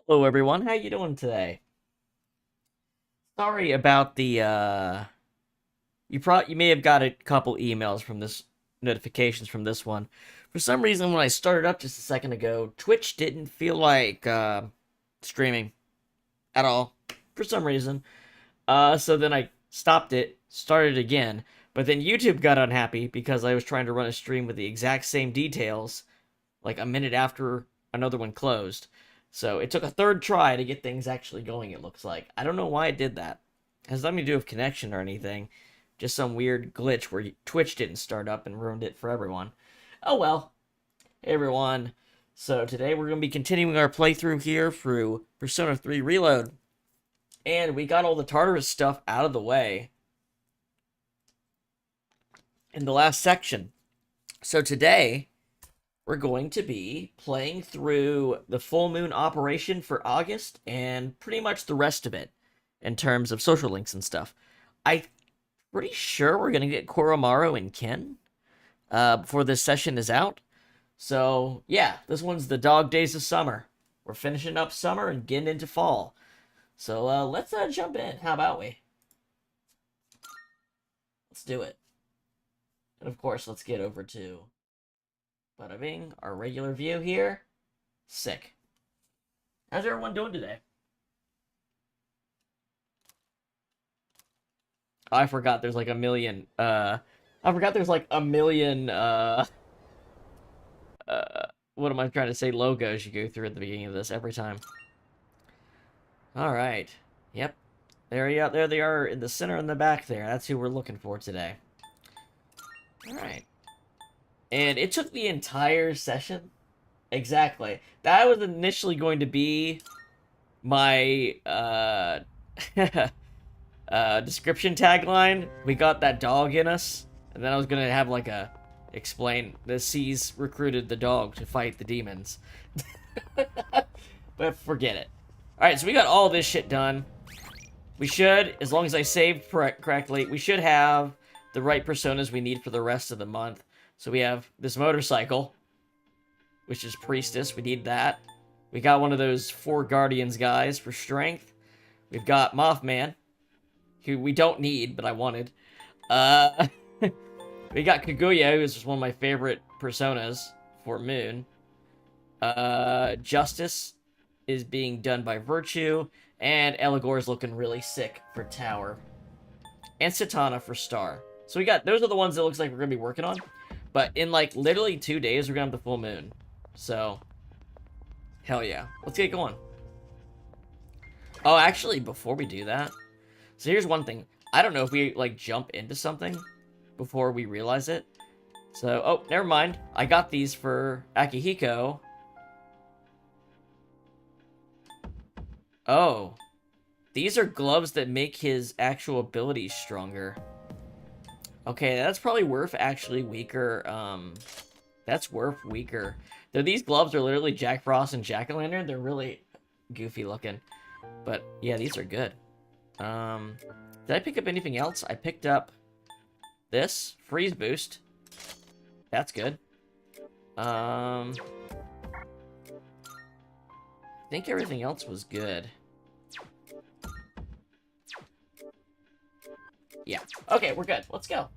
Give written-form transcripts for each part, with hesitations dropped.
Hello everyone, how you doing today? Sorry about the you may have got a couple emails from this notifications from this one. For some reason when I started up just a second ago, Twitch didn't feel like streaming at all for some reason. So then I stopped it, started again, but then YouTube got unhappy because I was trying to run a stream with the exact same details like a minute after another one closed. So it took a third try to get things actually going, it looks like. I don't know why it did that. It has nothing to do with connection or anything. Just some weird glitch where Twitch didn't start up and ruined it for everyone. Oh well. Hey everyone. So today we're going to be continuing our playthrough here through Persona 3 Reload. And we got all the Tartarus stuff out of the way in the last section. So today we're going to be playing through the full moon operation for August and pretty much the rest of it in terms of social links and stuff. I'm pretty sure we're going to get Koromaru and Ken before this session is out. So, yeah, this one's the dog days of summer. We're finishing up summer and getting into fall. So, let's jump in. How about we? Let's do it. And, of course, let's get over to bada bing, our regular view here. Sick. How's everyone doing today? Oh, I forgot there's like a million, I forgot there's like a million, what am I trying to say, logos you go through at the beginning of this every time. Alright. Yep. There they are in the center and the back there. That's who we're looking for today. Alright. And it took the entire session. Exactly. That was initially going to be my description tagline. We got that dog in us. And then I was going to have like a explain the C's recruited the dog to fight the demons. But forget it. Alright, so we got all this shit done. We should, as long as I saved correctly, we should have the right personas we need for the rest of the month. So we have this motorcycle, which is Priestess. We need that. We got one of those 4 Guardians guys for strength. We've got Mothman, who we don't need, but I wanted. We got Kaguya, who's just one of my favorite personas for Moon. Justice is being done by Virtue, and Eligor's looking really sick for Tower. And Satana for Star. So we got, those are the ones that looks like we're going to be working on. But in, like, literally 2 days, we're going to have the full moon. So, hell yeah. Let's get going. Oh, actually, before we do that, so here's one thing. I don't know if we, like, jump into something before we realize it. So, oh, never mind. I got these for Akihiko. Oh. These are gloves that make his actual abilities stronger. Okay, that's probably worth actually weaker, that's worth weaker. These gloves are literally Jack Frost and Jack-o'-lantern. They're really goofy looking. But, yeah, these are good. Did I pick up anything else? I picked up this, Freeze Boost. That's good. I think everything else was good. Yeah. Okay, we're good. Let's go.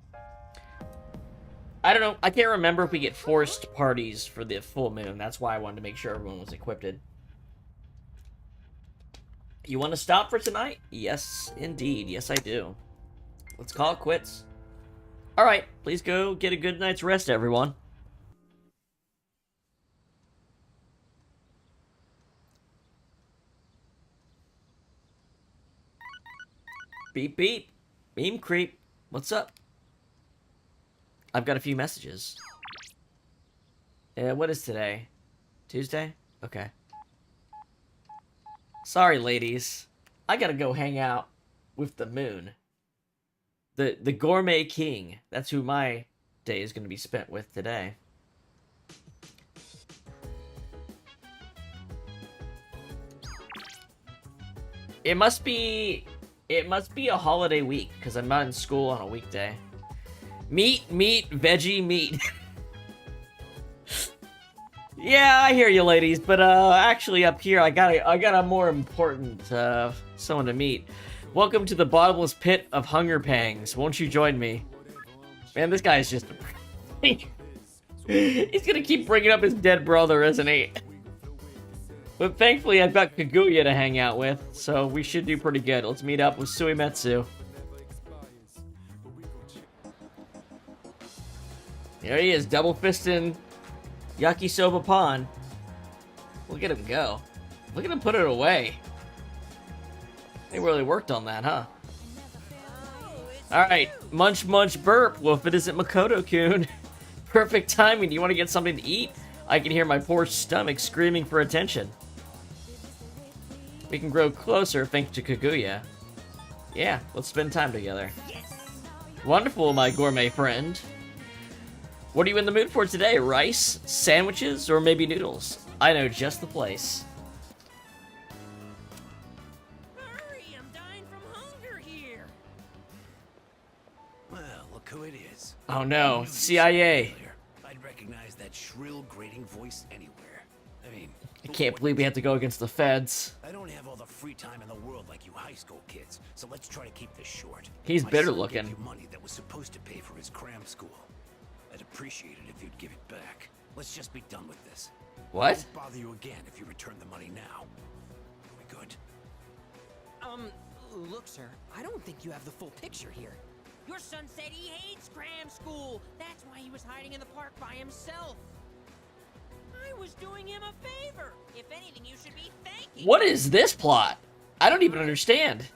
I don't know. I can't remember if we get forced parties for the full moon. That's why I wanted to make sure everyone was equipped. You want to stop for tonight? Yes, indeed. Yes, I do. Let's call it quits. Alright, please go get a good night's rest, everyone. Beep, beep. Meme creep. What's up? I've got a few messages. What is today? Tuesday? Okay. Sorry, ladies. I gotta go hang out with the moon. The gourmet king. That's who my day is gonna be spent with today. It must be a holiday week, because I'm not in school on a weekday. Meat, veggie, meat. Yeah, I hear you, ladies, but actually up here I got a more important someone to meet. Welcome to the bottomless pit of hunger pangs. Won't you join me? Man, this guy is just he's gonna keep bringing up his dead brother, isn't he? But thankfully I've got Kaguya to hang out with, so we should do pretty good. Let's meet up with Suimetsu. There he is, double fisting Yakisoba Pon. Look at him go. Look at him put it away. They really worked on that, huh? Alright, munch munch burp. Well, if it isn't Makoto-kun. Perfect timing. Do you want to get something to eat? I can hear my poor stomach screaming for attention. We can grow closer thanks to Kaguya. Yeah, let's spend time together. Wonderful, my gourmet friend. What are you in the mood for today? Rice, sandwiches, or maybe noodles? I know just the place. Hurry, I'm dying from hunger here. Well, look who it is. Oh no, CIA. I'd recognize that shrill, grating voice anywhere. I mean, I can't believe we have to go against the feds. I don't have all the free time in the world like you high school kids, so let's try to keep this short. He's My bitter son looking. gave you money that was supposed to pay for his cram school. I'd appreciate it if you'd give it back. Let's just be done with this. What? I won't bother you again if you return the money now. Are we good? Look, sir, I don't think you have the full picture here. Your son said he hates cram school. That's why he was hiding in the park by himself. I was doing him a favor. If anything, you should be thanking. What is this plot? I don't even understand.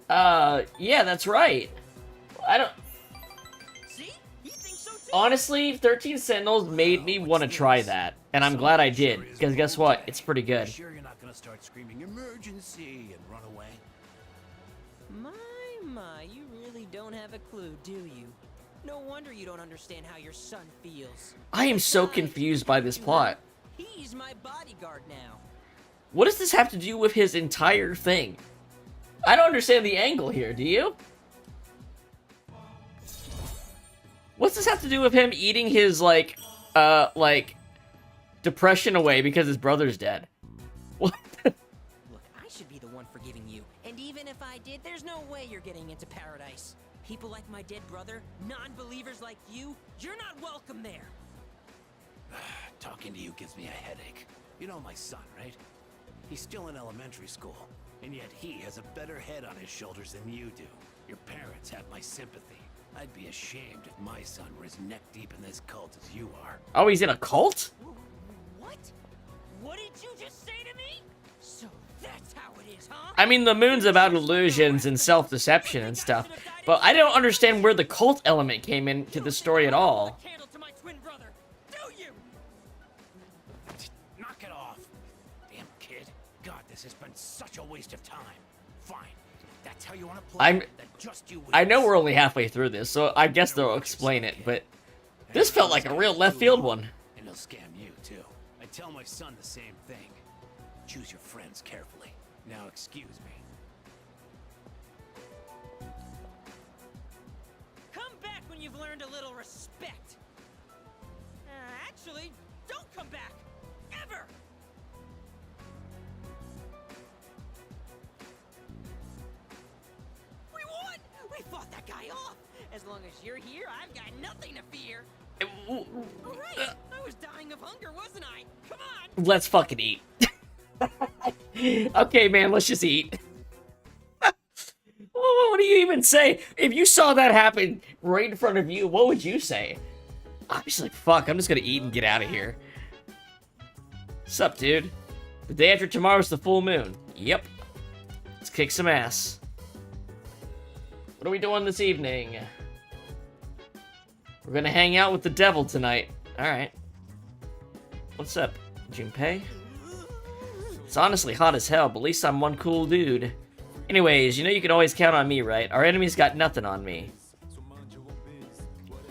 Yeah, that's right. I don't... See? He thinks so too. Honestly, 13 Sentinels made me want to try that. And I'm glad I did, because guess what? It's pretty good. Sure you're not gonna start screaming emergency and run away? My, you really don't have a clue, do you? No wonder you don't understand how your son feels. I am so confused by this plot. He's my bodyguard now. What does this have to do with his entire thing? I don't understand the angle here, do you? What's this have to do with him eating his, like, depression away because his brother's dead? What? Look, I should be the one forgiving you. And even if I did, there's no way you're getting into paradise. People like my dead brother, non-believers like you, you're not welcome there. Talking to you gives me a headache. You know my son, right? He's still in elementary school, and yet he has a better head on his shoulders than you do. Your parents have my sympathy. I'd be ashamed if my son were as neck-deep in this cult as you are. Oh, he's in a cult? What? What did you just say to me? So that's how it is, huh? I mean, the moon's about illusions and self-deception and stuff, but I don't understand where the cult element came into the story at all. Candle to my twin brother. Do you? Knock it off. Damn kid. God, this has been such a waste of time. Fine. That's how you want to play. That just you I know we're only halfway through this, so I guess they'll explain it, but this felt like a real left field one. And he'll scam you, too. I tell my son the same thing. Choose your friends carefully. Now excuse me. Come back when you've learned a little respect. Actually, don't come back. Ever. We won! We fought that guy off. As long as you're here, I've got nothing to fear. All right, I was dying of hunger, wasn't I? Come on. Let's fucking eat. Okay, man, let's just eat. What do you even say? If you saw that happen right in front of you, what would you say? I'm just like, fuck, I'm just gonna eat and get out of here. Sup, dude? The day after tomorrow's the full moon. Yep. Let's kick some ass. What are we doing this evening? We're gonna hang out with the devil tonight. Alright. What's up, Junpei? It's honestly hot as hell, but at least I'm one cool dude. Anyways, you know you can always count on me, right? Our enemy's got nothing on me.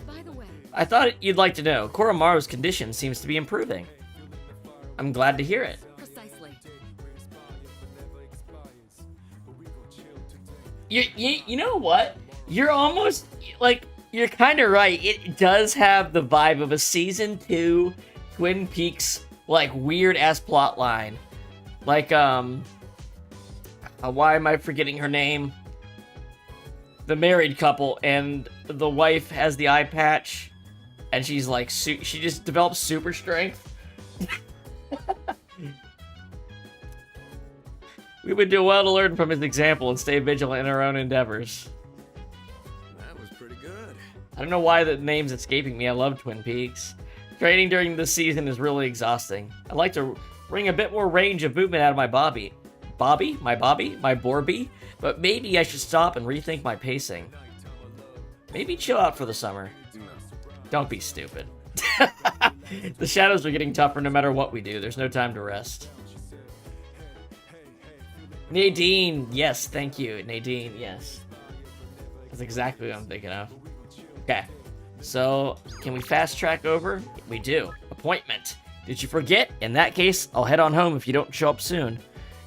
By the way, I thought you'd like to know. Koromaru's condition seems to be improving. I'm glad to hear it. precisely. You know what? You're almost, like, you're kind of right. It does have the vibe of a Season 2 Twin Peaks, like, weird-ass plot line. Like, why am I forgetting her name? The married couple, and the wife has the eye patch, and she's like, she just develops super strength. We would do well to learn from his example and stay vigilant in our own endeavors. That was pretty good. I don't know why the name's escaping me. I love Twin Peaks. Training during this season is really exhausting. I'd like to bring a bit more range of movement out of my Bobby, my Borby, but maybe I should stop and rethink my pacing. Maybe chill out for the summer. Don't be stupid. The shadows are getting tougher no matter what we do. There's no time to rest. Nadine, yes, thank you. Nadine, yes. That's exactly what I'm thinking of. Okay, so can we fast track over? We do. Appointment. Did you forget? In that case, I'll head on home if you don't show up soon.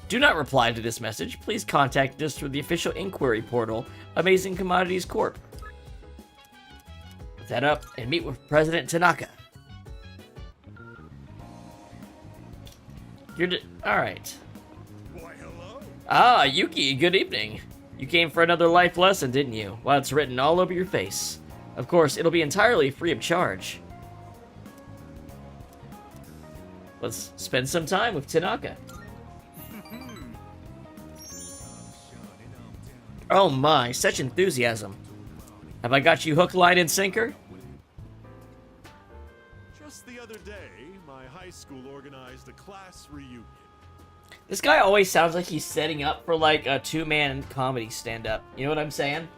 Do not reply to this message. Please contact us through the official inquiry portal, Amazing Commodities Corp. Let's head up and meet with President Tanaka. Alright. Why, hello. Ah, Yuki, good evening. You came for another life lesson, didn't you? Well, it's written all over your face. Of course, it'll be entirely free of charge. Let's spend some time with Tanaka. Oh my, such enthusiasm. Have I got you hook, line, and sinker? Just the other day, my high school organized a class reunion. This guy always sounds like he's setting up for like a two-man comedy stand-up. You know what I'm saying?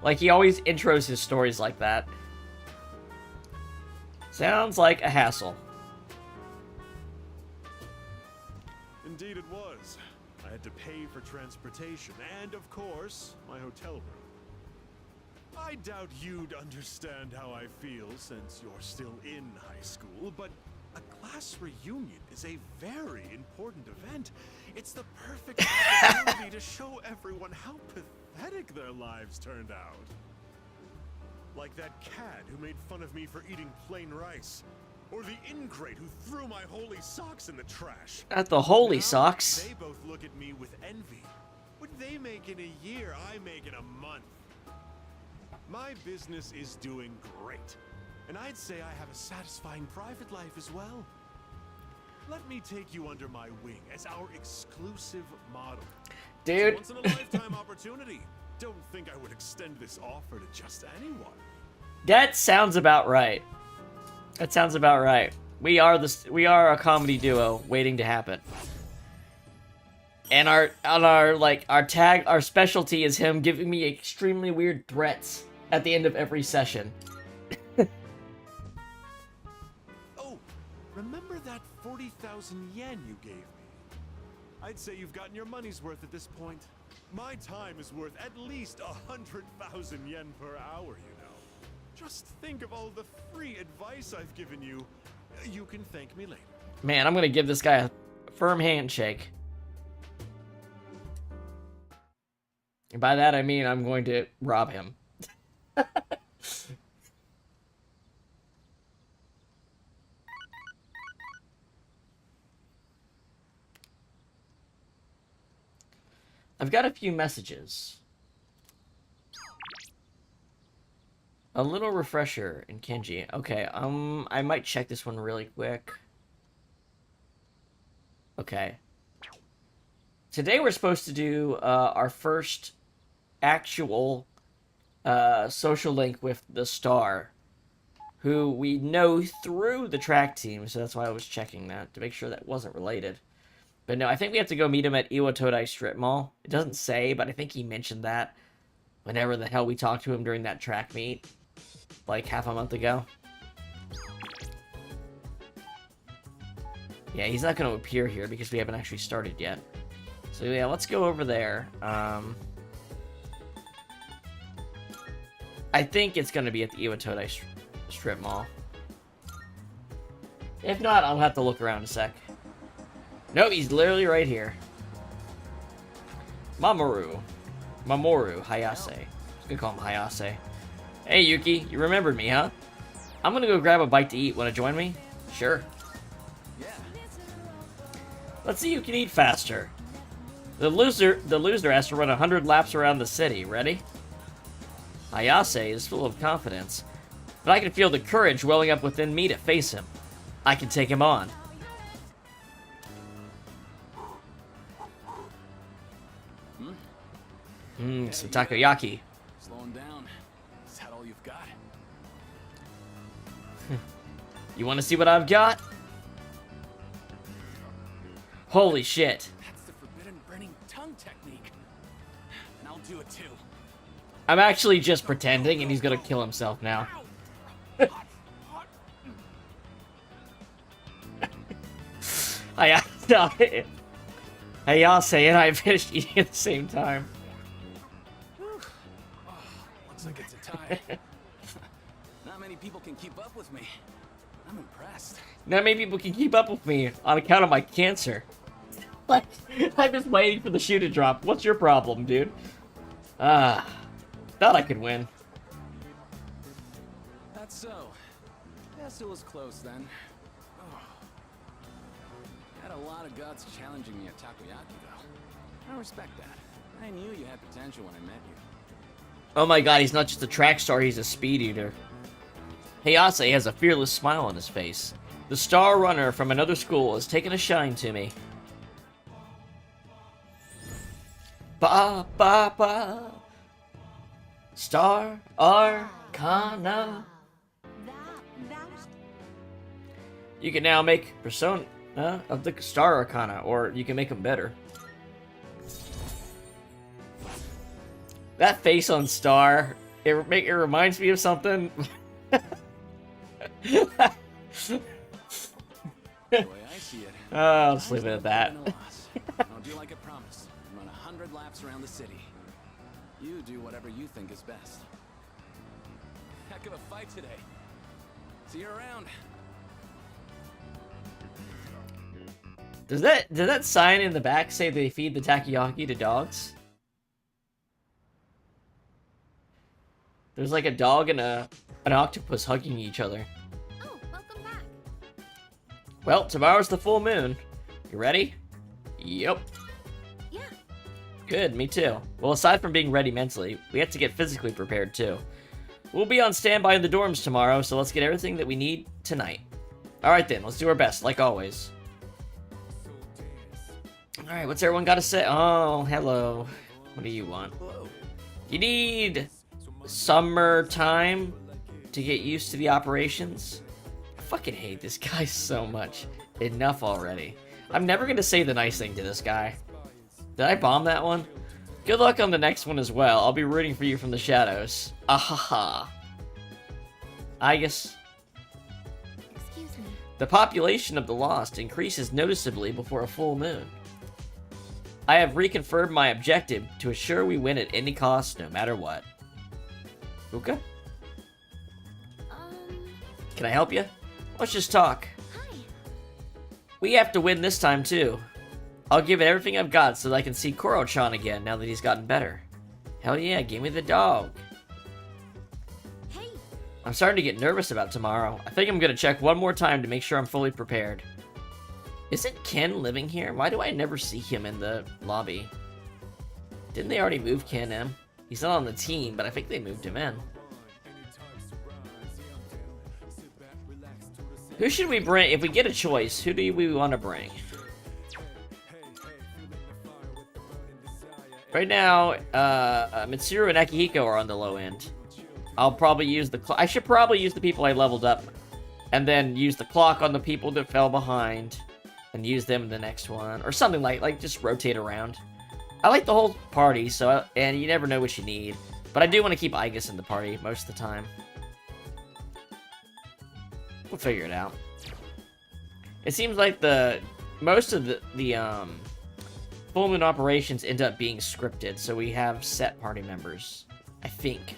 Like he always intros his stories like that. Sounds like a hassle. Indeed it was. I had to pay for transportation and, of course, my hotel room. I doubt you'd understand how I feel since you're still in high school, but a class reunion is a very important event. It's the perfect opportunity to show everyone how pathetic their lives turned out. Like that cad who made fun of me for eating plain rice. Or the ingrate who threw my holy socks in the trash. At the holy Now, socks. They both look at me with envy. What they make in a year, I make in a month. My business is doing great. And I'd say I have a satisfying private life as well. Let me take you under my wing as our exclusive model. Dude. It's a once-in-a-lifetime opportunity. Don't think I would extend this offer to just anyone. That sounds about right. That sounds about right. We are a comedy duo waiting to happen. And our specialty is him giving me extremely weird threats at the end of every session. Oh, remember that 40,000 yen you gave me? I'd say you've gotten your money's worth at this point. My time is worth at least 100,000 yen per hour, you know. Just think of all the free advice I've given you. You can thank me later. Man, I'm gonna give this guy a firm handshake. And by that I mean I'm going to rob him. I've got a few messages. A little refresher in Kenji. Okay, I might check this one really quick. Okay. Today we're supposed to do our first actual social link with the star, who we know through the track team, so that's why I was checking that, to make sure that wasn't related. But no, I think we have to go meet him at Iwatodai Strip Mall. It doesn't say, but I think he mentioned that whenever the hell we talked to him during that track meet, like half a month ago. Yeah, he's not going to appear here because we haven't actually started yet. So yeah, let's go over there. I think it's going to be at the Iwatodai Strip Mall. If not, I'll have to look around a sec. Nope, he's literally right here. Mamoru Hayase. I'm just gonna call him Hayase. Hey Yuki, you remembered me, huh? I'm gonna go grab a bite to eat. Wanna join me? Sure. Let's see who can eat faster. The loser has to run 100 laps around the city. Ready? Ayase is full of confidence, but I can feel the courage welling up within me to face him. I can take him on. Some takoyaki. Slowing down. Is that all you've got? You want to see what I've got? Holy shit. That's the forbidden burning tongue technique. And I'll do it too. I'm actually just pretending, and he's gonna kill himself now. Ayase and I finished eating at the same time. Looks like it's a tie. Not many people can keep up with me. I'm impressed. Not many people can keep up with me on account of my cancer. Like, I'm just waiting for the shoe to drop. What's your problem, dude? Thought I could win. That's so. Guess it was close then. Oh. Had a lot of guts challenging me at takoyaki, though. I respect that. I knew you had potential when I met you. Oh my god, he's not just a track star, he's a speed eater. Hayase has a fearless smile on his face. The star runner from another school has taken a shine to me. Ba ba ba. Star Arcana. You can now make persona of the Star Arcana, or you can make them better. That face on Star, it reminds me of something. The way I see it. I'll just leave it at that. I'll do like I promised. Run 100 laps around the city. You do whatever you think is best. Heck of a fight today. See you around. Does that sign in the back say they feed the takoyaki to dogs? There's like a dog and an octopus hugging each other. Oh, welcome back. Well, tomorrow's the full moon. You ready? Yep. Yeah. Good, me too. Well, aside from being ready mentally, we have to get physically prepared too. We'll be on standby in the dorms tomorrow, so let's get everything that we need tonight. Alright then, let's do our best, like always. Alright, what's everyone got to say? Oh, hello. What do you want? You need summertime to get used to the operations? I fucking hate this guy so much. Enough already. I'm never gonna say the nice thing to this guy. Did I bomb that one? Good luck on the next one as well. I'll be rooting for you from the shadows. Ahaha. I guess... Excuse me. The population of the Lost increases noticeably before a full moon. I have reconfirmed my objective to assure we win at any cost, no matter what. Uka? Can I help you? Let's just talk. Hi. We have to win this time, too. I'll give it everything I've got so that I can see Koro-chan again now that he's gotten better. Hell yeah, give me the dog. Hey. I'm starting to get nervous about tomorrow. I think I'm gonna check one more time to make sure I'm fully prepared. Isn't Ken living here? Why do I never see him in the lobby? Didn't they already move Ken in? He's not on the team, but I think they moved him in. Who should we bring? If we get a choice, who do we want to bring? Right now, Mitsuru and Akihiko are on the low end. I'll probably use the I should probably use the people I leveled up, and then use the clock on the people that fell behind, and use them in the next one, or something like just rotate around. I like the whole party, so and you never know what you need, but I do want to keep Igus in the party most of the time. We'll figure it out. It seems like most of the full moon operations end up being scripted, so we have set party members. I think.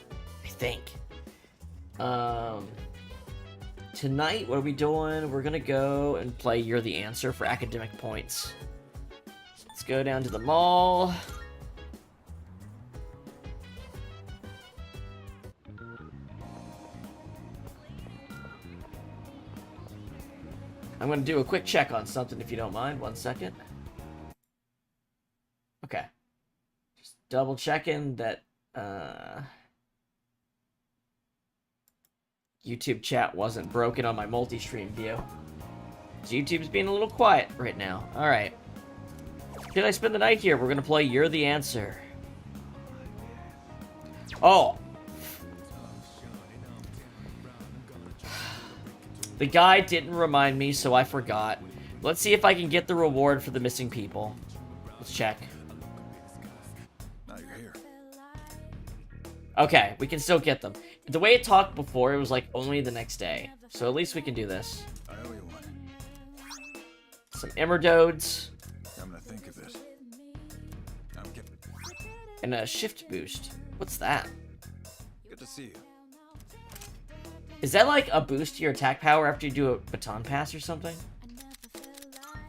Tonight, what are we doing? We're gonna go and play You're the Answer for academic points. So let's go down to the mall. I'm gonna do a quick check on something if you don't mind. 1 second. Okay. Just double checking that YouTube chat wasn't broken on my multi-stream view. So YouTube's being a little quiet right now. Alright. Should I spend the night here? We're gonna play You're the Answer. Oh! The guy didn't remind me, so I forgot. Let's see if I can get the reward for the missing people. Let's check. Now you're here. Okay, we can still get them. The way it talked before, it was like only the next day. So at least we can do this. I owe you one. Some Emerdodes. I'm gonna think of this. I'm getting. And a shift boost. What's that? Good to see you. Is that like a boost to your attack power after you do a baton pass or something?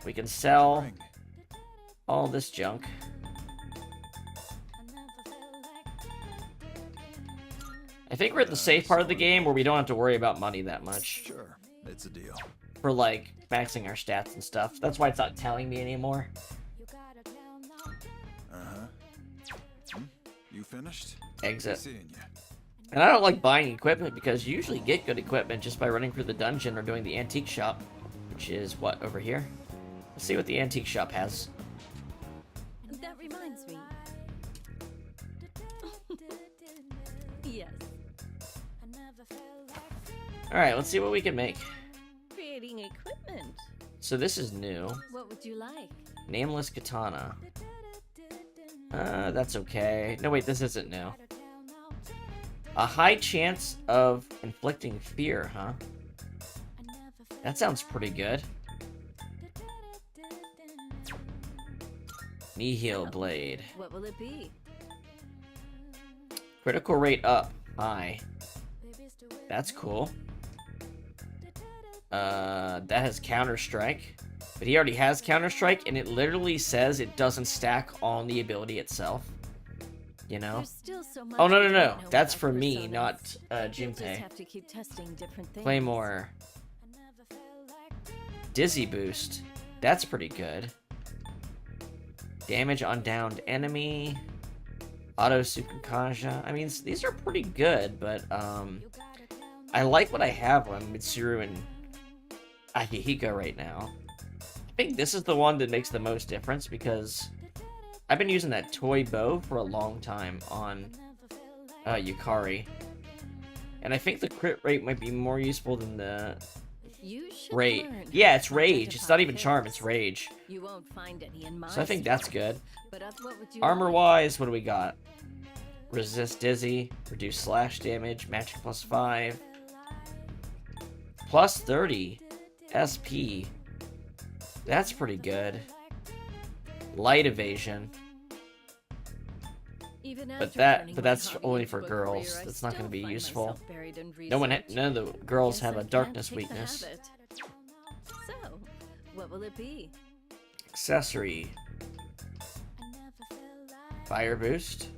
We can sell Ring. all this junk. I think we're at the safe part of the game where we don't have to worry about money that much. Sure, it's a deal. For like maxing our stats and stuff. That's why it's not telling me anymore. You finished? Exit. Seeing you. And I don't like buying equipment because you usually get good equipment just by running through the dungeon or doing the antique shop, which is what, over here? Let's see what the antique shop has. That reminds me. Yes, Alright, let's see what we can make. creating equipment. So this is new. What would you like? Nameless katana. That's okay. No, wait, this isn't new. A high chance of inflicting fear, huh? That sounds pretty good. Nihil blade. What will it be? Critical rate up. High. That's cool. That has counter strike. But he already has counter strike, and it literally says it doesn't stack on the ability itself. You know? There's still so much Oh, no, we no, don't no. know That's about for me, personas. not We'll just Junpei. have to keep testing different things. Claymore. Dizzy boost. That's pretty good. Damage on downed enemy. Auto Sukukaja. I mean, these are pretty good, but I like what I have on Mitsuru and Akihiko right now. I think this is the one that makes the most difference because I've been using that toy bow for a long time on Yukari. And I think the crit rate might be more useful than the You should rage. learn Yeah, it's how to rage. It's identify not even charm, hits. it's rage. You won't find any in my So I think that's good. But what would you Armor like? wise, what do we got? Resist dizzy, reduce slash damage, magic plus 5. Plus 30 SP. That's pretty good. Light evasion. Even But after that- turning but my that's hobby only into for a girls. career, I That's not gonna still be find useful. myself buried in None research. of the girls Guess have I a can't darkness kick the weakness. habit. So, what will it be? Accessory. Fire boost.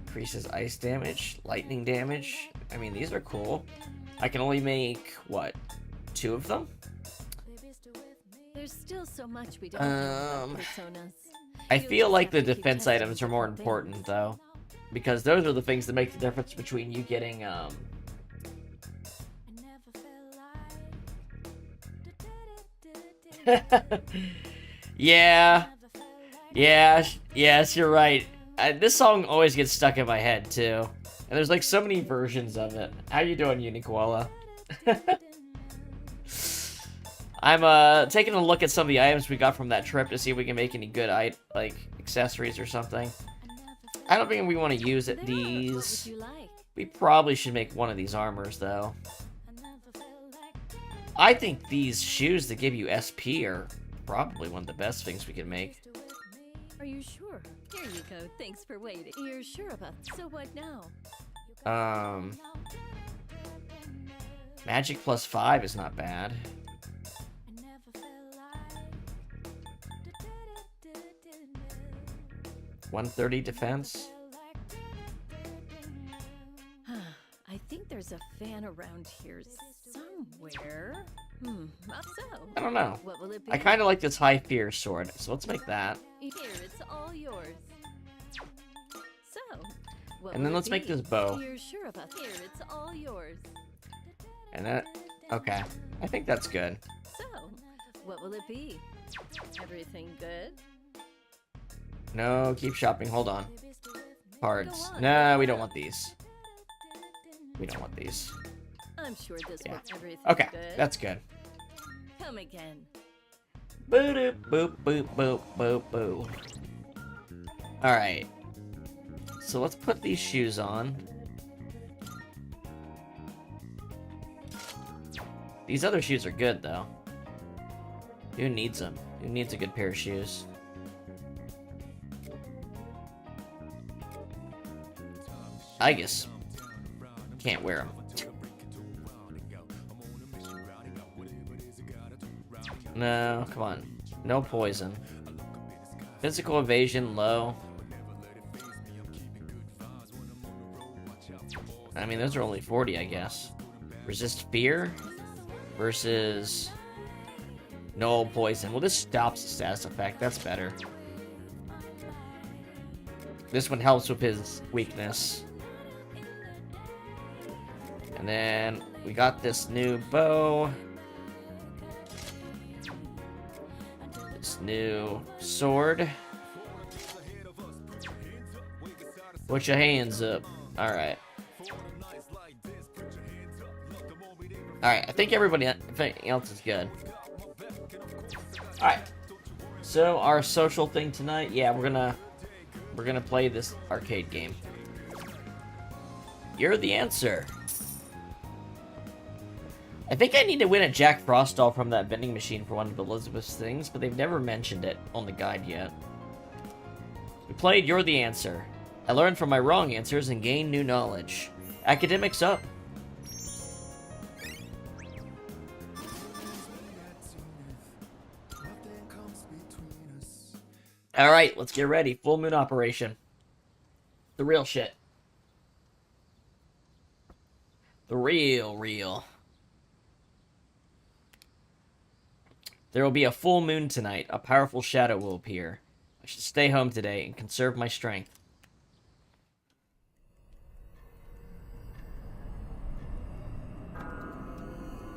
Increases ice damage, lightning damage. I mean, these are cool. I can only make, what, 2 of them? There's still so much we don't know about personas. I You feel just like have the to keep defense testing items are more different important, things. though. Because those are the things that make the difference between you getting, Yeah. Yes, you're right. This song always gets stuck in my head, too. And there's, like, so many versions of it. How you doing, Unicola? I'm, taking a look at some of the items we got from that trip to see if we can make any good, like, accessories or something. I don't think we want to use There, these. What would you like? We probably should make one of these armors, though. I think these shoes that give you SP are probably one of the best things we can make. Are you sure? Here you go. Thanks for waiting. You're sure about So what now? Magic plus 5 is not bad. 130 defense. I think there's a fan around here somewhere. So, I don't know. what will it be? I kind of like this high fear sword, so let's make that. Here, it's all yours. So, what And will then it let's make be? this bow. You're sure about here, it's all yours. And that, okay. I think that's good. So, what will it be? Everything good? No, keep shopping. Hold on. Cards. Go on. No, we don't want these. We don't want these. I'm sure this Yeah. will everything Okay, good. that's good. Come again. Boop, boop, boop, boop, boop, boop. Alright. So let's put these shoes on. These other shoes are good, though. Who needs them? Who needs a good pair of shoes? I guess can't wear them. No, come on. No poison. Physical evasion low. I mean, those are only 40, I guess. Resist fear versus no poison. Well, this stops the status effect. That's better. This one helps with his weakness. And then we got this new bow. This new sword. Put your hands up. Alright. Alright, I think everybody else is good. Alright. So our social thing tonight, yeah, we're gonna play this arcade game. You're the answer. I think I need to win a Jack Frost doll from that vending machine for one of Elizabeth's things, but they've never mentioned it on the guide yet. We played You're the Answer. I learned from my wrong answers and gained new knowledge. Academics up. Alright, let's get ready. Full moon operation. The real shit. The real. There will be a full moon tonight. A powerful shadow will appear. I should stay home today and conserve my strength.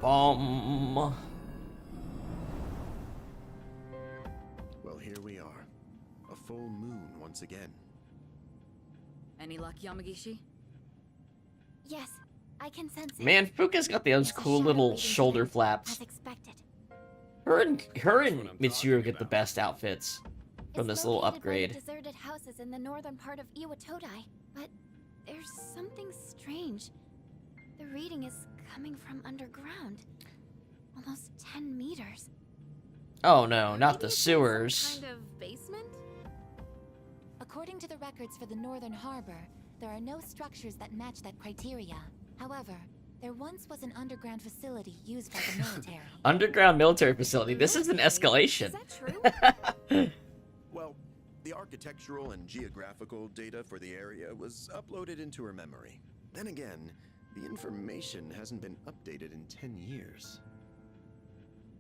Bomb. Well, here we are. A full moon once again. Any luck, Yamagishi? Yes, I can sense it. Man, Fuka's got those There's a cool shadow little leading shoulder through, flaps. As expected. Her and Mitsuru get the best outfits from this It's little located by upgrade. the deserted houses in the northern part of Iwatodai, but there's something strange. The reading is coming from underground, almost 10 meters. Oh no, not Maybe the it's in sewers. Some kind of basement? According to the records for the Northern Harbor, there are no structures that match that criteria. However, there once was an underground facility used by the military. Underground military facility. This is an escalation. Is that true? Well, the architectural and geographical data for the area was uploaded into her memory. Then again, the information hasn't been updated in 10 years.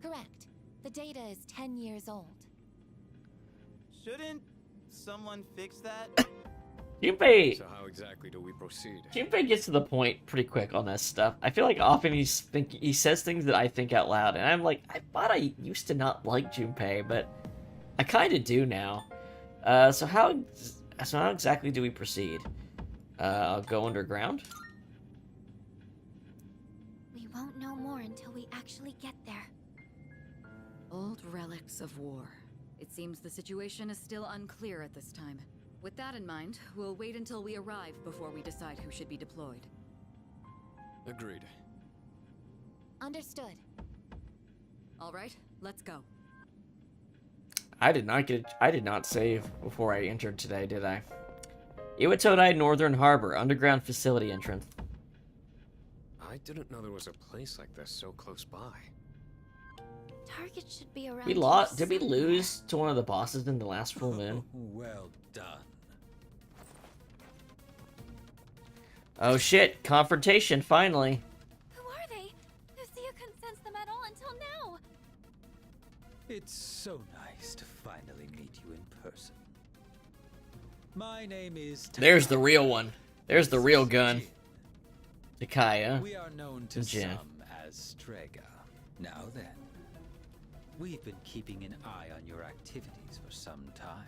Correct. The data is 10 years old. Shouldn't someone fix that? Junpei So how exactly do we proceed? gets to the point pretty quick on this stuff. I feel like often he says things that I think out loud, and I'm like, I thought I used to not like Junpei, but I kind of do now. So how exactly do we proceed? I'll go underground. We won't know more until we actually get there. Old relics of war. It seems the situation is still unclear at this time. With that in mind, we'll wait until we arrive before we decide who should be deployed. Agreed. Understood. All right, let's go. I did not save before I entered today, did I? Iwatodai Northern Harbor, underground facility entrance. I didn't know there was a place like this so close by. Target should be around. We here lost. Did we somewhere. lose to one of the bosses in the last full moon? Well done. Oh shit! Confrontation finally. Who are they? Lucia couldn't sense them at all until It's so nice to finally meet you in person. My name is Takaya. There's the real one. There's the real gun. Takaya. We are known to Jin. some as Strega. Now then, we've been keeping an eye on your activities for some time.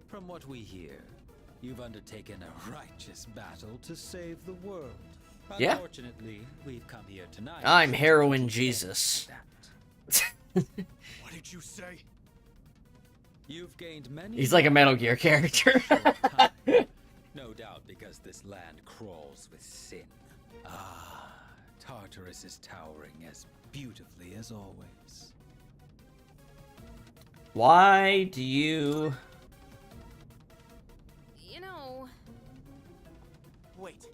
From what we hear, you've undertaken a righteous battle to save the world. Yeah. Unfortunately, we've come here tonight. I'm Heroin Jesus. What did you say? You've gained many. He's like a Metal Gear character. No doubt because this land crawls with sin. Ah, Tartarus is towering as beautifully as always. Why do you... You know... Wait,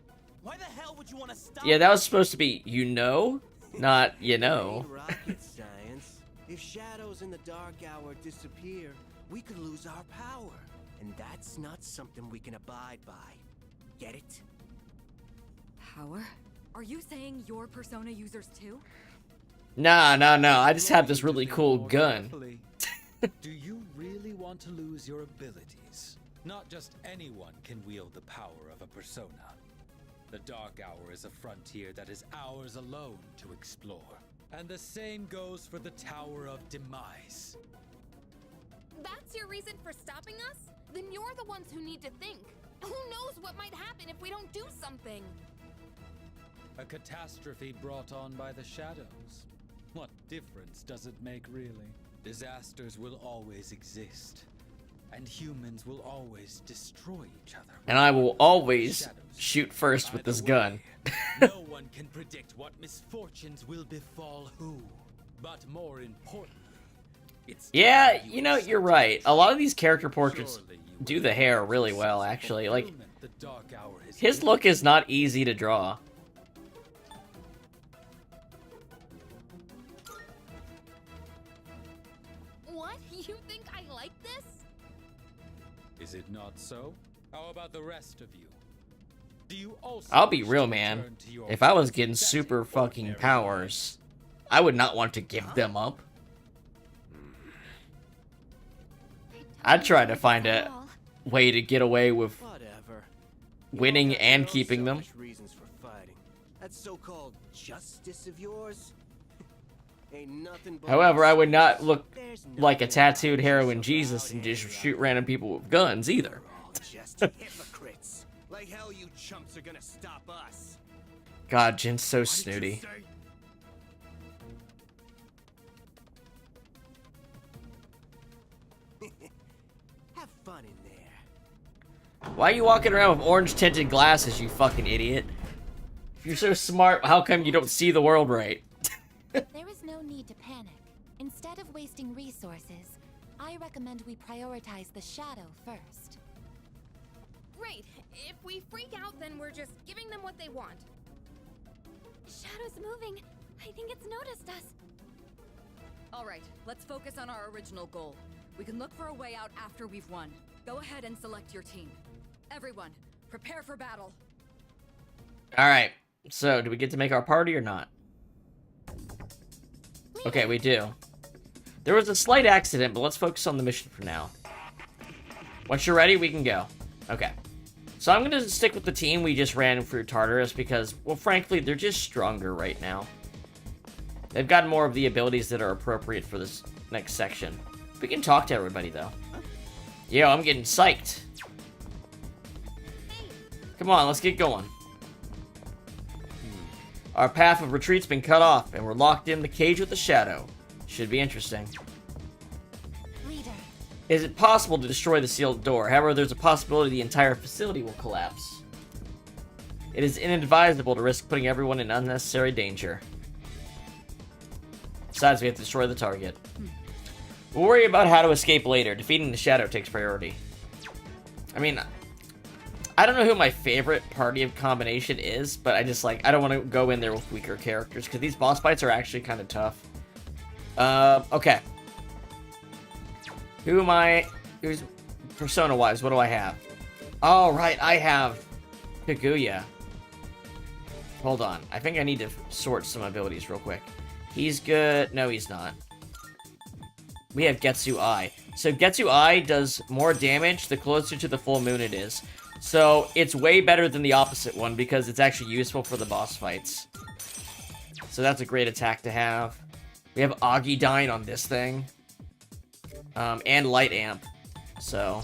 why the hell would you want to stop? Yeah, that was supposed to be, you know, not, you know. Rocket science. If shadows in the dark hour disappear, we could lose our power. And that's not something we can abide by. Get it? Power? Are you saying you're Persona users too? Nah, I just have this really cool gun. Do you really want to lose your abilities? Not just anyone can wield the power of a persona. The Dark Hour is a frontier that is ours alone to explore. And the same goes for the Tower of Demise. That's your reason for stopping us? Then you're the ones who need to think. Who knows what might happen if we don't do something? A catastrophe brought on by the shadows. What difference does it make, really? Disasters will always exist. And humans will always destroy each other. And I will always shoot first with this gun. No one can predict what misfortunes will befall who. But more importantly, it's Yeah, you know, you're right. A lot of these character portraits do the hair really well, actually. Like, his look is not easy to draw. What? You think I like this? Is it not so? How about the rest of you? Do you also I'll be real, man. If I was getting super fucking powers, I would not want to give them up. I'd try to find a way to get away with winning and keeping them. Reasons for fighting. That so-called justice of yours ain't nothing but... However, I would not look like a tattooed heroin Jesus and just shoot random people with guns either. Just hypocrites. Like hell you chumps are gonna stop us. God, Jin's so snooty. Have fun in there. Why are you walking around with orange tinted glasses, you fucking idiot? If you're so smart, how come you don't see the world right? There is no need to panic. Instead of wasting resources, I recommend we prioritize the shadow first. Right. If we freak out, then we're just giving them what they want. Shadow's moving. I think it's noticed us. Alright, let's focus on our original goal. We can look for a way out after we've won. Go ahead and select your team. Everyone, prepare for battle. Alright, so do we get to make our party or not? Okay, we do. There was a slight accident, but let's focus on the mission for now. Once you're ready, we can go. Okay. So I'm gonna stick with the team we just ran through Tartarus because, well, frankly, they're just stronger right now. They've got more of the abilities that are appropriate for this next section. We can talk to everybody, though. Yo, I'm getting psyched. Come on, let's get going. Our path of retreat's been cut off, and we're locked in the cage with the shadow. Should be interesting. Leader. Is it possible to destroy the sealed door? However, there's a possibility the entire facility will collapse. It is inadvisable to risk putting everyone in unnecessary danger. Besides, we have to destroy the target. We'll worry about how to escape later. Defeating the shadow takes priority. I mean, I don't know who my favorite party of combination is, but I just, like, I don't want to go in there with weaker characters, because these boss fights are actually kind of tough. Okay. Who am I? Who's persona-wise? What do I have? Oh, right, I have Kaguya. Hold on. I think I need to sort some abilities real quick. He's good. No, he's not. we have Getsu Eye. So Getsu Eye does more damage the closer to the full moon it is. So it's way better than the opposite one because it's actually useful for the boss fights. So that's a great attack to have. We have Agidyne on this thing. And Light Amp. So,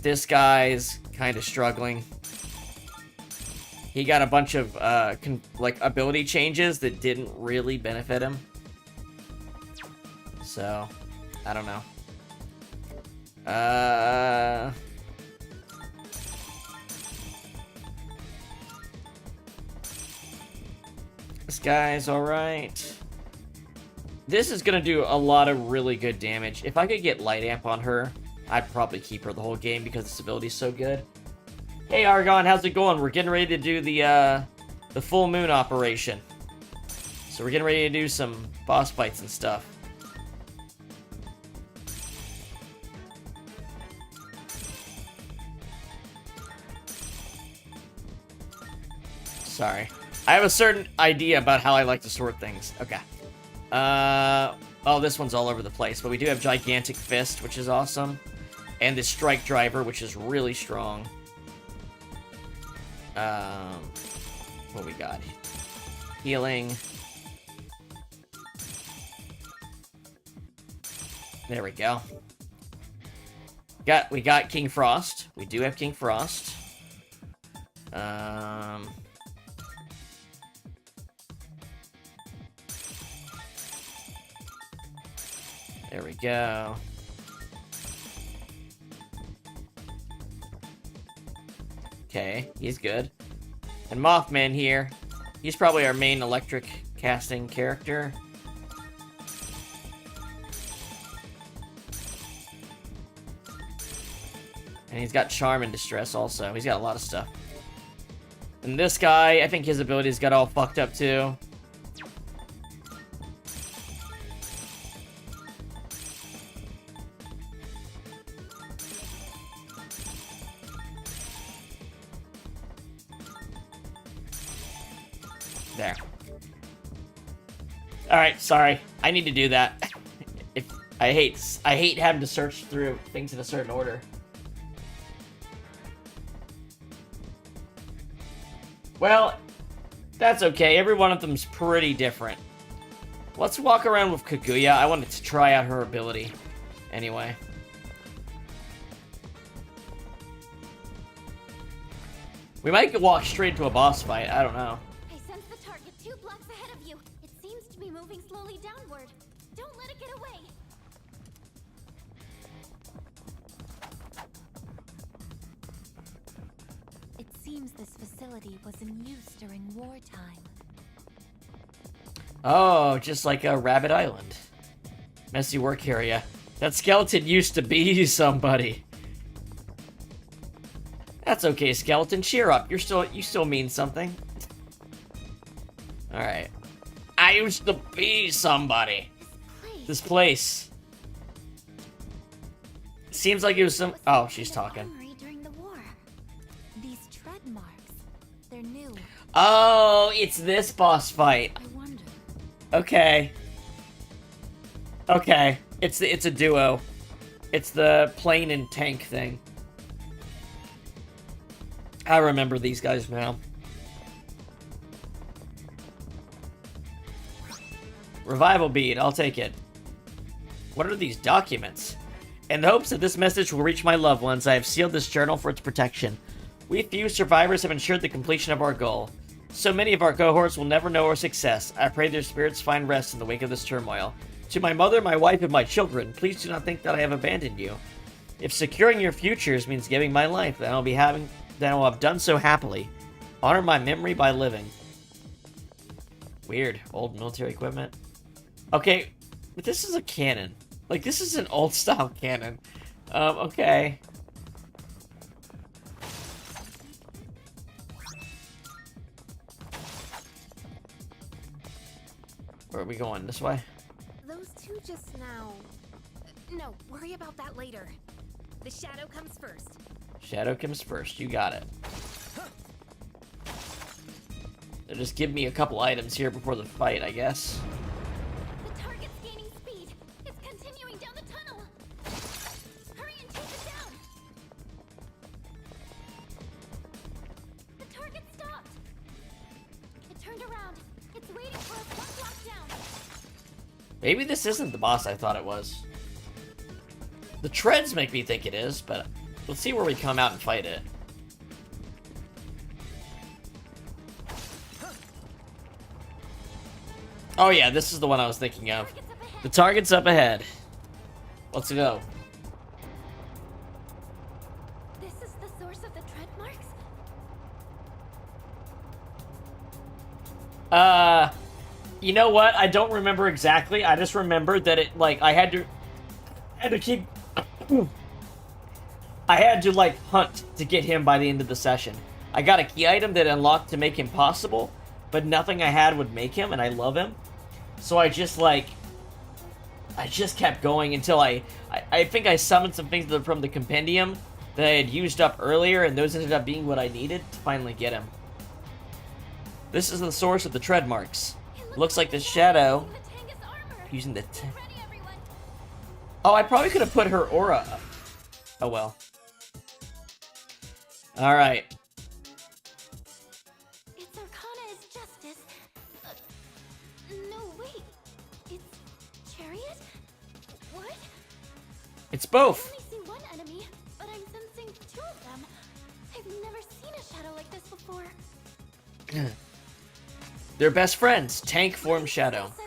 this guy's kind of struggling. He got a bunch of, like, ability changes that didn't really benefit him. So, I don't know. This guy's alright. This is gonna do a lot of really good damage. If I could get Light Amp on her, I'd probably keep her the whole game because this ability's so good. Hey Argon, how's it going? We're getting ready to do the full moon operation. So we're getting ready to do some boss fights and stuff. Sorry. I have a certain idea about how I like to sort things. Okay. Oh, this one's all over the place, but we do have Gigantic Fist, which is awesome. And this Strike Driver, which is really strong. What we got? Healing. There we go. We got King Frost. We do have King Frost. There we go. Okay, he's good. And Mothman here. He's probably our main electric casting character. And he's got Charm and Distress also. He's got a lot of stuff. And this guy, I think his abilities got all fucked up too. There. Alright, sorry. I need to do that. I hate having to search through things in a certain order. Well, that's okay. Every one of them's pretty different. Let's walk around with Kaguya. I wanted to try out her ability. Anyway. We might walk straight to a boss fight. I don't know. I sense the target 2 blocks ahead of you. It seems to be moving slowly downward. Don't let it get away. It seems this facility was in use during wartime. Oh, just like a Rabbit Island. Messy work area. That skeleton used to be somebody. That's okay, skeleton. Cheer up. You still mean something. Alright. I used to be somebody. This place. Seems like it was some... Oh, she's talking. During the war. These tread marks. They're new. Oh, it's this boss fight. I wonder. Okay. Okay. It's a duo. It's the plane and tank thing. I remember these guys now. Revival bead, I'll take it. What are these documents? In the hopes that this message will reach my loved ones, I have sealed this journal for its protection. We few survivors have ensured the completion of our goal. So many of our cohorts will never know our success. I pray their spirits find rest in the wake of this turmoil. To my mother, my wife, and my children, please do not think that I have abandoned you. If securing your futures means giving my life, then I will have done so happily. Honor my memory by living. Weird. Old military equipment. Okay, but this is a cannon. Like, this is an old-style cannon. Okay. Where are we going? This way? Those two just now... No, worry about that later. The shadow comes first. Shadow comes first. You got it. They'll just give me a couple items here before the fight, I guess. The target's gaining speed. Maybe this isn't the boss I thought it was. The treads make me think it is, but let's see where we come out and fight it. Oh yeah, this is the one I was thinking of. The target's up ahead. Let's go. This is the source of the tread marks? You know what? I don't remember exactly. I just remembered that it, like, I had to keep... I had to, like, hunt to get him by the end of the session. I got a key item that unlocked to make him possible, but nothing I had would make him, and I love him. So I just, like... I just kept going until I think I summoned some things from the compendium that I had used up earlier, and those ended up being what I needed to finally get him. This is the source of the tread marks. Looks like the shadow using the... Oh, I probably could have put her aura up. Oh well. Alright. Its arcana is justice. No, wait. It's chariot? What? It's both. I only see one enemy, but I'm sensing two of them. I've never seen a shadow like this before. They're best friends. Tank form shadow. It'll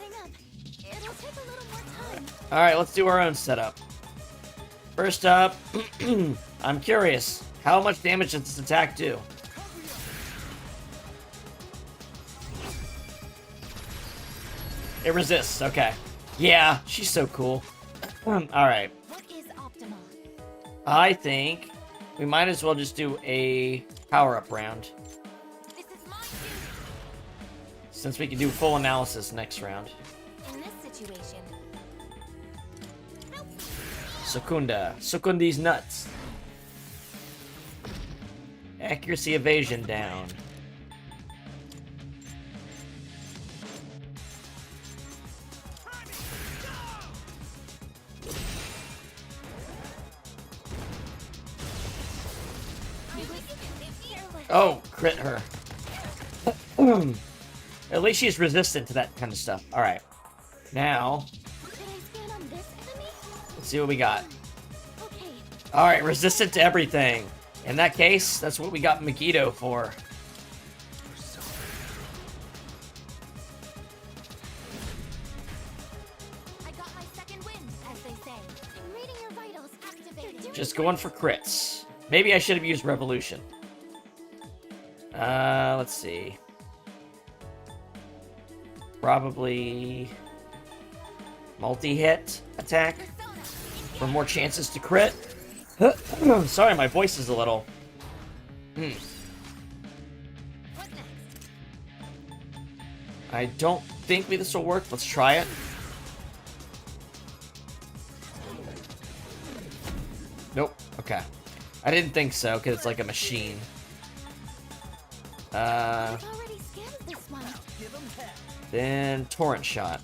take a little more time. Alright, let's do our own setup. First up, I'm curious. How much damage does this attack do? It resists, okay. Yeah, she's so cool. Alright. What is optimal? I think we might as well just do a power-up round. Since we can do full analysis next round. In this situation. Secunda. Secundi's nuts. Accuracy evasion down. Oh, crit her. At least she's resistant to that kind of stuff. Alright. Now, let's see what we got. Alright, resistant to everything. In that case, that's what we got Megiddo for. I got my second wind, as they say. I'm reading your vitals. Activated. Just going for crits. Maybe I should have used Revolution. Let's see. Probably multi-hit attack for more chances to crit. Sorry, my voice is a little... I don't think this will work. Let's try it. Nope. Okay. I didn't think so, because it's like a machine. Then Torrent Shot.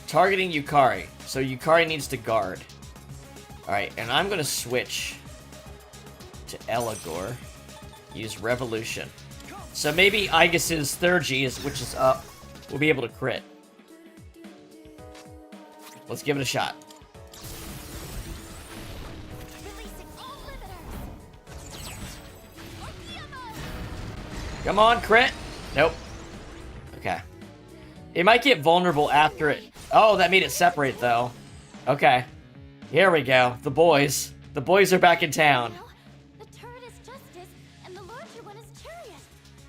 Targeting Yukari. So Yukari needs to guard. Alright, and I'm gonna switch to Eligor. Use Revolution. So maybe Aegis's third G, which is up, will be able to crit. Let's give it a shot. Come on, crit! Nope. Okay. It might get vulnerable after it. Oh, that made it separate, though. Okay. Here we go. The boys. The boys are back in town. The turret is justice, and the larger one is chariot.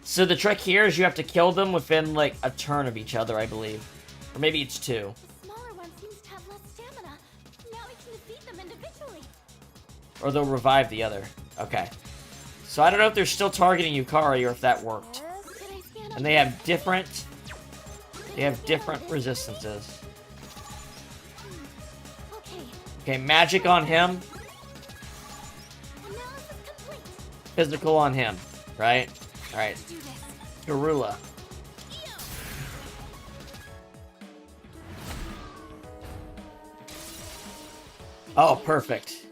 So the trick here is you have to kill them within, like, a turn of each other, I believe. Or maybe it's two. The smaller one seems to have less stamina. Now we can defeat them individually. Or they'll revive the other. Okay. So I don't know if they're still targeting Yukari or if that worked. And they have different... They have different resistances. Okay, magic on him. Physical on him, right? Alright. Garula. Oh, perfect.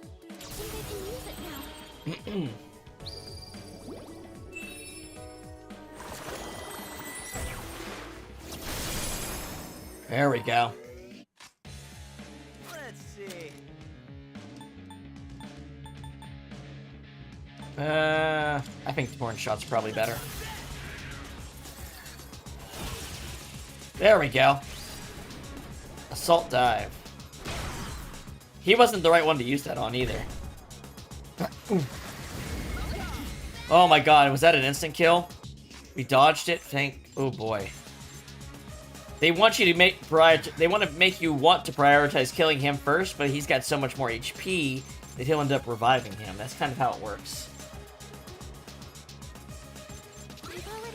There we go. Let's see. I think Torn Shot's probably better. There we go. Assault Dive. He wasn't the right one to use that on either. Oh my god, was that an instant kill? We dodged it? Oh boy. They want you to they want to make you want to prioritize killing him first, but he's got so much more HP that he'll end up reviving him. That's kind of how it works.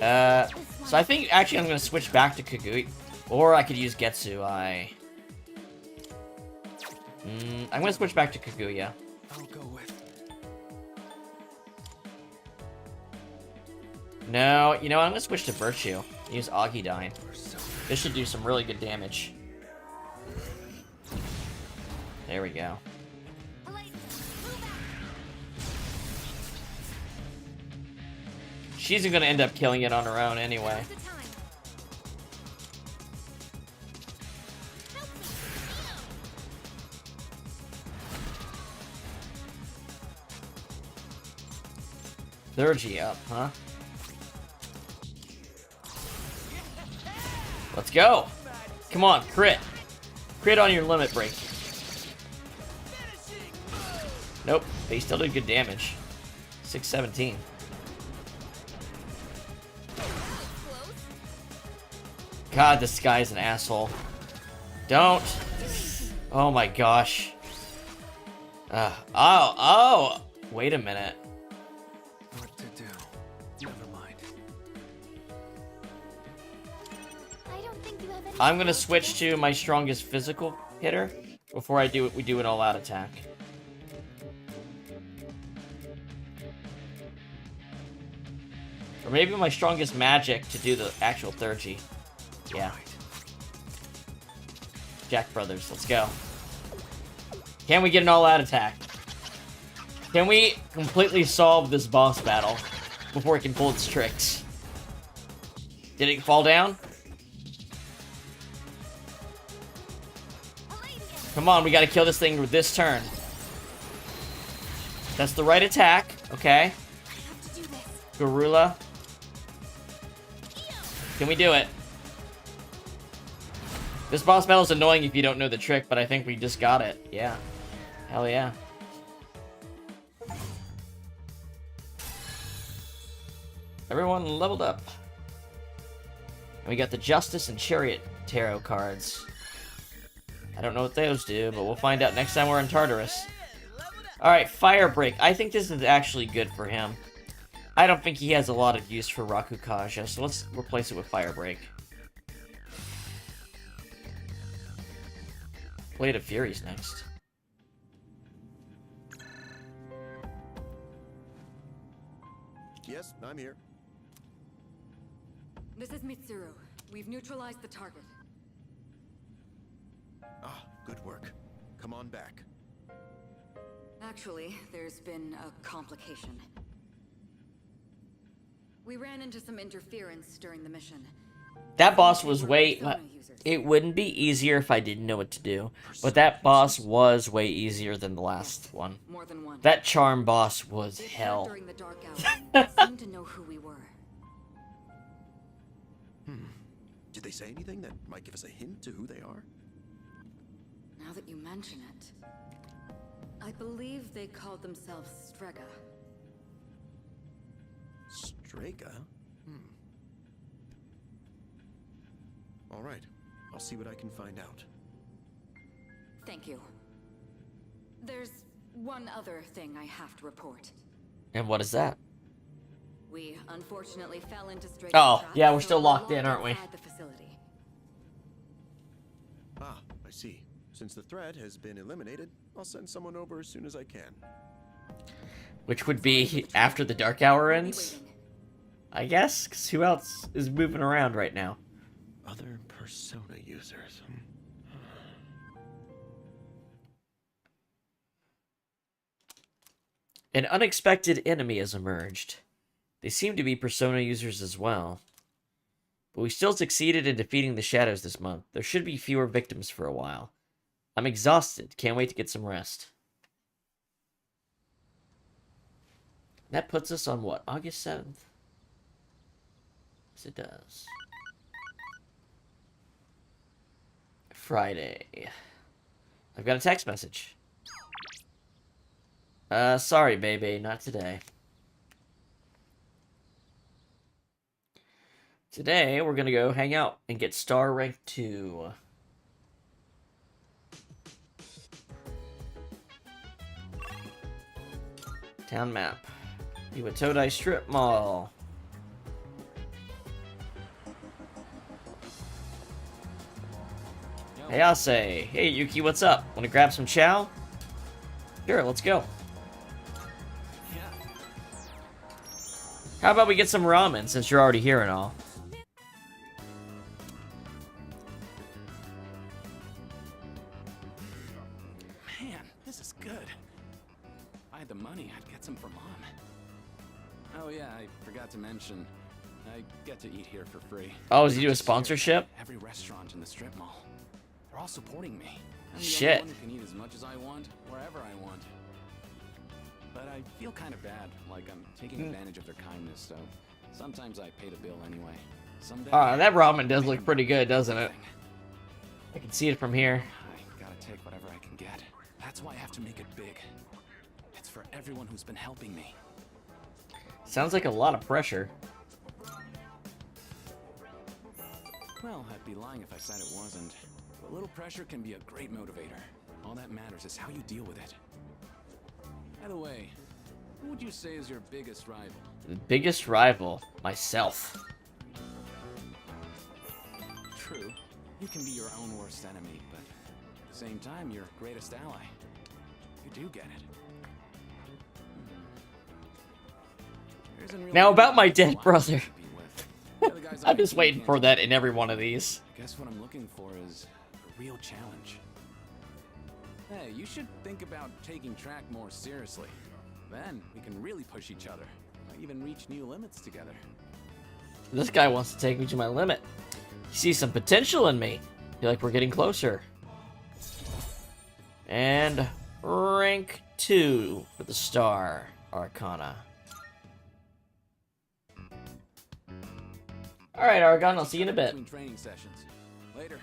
So I think actually I'm going to switch back to Kaguya. Or I could use Getsu. I'm going to switch back to Kaguya. I'll go with. No, you know what? I'm going to switch to Virtue. Use Augidine. This should do some really good damage. There we go. She's going to end up killing it on her own anyway. Third up, huh? Let's go! Come on, crit! Crit on your limit break. Nope, they still did good damage. 617. God, this guy's an asshole. Oh my gosh. Oh! Wait a minute. What to do? Never mind. I'm gonna switch to my strongest physical hitter before we do an all-out attack. Or maybe my strongest magic to do the actual 30. Yeah. Jack Brothers, let's go. Can we get an all-out attack? Can we completely solve this boss battle before it can pull its tricks? Did it fall down? Come on, we gotta kill this thing with this turn. That's the right attack, okay. Garula. Can we do it? This boss battle is annoying if you don't know the trick, but I think we just got it. Yeah. Hell yeah. Everyone leveled up. And we got the Justice and Chariot tarot cards. I don't know what those do, but we'll find out next time we're in Tartarus. Alright, Fire Break. I think this is actually good for him. I don't think he has a lot of use for Rakukaja, so let's replace it with Fire Break. Blade of Fury's next. Yes, I'm here. This is Mitsuru. We've neutralized the target. Ah, good work. Come on back. Actually, there's been a complication. We ran into some interference during the mission. That boss was it wouldn't be easier if I didn't know what to do, but that boss was way easier than the last one. More than one. That charm boss was hell. During the dark hour, seemed to know who we were. Did they say anything that might give us a hint to who they are? Now that you mention it, I believe they called themselves Strega. Strega? All right. I'll see what I can find out. Thank you. There's one other thing I have to report. And what is that? We unfortunately fell into Strega's Oh, trap, yeah, we're so still locked in, outside aren't we? the facility. Ah, I see. Since the threat has been eliminated, I'll send someone over as soon as I can. Which would be after the dark hour ends? I guess, because who else is moving around right now? Other Persona users. An unexpected enemy has emerged. They seem to be Persona users as well. But we still succeeded in defeating the shadows this month. There should be fewer victims for a while. I'm exhausted. Can't wait to get some rest. That puts us on what? August 7th? Yes, it does. Friday. I've got a text message. Sorry, baby, not today. Today, we're gonna go hang out and get star rank 2. Town map. Iwatodai Strip Mall. Hey, I'll say. Hey, Yuki, what's up? Wanna grab some chow? Sure, let's go. How about we get some ramen, since you're already here and all? Man, this is good. If I had the money, I'd get some for Mom. Oh yeah, I forgot to mention, I get to eat here for free. Oh, is he do a sponsorship? Every restaurant in the strip mall. They're all supporting me. I'm the Shit. only one who can eat as much as I want, wherever I want. But I feel kind of bad, like I'm taking advantage of their kindness, so sometimes I pay the bill anyway. Someday, That ramen does look pretty good, doesn't it? I can see it from here. I gotta take whatever I can get. That's why I have to make it big. It's for everyone who's been helping me. Sounds like a lot of pressure. Well, I'd be lying if I said it wasn't. But a little pressure can be a great motivator. All that matters is how you deal with it. By the way, who would you say is your biggest rival? The biggest rival? Myself. True. You can be your own worst enemy, but at the same time, your greatest ally. You do get it. Now about my dead brother. I'm just waiting for that in every one of these. Guess what I'm looking for is a real challenge. Hey, you should think about taking track more seriously. Then we can really push each other. Might even reach new limits together. This guy wants to take me to my limit. He sees some potential in me. Feel like we're getting closer. And rank 2 for the Star Arcana. Alright, Argon, I'll see you in a bit. Between training sessions. Later.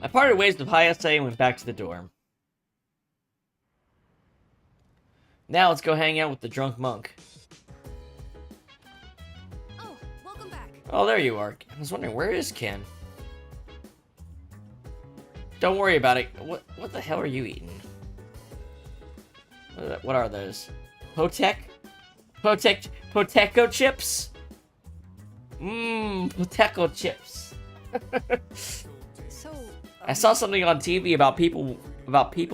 I parted ways with Hayase and went back to the dorm. Now let's go hang out with the drunk monk. Oh, welcome back. Oh, there you are. I was wondering, where is Ken? Don't worry about it. What the hell are you eating? What are those? Poteco chips? Poteco chips. I saw something on TV about people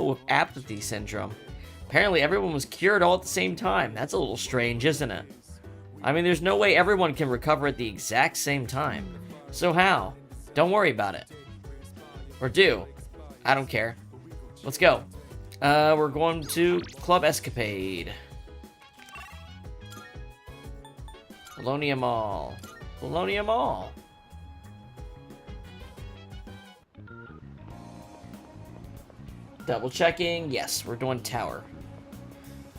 with apathy syndrome. Apparently everyone was cured all at the same time. That's a little strange, isn't it? I mean, there's no way everyone can recover at the exact same time. So how? Don't worry about it. Or do. I don't care. Let's go. We're going to Club Escapade. Bologna Mall. Bologna Mall. Double checking. Yes, we're doing Tower.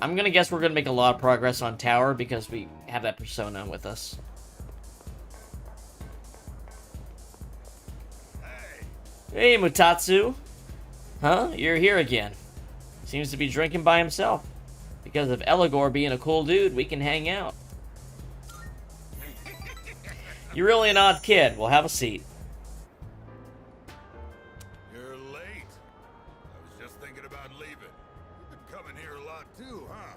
I'm gonna guess we're gonna make a lot of progress on Tower because we have that persona with us. Hey, Mutatsu. Huh? You're here again. Seems to be drinking by himself. Because of Eligor being a cool dude, we can hang out. You're really an odd kid. Well, have a seat. You're late. I was just thinking about leaving. You've been coming here a lot too, huh?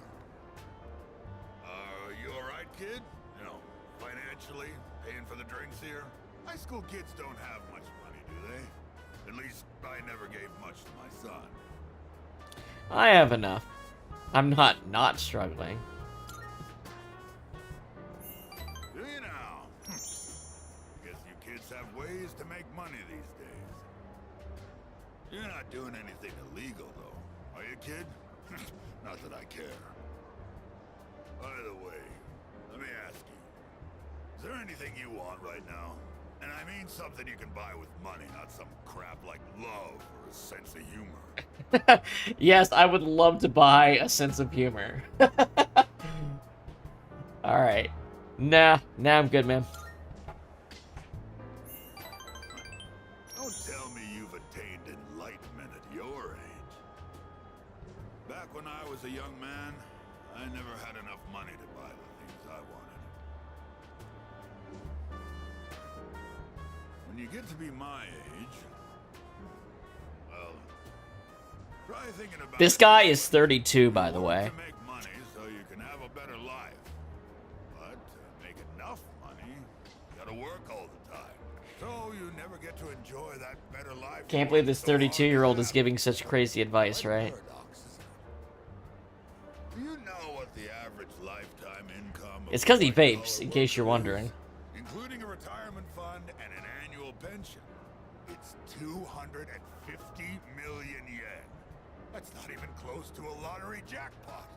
You alright, kid? You know, financially, paying for the drinks here? High school kids don't have much money, do they? At least, I never gave much to my son. I have enough. I'm not struggling. Do you now? Guess you kids have ways to make money these days. You're not doing anything illegal, though. Are you, kid? Not that I care. By the way, let me ask you. Is there anything you want right now? And I mean something you can buy with money, not some crap like love or a sense of humor. Yes, I would love to buy a sense of humor. Alright. Nah, I'm good, man. Don't tell me you've attained enlightenment at your age. Back when I was a young man, I never had enough money to buy the things I wanted. When you get to be my age, well, try thinking about This guy is 32, by the way. to make money so you can have a better life. But to make enough money, you gotta work all the time. So you never get to enjoy that better life. Can't believe this 32-year-old is giving such crazy advice, right? Do you know what the average lifetime income of It's because he a vapes, in white-collar case you're worker wondering. is? Including a retirement fund and an annual pension. It's 250 million yen. That's not even close to a lottery jackpot.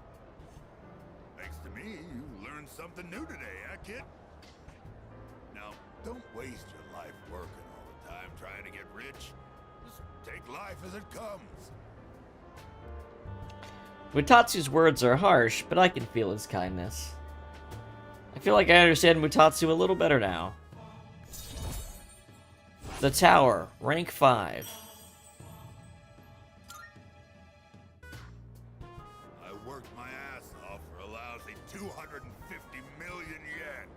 Thanks to me, you learned something new today, huh, kid? Now, don't waste your life working all the time trying to get rich. Just take life as it comes. Mutatsu's words are harsh, but I can feel his kindness. I feel like I understand Mutatsu a little better now. The Tower, rank 5. I worked my ass off for a lousy 250 million yen.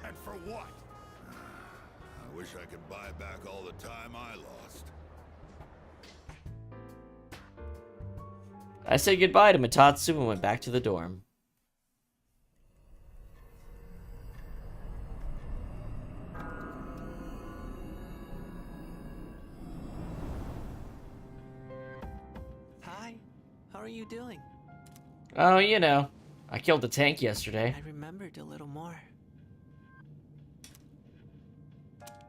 And for what? I wish I could buy back all the time I lost. I said goodbye to Mutatsu and went back to the dorm. Hi, how are you doing? Oh, you know, I killed a tank yesterday. I remembered a little more.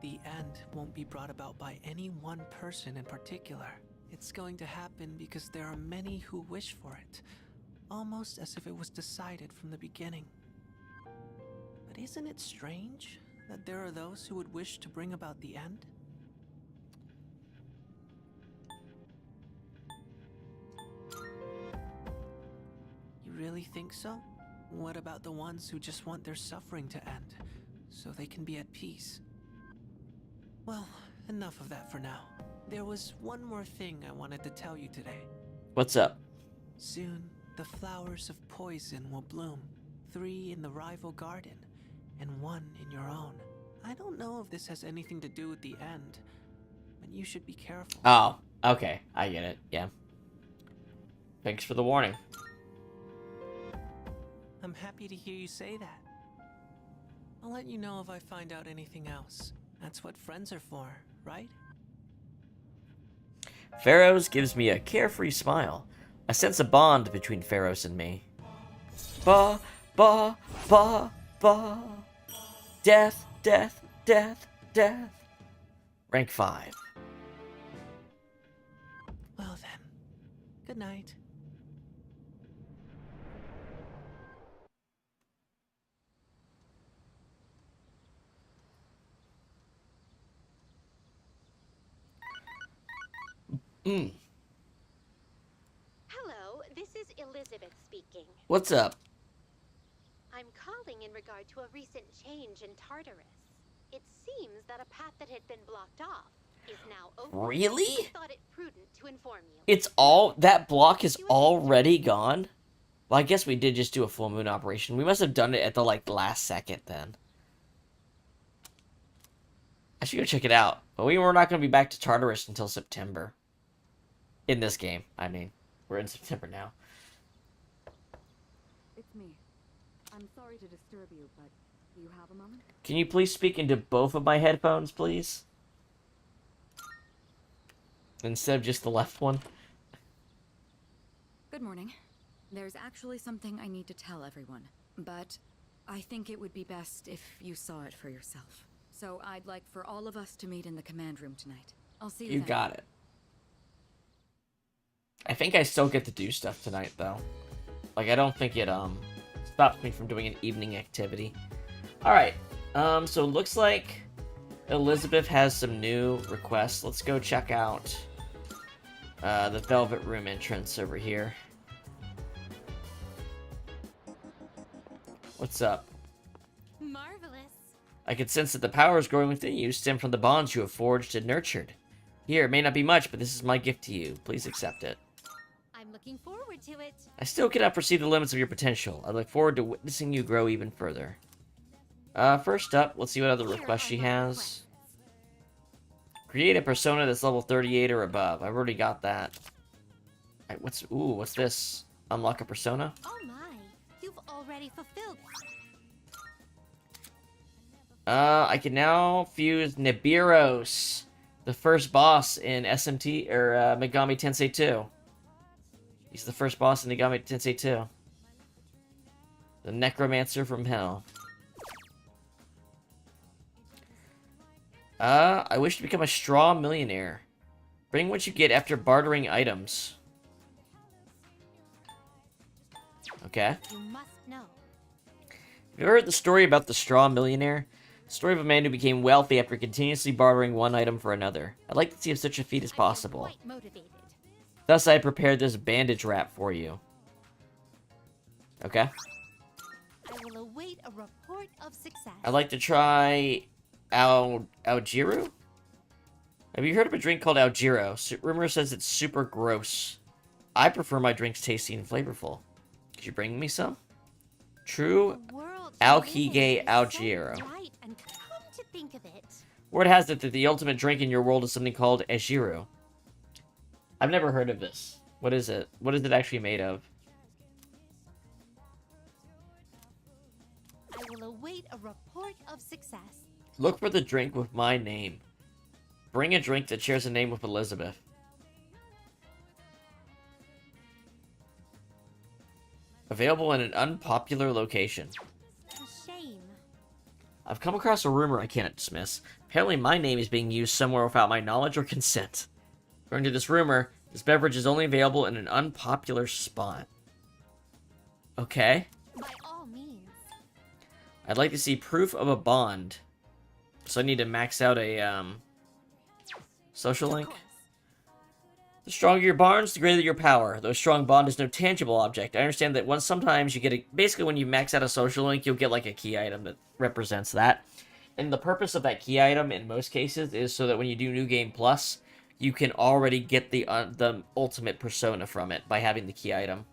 The end won't be brought about by any one person in particular. It's going to happen because there are many who wish for it, almost as if it was decided from the beginning. But isn't it strange that there are those who would wish to bring about the end? You really think so? What about the ones who just want their suffering to end, so they can be at peace? Well, enough of that for now. There was one more thing I wanted to tell you today. What's up? Soon, the flowers of poison will bloom. 3 in the rival garden, and 1 in your own. I don't know if this has anything to do with the end, but you should be careful. Oh, okay, I get it, yeah. Thanks for the warning. I'm happy to hear you say that. I'll let you know if I find out anything else. That's what friends are for, right? Pharaohs gives me a carefree smile. I sense a bond between Pharaohs and me. Ba, ba, ba, ba. Death, death, death, death. Rank 5. Well then, good night. Hello, this is Elizabeth speaking. What's up? I'm calling in regard to a recent change in Tartarus. It seems that a path that had been blocked off is now open. Really? I thought it prudent to inform you. It's all... That block is already gone? Well, I guess we did just do a full moon operation. We must have done it at the, like, last second then. I should go check it out. But we're not going to be back to Tartarus until September. In this game, I mean. We're in September now. It's me. I'm sorry to disturb you, but do you have a moment? Can you please speak into both of my headphones, please? Instead of just the left one. Good morning. There's actually something I need to tell everyone, but I think it would be best if you saw it for yourself. So I'd like for all of us to meet in the command room tonight. I'll see you You then. got it. I think I still get to do stuff tonight, though. Like, I don't think it Stops me from doing an evening activity. Alright, so it looks like Elizabeth has some new requests. Let's go check out the Velvet Room entrance over here. What's up? Marvelous. I can sense that the powers growing within you stem from the bonds you have forged and nurtured. Here, it may not be much, but this is my gift to you. Please accept it. I'm looking forward to it. I still cannot perceive the limits of your potential. I look forward to witnessing you grow even further. First up, let's see what other requests she has. Create a persona that's level 38 or above. I've already got that. What's this? Unlock a persona? Oh my, you've already fulfilled. I can now fuse Nibiros, the first boss in SMT, or Megami Tensei 2. He's the first boss in Megami Tensei 2. The Necromancer from Hell. I wish to become a straw millionaire. Bring what you get after bartering items. Okay. You must know. Have you ever heard the story about the straw millionaire? The story of a man who became wealthy after continuously bartering one item for another. I'd like to see if such a feat is possible. Quite motivated. Thus, I prepared this bandage wrap for you. Okay. I will await a report of success. I'd like to try Algiru? Have you heard of a drink called Algiro? Rumor says it's super gross. I prefer my drinks tasty and flavorful. Could you bring me some? True Alhige Algiro. Right, and come to think of it. Word has it that the ultimate drink in your world is something called Algiro. I've never heard of this. What is it? What is it actually made of? I will await a report of success. Look for the drink with my name. Bring a drink that shares a name with Elizabeth. Available in an unpopular location. A shame. I've come across a rumor I can't dismiss. Apparently my name is being used somewhere without my knowledge or consent. According to this rumor, this beverage is only available in an unpopular spot. Okay. By all means. I'd like to see proof of a bond. So I need to max out a, social link. The stronger your bonds, the greater your power. Though a strong bond is no tangible object. I understand that sometimes you get basically when you max out a social link, you'll get like a key item that represents that. And the purpose of that key item in most cases is so that when you do New Game Plus, you can already get the ultimate persona from it by having the key item.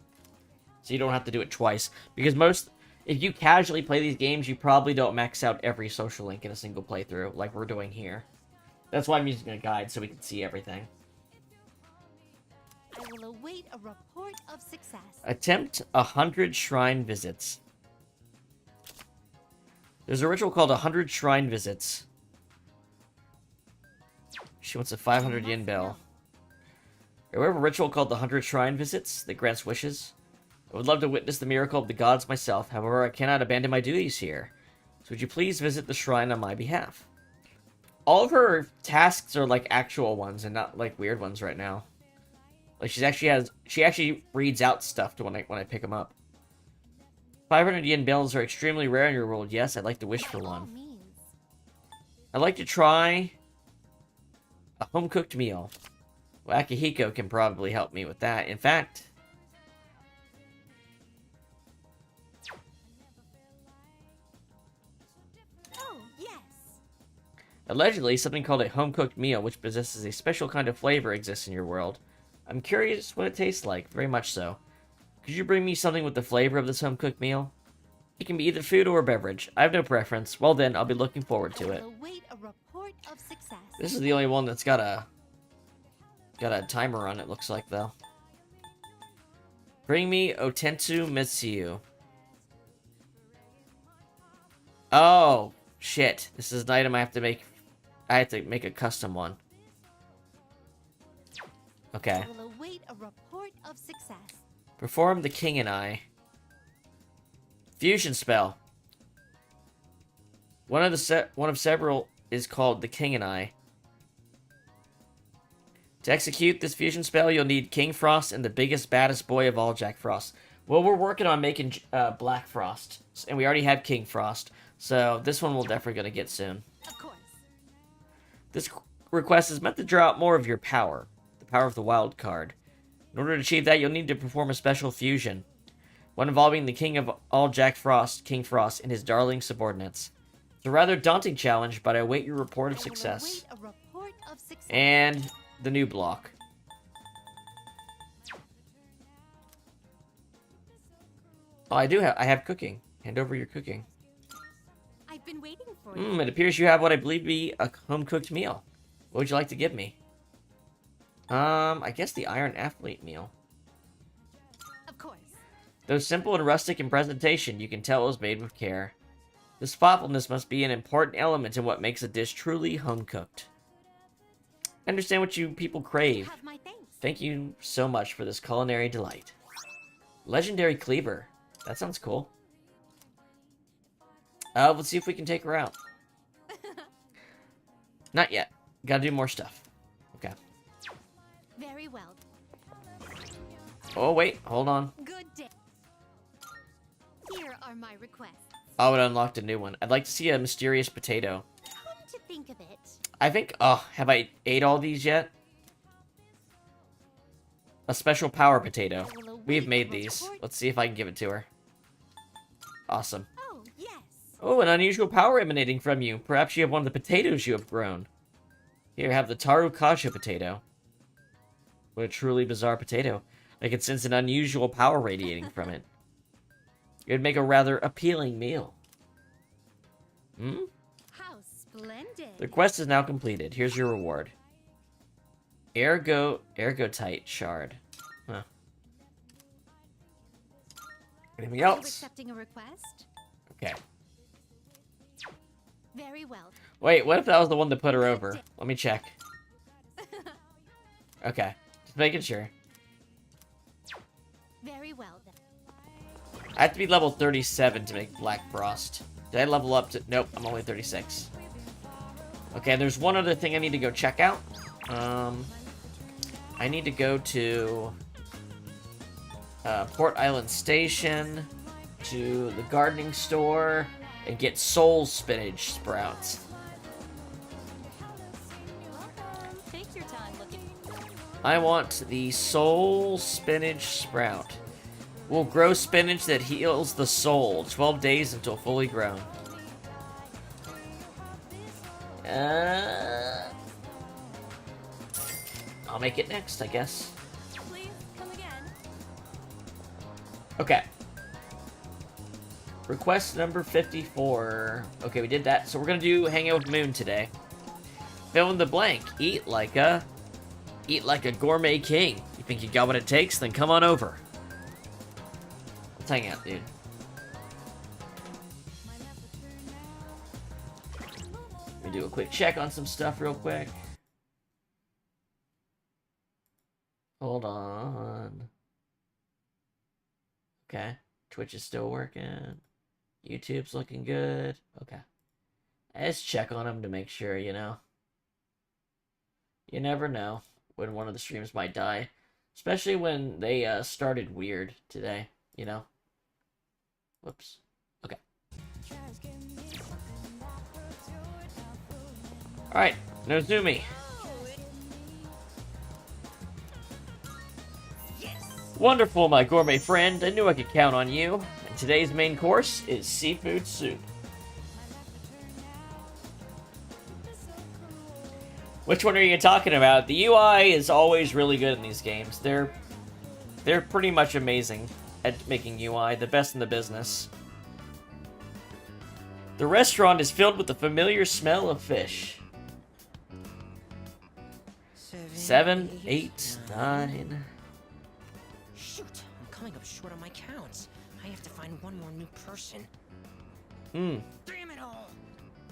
So you don't have to do it twice. Because if you casually play these games, you probably don't max out every social link in a single playthrough, like we're doing here. That's why I'm using a guide, so we can see everything. I will await a report of success. Attempt 100 shrine visits. There's a ritual called 100 shrine visits. She wants a 500 yen bill. We have a ritual called the 100 shrine visits that grants wishes. I would love to witness the miracle of the gods myself, however I cannot abandon my duties here. So would you please visit the shrine on my behalf? All of her tasks are like actual ones and not like weird ones right now. Like she actually reads out stuff to when I pick them up. 500 yen bills are extremely rare in your world. Yes, I'd like to wish for one. I'd like to try a home-cooked meal. Well, Akihiko can probably help me with that. In fact, Oh, yes. allegedly, something called a home-cooked meal, which possesses a special kind of flavor, exists in your world. I'm curious what it tastes like, very much so. Could you bring me something with the flavor of this home-cooked meal? It can be either food or a beverage. I have no preference. Well then, I'll be looking forward to it. Await a report of success. This is the only one that's got a timer on it, looks like, though. Bring me Otensu Mitsuyu. Oh, shit. This is an item I have to make. I have to make a custom one. Okay. I will await a report of success. Perform the King and I. Fusion spell. One of several is called the King and I. To execute this fusion spell, you'll need King Frost and the biggest, baddest boy of all, Jack Frost. Well, we're working on making Black Frost, and we already have King Frost, so this one we're definitely going to get soon. Of course. This request is meant to draw out more of your power, the power of the wild card. In order to achieve that, you'll need to perform a special fusion, one involving the King of all Jack Frost, King Frost, and his darling subordinates. It's a rather daunting challenge, but I await your report of success. And the new block. Oh, I have cooking. Hand over your cooking. I've been waiting for you. It appears you have what I believe to be a home-cooked meal. What would you like to give me? I guess the Iron Athlete meal. Of course. Though simple and rustic in presentation, you can tell it was made with care. This thoughtfulness must be an important element in what makes a dish truly home-cooked. I understand what you people crave. Have my thanks. Thank you so much for this culinary delight. Legendary Cleaver. That sounds cool. Let's see if we can take her out. Not yet. Gotta do more stuff. Okay. Very well. Oh, wait. Hold on. Good day. Here are my requests. Oh, it unlocked a new one. I'd like to see a mysterious potato. Come to think of it. I think... Oh, have I ate all these yet? A special power potato. We've made these. Let's see if I can give it to her. Awesome. Oh, yes. Oh, an unusual power emanating from you. Perhaps you have one of the potatoes you have grown. Here, have the Taru Kasha potato. What a truly bizarre potato. I can sense an unusual power radiating from it. It would make a rather appealing meal. How splendid. The quest is now completed. Here's your reward. Ergotite shard. Huh. Anything Are you else? accepting a request? Okay. Very well. Wait, what if that was the one that put her over? Let me check. Okay. Just making sure. Very well then. I have to be level 37 to make Black Frost. Did I level up to... Nope, I'm only 36. Okay, there's one other thing I need to go check out. I need to go to... Port Island Station, to the gardening store, and get soul spinach sprouts. Take your time looking. I want the soul spinach sprout. Will grow spinach that heals the soul. 12 days until fully grown. I'll make it next, I guess. Please come again. Okay. Request number 54. Okay, we did that. So we're gonna do Hang Out with Moon today. Fill in the blank. Eat like a gourmet king. You think you got what it takes? Then come on over. Let's hang out, dude. Let me do a quick check on some stuff real quick. Hold on. Okay. Twitch is still working. YouTube's looking good. Okay. Let's check on them to make sure, you know. You never know when one of the streams might die. Especially when they started weird today, you know. Whoops. Okay. Alright, Nozumi. Wonderful, my gourmet friend. I knew I could count on you. And today's main course is seafood soup. Which one are you talking about? The UI is always really good in these games. They're pretty much amazing at making UI, the best in the business. The restaurant is filled with the familiar smell of fish. 7, 8, 9. Shoot, I'm coming up short on my counts. I have to find one more new person. Hmm. Damn it all!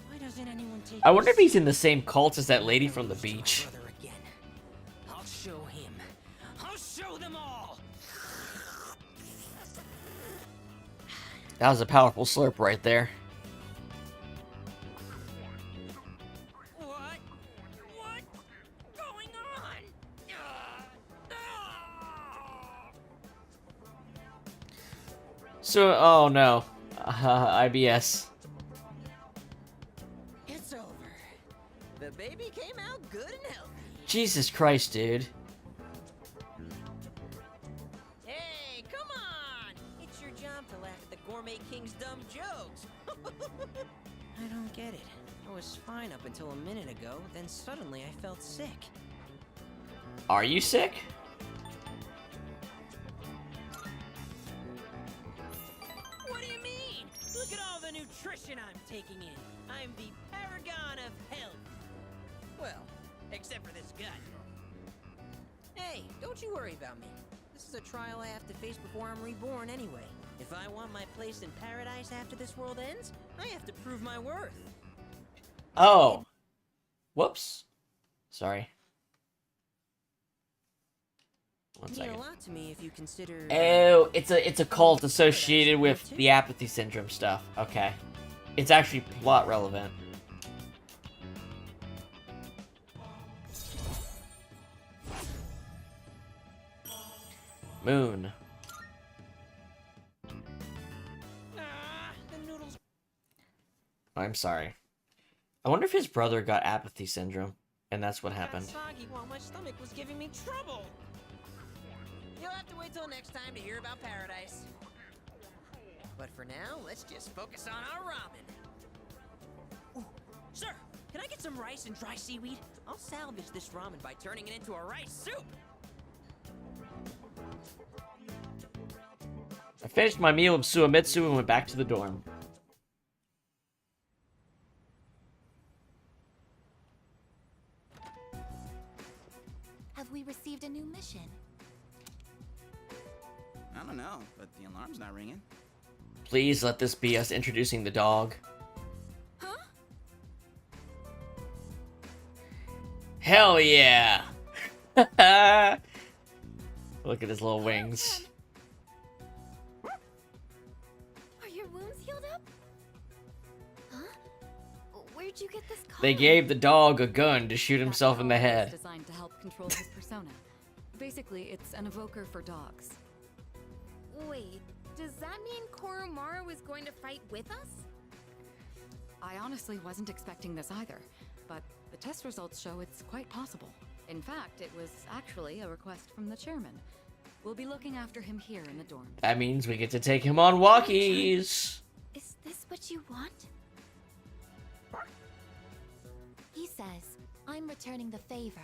Why doesn't anyone take I wonder if he's in the same cult as that lady from the beach. again? I'll show him. I'll show them all. That was a powerful slurp right there. What's going on? So, oh no. IBS. It's over. The baby came out good and healthy. Jesus Christ, dude. Hey, come on! It's your job to laugh at the Gourmet King's dumb jokes. I don't get it. I was fine up until a minute ago, then suddenly I felt sick. Are you sick? What do you mean? Look at all the nutrition I'm taking in. I'm the paragon of health. Well, except for this gut. Hey, don't you worry about me. This is a trial I have to face before I'm reborn anyway. If I want my place in paradise after this world ends, I have to prove my worth. Oh. Whoops. Sorry. One You mean second. a lot to me if you consider. Oh, it's a cult associated with the apathy syndrome stuff. Okay. It's actually plot relevant. Moon. The noodles. I'm sorry. I wonder if his brother got apathy syndrome, and that's what happened. Soggy while my stomach was giving me trouble. You'll have to wait till next time to hear about paradise. But for now, let's just focus on our ramen. Ooh, sir, can I get some rice and dry seaweed? I'll salvage this ramen by turning it into a rice soup. I finished my meal of Suamitsu and went back to the dorm. Have we received a new mission? I don't know, but the alarm's not ringing. Please let this be us introducing the dog. Huh? Hell yeah! Look at his little wings. Are your wounds healed up? Huh? Where'd you get this collar? They gave the dog a gun to shoot himself in the It's head. designed to help control his persona. Basically, it's an evoker for dogs. Wait, does that mean Koromaru is going to fight with us? I honestly wasn't expecting this either, but the test results show it's quite possible. In fact, it was actually a request from the chairman. We'll be looking after him here in the dorm. That means we get to take him on walkies. Is this what you want? He says, I'm returning the favor.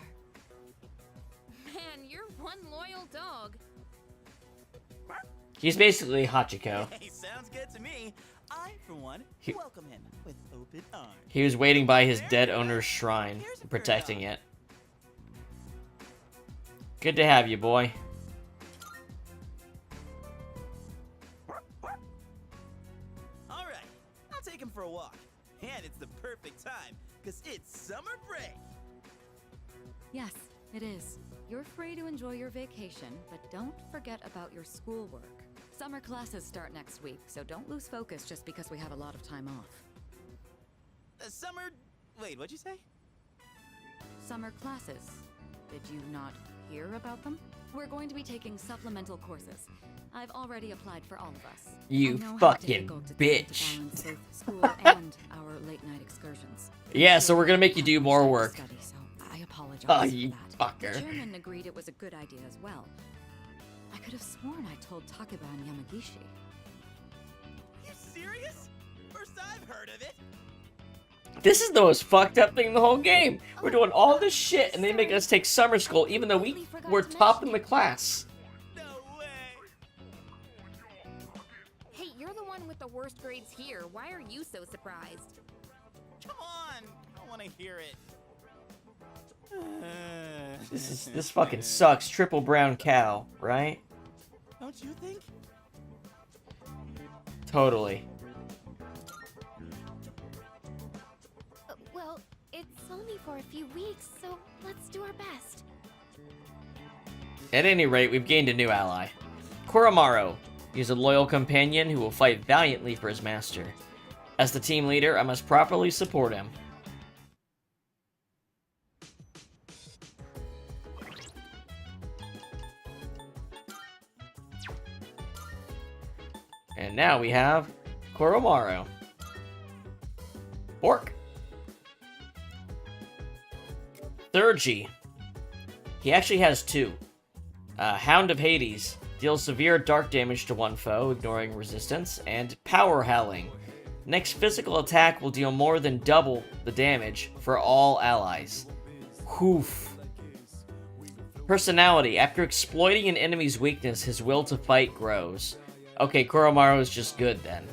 Man, you're one loyal dog. He's basically Hachiko. Hey, sounds good to me. I, for one, welcome him with open arms. He was waiting by his dead owner's shrine, protecting it. Good to have you, boy. All right, I'll take him for a walk. And it's the perfect time, because it's summer break. Yes, it is. You're free to enjoy your vacation, but don't forget about your schoolwork. Summer classes start next week, so don't lose focus just because we have a lot of time off. Summer... Wait, what'd you say? Summer classes. Did you not hear about them? We're going to be taking supplemental courses. I've already applied for all of us. You I know how fucking difficult it's been to bitch. balance both school and our late-night excursions. Yeah, so we're gonna make you do more work. Study, so I apologize Oh, for you that. The fucker. chairman agreed it was a good idea as well. I could have sworn I told Takaba and Yamagishi. You serious? First I've heard of it. This is the most fucked up thing in the whole game. We're doing all this shit and they make us take summer school even though we're top in the class. No way. Hey, you're the one with the worst grades here. Why are you so surprised? Come on. I want to hear it. This fucking sucks. Triple brown cow, right? Don't you think? Totally. Well, it's only for a few weeks, so let's do our best. At any rate, we've gained a new ally. Koromaru. He's a loyal companion who will fight valiantly for his master. As the team leader, I must properly support him. And now we have Koromaru. Orc. Thurgy. He actually has two. Hound of Hades. Deals severe dark damage to one foe, ignoring resistance. And Power Howling. Next physical attack will deal more than double the damage for all allies. Whoof. Personality. After exploiting an enemy's weakness, his will to fight grows. Okay, Koromaru is just good then.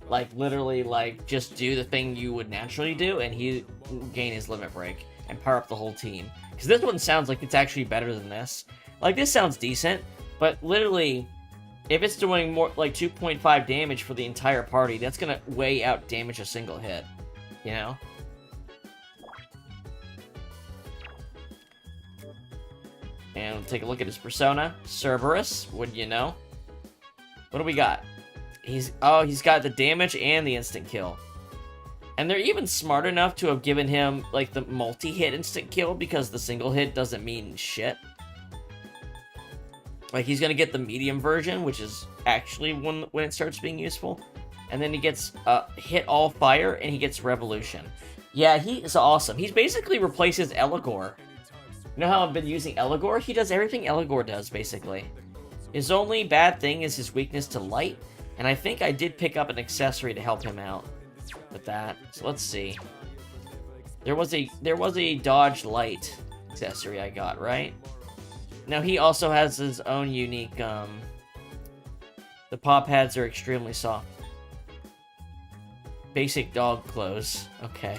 Like, literally, like, just do the thing you would naturally do, and he gain his limit break, and power up the whole team. Because this one sounds like it's actually better than this. Like, this sounds decent, but literally, if it's doing more, like, 2.5 damage for the entire party, that's gonna way out damage a single hit. You know? And we'll take a look at his persona. Cerberus, wouldn't you know? What do we got? He's got the damage and the instant kill. And they're even smart enough to have given him, like, the multi-hit instant kill, because the single hit doesn't mean shit. Like, he's gonna get the medium version, which is actually when it starts being useful. And then he gets hit all fire, and he gets revolution. Yeah, he is awesome. He basically replaces Eligor. You know how I've been using Eligor? He does everything Eligor does, basically. His only bad thing is his weakness to light, and I think I did pick up an accessory to help him out with that. So let's see. There was a dodge light accessory I got, right? Now he also has his own unique the paw pads are extremely soft. Basic dog clothes. Okay.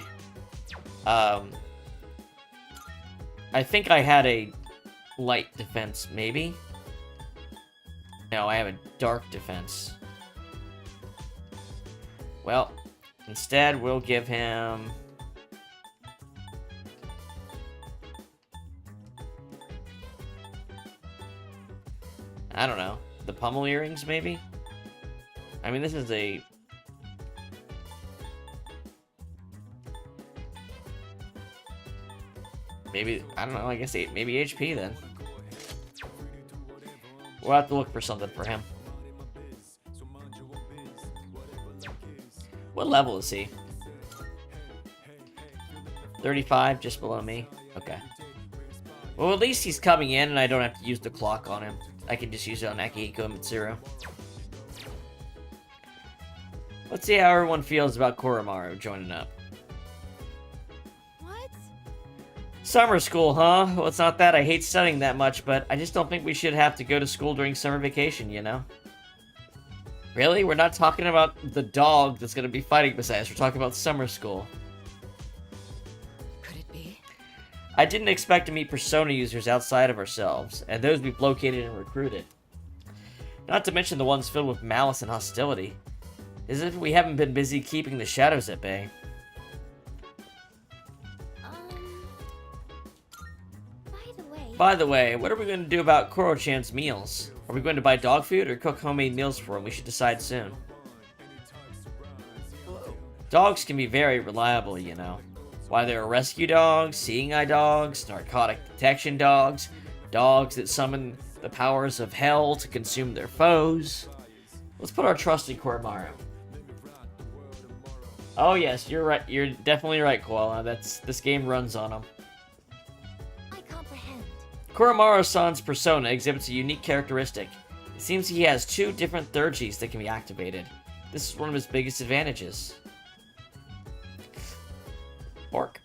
I think I had a light defense, maybe? No, I have a dark defense. Well, instead, we'll give him... I don't know. The pummel earrings, maybe? I mean, this is a... Maybe, I don't know, I guess maybe HP then. We'll have to look for something for him. What level is he? 35, just below me. Okay. Well, at least he's coming in and I don't have to use the clock on him. I can just use it on Akihiko and Mitsuru. Let's see how everyone feels about Koromaru joining up. What? Summer school, huh? Well, it's not that I hate studying that much, but I just don't think we should have to go to school during summer vacation, you know? Really? We're not talking about the dog that's going to be fighting beside us. We're talking about summer school. Could it be? I didn't expect to meet Persona users outside of ourselves, and those we've located and recruited. Not to mention the ones filled with malice and hostility. As if we haven't been busy keeping the shadows at bay. By the way, what are we going to do about Koro-chan's meals? Are we going to buy dog food or cook homemade meals for him? We should decide soon. Dogs can be very reliable, you know. Whether they're rescue dogs, seeing eye dogs, narcotic detection dogs, dogs that summon the powers of hell to consume their foes. Let's put our trust in Koromaru. Oh yes, you're right. You're definitely right, Koala. This game runs on them. Koromaru-san's persona exhibits a unique characteristic. It seems he has two different Thurgies that can be activated. This is one of his biggest advantages. Pork.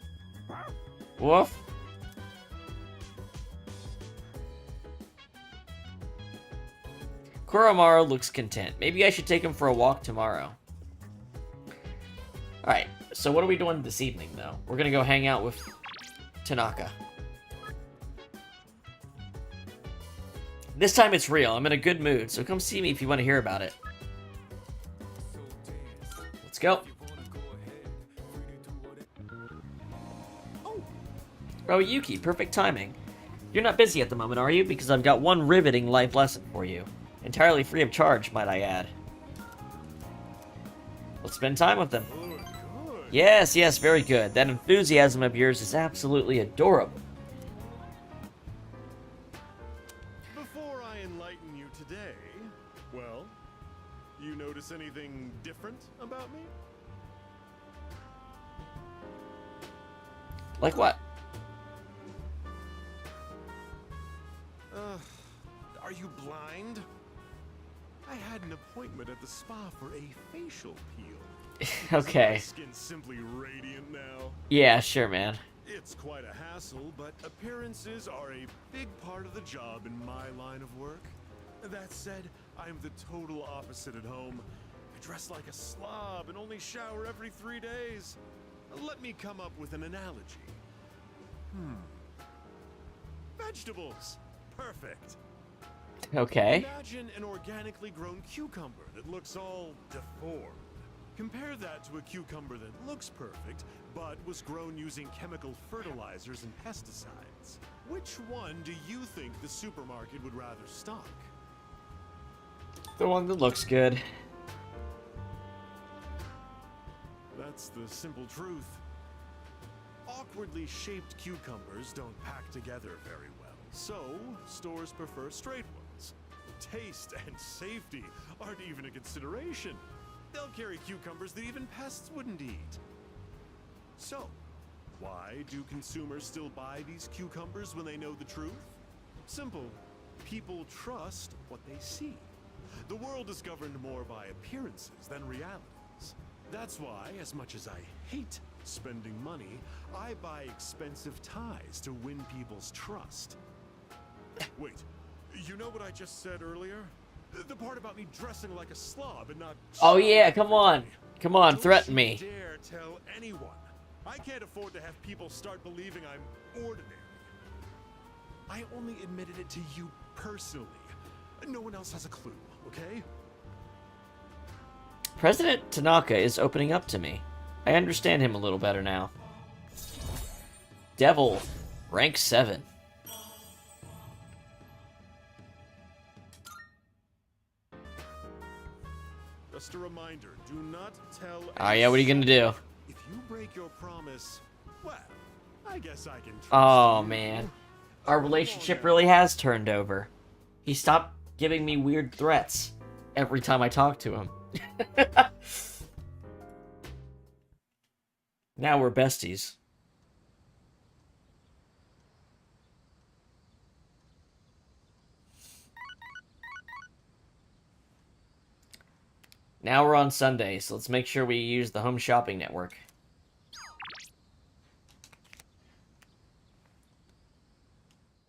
Woof. Koromaru looks content. Maybe I should take him for a walk tomorrow. Alright, so what are we doing this evening, though? We're gonna go hang out with Tanaka. This time it's real. I'm in a good mood, so come see me if you want to hear about it. Let's go. Oh, Yuki, perfect timing. You're not busy at the moment, are you? Because I've got one riveting life lesson for you. Entirely free of charge, might I add. Let's spend time with them. Yes, yes, very good. That enthusiasm of yours is absolutely adorable. Before I enlighten you today, well, you notice anything Like what? Are you blind? I had an appointment at the spa for a facial peel. Okay. My skin's simply radiant now. Yeah, sure, man. It's quite a hassle, but appearances are a big part of the job in my line of work. That said, I'm the total opposite at home. I dress like a slob and only shower every 3 days. Let me come up with an analogy. Vegetables. Perfect. Okay. Imagine an organically grown cucumber that looks all deformed. Compare that to a cucumber that looks perfect, but was grown using chemical fertilizers and pesticides. Which one do you think the supermarket would rather stock? The one that looks good. That's the simple truth. Awkwardly shaped cucumbers don't pack together very well, so stores prefer straight ones. Taste and safety aren't even a consideration. They'll carry cucumbers that even pests wouldn't eat. So, why do consumers still buy these cucumbers when they know the truth? Simple. People trust what they see. The world is governed more by appearances than realities. That's why, as much as I hate spending money, I buy expensive ties to win people's trust. Wait, you know what I just said earlier? The part about me dressing like a slob and not... Oh yeah, come on. Come on, threaten me. Don't you dare tell anyone. I can't afford to have people start believing I'm ordinary. I only admitted it to you personally. No one else has a clue, okay? President Tanaka is opening up to me. I understand him a little better now. Devil, rank 7. Just a reminder, do not tell... Oh yeah, what are you gonna do? If you break your promise, well, I guess I can trust Oh you. man. Our relationship really has turned over. He stopped giving me weird threats every time I talk to him. Now we're besties. Now we're on Sunday, so let's make sure we use the home shopping network.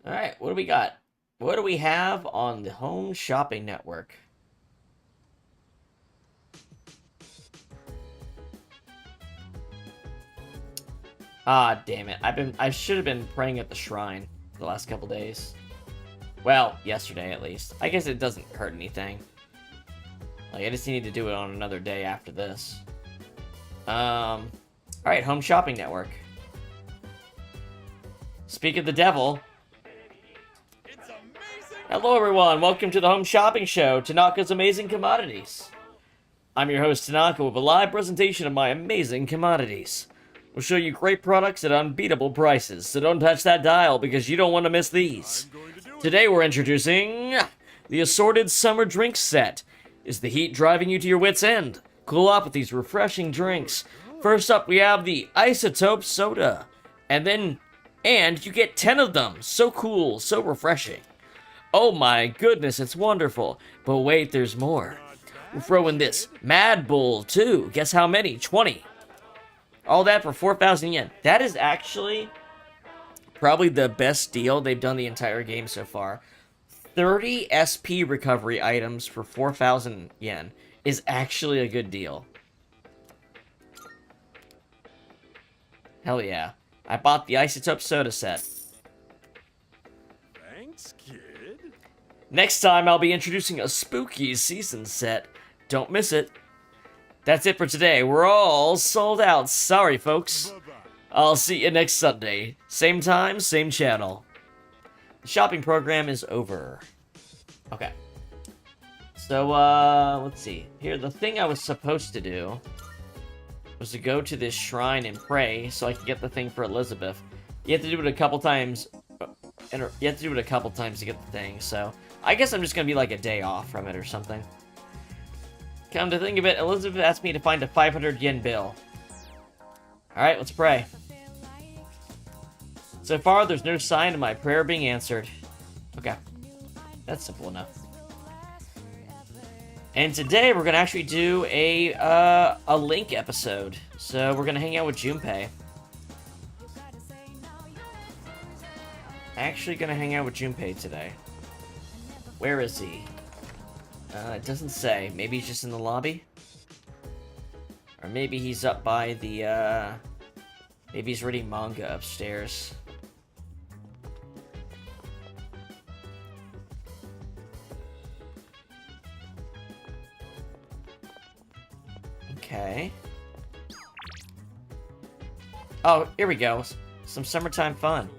Alright, what do we got? What do we have on the home shopping network? Ah, damn it. I should have been praying at the shrine the last couple days. Well, yesterday at least. I guess it doesn't hurt anything. Like, I just need to do it on another day after this. Alright, home shopping network. Speak of the devil. Hello everyone, welcome to the Home Shopping Show, Tanaka's Amazing Commodities. I'm your host Tanaka with a live presentation of my amazing commodities. We'll show you great products at unbeatable prices, so don't touch that dial because you don't want to miss these. Today we're introducing the Assorted Summer Drinks Set. Is the heat driving you to your wit's end? Cool off with these refreshing drinks. First up we have the Isotope Soda. And you get 10 of them. So cool, so refreshing. Oh my goodness, it's wonderful. But wait, there's more. We'll throw in this Mad Bull too. Guess how many? 20. All that for 4,000 yen. That is actually probably the best deal they've done the entire game so far. 30 SP recovery items for 4,000 yen is actually a good deal. Hell yeah. I bought the Isotope Soda set. Thanks, kid. Next time, I'll be introducing a spooky season set. Don't miss it. That's it for today. We're all sold out. Sorry, folks. I'll see you next Sunday. Same time, same channel. The shopping program is over. Okay. So, let's see. Here, the thing I was supposed to do was to go to this shrine and pray so I could get the thing for Elizabeth. You have to do it a couple times. You have to do it a couple times to get the thing, so I guess I'm just gonna be like a day off from it or something. Come to think of it, Elizabeth asked me to find a 500 yen bill. Alright, let's pray. So far, there's no sign of my prayer being answered. Okay. That's simple enough. And today, we're going to actually do a Link episode. So, we're going to hang out with Junpei. Actually going to hang out with Junpei today. Where is he? It doesn't say. Maybe he's just in the lobby? Or maybe he's up by the, maybe he's reading manga upstairs. Okay. Oh, here we go. Some summertime fun.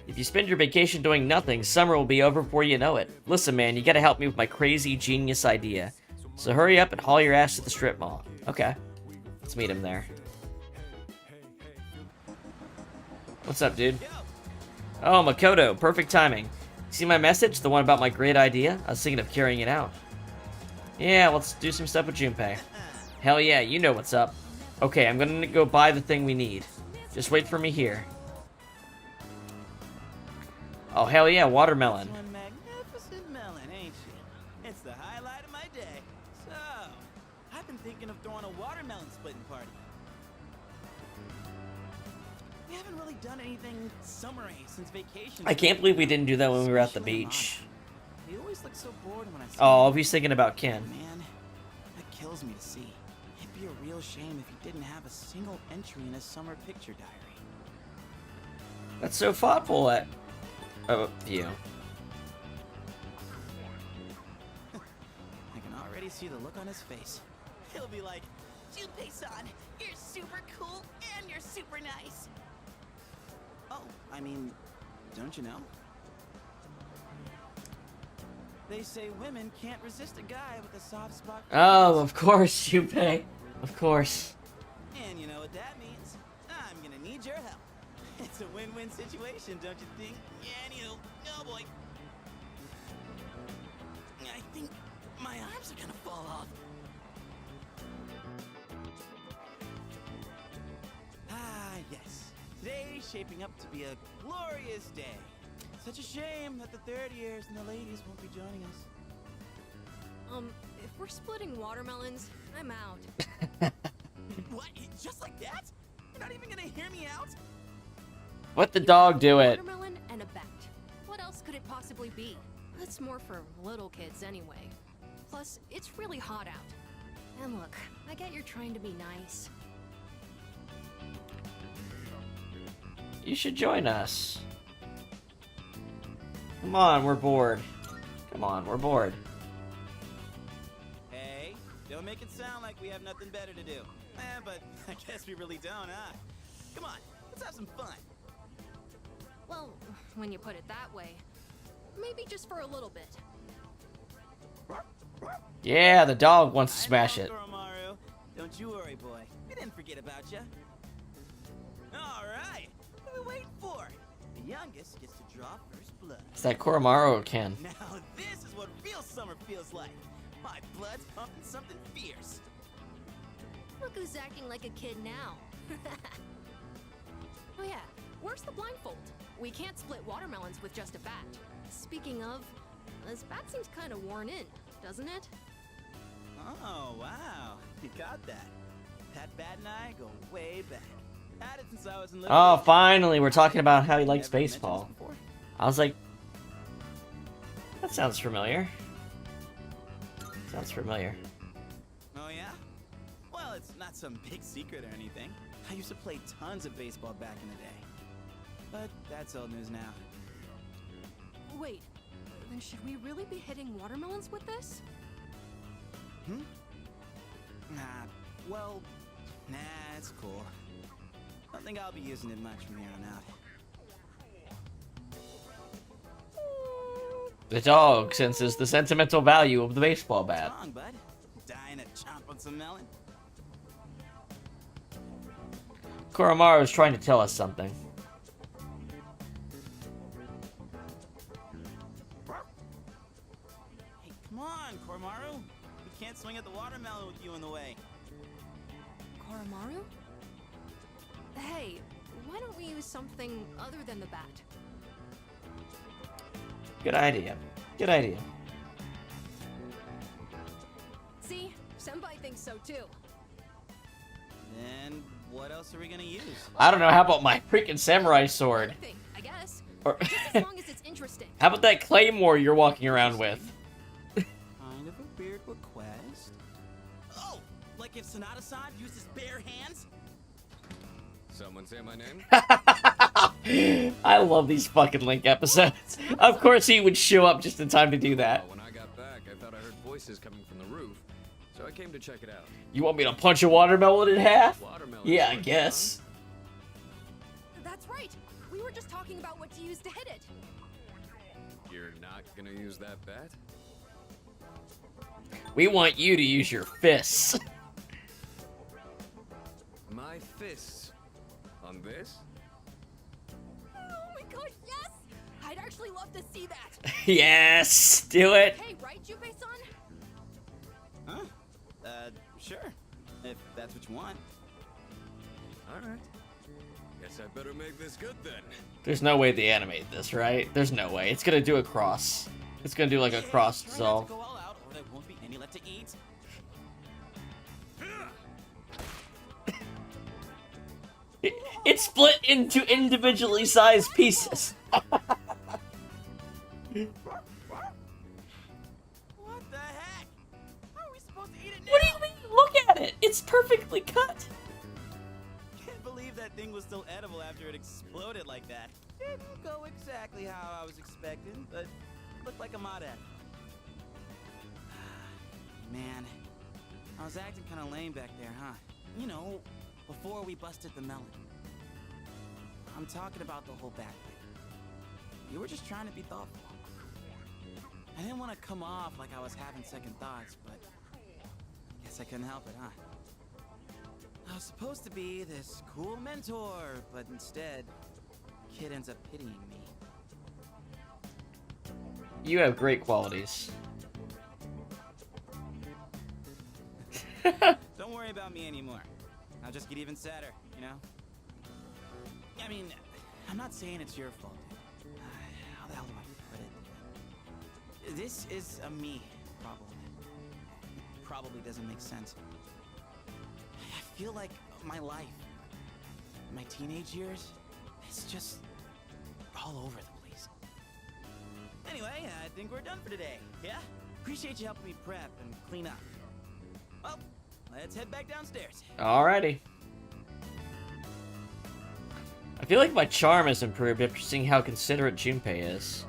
If you spend your vacation doing nothing, summer will be over before you know it. Listen, man, you gotta help me with my crazy genius idea. So hurry up and haul your ass to the strip mall. Okay. Let's meet him there. What's up, dude? Oh, Makoto. Perfect timing. See my message? The one about my great idea? I was thinking of carrying it out. Yeah, let's do some stuff with Junpei. Hell yeah, you know what's up. Okay, I'm gonna go buy the thing we need. Just wait for me here. Oh, hell yeah, watermelon. One magnificent melon, ain't she? It's the highlight of my day. So, I've been thinking of throwing a watermelon splitting party. We haven't really done anything summery since vacation. I can't believe we didn't do that when we were at the beach. He always looks so bored when I see Oh, him. he's thinking about Ken. Man, that kills me to see. It'd be a real shame if he didn't have a single entry in his summer picture diary. That's so thoughtful of you. I can already see the look on his face. He'll be like, Junpei-san, you're super cool and you're super nice. Oh, I mean, don't you know? They say women can't resist a guy with a soft spot for Oh, girls. of course, Junpei. Of course. And you know what that means? I'm gonna need your help. It's a win-win situation, don't you think? Yeah, you know, oh boy. I think my arms are gonna fall off. Ah, yes. Today's shaping up to be a glorious day. Such a shame that the third years and the ladies won't be joining us. If we're splitting watermelons, I'm out. What? Just like that? You're not even gonna hear me out? Let the dog do it. Watermelon and a bet. What else could it possibly be? That's more for little kids anyway. Plus, it's really hot out. And look, I get you're trying to be nice. You should join us. Come on, we're bored. Come on, we're bored. Hey, don't make it sound like we have nothing better to do. But I guess we really don't, huh? Come on, let's have some fun. Well, when you put it that way, maybe just for a little bit. Yeah, the dog wants to smash it. Koromaru, don't you worry, boy. We didn't forget about you. All right, what are we waiting for? The youngest gets to draw first blood. Is that Koromaru or Ken? Now this is what real summer feels like. My blood's pumping something fierce. Look who's acting like a kid now. Oh yeah, where's the blindfold? We can't split watermelons with just a bat. Speaking of, this bat seems kind of worn in, doesn't it? Oh, wow. You got that. That bat and I go way back. Had it since I was in Little Oh, League. finally, we're talking about how he likes Never mentioned baseball. this before? I was like, that sounds familiar. Sounds familiar. Oh, yeah? Well, it's not some big secret or anything. I used to play tons of baseball back in the day. But that's old news now. Wait, then should we really be hitting watermelons with this? Hmm? Well, nah, it's cool. Don't think I'll be using it much from here on out. The dog senses the sentimental value of the baseball bat. What's wrong, bud? Dying to chomp on some melon? Koromaru is trying to tell us something. Hey, come on, Koromaru. We can't swing at the watermelon with you in the way. Koromaru? Hey, why don't we use something other than the bat. Good idea. Good idea. See? Senpai thinks so too. Then what else are we gonna use? I don't know. How about my freaking samurai sword? Anything, I guess. Or Just as long as it's interesting. how about that claymore you're walking around with? Kind of a weird request. Oh, like if Sonata-san uses bare hands? Someone say my name? I love these fucking Link episodes. Of course he would show up just in time to do that. When I got back, I thought I heard voices coming from the roof, so I came to check it out. You want me to punch a watermelon in half? Watermelon Yeah, I sword, guess. That's right. We were just talking about what to use to hit it. You're not gonna use that bat? We want you to use your fists. My fists. On this? Oh my god, yes! I'd actually love to see that. Yes, do it. Hey, right, Junpei-san? Huh? Sure. If that's what you want. Alright. Guess I better make this good then. There's no way they animate this, right? There's no way. It's gonna do a cross. It's gonna do like a cross Try not dissolve. to go all out, or there won't be any left to eat. It's split into individually sized pieces. What the heck? How are we supposed to eat it now? What do you mean? Look at it. It's perfectly cut. Can't believe that thing was still edible after it exploded like that. Didn't go exactly how I was expecting, but looked like a mod ad. Man, I was acting kind of lame back there, huh? You know, before we busted the melon. I'm talking about the whole back thing. You were just trying to be thoughtful. I didn't want to come off like I was having second thoughts, but guess I couldn't help it, huh? I was supposed to be this cool mentor, but instead, kid ends up pitying me. You have great qualities. Don't worry about me anymore. I'll just get even sadder, you know? I mean, I'm not saying it's your fault. How the hell do I put it? This is a me problem. It probably doesn't make sense. I feel like my life, my teenage years, it's just all over the place. Anyway, I think we're done for today, yeah? Appreciate you helping me prep and clean up. Well, let's head back downstairs. Alrighty. I feel like my charm has improved after seeing how considerate Junpei is.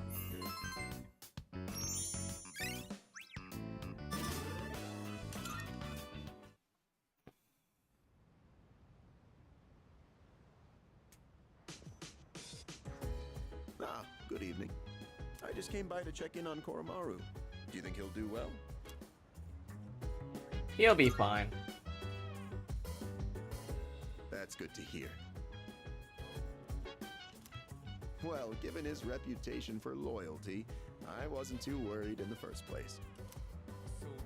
Ah, good evening. I just came by to check in on Koromaru. Do you think he'll do well? He'll be fine. That's good to hear. Well, given his reputation for loyalty, I wasn't too worried in the first place.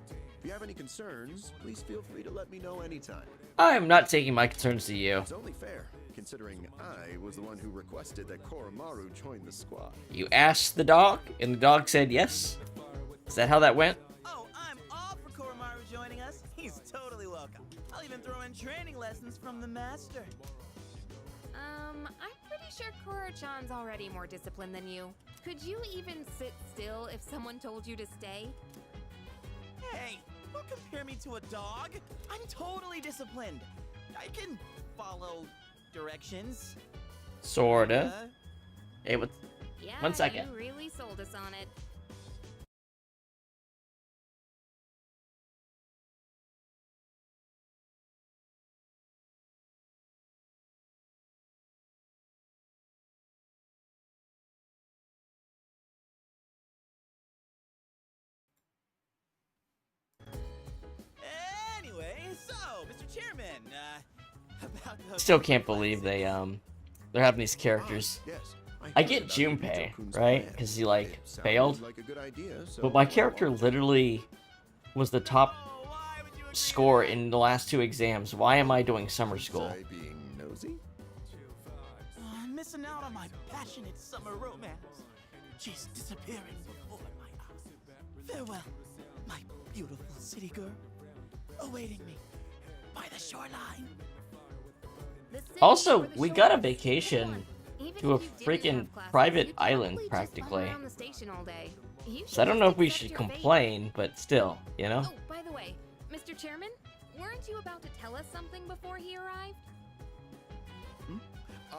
If you have any concerns, please feel free to let me know anytime. I am not taking my concerns to you. It's only fair, considering I was the one who requested that Koromaru join the squad. You asked the dog, and the dog said yes? Is that how that went? Oh, I'm all for Koromaru joining us. He's totally welcome. I'll even throw in training lessons from the master. I'm pretty sure Koro-chan's already more disciplined than you. Could you even sit still if someone told you to stay? Hey, don't compare me to a dog. I'm totally disciplined. I can follow directions. Sorta. Hey, what? Yeah, 1 second. you really sold us on it. Anyway, so, Mr. Chairman, about those Still can't believe they're having these characters. Yes, I get Junpei, right? Because he like Sounded failed. like a good idea, so But my character literally was the top score in the last 2 exams. Why am I doing summer school? being nosy? missing out on my passionate summer romance. She's disappearing before my eyes. Farewell, my beautiful city girl, awaiting me by the shoreline. Also, we got a vacation to a freaking private island, practically. So I don't know if we should complain, but still, you know? Oh, by the way, Mr. Chairman, weren't you about to tell us something before he arrived?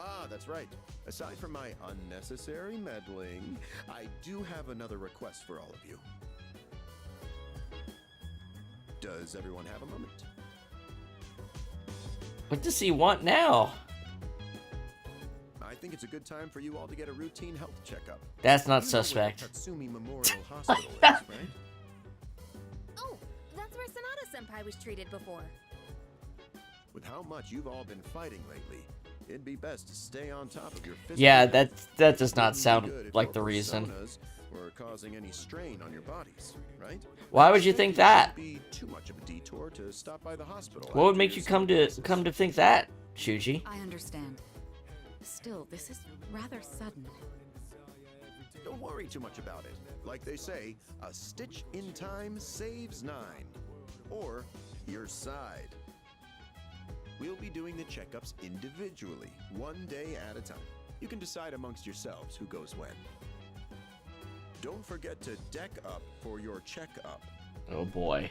Ah, that's right. Aside from my unnecessary meddling, I do have another request for all of you. Does everyone have a moment? What does he want now? I think it's a good time for you all to get a routine health checkup. That's not You know suspect. where the Tatsumi Memorial Hospital is, right? Oh, that's where Sonata-senpai was treated before. With how much you've all been fighting lately, it'd be best to stay on top of your physical Yeah, health. that does not Wouldn't be sound good if like your the reason. personas were causing any strain on your bodies, right? Why would you think that? It'd be too much of a detour to stop by the hospital. What would after make your you come to think that, Shuji? I understand. Still, this is rather sudden. Don't worry too much about it. Like they say, a stitch in time saves 9. Or your side. We'll be doing the checkups individually, one day at a time. You can decide amongst yourselves who goes when. Don't forget to deck up for your checkup. Oh boy.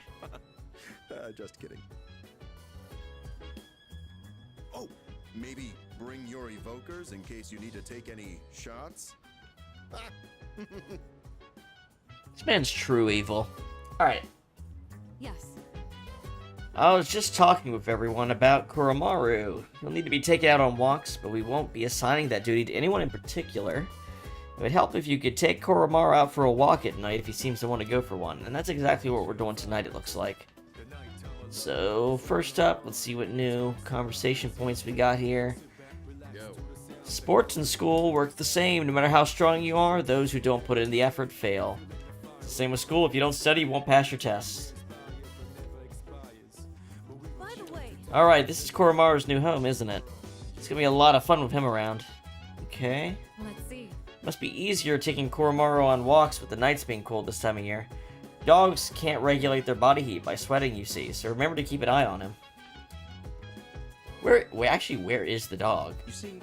Just kidding. Oh, maybe bring your evokers in case you need to take any shots. This man's true evil. Alright. Yes. I was just talking with everyone about Koromaru. He'll need to be taken out on walks, but we won't be assigning that duty to anyone in particular. It would help if you could take Koromaru out for a walk at night if he seems to want to go for one. And that's exactly what we're doing tonight, it looks like. So, first up, let's see what new conversation points we got here. Sports and school work the same. No matter how strong you are, those who don't put in the effort fail. It's the same with school. If you don't study, you won't pass your tests. Alright, this is Koromaru's new home, isn't it? It's gonna be a lot of fun with him around. Okay. Let's see. Must be easier taking Koromaru on walks with the nights being cold this time of year. Dogs can't regulate their body heat by sweating, you see, so remember to keep an eye on him. Where is the dog? You see,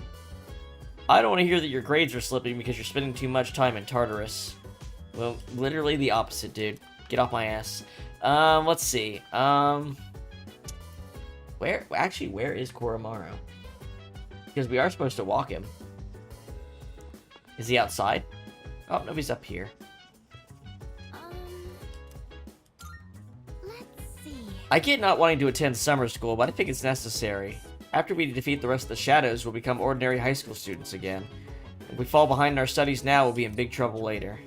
I don't want to hear that your grades are slipping because you're spending too much time in Tartarus. Well, literally the opposite, dude. Get off my ass. Let's see. Where is Koromaru? Because we are supposed to walk him. Is he outside? Oh, no, he's up here. Let's see. I get not wanting to attend summer school, but I think it's necessary. After we defeat the rest of the shadows, we'll become ordinary high school students again. If we fall behind in our studies now, we'll be in big trouble later.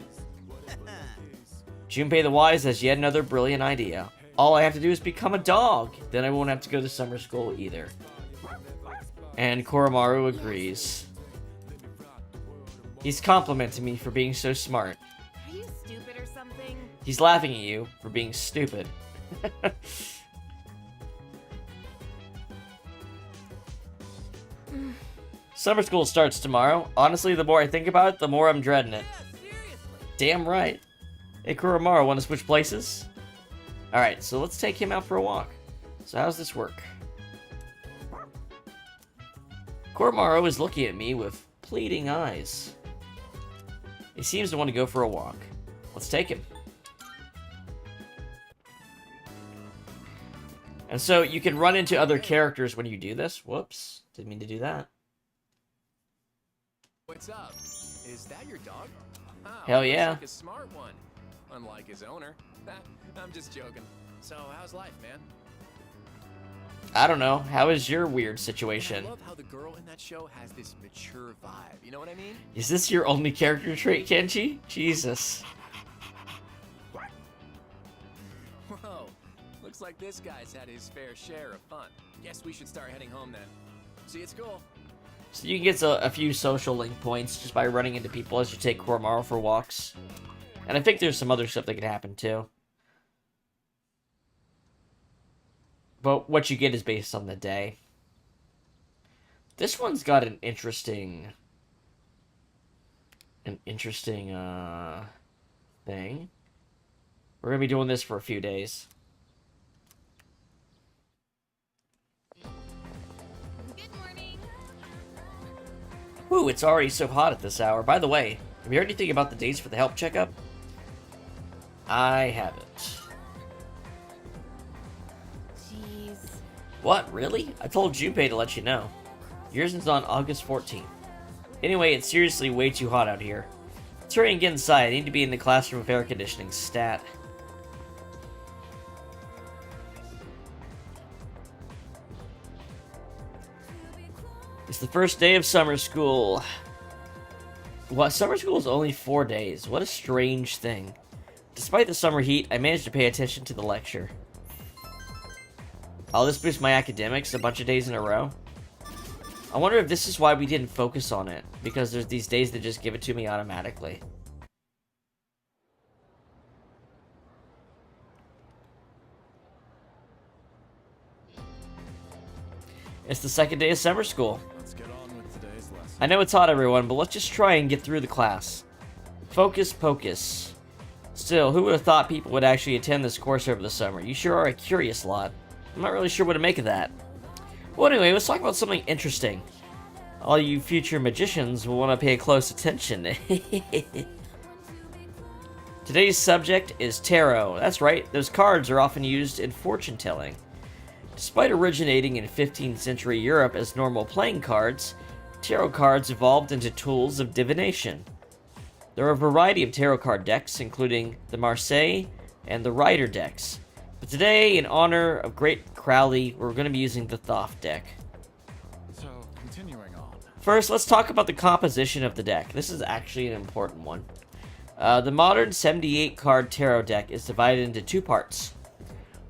Junpei the Wise has yet another brilliant idea. All I have to do is become a dog. Then I won't have to go to summer school either. And Koromaru agrees. He's complimenting me for being so smart. Are you stupid or something? He's laughing at you for being stupid. Summer school starts tomorrow. Honestly, the more I think about it, the more I'm dreading it. Damn right. Hey, Koromaru, want to switch places? Alright, so let's take him out for a walk. So how's this work? Koromaru is looking at me with pleading eyes. He seems to want to go for a walk. Let's take him. And so you can run into other characters when you do this. Whoops, didn't mean to do that. What's up? Is that your dog? Oh, Hell yeah. looks like a smart one. Unlike his owner. I'm just joking. So, how's life, man? I don't know. How is your weird situation? I love how the girl in that show has this mature vibe. You know what I mean? Is this your only character trait, Kenji? Jesus. Whoa. Looks like this guy's had his fair share of fun. Guess we should start heading home then. See you at school. So you can get a few social link points just by running into people as you take Koromaru for walks. And I think there's some other stuff that can happen too. But what you get is based on the day. This one's got an interesting an interesting thing. We're gonna be doing this for a few days. Good morning. Woo, it's already so hot at this hour. By the way, have you heard anything about the dates for the health checkup? I haven't. Jeez. What, really? I told Junpei to let you know. Yours is on August 14th. Anyway, it's seriously way too hot out here. Let's hurry and get inside. I need to be in the classroom with air conditioning. Stat. It's the first day of summer school. What? Summer school is only 4 days. What a strange thing. Despite the summer heat, I managed to pay attention to the lecture. I'll just boost my academics a bunch of days in a row. I wonder if this is why we didn't focus on it, because there's these days that just give it to me automatically. It's the second day of summer school. Let's get on with today's lesson. I know it's hot, everyone, but let's just try and get through the class. Focus pocus. Still, who would have thought people would actually attend this course over the summer? You sure are a curious lot. I'm not really sure what to make of that. Well, anyway, let's talk about something interesting. All you future magicians will want to pay close attention. Today's subject is tarot. That's right, those cards are often used in fortune telling. Despite originating in 15th century Europe as normal playing cards, tarot cards evolved into tools of divination. There are a variety of tarot card decks, including the Marseille and the Rider decks. But today, in honor of Great Crowley, we're going to be using the Thoth deck. So, continuing on. First, let's talk about the composition of the deck. This is actually an important one. The modern 78 card tarot deck is divided into two parts.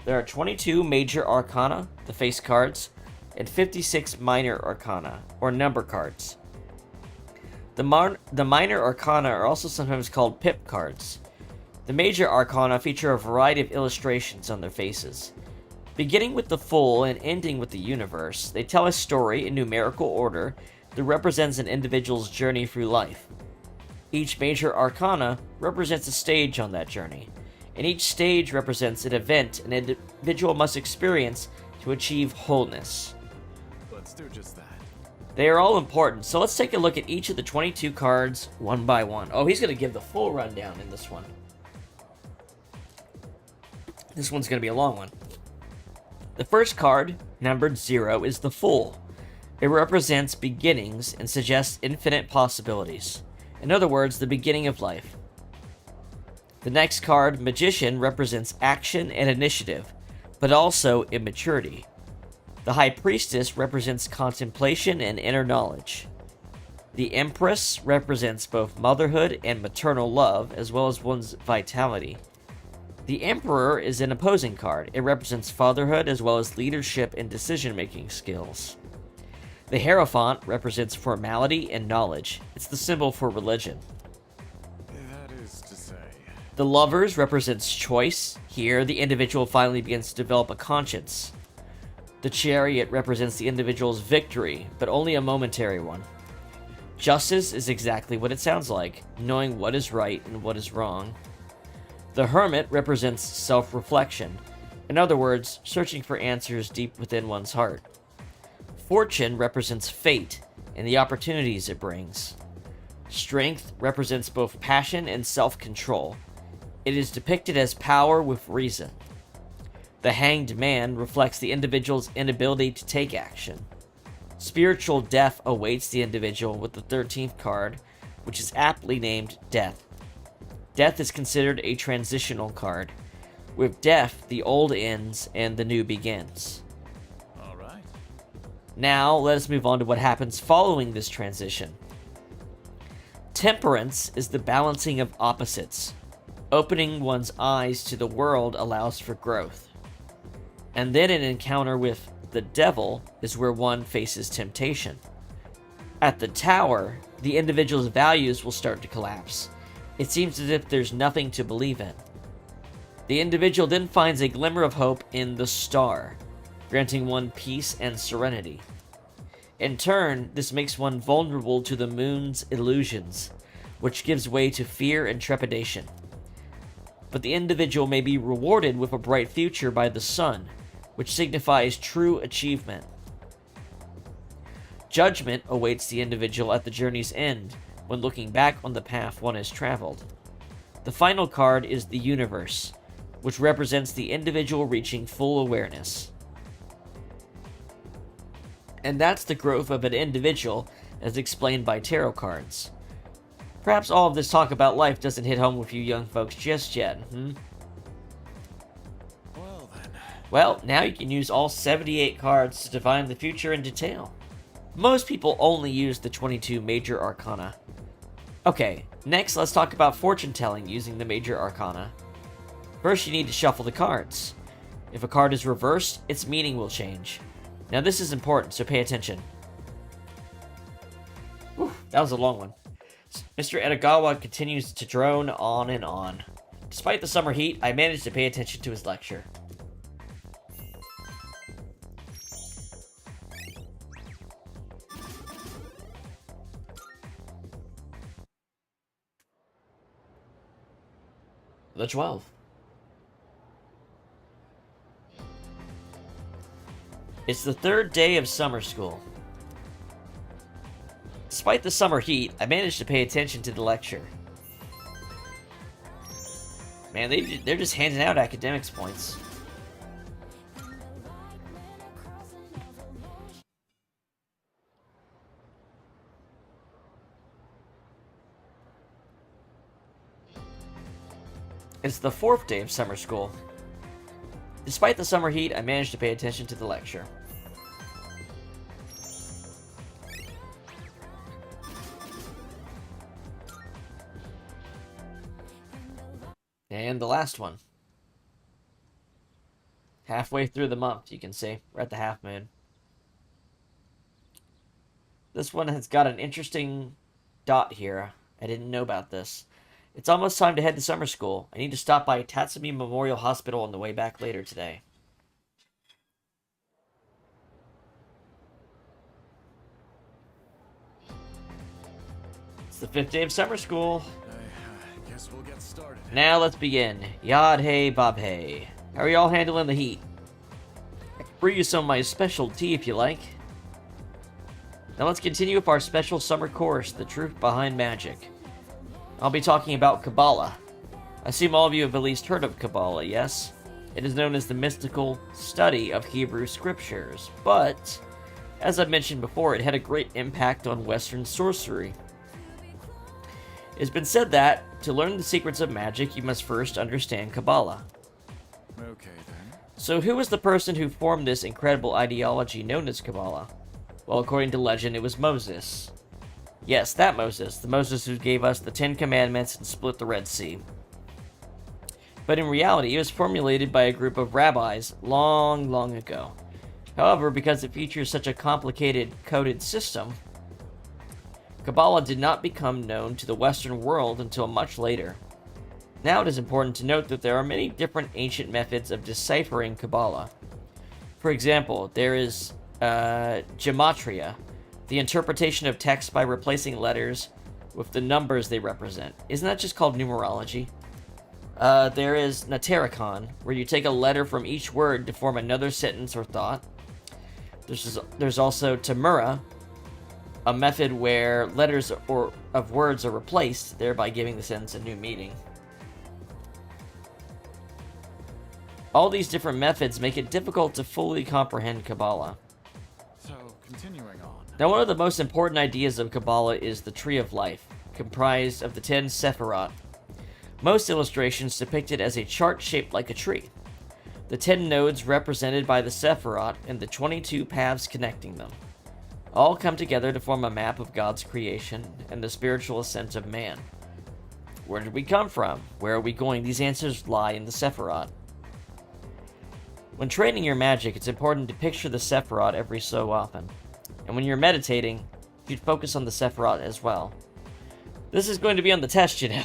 There are 22 major arcana, the face cards, and 56 minor arcana, or number cards. The minor arcana are also sometimes called pip cards. The major arcana feature a variety of illustrations on their faces. Beginning with the full and ending with the universe, they tell a story in numerical order that represents an individual's journey through life. Each major arcana represents a stage on that journey, and each stage represents an event an individual must experience to achieve wholeness. Let's do just that. They are all important, so let's take a look at each of the 22 cards one by one. Oh, he's going to give the full rundown in this one. This one's going to be a long one. The first card, numbered 0, is the Fool. It represents beginnings and suggests infinite possibilities. In other words, the beginning of life. The next card, Magician, represents action and initiative, but also immaturity. The High Priestess represents contemplation and inner knowledge. The Empress represents both motherhood and maternal love, as well as one's vitality. The Emperor is an opposing card. It represents fatherhood as well as leadership and decision-making skills. The Hierophant represents formality and knowledge. It's the symbol for religion. That is to say. The Lovers represents choice. Here, the individual finally begins to develop a conscience. The Chariot represents the individual's victory, but only a momentary one. Justice is exactly what it sounds like, knowing what is right and what is wrong. The Hermit represents self-reflection. In other words, searching for answers deep within one's heart. Fortune represents fate and the opportunities it brings. Strength represents both passion and self-control. It is depicted as power with reason. The Hanged Man reflects the individual's inability to take action. Spiritual death awaits the individual with the 13th card, which is aptly named Death. Death is considered a transitional card. With death, the old ends and the new begins. Alright. Now, let us move on to what happens following this transition. Temperance is the balancing of opposites. Opening one's eyes to the world allows for growth. And then an encounter with the devil is where one faces temptation. At the Tower, the individual's values will start to collapse. It seems as if there's nothing to believe in. The individual then finds a glimmer of hope in the Star, granting one peace and serenity. In turn, this makes one vulnerable to the moon's illusions, which gives way to fear and trepidation. But the individual may be rewarded with a bright future by the sun, which signifies true achievement. Judgment awaits the individual at the journey's end, when looking back on the path one has traveled. The final card is the Universe, which represents the individual reaching full awareness. And that's the growth of an individual, as explained by tarot cards. Perhaps all of this talk about life doesn't hit home with you young folks just yet, Well then. Well, now you can use all 78 cards to define the future in detail. Most people only use the 22 major arcana. Okay, next let's talk about fortune telling using the major arcana. First you need to shuffle the cards. If a card is reversed, its meaning will change. Now this is important, so pay attention. Whew, that was a long one. Mr. Edagawa continues to drone on and on. Despite the summer heat, I managed to pay attention to his lecture. The 12. It's the third day of summer school. Despite the summer heat, I managed to pay attention to the lecture. Man, they're just handing out academics points. It's the fourth day of summer school. Despite the summer heat, I managed to pay attention to the lecture. And the last one. Halfway through the month, you can see. We're at the half moon. This one has got an interesting dot here. I didn't know about this. It's almost time to head to summer school. I need to stop by Tatsumi Memorial Hospital on the way back later today. It's the 5th day of summer school. I guess we'll get started. Now let's begin. Yod hey, Bob hey. How are y'all handling the heat? I can brew you some of my special tea if you like. Now let's continue with our special summer course, The Truth Behind Magic. I'll be talking about Kabbalah. I assume all of you have at least heard of Kabbalah, yes? It is known as the mystical study of Hebrew scriptures, but, as I've mentioned before, it had a great impact on Western sorcery. It's been said that, to learn the secrets of magic, you must first understand Kabbalah. Okay then. So who was the person who formed this incredible ideology known as Kabbalah? Well, according to legend, it was Moses. Yes, that Moses, the Moses who gave us the 10 Commandments and split the Red Sea. But in reality, it was formulated by a group of rabbis long, long ago. However, because it features such a complicated, coded system, Kabbalah did not become known to the Western world until much later. Now it is important to note that there are many different ancient methods of deciphering Kabbalah. For example, there is gematria, the interpretation of text by replacing letters with the numbers they represent. Isn't that just called numerology? There is Natarikon, where you take a letter from each word to form another sentence or thought. There's also Tamura, a method where letters of words are replaced, thereby giving the sentence a new meaning. All these different methods make it difficult to fully comprehend Kabbalah. So, continuing on. Now, one of the most important ideas of Kabbalah is the Tree of Life, comprised of the 10 Sephirot. Most illustrations depict it as a chart shaped like a tree. The 10 nodes represented by the Sephirot and the 22 paths connecting them all come together to form a map of God's creation and the spiritual ascent of man. Where did we come from? Where are we going? These answers lie in the Sephirot. When training your magic, it's important to picture the Sephirot every so often. And when you're meditating, you'd focus on the Sephirot as well. This is going to be on the test, you know.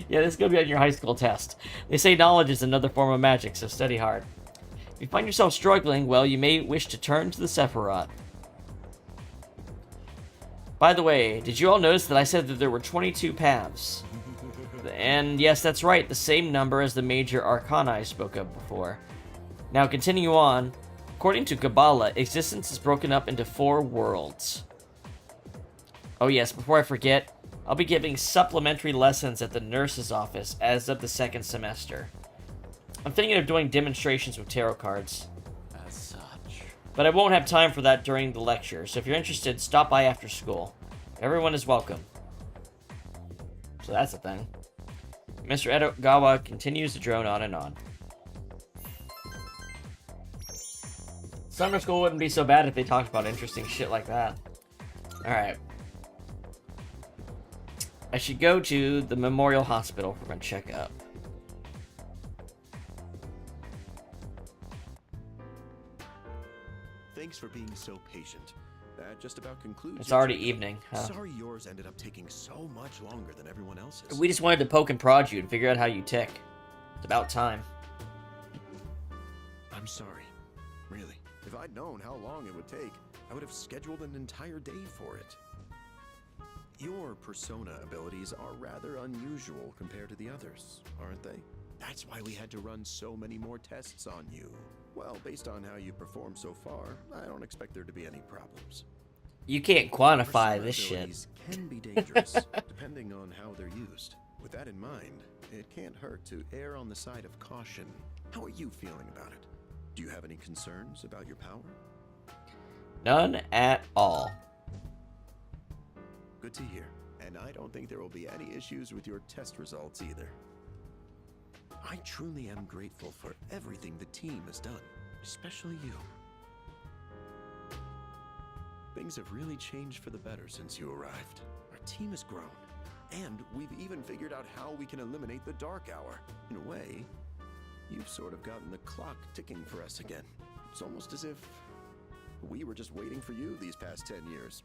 Yeah, this is going to be on your high school test. They say knowledge is another form of magic, so study hard. If you find yourself struggling, well, you may wish to turn to the Sephirot. By the way, did you all notice that I said that there were 22 paths? And yes, that's right, the same number as the major arcana I spoke of before. Now, continue on. According to Kabbalah, existence is broken up into 4 worlds. Oh yes, before I forget, I'll be giving supplementary lessons at the nurse's office as of the 2nd semester. I'm thinking of doing demonstrations with tarot cards. As such. But I won't have time for that during the lecture, so if you're interested, stop by after school. Everyone is welcome. So that's a thing. Mr. Edogawa continues to drone on and on. Summer school wouldn't be so bad if they talked about interesting shit like that. Alright. I should go to the Memorial Hospital for my checkup. Thanks for being so patient. That just about concludes. It's your already checkup. evening, huh? Sorry yours ended up taking so much longer than everyone else's. We just wanted to poke and prod you and figure out how you tick. It's about time. I'm sorry. Really. If I'd known how long it would take, I would have scheduled an entire day for it. Your persona abilities are rather unusual compared to the others, aren't they? That's why we had to run so many more tests on you. Well, based on how you performed so far, I don't expect there to be any problems. You can't quantify Persona this shit. abilities can be dangerous, depending on how they're used. With that in mind, it can't hurt to err on the side of caution. How are you feeling about it? Do you have any concerns about your power? None at all. Good to hear. And I don't think there will be any issues with your test results either. I truly am grateful for everything the team has done, especially you. Things have really changed for the better since you arrived. Our team has grown, and we've even figured out how we can eliminate the dark hour. In a way, you've sort of gotten the clock ticking for us again. It's almost as if we were just waiting for you these past 10 years.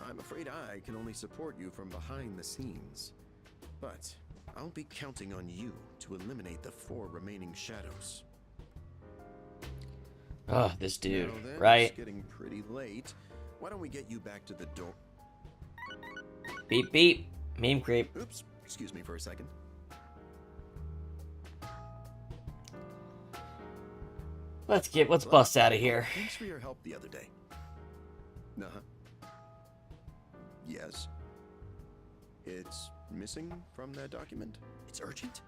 I'm afraid I can only support you from behind the scenes. But I'll be counting on you to eliminate the 4 remaining shadows. Oh, this dude, Now then, right? It's getting pretty late. Why don't we get you back to the door? Beep beep. Meme creep. Oops, excuse me for a second. Let's bust out of here. Thanks for your help the other day. Yes. It's missing from that document? It's urgent?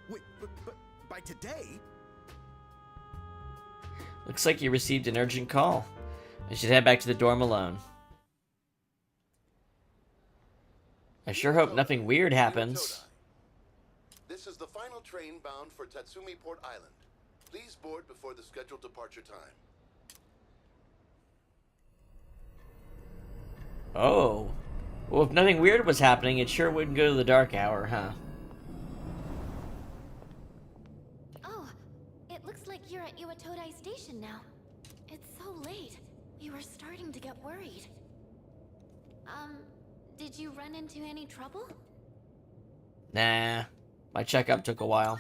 Wait, but by today? Looks like you received an urgent call. I should head back to the dorm alone. I sure hope nothing weird happens. This is the final train bound for Tatsumi Port Island. Please board before the scheduled departure time. Oh. Well, if nothing weird was happening, it sure wouldn't go to the dark hour, huh? Oh, it looks like you're at Iwatodai Station now. It's so late. We were starting to get worried. Did you run into any trouble? Nah. My checkup took a while.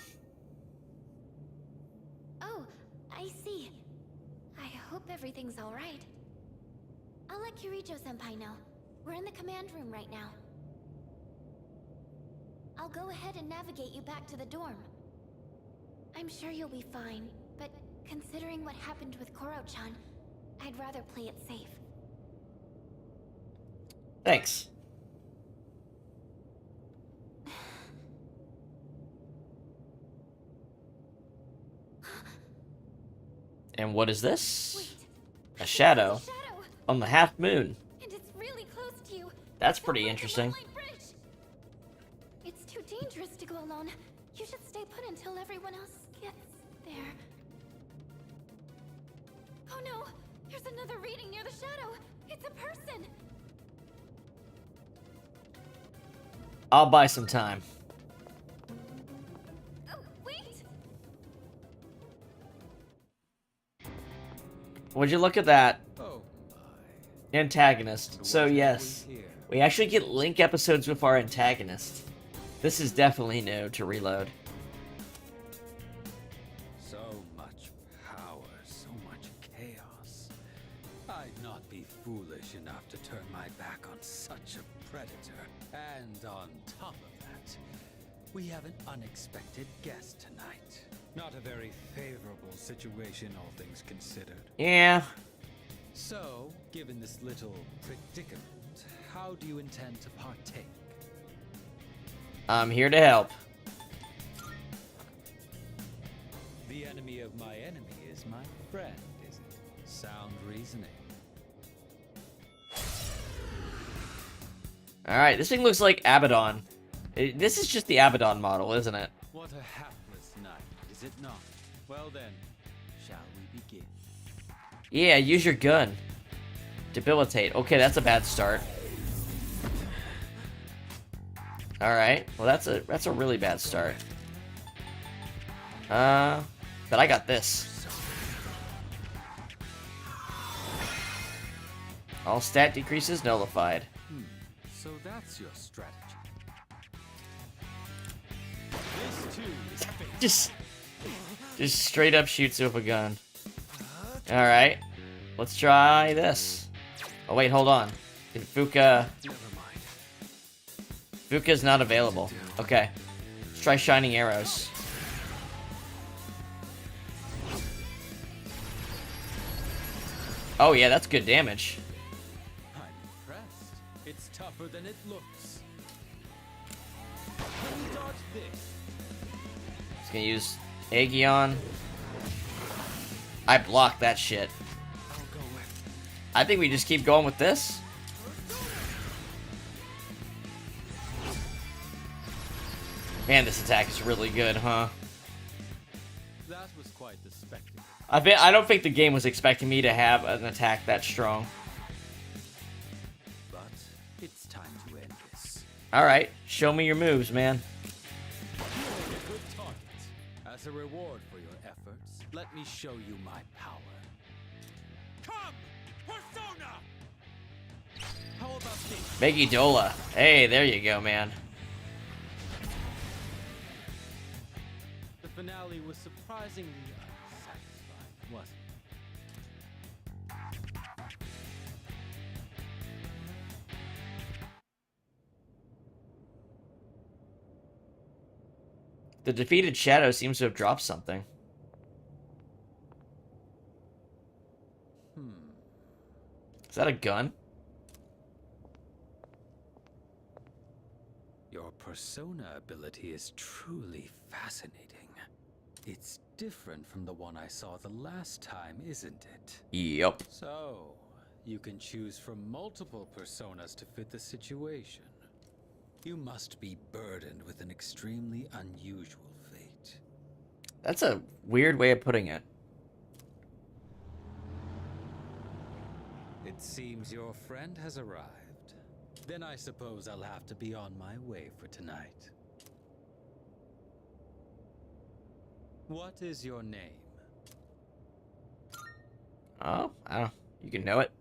Oh, I see. I hope everything's alright. I'll let Kirijo-senpai know. We're in the command room right now. I'll go ahead and navigate you back to the dorm. I'm sure you'll be fine, but considering what happened with Koro-chan, I'd rather play it safe. Thanks. And what is this? Wait, A shadow. a shadow. On the half moon. And it's really close to you. That's pretty interesting. It's too dangerous to go alone. You should stay put until everyone else gets there. Oh no! There's another reading near the shadow! It's a person! I'll buy some time. Oh, wait! Would you look at that? Antagonist. So yes, we actually get link episodes with our antagonist. This is definitely new to Reload. So much power, so much chaos. I'd not be foolish enough to turn my back on such a predator. And on top of that, we have an unexpected guest tonight. Not a very favorable situation, all things considered. Yeah. So, given this little predicament, how do you intend to partake? I'm here to help. The enemy of my enemy is my friend, is it? Sound reasoning. Alright, this thing looks like Abaddon. This is just the Abaddon model, isn't it? What a hapless night, is it not? Well then, shall we begin? Yeah, use your gun. Debilitate. Okay, that's a bad start. Alright, well that's a really bad start. But I got this. All stat decreases nullified. So that's your strategy. This too is fate. Just straight up shoots you with a gun. Alright. Let's try this. Oh wait, hold on. Did Fuka... Fuka's not available. Okay. Let's try Shining Arrows. Oh yeah, that's good damage. I'm impressed. It's tougher than it looks. Dodge this. Just gonna use Aegion. I blocked that shit. I think we just keep going with this. Man, this attack is really good, huh? That was quite the spectacle. I don't think the game was expecting me to have an attack that strong. But it's time to end this. Alright, show me your moves, man. You made a good target. As a reward for your efforts, let me show you my power. Come, Persona! How about this? Megidola. Hey, there you go, man. The finale was surprisingly unsatisfying, wasn't it? The defeated Shadow seems to have dropped something. Is that a gun? Your persona ability is truly fascinating. It's different from the one I saw the last time, isn't it? Yup. So, you can choose from multiple personas to fit the situation. You must be burdened with an extremely unusual fate. That's a weird way of putting it. It seems your friend has arrived. Then I suppose I'll have to be on my way for tonight. What is your name? Oh, I don't know. You can know it.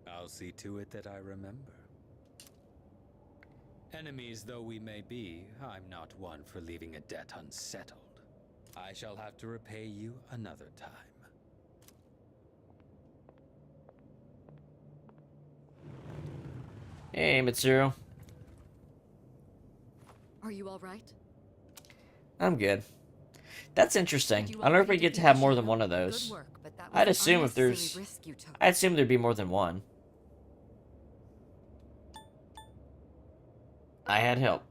I'll see to it that I remember. Enemies though we may be, I'm not one for leaving a debt unsettled. I shall have to repay you another time. Hey, Mitsuru. Are you all right? I'm good. That's interesting. I don't know if we get to have more than one of those. I'd assume if there's... I'd assume there'd be more than one. I had help.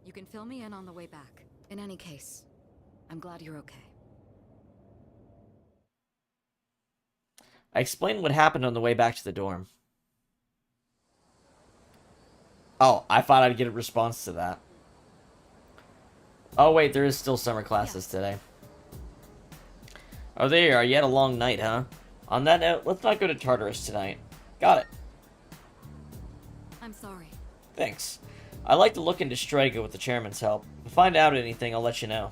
You can fill me in on the way back. In any case, I'm glad you're okay. I explained what happened on the way back to the dorm. Oh, I thought I'd get a response to that. Oh wait, there is still summer classes today. Oh, there you are. You had a long night, huh? On that note, let's not go to Tartarus tonight. Got it. I'm sorry. Thanks. I'd like to look into Strega with the chairman's help. If I find out anything, I'll let you know.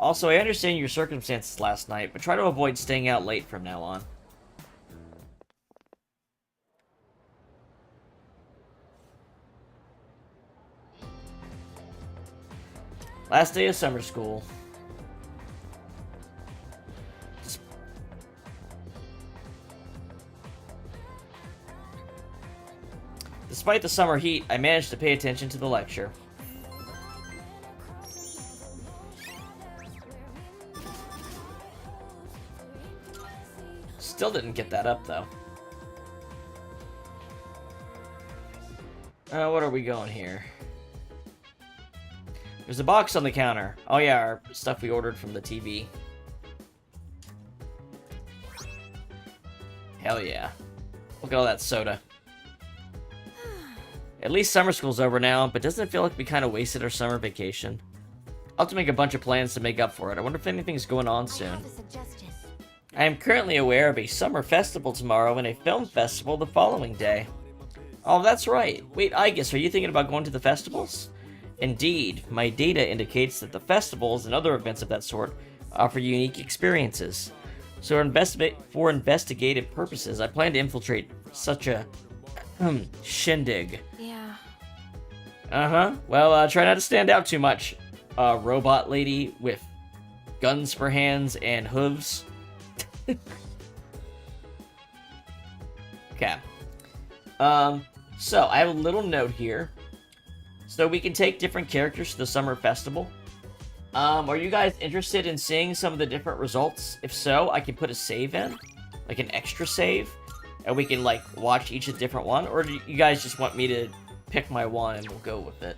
Also, I understand your circumstances last night, but try to avoid staying out late from now on. Last day of summer school. Despite the summer heat, I managed to pay attention to the lecture. Still didn't get that up, though. What are we going here? There's a box on the counter. Oh yeah, our stuff we ordered from the TV. Hell yeah. Look at all that soda. At least summer school's over now, but doesn't it feel like we kind of wasted our summer vacation? I'll have to make a bunch of plans to make up for it. I wonder if anything's going on soon. I am currently aware of a summer festival tomorrow and a film festival the following day. Oh, that's right. Wait, I guess, are you thinking about going to the festivals? Indeed, my data indicates that the festivals and other events of that sort offer unique experiences. So for investigative purposes, I plan to infiltrate such a shindig. Yeah. Uh-huh. Well, try not to stand out too much. Robot lady with guns for hands and hooves. Okay. So I have a little note here. So we can take different characters to the summer festival. Are you guys interested in seeing some of the different results? If so, I can put a save in, like an extra save, and we can like watch each a different one. Or do you guys just want me to pick my one and we'll go with it?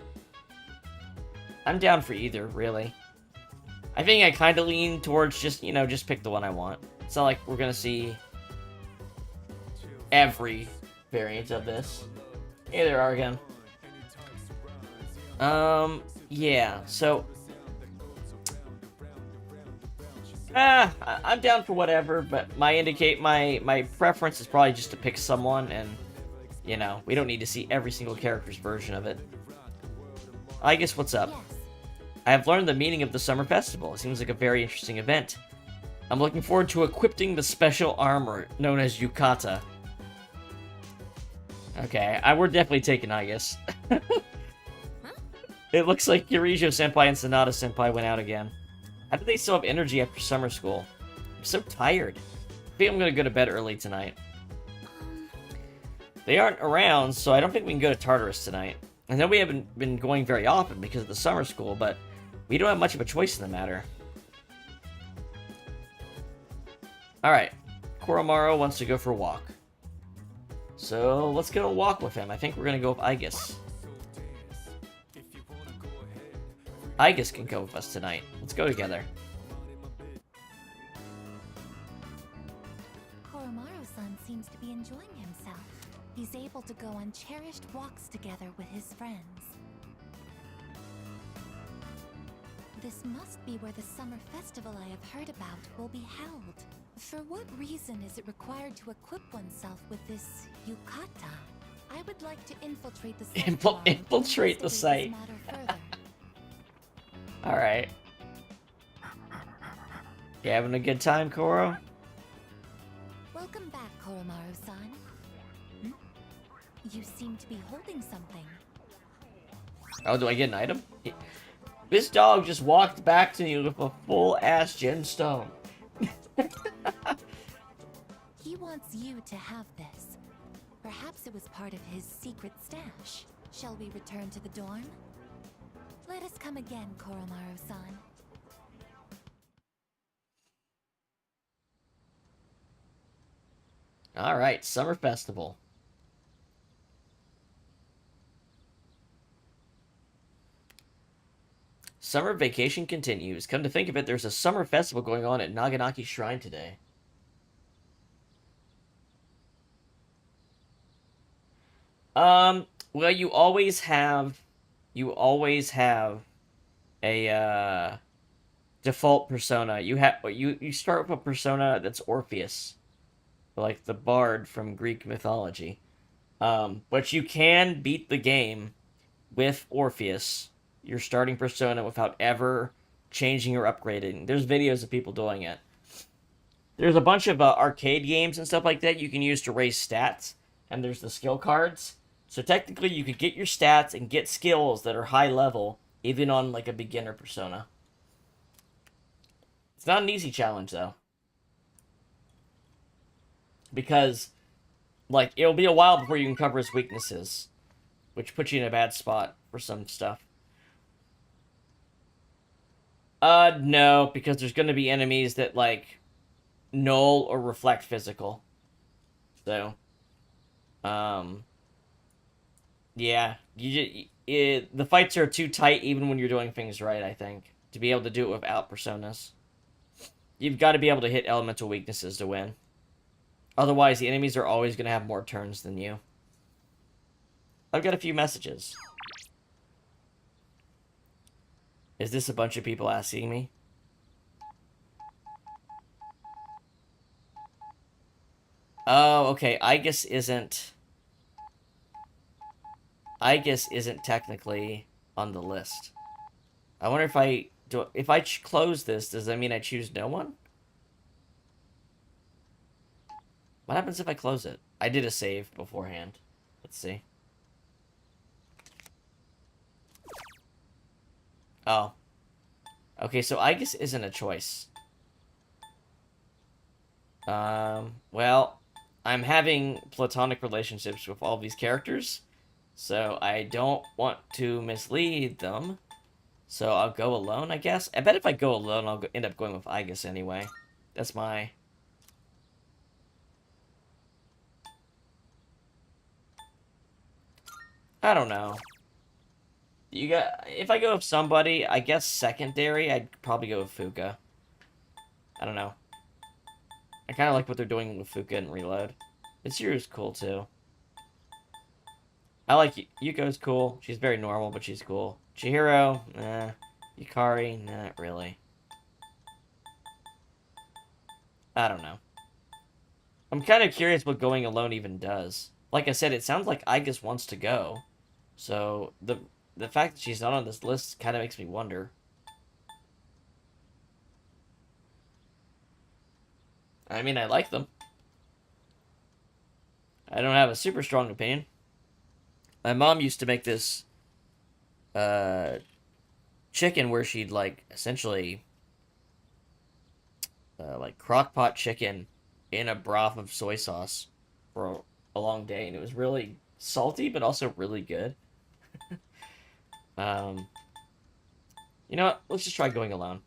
I'm down for either, really. I think I kind of lean towards just, you know, just pick the one I want. It's not like we're gonna see every variant of this. Hey there, Argon. Yeah, so... I'm down for whatever, but my preference is probably just to pick someone, and, you know, we don't need to see every single character's version of it. I guess what's up? I have learned the meaning of the summer festival. It seems like a very interesting event. I'm looking forward to equipping the special armor known as Yukata. Okay, we're definitely taking Aigis. It looks like Yurijo-senpai and Sanada-senpai went out again. How do they still have energy after summer school? I'm so tired. I think I'm gonna go to bed early tonight. They aren't around, so I don't think we can go to Tartarus tonight. I know we haven't been going very often because of the summer school, but we don't have much of a choice in the matter. Alright, Koromaru wants to go for a walk. So, let's go walk with him. I think we're gonna go with Aigis. Aigis can go with us tonight. Let's go together. Koromaru-san seems to be enjoying himself. He's able to go on cherished walks together with his friends. This must be where the summer festival I have heard about will be held. For what reason is it required to equip oneself with this yukata? I would like to infiltrate the site. Infiltrate the site. Alright. You having a good time, Koro? Welcome back, Koromaru-san. You seem to be holding something. Oh, do I get an item? This dog just walked back to me with a full-ass gemstone. He wants you to have this. Perhaps it was part of his secret stash. Shall we return to the dorm? Let us come again, Koromaru-san. Alright, summer festival. Summer vacation continues. Come to think of it, there's a summer festival going on at Naganaki Shrine today. Well, you always have a default persona. You start with a persona that's Orpheus, like the bard from Greek mythology. But you can beat the game with Orpheus, your starting persona, without ever changing or upgrading. There's videos of people doing it. There's a bunch of arcade games and stuff like that you can use to raise stats, and there's the skill cards. So technically, you could get your stats and get skills that are high level, even on like a beginner persona. It's not an easy challenge, though. Because, like, it'll be a while before you can cover his weaknesses. which puts you in a bad spot for some stuff. No, because there's going to be enemies that, like, null or reflect physical. So, yeah, the fights are too tight even when you're doing things right, I think, to be able to do it without personas. You've got to be able to hit elemental weaknesses to win. Otherwise, the enemies are always going to have more turns than you. I've got a few messages. Is this a bunch of people asking me? Oh, okay. Igus isn't technically on the list. I wonder if if I close this, does that mean I choose no one? What happens if I close it? I did a save beforehand. Let's see. Oh. Okay, so Igus isn't a choice. Well, I'm having platonic relationships with all these characters, so I don't want to mislead them. So I'll go alone, I guess. I bet if I go alone, I'll end up going with Igus anyway. That's my... I don't know. If I go with somebody, I guess secondary, I'd probably go with Fuka. I don't know. I kind of like what they're doing with Fuka and Reload. Mitsuru's cool, too. I like Yuko's cool. She's very normal, but she's cool. Chihiro, nah. Yukari, not really. I don't know. I'm kind of curious what going alone even does. Like I said, it sounds like Igus wants to go. So, the fact that she's not on this list kind of makes me wonder. I mean, I like them. I don't have a super strong opinion. My mom used to make this chicken where she'd, like, essentially like crock-pot chicken in a broth of soy sauce for a long day, and it was really salty but also really good. You know what? Let's just try going alone.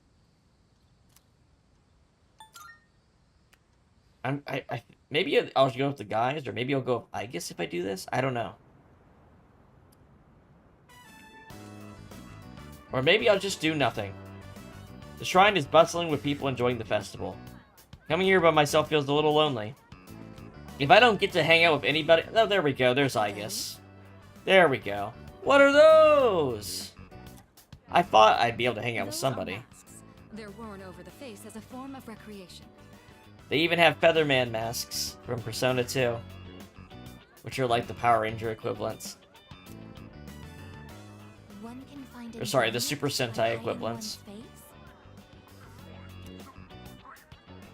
Maybe I'll go with the guys, or maybe I'll go with Igus if I do this. I don't know. Or maybe I'll just do nothing. The shrine is bustling with people enjoying the festival. Coming here by myself feels a little lonely. If I don't get to hang out with anybody... Oh, there we go. There's Igus. There we go. What are those? I thought I'd be able to hang out with somebody. They're worn over the face as a form of recreation. They even have Featherman masks from Persona 2, which are like the Power Ranger equivalents. Or sorry, the Super Sentai equivalents.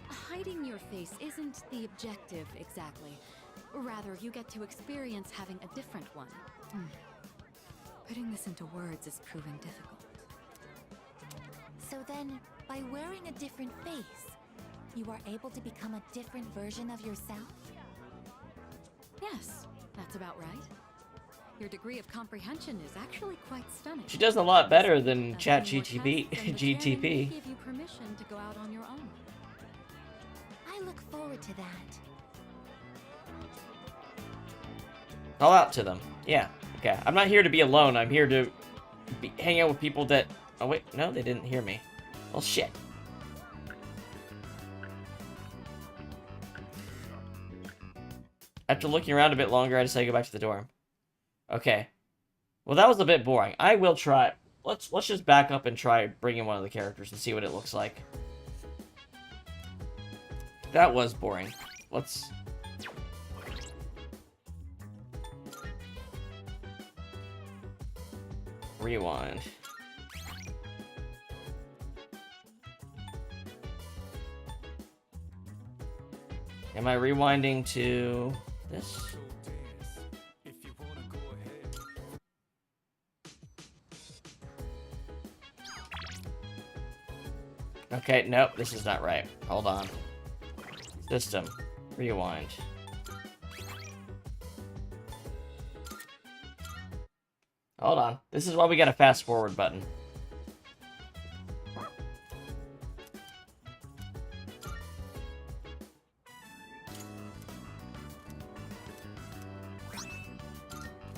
Hiding your face isn't the objective exactly. Rather, you get to experience having a different one. Putting this into words is proving difficult. So then, by wearing a different face, you are able to become a different version of yourself? Yes, that's about right. Your degree of comprehension is actually quite stunning. She does a lot better than ChatGTP. GTP. Give you permission to go out on your own. I look forward to that. Call out to them. Yeah. Okay. I'm not here to be alone. I'm here to hang out with people that... Oh, wait. No, they didn't hear me. Well, shit. After looking around a bit longer, I decided to go back to the dorm. Okay. Well, that was a bit boring. I will try... Let's just back up and try bringing one of the characters and see what it looks like. That was boring. Let's... Rewind. Am I rewinding to this? Okay, nope, this is not right. Hold on. System. Rewind. Hold on. This is why we got a fast forward button.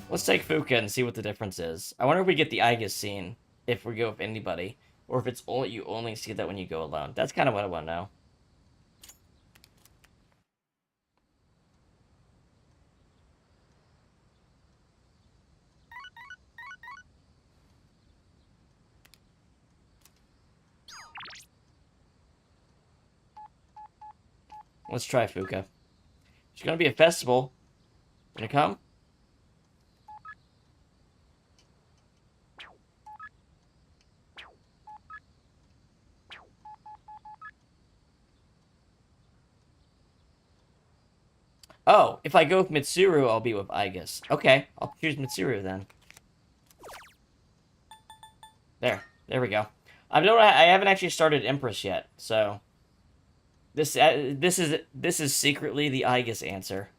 Let's take Fuka and see what the difference is. I wonder if we get the Aigis scene if we go with anybody, or if it's only you only see that when you go alone. That's kind of what I want to know. Let's try Fuka. There's gonna be a festival. Gonna come? Oh, if I go with Mitsuru, I'll be with Aigis. Okay, I'll choose Mitsuru then. There we go. I haven't actually started Empress yet, so this is secretly the Aigis answer.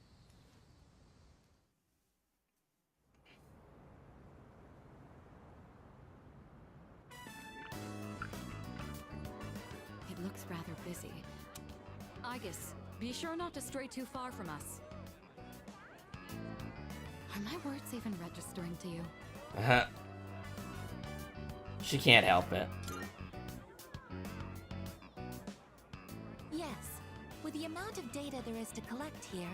It looks rather busy. Aigis, be sure not to stray too far from us. Are my words even registering to you? Uh-huh. She can't help it. Yes. With the amount of data there is to collect here,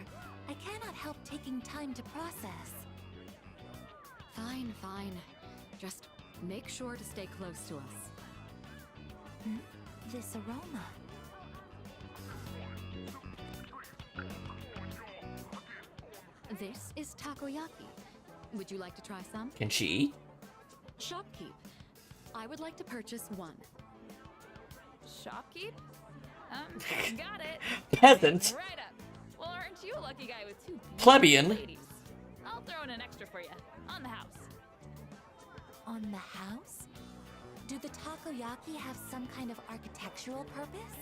I cannot help taking time to process. Fine, fine. Just make sure to stay close to us. Hmm? This aroma. This is takoyaki. Would you like to try some? Can she eat? Shopkeep. I would like to purchase one. Shopkeep? Got it. Peasant. Right up. Well, aren't you a lucky guy with two Plebeian. ladies? I'll throw in an extra for you. On the house. On the house? Do the takoyaki have some kind of architectural purpose?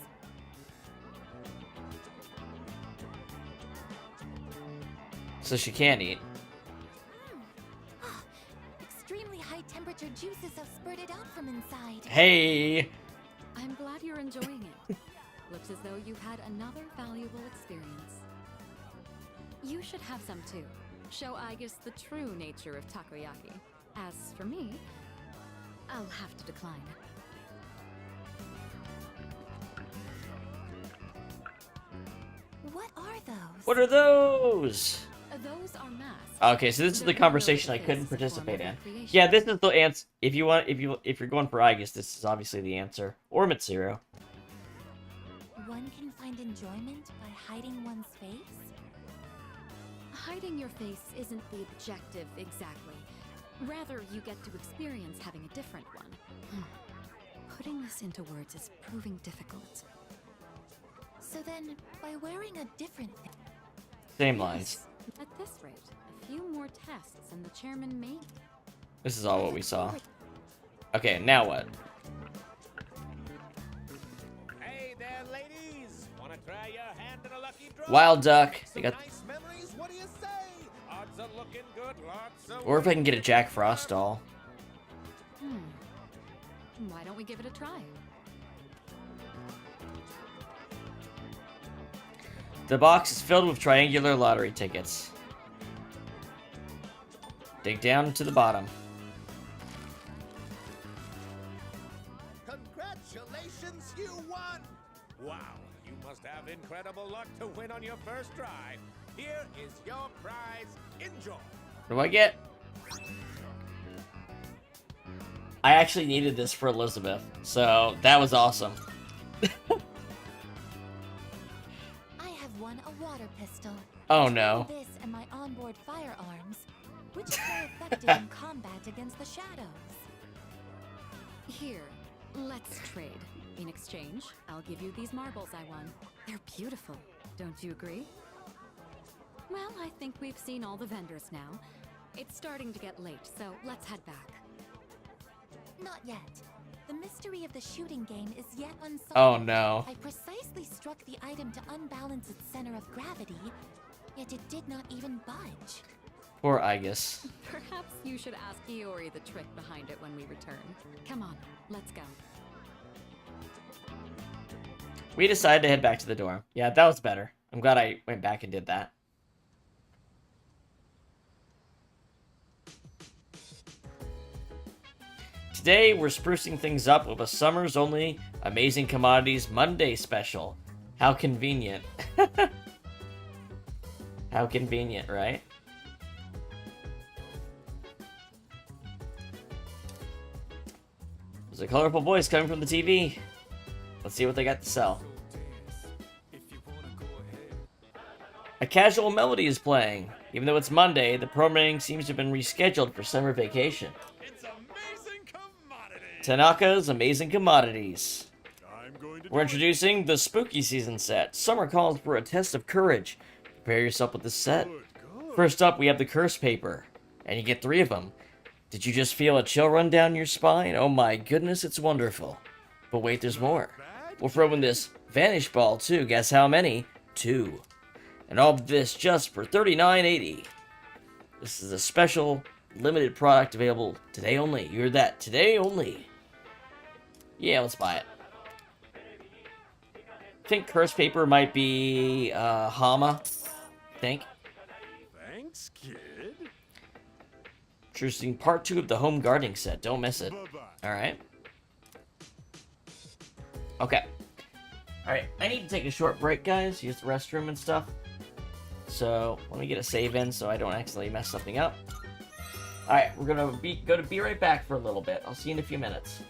So she can't eat. Extremely high temperature juices have spurted out from inside. Hey! I'm glad you're enjoying it. Looks as though you've had another valuable experience. You should have some too. Show Aigis the true nature of takoyaki. As for me, I'll have to decline. What are those? What are those? Those are masks. Okay, so this is the conversation I couldn't participate in. Yeah, this is the answer. If you're going for Aigis, this is obviously the answer. Or Mitsuru. One can find enjoyment by hiding one's face? Hiding your face isn't the objective exactly. Rather, you get to experience having a different one. Putting this into words is proving difficult. So then, by wearing a different thing... Same lines. At this rate, a few more tests and the chairman may... This is all what we saw. Okay, now what? Hey there, ladies! Wanna try your hand in a lucky draw? Wild Duck. They got... Nice memories, what do you say? Odds are looking good, lots of... Or if I can get a Jack Frost doll. Why don't we give it a try? The box is filled with triangular lottery tickets. Dig down to the bottom. Congratulations, you won! Wow, you must have incredible luck to win on your first try. Here is your prize. Enjoy. What do I get? I actually needed this for Elizabeth, so that was awesome. I have won a water pistol. Oh no. This and my onboard firearms, which is more effective in combat against the shadows. Here, let's trade. In exchange, I'll give you these marbles I won. They're beautiful, don't you agree? Well, I think we've seen all the vendors now. It's starting to get late, so let's head back. Not yet. The mystery of the shooting game is yet unsolved. Oh no. I precisely struck the item to unbalance its center of gravity, yet it did not even budge. Poor Igus. Perhaps you should ask Iori the trick behind it when we return. Come on, let's go. We decided to head back to the dorm. Yeah, that was better. I'm glad I went back and did that. Today, we're sprucing things up with a Summer's Only Amazing Commodities Monday special. How convenient. How convenient, right? There's a colorful voice coming from the TV. Let's see what they got to sell. A casual melody is playing. Even though it's Monday, the programming seems to have been rescheduled for summer vacation. Tanaka's Amazing Commodities. We're introducing the Spooky Season set. Summer calls for a test of courage. Prepare yourself with this set. First up, we have the curse paper. And you get 3 of them. Did you just feel a chill run down your spine? Oh my goodness, it's wonderful. But wait, there's more. We'll throw in this Vanish Ball too. Guess how many? 2. And all of this just for $39.80. This is a special, limited product available today only. You heard that? Today only. Yeah, let's buy it. I think curse paper might be Hama. I think. Thanks, kid. Introducing part 2 of the home gardening set. Don't miss it. Alright. Okay. Alright, I need to take a short break, guys. Use the restroom and stuff. So, let me get a save in so I don't accidentally mess something up. Alright, we're gonna be right back for a little bit. I'll see you in a few minutes.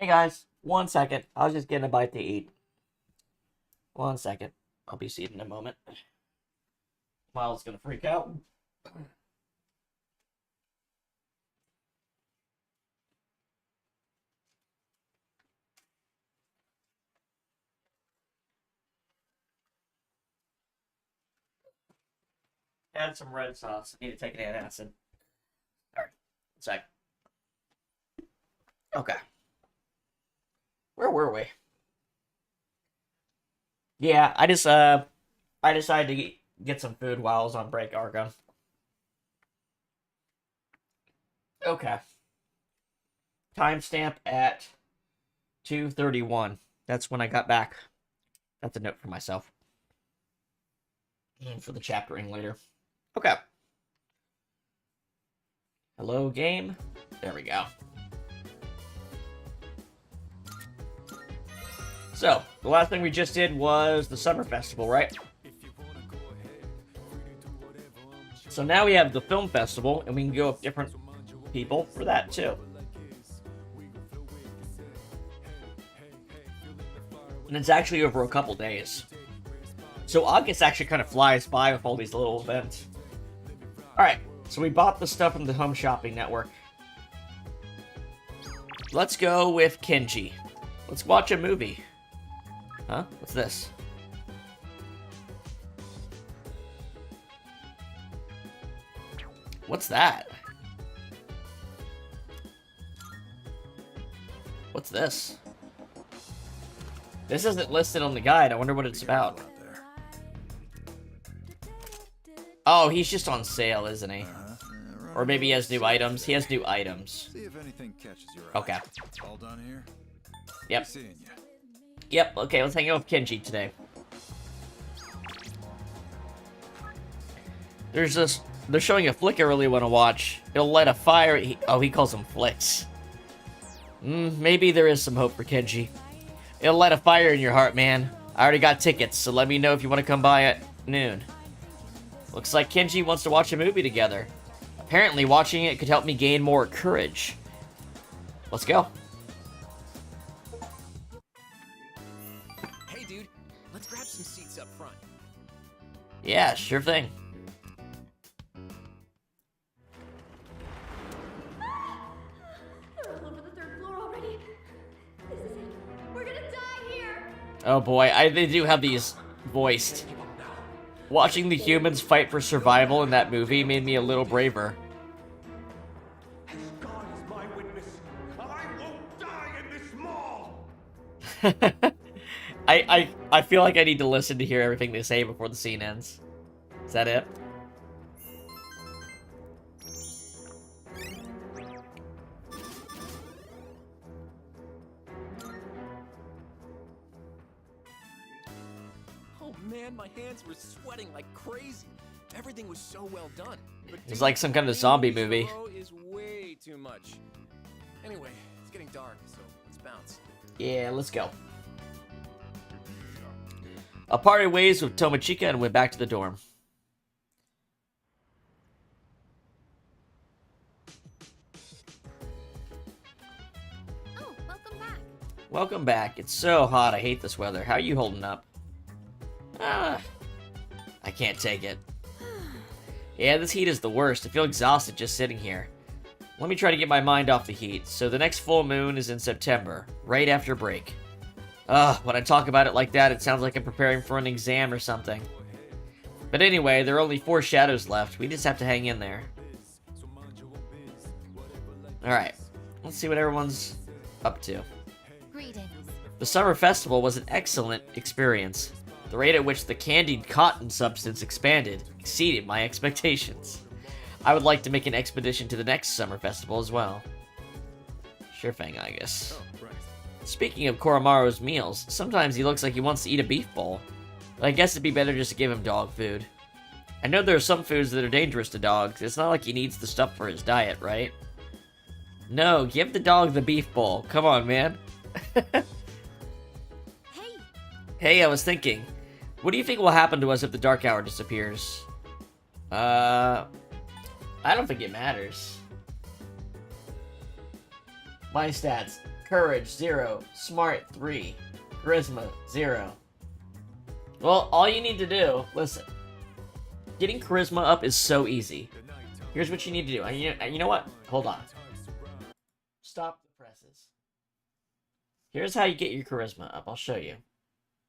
Hey guys, 1 second. I was just getting a bite to eat. 1 second. I'll be seated in a moment. Miles gonna freak out. Add some red sauce. I need to take an antacid. Alright. 1 sec. Okay. Where were we? Yeah, I decided to get some food while I was on break, Argon. Okay. Timestamp at 2:31. That's when I got back. That's a note for myself. And for the chaptering later. Okay. Hello, game. There we go. So, the last thing we just did was the summer festival, right? So now we have the film festival, and we can go with different people for that too. And it's actually over a couple days. So August actually kind of flies by with all these little events. Alright, so we bought the stuff from the Home Shopping Network. Let's go with Kenji. Let's watch a movie. Huh? What's this? What's that? What's this? This isn't listed on the guide. I wonder what it's about. Oh, he's just on sale, isn't he? Or maybe he has new items. He has new items. See if anything catches your eye. Okay. All done here? Yep. Seeing you. Yep, okay, let's hang out with Kenji today. There's this... They're showing a flick I really want to watch. It'll light a fire... He calls them flicks. Maybe there is some hope for Kenji. It'll light a fire in your heart, man. I already got tickets, so let me know if you want to come by at noon. Looks like Kenji wants to watch a movie together. Apparently, watching it could help me gain more courage. Let's go. Hey, dude. Let's grab some seats up front. Yeah, sure thing. They're all over the 3rd floor already. This is it. We're gonna die here. Oh boy, they do have these voiced. Watching the humans fight for survival in that movie made me a little braver. God is my witness. I won't die in this mall. I feel like I need to listen to hear everything they say before the scene ends. Is that it? Oh man, my hands were sweating like crazy. Everything was so well done. But It's like some kind of zombie movie. is way too much. Anyway, it's getting dark, so let's bounce. Yeah, let's go. I parted ways with Tomochika and went back to the dorm. Oh, welcome back. Welcome back. It's so hot. I hate this weather. How are you holding up? I can't take it. Yeah, this heat is the worst. I feel exhausted just sitting here. Let me try to get my mind off the heat. So the next full moon is in September, right after break. When I talk about it like that, it sounds like I'm preparing for an exam or something. But anyway, there are only 4 shadows left. We just have to hang in there. Alright, let's see what everyone's up to. Greetings. The summer festival was an excellent experience. The rate at which the candied cotton substance expanded exceeded my expectations. I would like to make an expedition to the next summer festival as well. Sure thing, I guess. Speaking of Koromaru's meals, sometimes he looks like he wants to eat a beef bowl. But I guess it'd be better just to give him dog food. I know there are some foods that are dangerous to dogs. It's not like he needs the stuff for his diet, right? No, give the dog the beef bowl. Come on, man. Hey, I was thinking. What do you think will happen to us if the dark hour disappears? I don't think it matters. My stats. Courage, 0. Smart, 3. Charisma, 0. Well, all you need to do, listen. Getting charisma up is so easy. Here's what you need to do. You know what? Hold on. Stop the presses. Here's how you get your charisma up. I'll show you.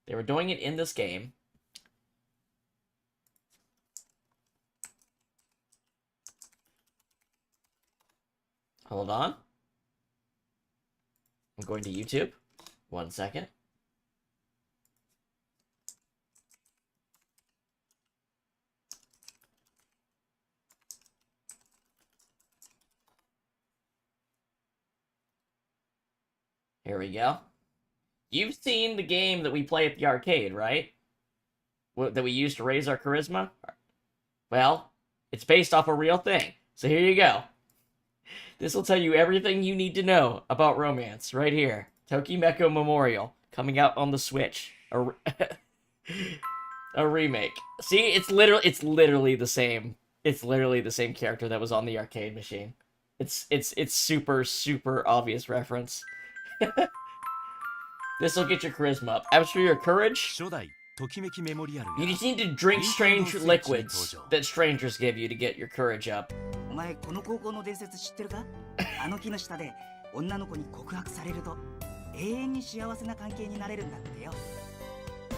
They were doing it in this game. Hold on. I'm going to YouTube. 1 second. Here we go. You've seen the game that we play at the arcade, right? That we use to raise our charisma? Well, it's based off a real thing. So here you go. This will tell you everything you need to know about romance right here. Tokimeko Memorial, coming out on the Switch. A remake. See, it's literally the same. It's literally the same character that was on the arcade machine. It's super obvious reference. This will get your charisma up. As for your courage, you just need to drink strange liquids that strangers give you to get your courage up. お前この高校の伝説知ってるか？あの木の下で女の子に告白されると永遠に幸せな関係になれるんだってよ。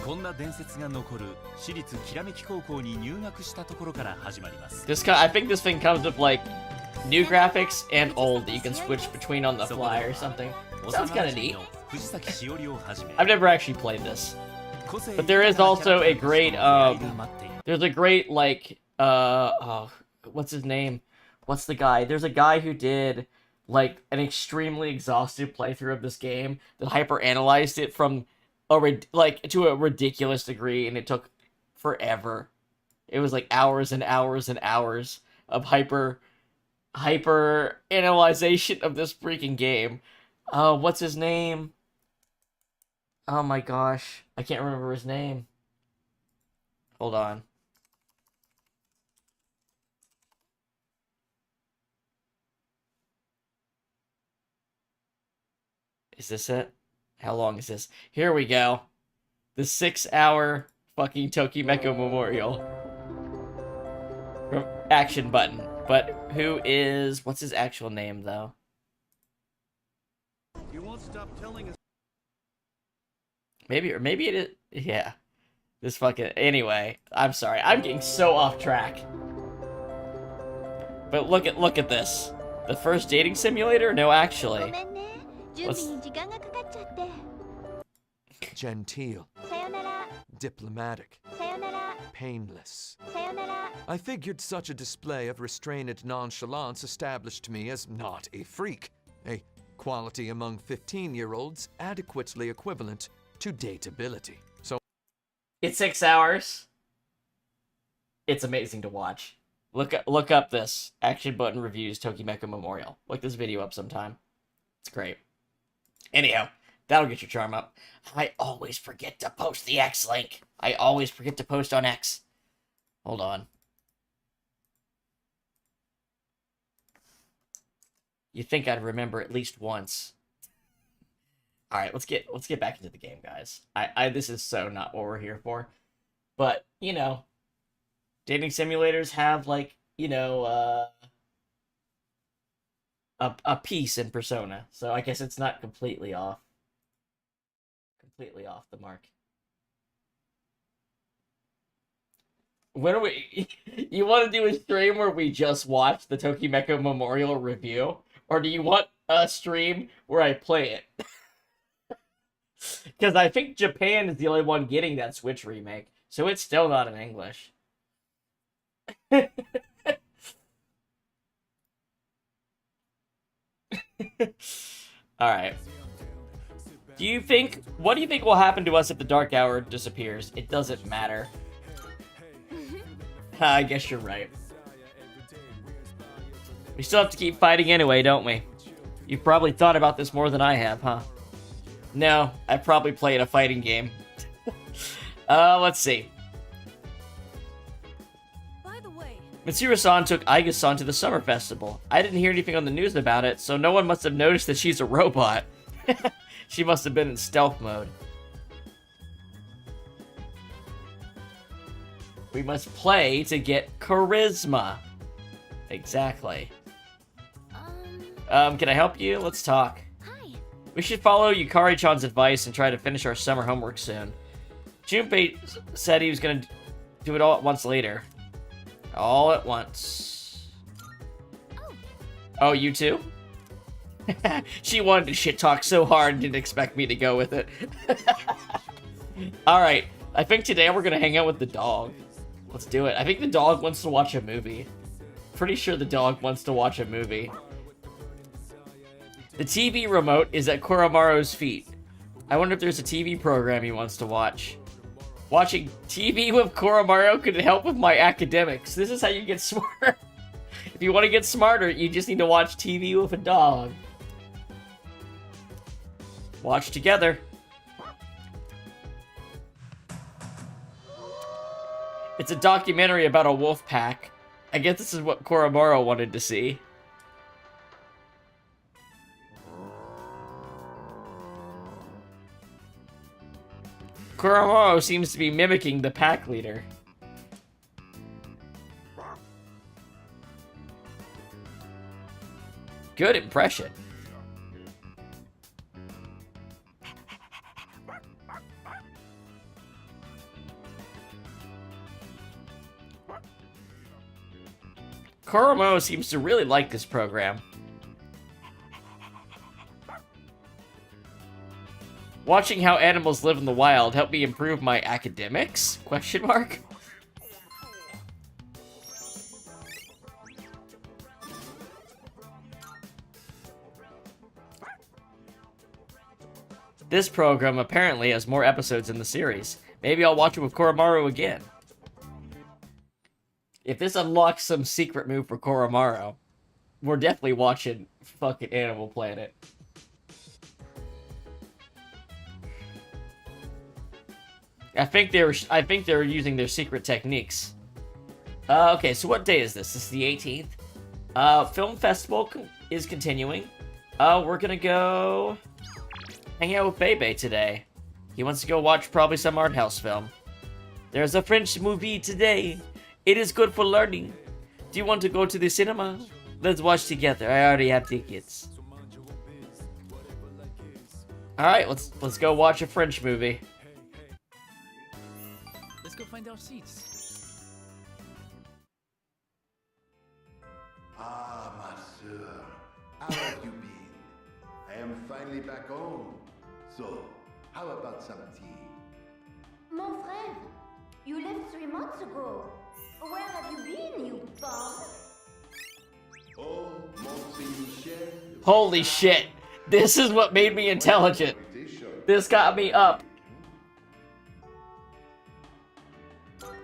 こんな伝説が残る私立きらめき高校に入学したところから始まります。I think this thing comes with like new graphics and old that you can switch between on the fly or something. Sounds kind of neat. I've never actually played this, but there is also a great there's a great like what's his name? What's the guy? There's a guy who did like an extremely exhaustive playthrough of this game that hyper analyzed it from to a ridiculous degree, and it took forever. It was like hours and hours and hours of hyper analyzation of this freaking game. What's his name? Oh my gosh, I can't remember his name. Hold on. Is this it? How long is this? Here we go. The 6-hour fucking Tokimeko Memorial. Action button. But what's his actual name though? You won't stop telling us. Maybe it is. Yeah. This fucking. Anyway, I'm sorry. I'm getting so off track. But look at this. The first dating simulator? No, actually. Genteel. Diplomatic. Painless. I figured such a display of restrained nonchalance established me as not a freak. A quality among 15-year-olds adequately equivalent to dateability. So it's 6 hours. It's amazing to watch. Look up this action button reviews Tokimeko Memorial. Look this video up sometime. It's great. Anyhow, that'll get your charm up. I always forget to post the X link. I always forget to post on X. Hold on. You'd think I'd remember at least once. All right, let's get back into the game, guys. This is so not what we're here for, but you know, dating simulators have like a piece in Persona, so I guess it's not completely off the mark. When are we? You want to do a stream where we just watch the Tokimeko Memorial review, or do you want a stream where I play it? Because I think Japan is the only one getting that Switch remake, so it's still not in English. Alright. What do you think will happen to us if the Dark Hour disappears? It doesn't matter. I guess you're right. We still have to keep fighting anyway, don't we? You've probably thought about this more than I have, huh? No, I probably played a fighting game. Let's see. By the way, Mitsuru-san took Aiga-san to the summer festival. I didn't hear anything on the news about it, so no one must have noticed that she's a robot. She must have been in stealth mode. We must play to get charisma. Exactly. Can I help you? Let's talk. Hi. We should follow Yukari-chan's advice and try to finish our summer homework soon. Junpei said he was gonna do it all at once later. All at once. Oh, you too? She wanted to shit talk so hard and didn't expect me to go with it. Alright, I think today we're gonna hang out with the dog. Let's do it. I think the dog wants to watch a movie. Pretty sure the dog wants to watch a movie. The TV remote is at Koromaru's feet. I wonder if there's a TV program he wants to watch. Watching TV with Koromaru could help with my academics. This is how you get smart. If you want to get smarter, you just need to watch TV with a dog. Watch together. It's a documentary about a wolf pack. I guess this is what Koromaru wanted to see. Koromaru seems to be mimicking the pack leader. Good impression. Koromaru seems to really like this program. Watching how animals live in the wild helped me improve my academics? Question mark? This program apparently has more episodes in the series. Maybe I'll watch it with Koromaru again. If this unlocks some secret move for Koromaru, we're definitely watching fucking Animal Planet. I think they were using their secret techniques. Okay, so what day is this? This is the 18th. Film festival is continuing. We're gonna go hang out with Bebe today. He wants to go watch probably some art house film. There's a French movie today. It is good for learning. Do you want to go to the cinema? Let's watch together. I already have tickets. All right, let's go watch a French movie. Let's go find our seats. Ah, ma sœur. How have you been? I am finally back home. So, how about some tea? Mon frère, you left 3 months ago. Where have you been, you bum? Oh, Monsieur. Holy shit. This is what made me intelligent. This got me up.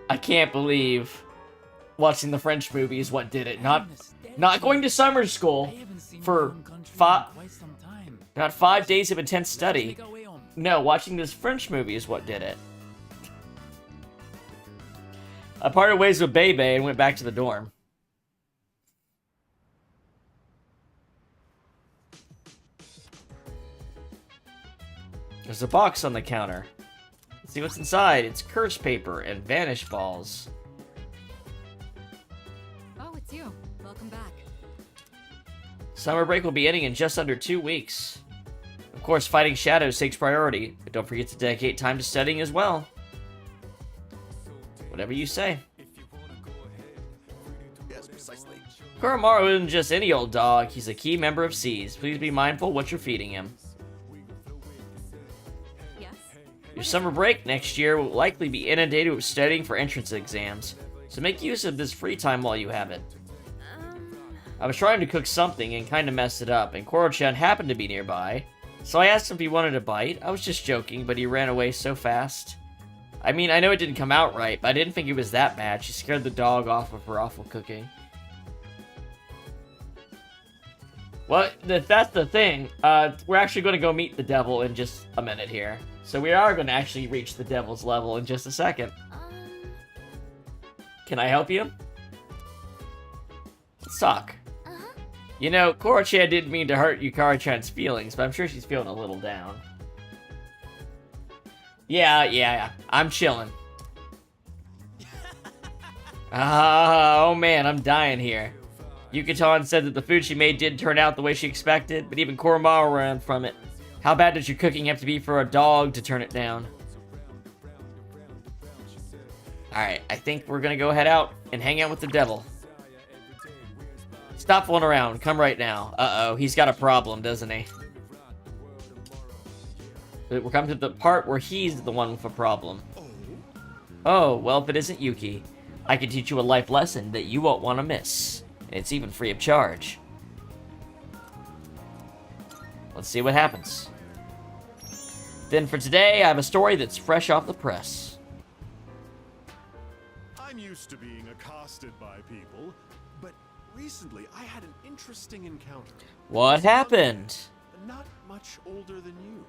I can't believe watching the French movie is what did it. Not going to summer school for not 5 days of intense study. No, watching this French movie is what did it. I parted ways with Bebe and went back to the dorm. There's a box on the counter. Let's see what's inside. It's curse paper and vanish balls. Oh, it's you. Welcome back. Summer break will be ending in just under 2 weeks. Of course, fighting shadows takes priority, but don't forget to dedicate time to studying as well. Whatever you say. Yes, precisely. Koromaru isn't just any old dog. He's a key member of C's. Please be mindful what you're feeding him. Yes? Your summer break next year will likely be inundated with studying for entrance exams, so make use of this free time while you have it. I was trying to cook something and kinda messed it up, and Koro-chan happened to be nearby, so I asked him if he wanted a bite. I was just joking, but he ran away so fast. I mean, I know it didn't come out right, but I didn't think it was that bad. She scared the dog off with her awful cooking. Well, that's the thing. We're actually going to go meet the devil in just a minute here. So we are going to actually reach the devil's level in just a second. Can I help you? Let's talk. You know, Koro-chan didn't mean to hurt Yukari-chan's feelings, but I'm sure she's feeling a little down. Yeah. I'm chilling. Oh man, I'm dying here. Yukaton said that the food she made didn't turn out the way she expected, but even Koromaru ran from it. How bad does your cooking have to be for a dog to turn it down? Alright, I think we're gonna go head out and hang out with the devil. Stop fooling around. Come right now. Uh-oh, he's got a problem, doesn't he? We're coming to the part where he's the one with a problem. Oh, well, if it isn't Yuki, I can teach you a life lesson that you won't want to miss. And it's even free of charge. Let's see what happens. Then for today, I have a story that's fresh off the press. I'm used to being accosted by people, but recently I had an interesting encounter. What happened? Not much older than you.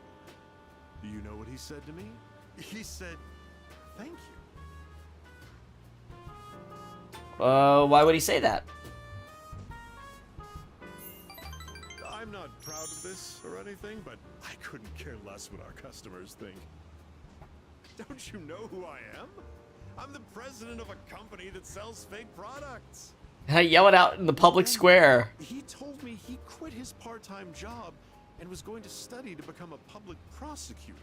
Do you know what he said to me? He said, "Thank you." Why would he say that? I'm not proud of this or anything, but I couldn't care less what our customers think. Don't you know who I am? I'm the president of a company that sells fake products. Yell it out in the public square. He told me he quit his part-time job and was going to study to become a public prosecutor.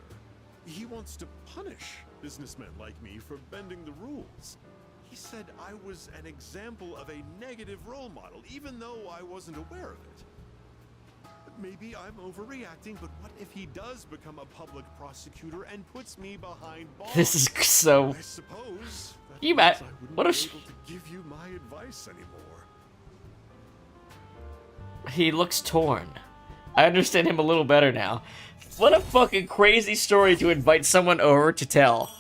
He wants to punish businessmen like me for bending the rules. He said I was an example of a negative role model, even though I wasn't aware of it. Maybe I'm overreacting, but what if he does become a public prosecutor and puts me behind bars? This is so... I suppose that you means bet. I wouldn't What be if able to give you my advice anymore. he looks torn? I understand him a little better now. What a fucking crazy story to invite someone over to tell.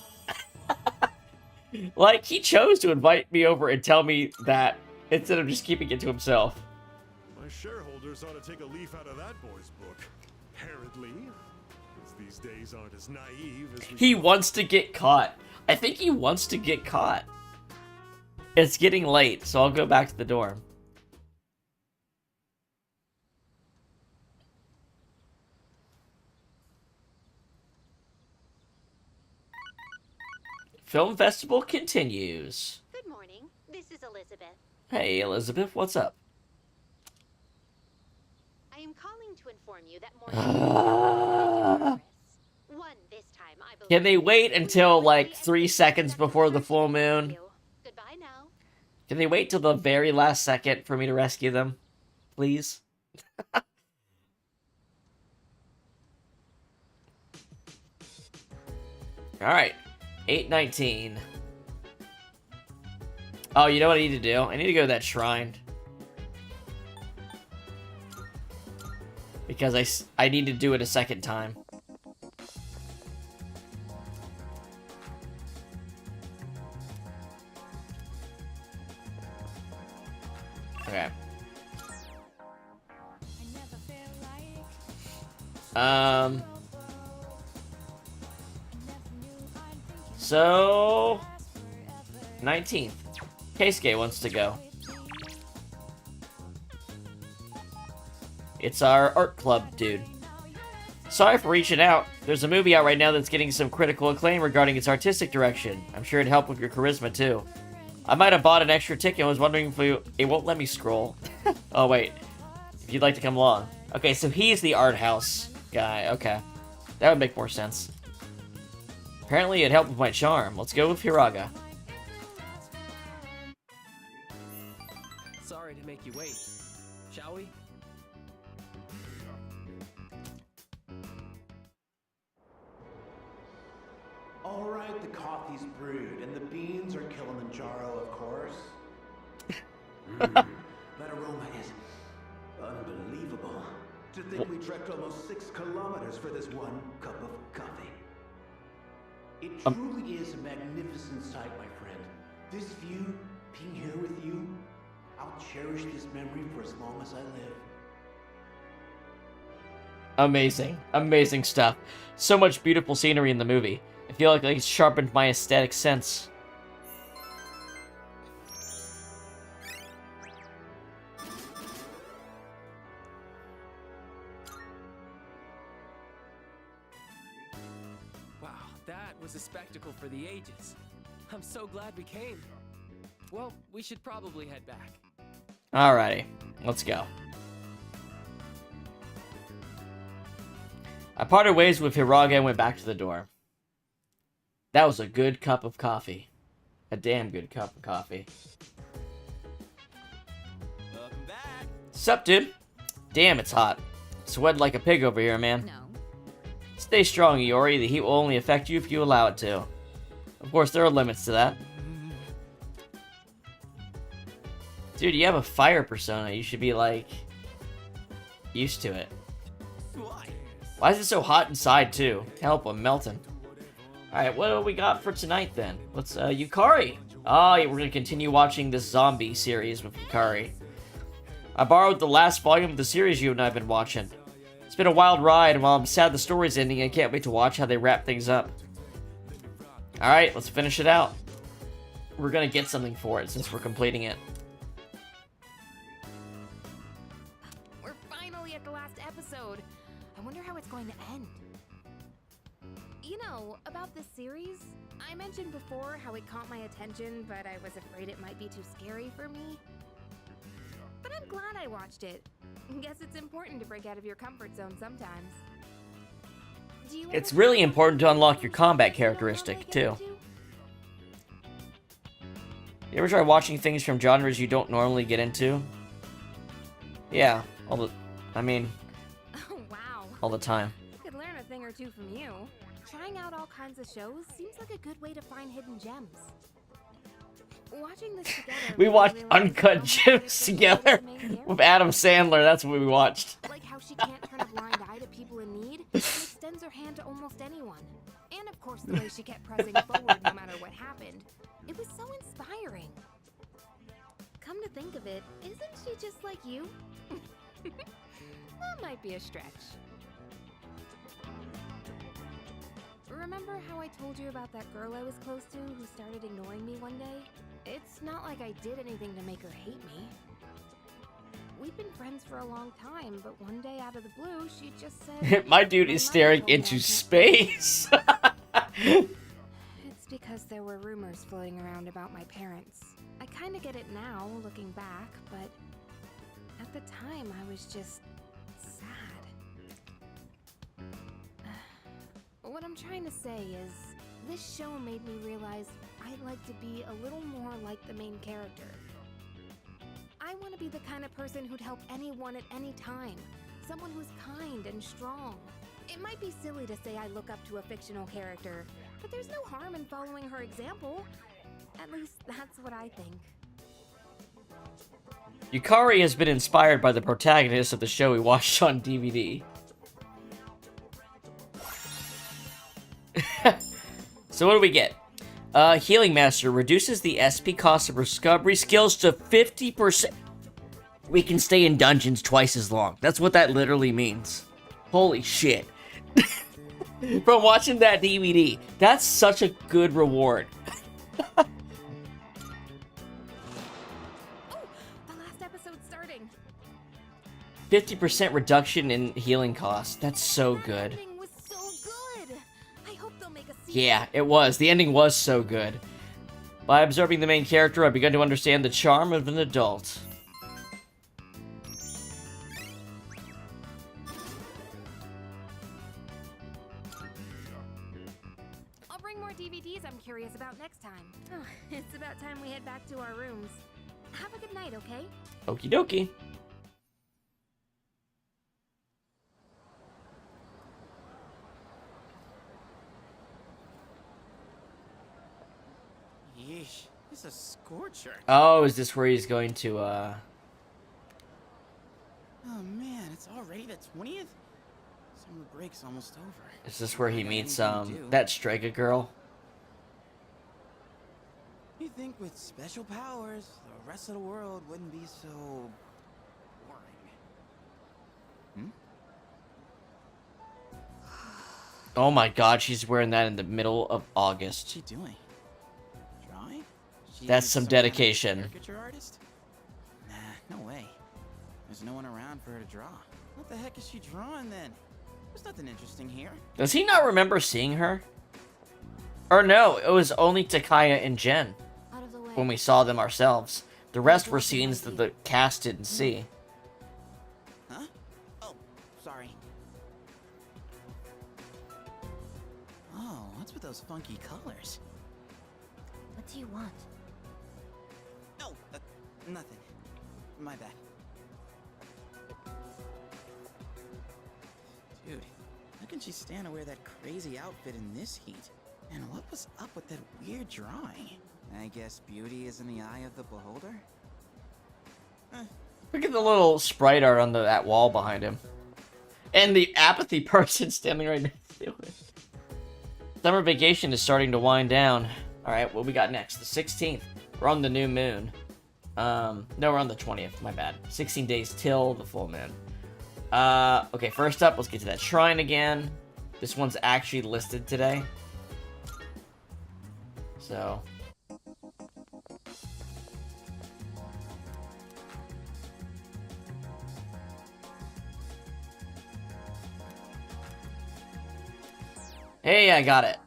Like, he chose to invite me over and tell me that instead of just keeping it to himself. My shareholders ought to take a leaf out of that boy's book. Apparently, because these days aren't as naive as He wants to get caught. I think he wants to get caught. It's getting late, so I'll go back to the dorm. Film festival continues. Good morning. This is Elizabeth. Hey, Elizabeth, what's up? I am calling to inform you that more one this time, I believe. Can they wait until like 3 seconds before the full moon? Goodbye now. Can they wait till the very last second for me to rescue them? Please? Alright. 8:19. Oh, you know what I need to do? I need to go to that shrine. Because I need to do it a second time. Okay. So 19th. Keisuke wants to go. It's our art club dude. Sorry for reaching out. There's a movie out right now that's getting some critical acclaim regarding its artistic direction. I'm sure it'd help with your charisma too. I might have bought an extra ticket and was wondering if it won't let me scroll. Oh wait, if you'd like to come along. Okay, so he's the art house guy. Okay, that would make more sense. Apparently it helped with my charm. Let's go with Hiraga. Sorry to make you wait. Shall we? All right, the coffee's brewed, and the beans are Kilimanjaro, of course. That aroma is unbelievable. To think we trekked almost 6 kilometers for this one cup of coffee. It truly is a magnificent sight, my friend. This view, being here with you, I'll cherish this memory for as long as I live. Amazing. Amazing stuff. So much beautiful scenery in the movie. I feel like it's sharpened my aesthetic sense. that was a spectacle for the ages. I'm so glad we came. Well, we should probably head back. Alrighty, let's go. I parted ways with Hiroge and went back to the door. That was a good cup of coffee. A damn good cup of coffee. Welcome back. Sup, dude? Damn, it's hot. Sweat like a pig over here, man. No. Stay strong, Iori. The heat will only affect you if you allow it to. Of course, there are limits to that. Dude, you have a fire persona. You should be, like, used to it. Why is it so hot inside, too? Help, I'm melting. Alright, what do we got for tonight, then? Let's, Yukari. Oh, yeah, we're gonna continue watching this zombie series with Yukari. I borrowed the last volume of the series you and I have been watching. It's been a wild ride, and while I'm sad the story's ending, I can't wait to watch how they wrap things up. Alright, let's finish it out. We're gonna get something for it, since we're completing it. We're finally at the last episode. I wonder how it's going to end. You know, about this series, I mentioned before how it caught my attention, but I was afraid it might be too scary for me. But I'm glad I watched it. Guess it's important to break out of your comfort zone sometimes. It's really important to unlock your combat characteristic, too. You ever try watching things from genres you don't normally get into? Yeah, all the time. I could learn a thing or two from you. Trying out all kinds of shows seems like a good way to find hidden gems. Watching this together. We watched Uncut Gems together with Adam Sandler. That's what we watched. Like how she can't turn a blind eye to people in need and extends her hand to almost anyone. And of course the way she kept pressing forward no matter what happened. It was so inspiring. Come to think of it, isn't she just like you? That might be a stretch. Remember how I told you about that girl I was close to who started ignoring me one day? It's not like I did anything to make her hate me. We've been friends for a long time, but one day out of the blue, she just said... My dude is staring into space. It's because there were rumors floating around about my parents. I kind of get it now, looking back, but at the time, I was just sad. What I'm trying to say is, this show made me realize I'd like to be a little more like the main character. I want to be the kind of person who'd help anyone at any time. Someone who's kind and strong. It might be silly to say I look up to a fictional character, but there's no harm in following her example. At least that's what I think. Yukari has been inspired by the protagonist of the show we watched on DVD. So what do we get? Healing Master reduces the SP cost of recovery skills to 50%. We can stay in dungeons twice as long. That's what that literally means. Holy shit. From watching that DVD, that's such a good reward. Oh, the last episode's starting. 50% reduction in healing costs. That's so good. Yeah, it was. The ending was so good. By observing the main character, I've begun to understand the charm of an adult. I'll bring more DVDs I'm curious about next time. Oh, it's about time we head back to our rooms. Have a good night, okay? Okie dokie. Yeesh, it's a scorcher. Oh, is this where he's going to, Oh man, it's already the 20th? Summer break's almost over. Is this where he meets, that Strega girl? You think with special powers, the rest of the world wouldn't be so... boring. Oh my god, she's wearing that in the middle of August. What's she doing? Drawing? That's some dedication. Caricature artist? Nah, no way. There's no one around for her to draw. What the heck is she drawing then? There's nothing interesting here. Does he not remember seeing her? Or no, it was only Takaya and Jen when we saw them ourselves. The rest were scenes that the cast didn't see. Huh? Oh, sorry. Oh, what's with those funky colors? What do you want? No, nothing. My bad. Dude, how can she stand to wear that crazy outfit in this heat? And what was up with that weird drawing? I guess beauty is in the eye of the beholder? Look at the little sprite art on that wall behind him. And the apathy person standing right next to it. Summer vacation is starting to wind down. Alright, what we got next? The 16th. We're on the new moon. No, we're on the 20th. My bad. 16 days till the full moon. Okay, first up, let's get to that shrine again. This one's actually listed today. So... Hey, I got it.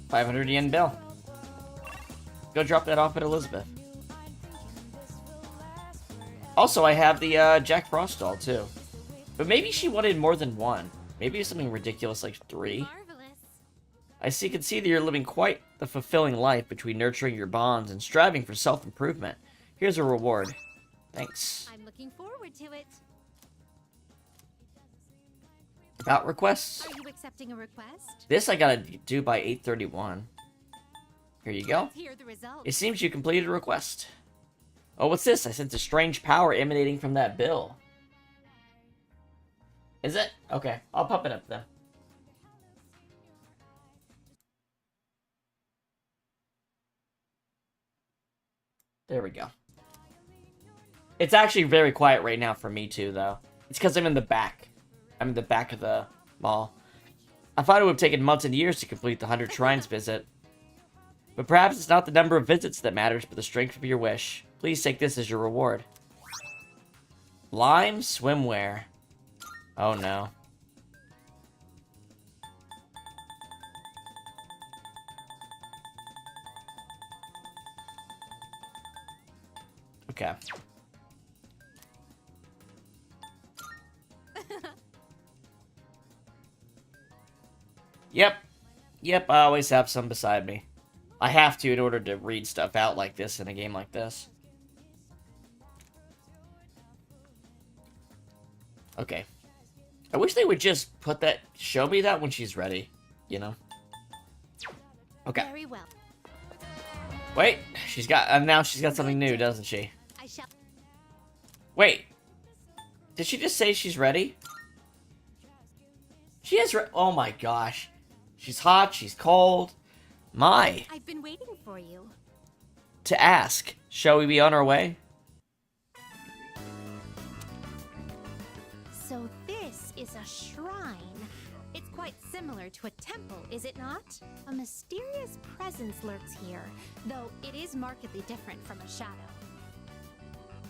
500 yen bill. Go drop that off at Elizabeth. Also, I have the Jack Frost doll, too. But maybe she wanted more than one. Maybe something ridiculous like 3. I can see that you're living quite the fulfilling life between nurturing your bonds and striving for self-improvement. Here's a reward. Thanks. I'm looking forward to it. About requests? Are you accepting a request? This I gotta do by 8:31. Here you go. Let's hear the results. It seems you completed a request. Oh, what's this? I sense a strange power emanating from that bill. Is it? Okay, I'll pop it up then. There we go. It's actually very quiet right now for me too, though. It's because I'm in the back. I'm in the back of the mall. I thought it would have taken months and years to complete the 100 Shrines visit. But perhaps it's not the number of visits that matters, but the strength of your wish. Please take this as your reward. Lime swimwear. Oh no. Okay. Yep, I always have some beside me. I have to in order to read stuff out like this in a game like this. Okay. I wish they would just put that, show me that when she's ready, you know? Okay. Very well. Wait, she's got, now she's got something new, doesn't she? I shall. Wait. Did she just say she's ready? She is oh my gosh. She's hot, she's cold. My. I've been waiting for you. To ask, shall we be on our way? So this is a shrine. It's quite similar to a temple, is it not? A mysterious presence lurks here, though it is markedly different from a shadow.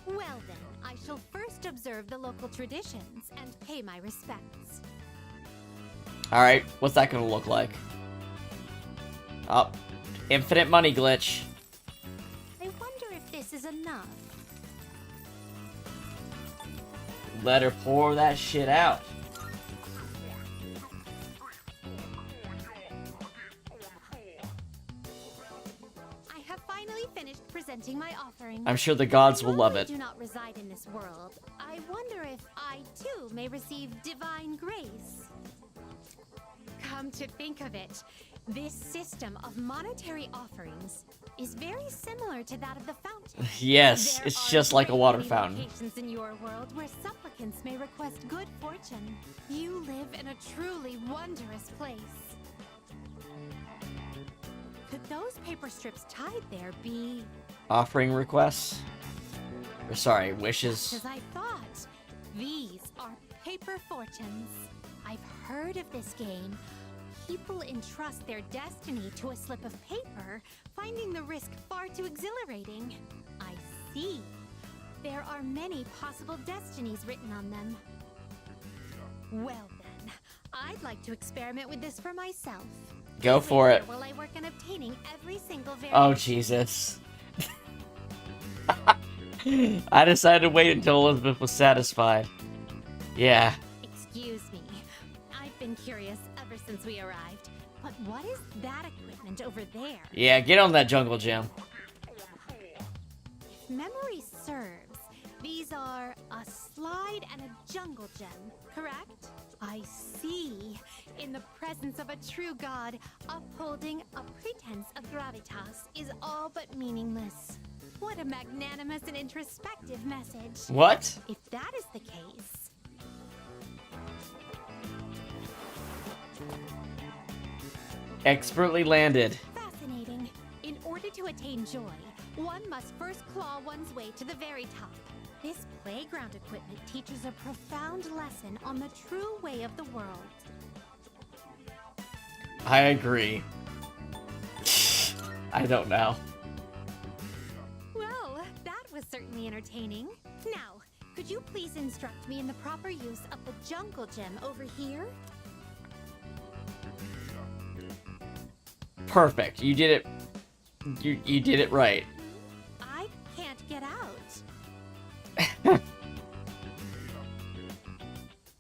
Well then, I shall first observe the local traditions and pay my respects. Alright, what's that gonna look like? Oh, infinite money glitch. I wonder if this is enough. Let her pour that shit out. I have finally finished presenting my offering. I'm sure the gods will love it. I do not reside in this world. I wonder if I too may receive divine grace. Come to think of it, this system of monetary offerings is very similar to that of the fountain. Yes, it's just like a water fountain. Locations in your world where supplicants may request good fortune. You live in a truly wondrous place. Could those paper strips tied there be... Offering requests? Or sorry, wishes. As I thought, these are paper fortunes. I've heard of this game. People entrust their destiny to a slip of paper, finding the risk far too exhilarating. I see. There are many possible destinies written on them. Well then, I'd like to experiment with this for myself. Go for it. While I work on obtaining every single Oh, Jesus. I decided to wait until Elizabeth was satisfied. Yeah. Excuse me. I've been curious ever since we arrived. But what is that equipment over there? Yeah, get on that jungle gym. If memory serves, these are a slide and a jungle gem, correct? I see. In the presence of a true god, upholding a pretense of gravitas is all but meaningless. What a magnanimous and introspective message. What? If that is the case... Expertly landed. Fascinating. In order to attain joy, one must first claw one's way to the very top. This playground equipment teaches a profound lesson on the true way of the world. I agree. I don't know. Well, that was certainly entertaining. Now, could you please instruct me in the proper use of the jungle gem over here? Perfect. You did it. You did it right. I can't get out.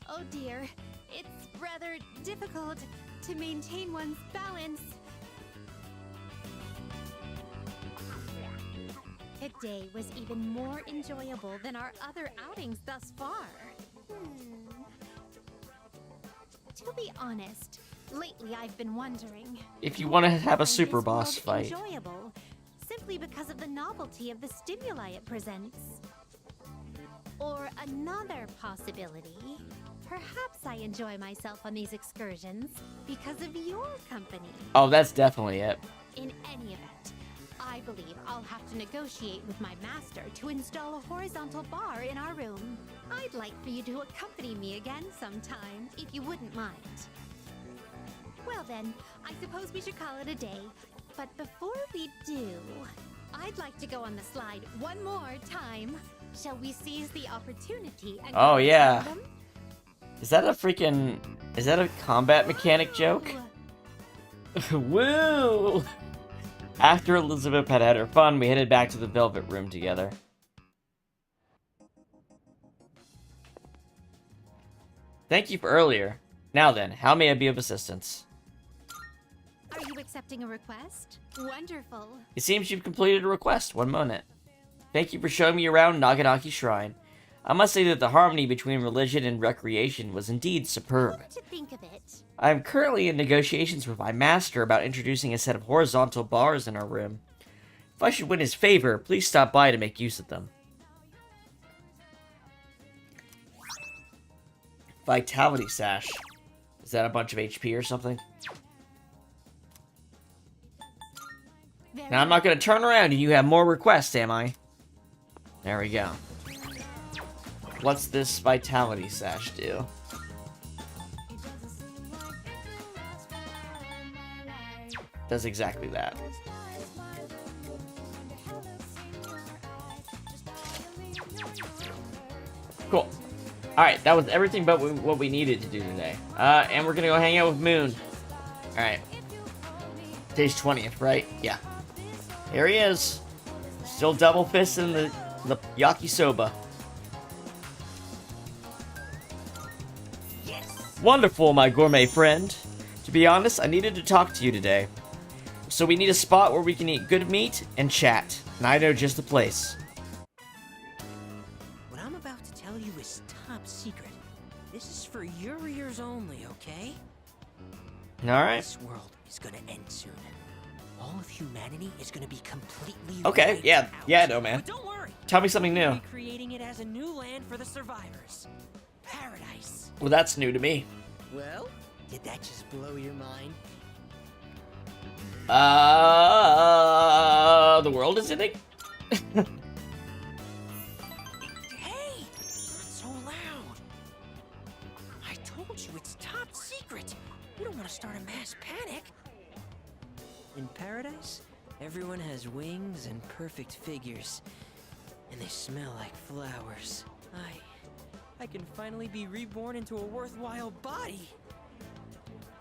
Oh dear, it's rather difficult to maintain one's balance. Today was even more enjoyable than our other outings thus far. To be honest, lately I've been wondering If you want to have a find super this boss world fight. enjoyable, simply because of the novelty of the stimuli it presents. Or another possibility, perhaps I enjoy myself on these excursions because of your company. Oh, that's definitely it. In any event, I believe I'll have to negotiate with my master to install a horizontal bar in our room. I'd like for you to accompany me again sometime, if you wouldn't mind. Well then, I suppose we should call it a day. But before we do, I'd like to go on the slide one more time. Shall we seize the opportunity and Oh go yeah. find them? Is that a combat mechanic joke? Woo! After Elizabeth had had her fun, we headed back to the Velvet Room together. Thank you for earlier. Now then, how may I be of assistance? Are you accepting a request? Wonderful. It seems you've completed a request. One moment. Thank you for showing me around Naganaki Shrine. I must say that the harmony between religion and recreation was indeed superb. What to think of it? I am currently in negotiations with my master about introducing a set of horizontal bars in our room. If I should win his favor, please stop by to make use of them. Vitality Sash. Is that a bunch of HP or something? Now I'm not going to turn around and you have more requests, am I? There we go. What's this Vitality Sash do? Does exactly that. Cool. Alright, that was everything but what we needed to do today. And we're gonna go hang out with Moon. Alright. Today's 20th, right? Yeah. Here he is. Still double fisting the yakisoba. Wonderful, my gourmet friend. To be honest, I needed to talk to you today. So we need a spot where we can eat good meat and chat. And I know just the place. What I'm about to tell you is top secret. This is for your ears only, okay? Alright. This world is gonna end soon. All of humanity is gonna be completely Okay, wiped yeah. out. Yeah, I know, man. But don't worry. Tell me something We'll new. be creating it as a new land for the survivors. Paradise. Well, that's new to me. Well, did that just blow your mind? The world is ending? Hey! Not so loud! I told you it's top secret! You don't want to start a mass panic! In paradise, everyone has wings and perfect figures. And they smell like flowers. I can finally be reborn into a worthwhile body!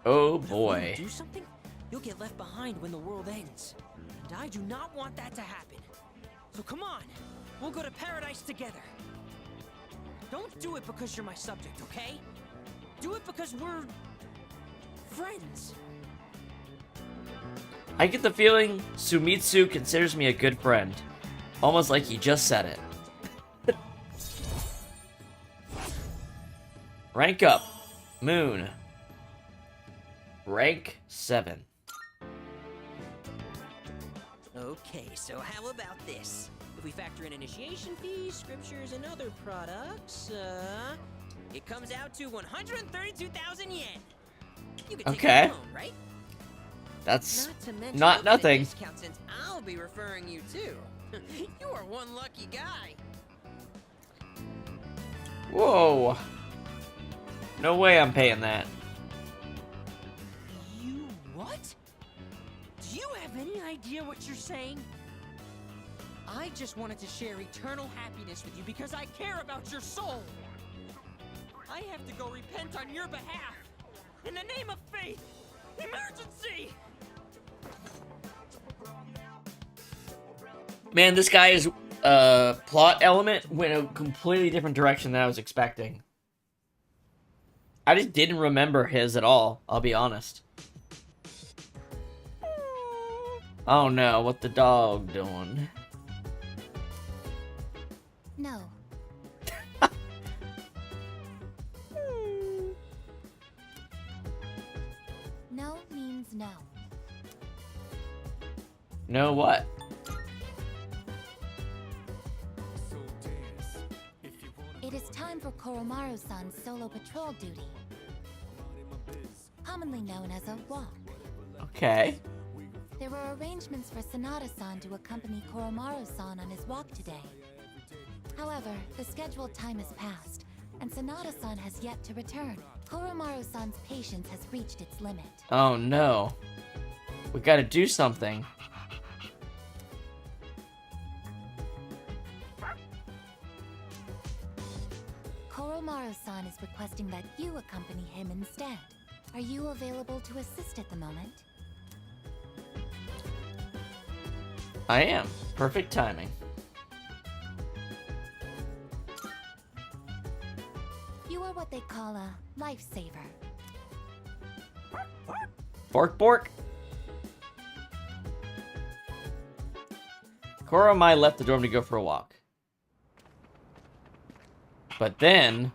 Oh But if we boy. don't do something, you'll get left behind when the world ends. And I do not want that to happen. So come on, we'll go to paradise together. Don't do it because you're my subject, okay? Do it because we're friends. I get the feeling Sumitsu considers me a good friend. Almost like he just said it. Rank up. Moon. Rank 7. Okay, so how about this? If we factor in initiation fees, scriptures, and other products, it comes out to 132,000 yen. You can take Okay. it home, right? That's Not to mention not you'll get a nothing. discount since I'll be referring you too. You are one lucky guy. Whoa. No way I'm paying that. You what? Do you have any idea what you're saying? I just wanted to share eternal happiness with you because I care about your soul. I have to go repent on your behalf. In the name of faith. Emergency! Man, this guy's plot element went a completely different direction than I was expecting. I just didn't remember his at all, I'll be honest. Oh no, what the dog doing? No. No means no. No what? It is time for Koromaru-san's solo patrol duty. Commonly known as a walk. Okay. There were arrangements for Sanada-san to accompany Koromaru-san on his walk today. However, the scheduled time has passed, and Sanada-san has yet to return. Koromaru-san's patience has reached its limit. Oh no. We gotta do something. Koromaru-san is requesting that you accompany him instead. Are you available to assist at the moment? I am. Perfect timing. You are what they call a lifesaver. Bork bork. Koromai left the dorm to go for a walk. But then...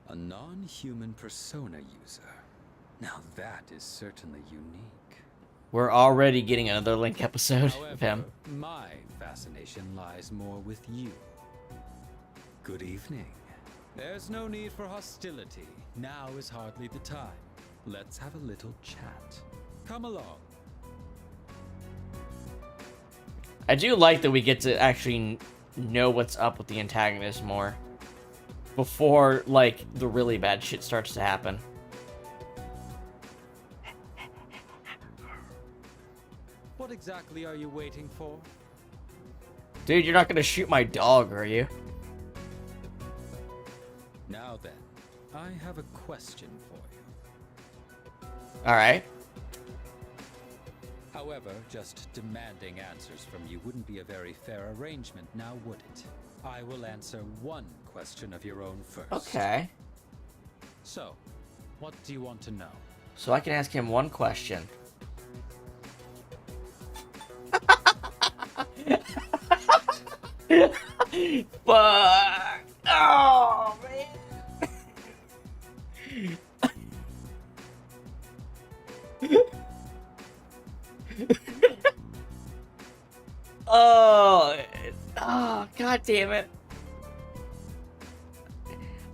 A non-human persona user. Now that is certainly unique. We're already getting another Link episode of him. My fascination lies more with you. Good evening. There's no need for hostility. Now is hardly the time. Let's have a little chat. Come along. I do like that we get to actually know what's up with the antagonist more. Before, like, the really bad shit starts to happen. What exactly are you waiting for? Dude, you're not gonna shoot my dog, are you? Now then, I have a question for you. Alright. However, just demanding answers from you wouldn't be a very fair arrangement, now would it? I will answer one question of your own first. Okay. So, what do you want to know? So I can ask him one question. Fuck! Oh, man! Oh, god damn it.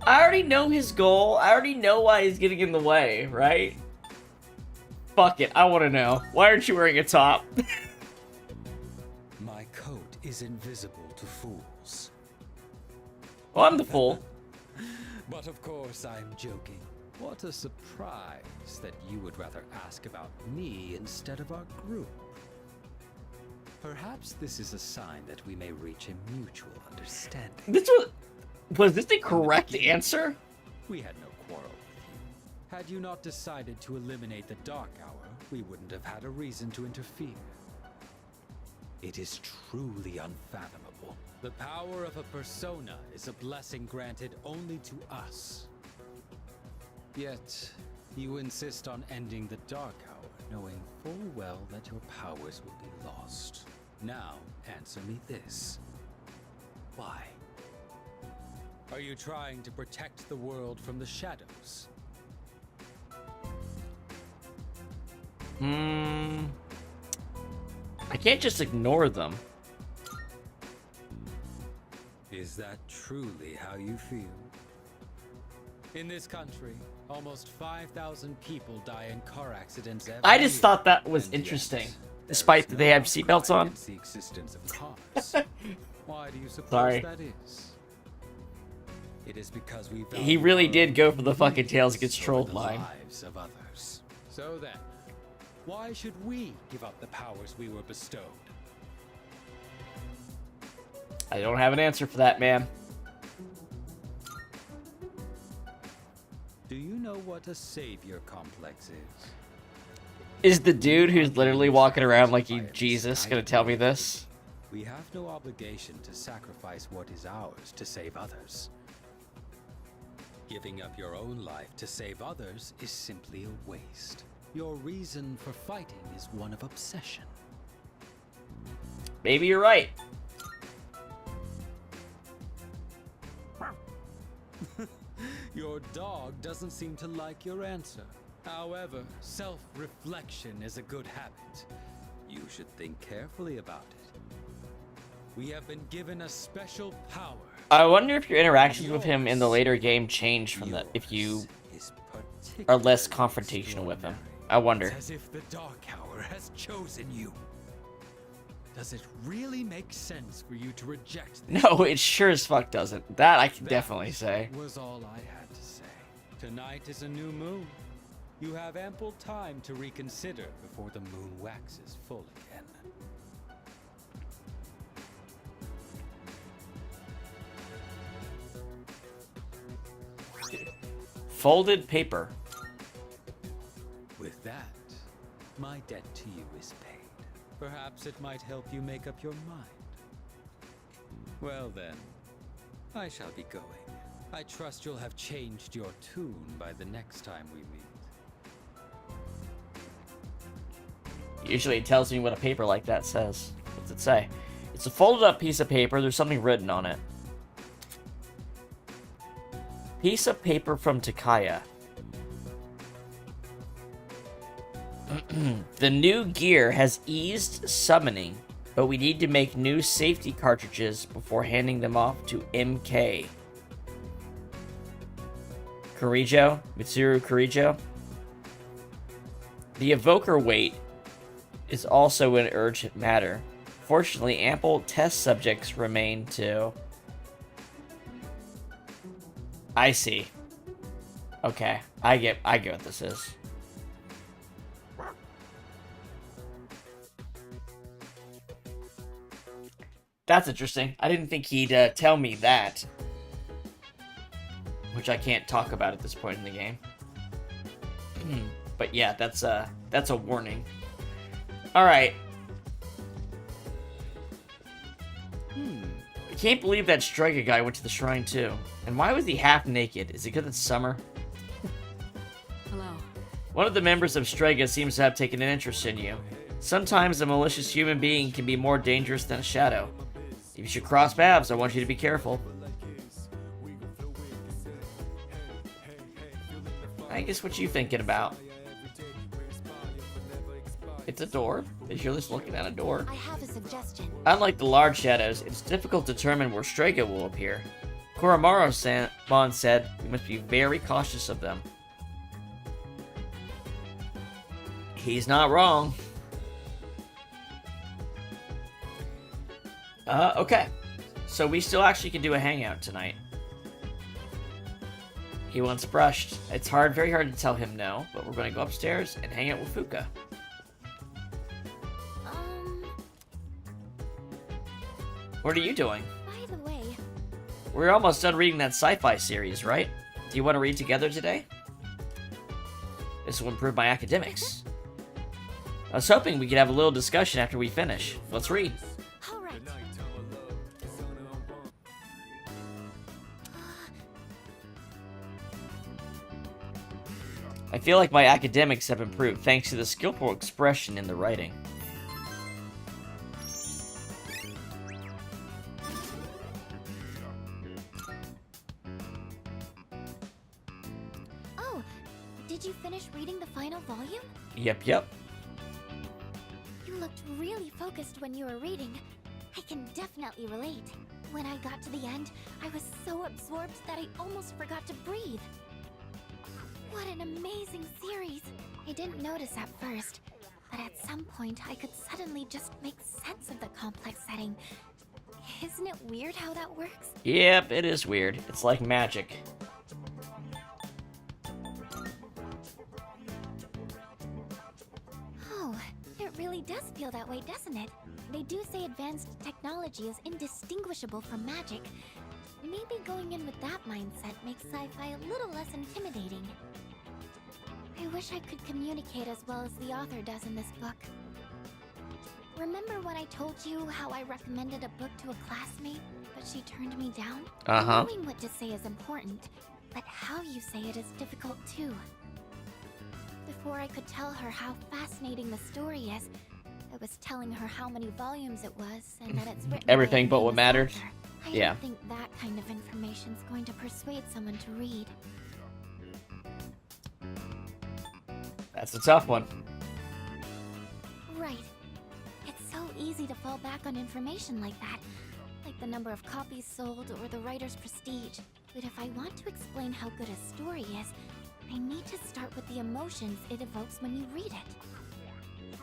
I already know his goal. I already know why he's getting in the way, right? Fuck it, I want to know. Why aren't you wearing a top? My coat is invisible to fools. Well, I'm the fool. But of course, I'm joking. What a surprise that you would rather ask about me instead of our group. Perhaps this is a sign that we may reach a mutual understanding. Was this the correct answer? We had no quarrel with you. Had you not decided to eliminate the Dark Hour, we wouldn't have had a reason to interfere. It is truly unfathomable. The power of a persona is a blessing granted only to us. Yet, you insist on ending the Dark Hour, knowing full well that your powers will be lost. Now, answer me this. Why? Are you trying to protect the world from the shadows? I can't just ignore them. Is that truly how you feel? In this country, almost 5,000 people die in car accidents every I just year. thought that was interesting, despite that they have seatbelts on. It's the existence of cars. Why do you suppose Sorry. that is? It is because we He really did go for the fucking Tails gets trolled the line. lives of others. So then, why should we give up the powers we were bestowed? I don't have an answer for that, man. Do you know what a savior complex is? Is the dude who's literally walking around like he's Jesus gonna tell me this? We have no obligation to sacrifice what is ours to save others. Giving up your own life to save others is simply a waste. Your reason for fighting is one of obsession. Maybe you're right. Your dog doesn't seem to like your answer. However, self-reflection is a good habit. You should think carefully about it. We have been given a special power. I wonder if your interactions with him in the later game change from that, if you are less confrontational with him. I wonder. It's as if the Dark Hour has chosen you. Does it really make sense for you to reject this? No, it sure as fuck doesn't. That I can definitely say. Was all I had to say. Tonight is a new moon. You have ample time to reconsider before the moon waxes full again. Folded paper. With that, my debt to you is paid. Perhaps it might help you make up your mind. Well then, I shall be going. I trust you'll have changed your tune by the next time we meet. Usually it tells me what a paper like that says. What's it say? It's a folded up piece of paper. There's something written on it. Piece of paper from Takaya. The new gear has eased summoning, but we need to make new safety cartridges before handing them off to MK. Mitsuru Kurijo. The evoker weight is also an urgent matter. Fortunately, ample test subjects remain to... I see. Okay, I get what this is. That's interesting. I didn't think he'd tell me that. Which I can't talk about at this point in the game. But yeah, that's a warning. Alright. I can't believe that Striker guy went to the shrine too. And why was he half naked? Is it because it's summer? Hello. One of the members of Strega seems to have taken an interest in you. Sometimes a malicious human being can be more dangerous than a shadow. If you should cross paths, I want you to be careful. I guess what you thinking about? It's a door. You're just looking at a door. I have a suggestion. Unlike the large shadows, it's difficult to determine where Strega will appear. Koromaru-san said we must be very cautious of them. He's not wrong. Okay. So we still actually can do a hangout tonight. He wants brushed. It's very hard to tell him no, but we're going to go upstairs and hang out with Fuka. What are you doing? By the way, We're almost done reading that sci-fi series, right? Do you want to read together today? This will improve my academics. I was hoping we could have a little discussion after we finish. Let's read. all right. I feel like my academics have improved thanks to the skillful expression in the writing. Oh, did you finish reading the final volume? Yep, yep. You looked really focused when you were reading. I can definitely relate. When I got to the end, I was so absorbed that I almost forgot to breathe. What an amazing series! I didn't notice at first, but at some point I could suddenly just make sense of the complex setting. Isn't it weird how that works? Yep, it is weird. It's like magic. Oh, it really does feel that way, doesn't it? They do say advanced technology is indistinguishable from magic. Maybe going in with that mindset makes sci-fi a little less intimidating. I wish I could communicate as well as the author does in this book. Remember when I told you how I recommended a book to a classmate, but she turned me down? Uh-huh. Knowing what to say is important, but how you say it is difficult too. Before I could tell her how fascinating the story is, I was telling her how many volumes it was and that it's written by Everything a but what famous matters. author. I Yeah. don't think that kind of information's going to persuade someone to read. That's a tough one. Right. It's so easy to fall back on information like that, like the number of copies sold or the writer's prestige. But if I want to explain how good a story is, I need to start with the emotions it evokes when you read it.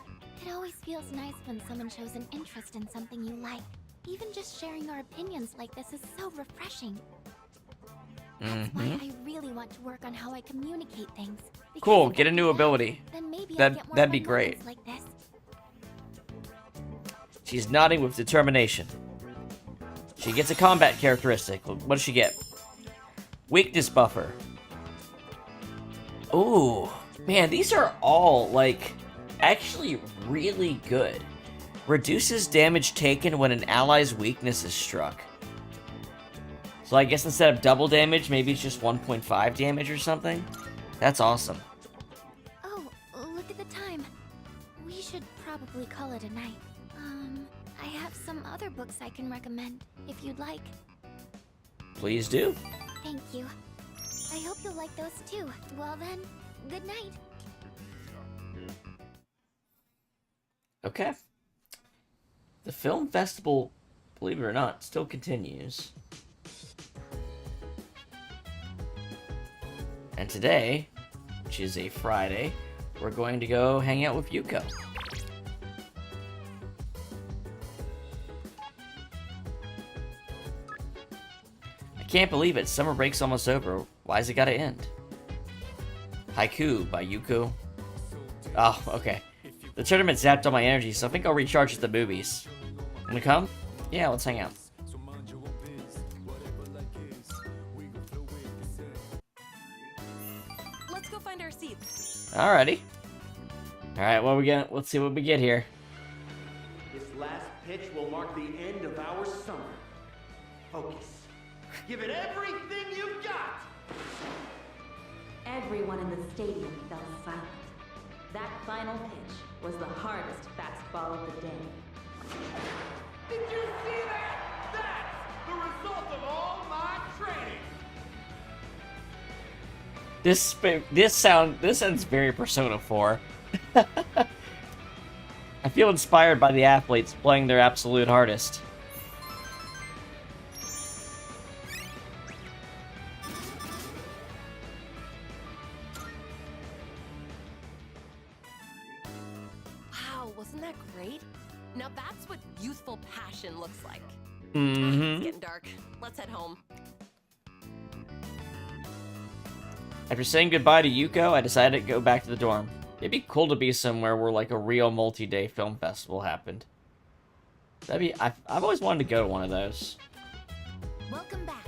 It always feels nice when someone shows an interest in something you like. Even just sharing our opinions like this is so refreshing. That's why I really want to work on how I communicate things. because Cool, if get I a do new that, ability. then maybe I'll That- get more that'd be fun great. moments like this. She's nodding with determination. She gets a combat characteristic. What does she get? Weakness buffer. Ooh, man, these are all, like, actually really good. Reduces damage taken when an ally's weakness is struck. So I guess instead of double damage, maybe it's just 1.5 damage or something? That's awesome. Oh, look at the time. We should probably call it a night. I have some other books I can recommend, if you'd like. Please do. Thank you. I hope you'll like those too. Well then, good night. Okay. The film festival, believe it or not, still continues. And today, which is a Friday, we're going to go hang out with Yuko. I can't believe it. Summer break's almost over. Why's it gotta end? Haiku by Yuko. Oh, okay. The tournament zapped all my energy, so I think I'll recharge at the movies. Wanna come? Yeah, let's hang out. Let's go find our seats. Alrighty. Alright, what we get? Let's see what we get here. This last pitch will mark the end of our summer. Focus. Give it everything you've got! Everyone in the stadium fell silent. That final pitch was the hardest fastball of the day. Did you see that? That's the result of all my training. This sounds very Persona 4. I feel inspired by the athletes playing their absolute hardest. Wow, wasn't that great? Now that's what youthful passion looks like. Mm-hmm. It's getting dark. Let's head home. After saying goodbye to Yuko, I decided to go back to the dorm. It'd be cool to be somewhere where like a real multi-day film festival happened. That'd be. I've always wanted to go to one of those. Welcome back.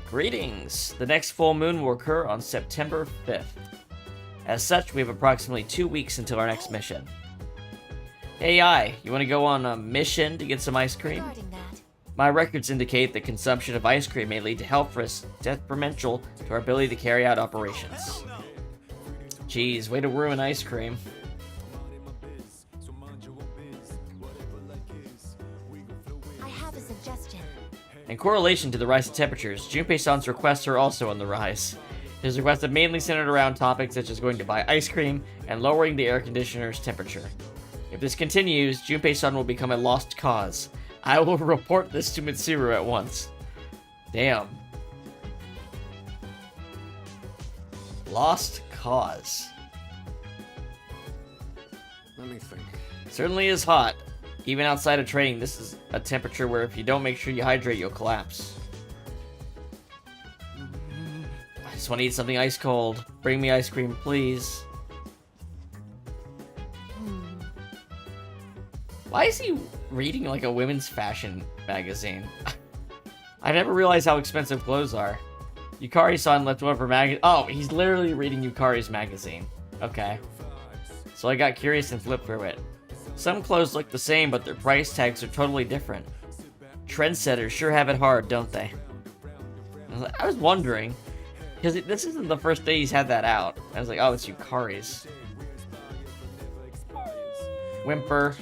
Greetings! The next full moon will occur on September 5th. As such, we have approximately 2 weeks until our next mission. AI, you want to go on a mission to get some ice cream? My records indicate that consumption of ice cream may lead to health risks detrimental to our ability to carry out operations. Jeez, way to ruin ice cream. I have a suggestion. In correlation to the rise in temperatures, Junpei-san's requests are also on the rise. His requests have mainly centered around topics such as going to buy ice cream and lowering the air conditioner's temperature. If this continues, Junpei-san will become a lost cause. I will report this to Mitsuru at once. Damn. Lost cause. Let me think. Certainly is hot. Even outside of training, this is a temperature where if you don't make sure you hydrate, you'll collapse. I just want to eat something ice cold. Bring me ice cream, please. Why is he reading like a women's fashion magazine? I never realized how expensive clothes are. Yukari-san left one of her magazine. Oh, he's literally reading Yukari's magazine. Okay. So I got curious and flipped through it. Some clothes look the same, but their price tags are totally different. Trendsetters sure have it hard, don't they? I was wondering, because this isn't the first day he's had that out. I was like, oh, it's Yukari's. Whimper.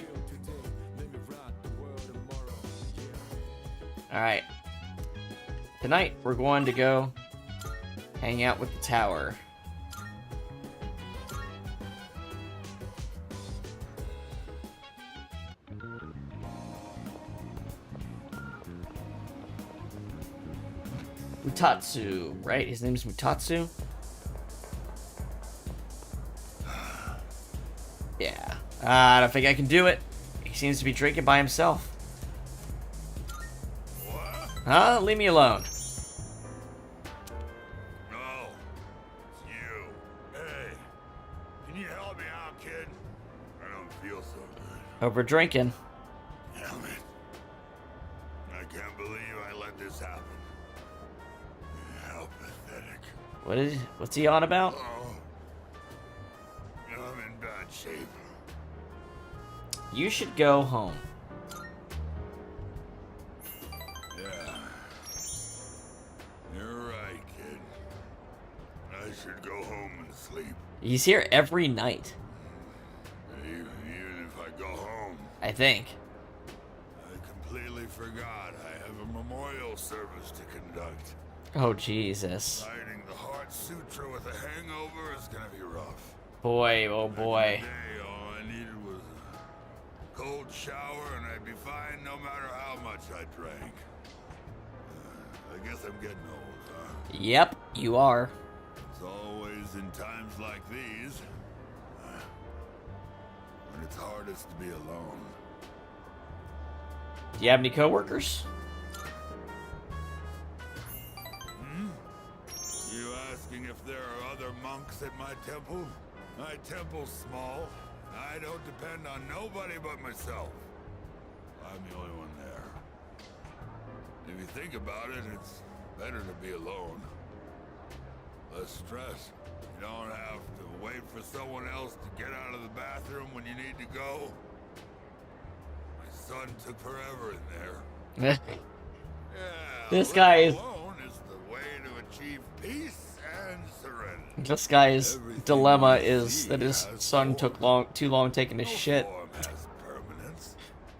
Alright. Tonight, we're going to go hang out with the tower. Mutatsu, right? His name's Mutatsu? Yeah. I don't think I can do it. He seems to be drinking by himself. Huh? Leave me alone. No. It's you. Hey. Can you help me out, kid? I don't feel so good. Hope we're drinking. Damn it. I can't believe I let this happen. How pathetic. What's he on about? Oh. I'm in bad shape. You should go home. Yeah. You're right, kid. I should go home and sleep. He's here every night. Even if I go home. I think. I completely forgot I have a memorial service to conduct. Oh, Jesus. Fighting the Heart Sutra with a hangover is gonna be rough. Boy, oh boy. Today, all I needed was a cold shower and I'd be fine no matter how much I drank. I guess I'm getting old, huh? Yep, you are. It's always in times like these when it's hardest to be alone. Do you have any coworkers? You asking if there are other monks at my temple? My temple's small. I don't depend on nobody but myself. I'm the only one there. If you think about it, it's better to be alone. Less stress. You don't have to wait for someone else to get out of the bathroom when you need to go. My son took forever in there. This guy is... Alone is the way to achieve peace and serenity. This guy's dilemma is that his son took too long taking his shit. Form has permanence.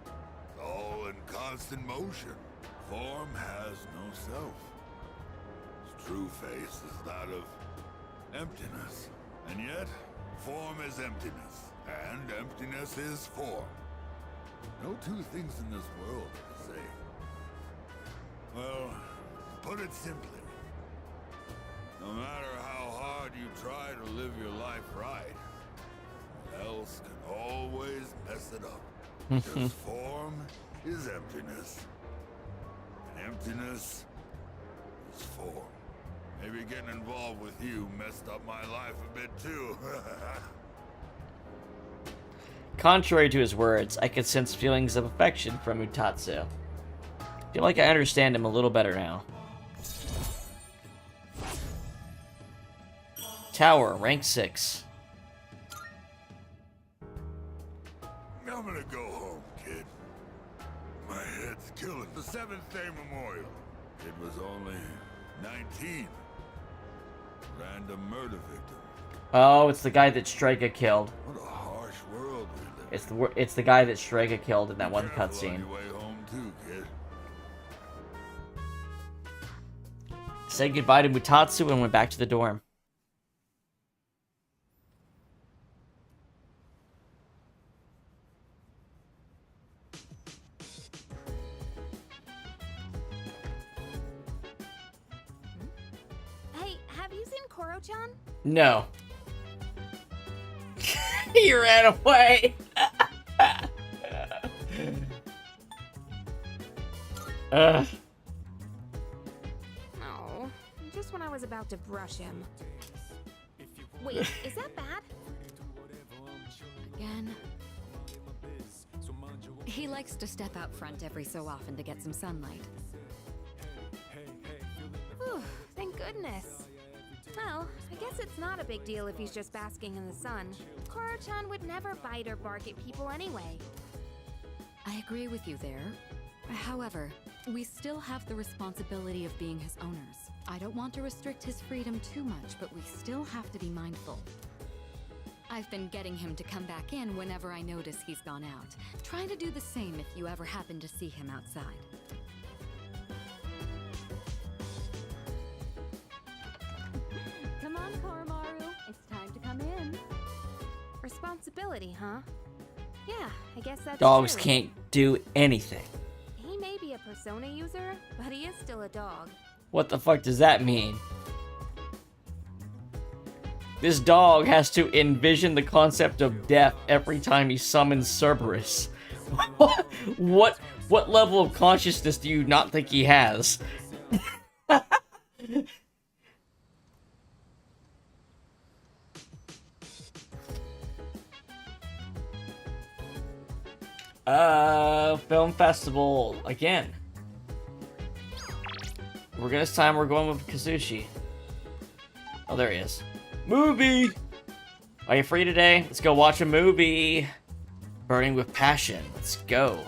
It's all in constant motion. Form has no self. Its true face is that of emptiness. And yet, form is emptiness. And emptiness is form. No two things in this world are the same. Well, to put it simply, no matter how hard you try to live your life right, else can always mess it up. Because form is emptiness. And emptiness is form. Maybe getting involved with you messed up my life a bit too. Contrary to his words, I could sense feelings of affection from Utatsu. I feel like I understand him a little better now. Tower, rank 6. I'm gonna go home, kid. My head's killing. The 7th Day Memorial. It was only 19. Random murder victim. Oh, it's the guy that Strega killed. What a harsh world we live It's the guy that Strega killed in that one cutscene. on your way home too, kid. Said goodbye to Mutatsu and went back to the dorm. Hey, have you seen Koro-chan? No. He ran away. Ugh. No, just when I was about to brush him. Wait, is that bad? Again. He likes to step out front every so often to get some sunlight. Whew, thank goodness. Well, I guess it's not a big deal if he's just basking in the sun. Koro-chan would never bite or bark at people anyway. I agree with you there. However, we still have the responsibility of being his owners. I don't want to restrict his freedom too much, but we still have to be mindful. I've been getting him to come back in whenever I notice he's gone out. Try to do the same if you ever happen to see him outside. Come on, Koromaru. It's time to come in. Responsibility, huh? Yeah, I guess that's Dogs true. can't do anything. He may be a persona user, but he is still a dog. What the fuck does that mean? This dog has to envision the concept of death every time he summons Cerberus. What level of consciousness do you not think he has? Film festival again. This time we're going with Kazushi. Oh, there he is. Movie! Are you free today? Let's go watch a movie. Burning with passion. Let's go.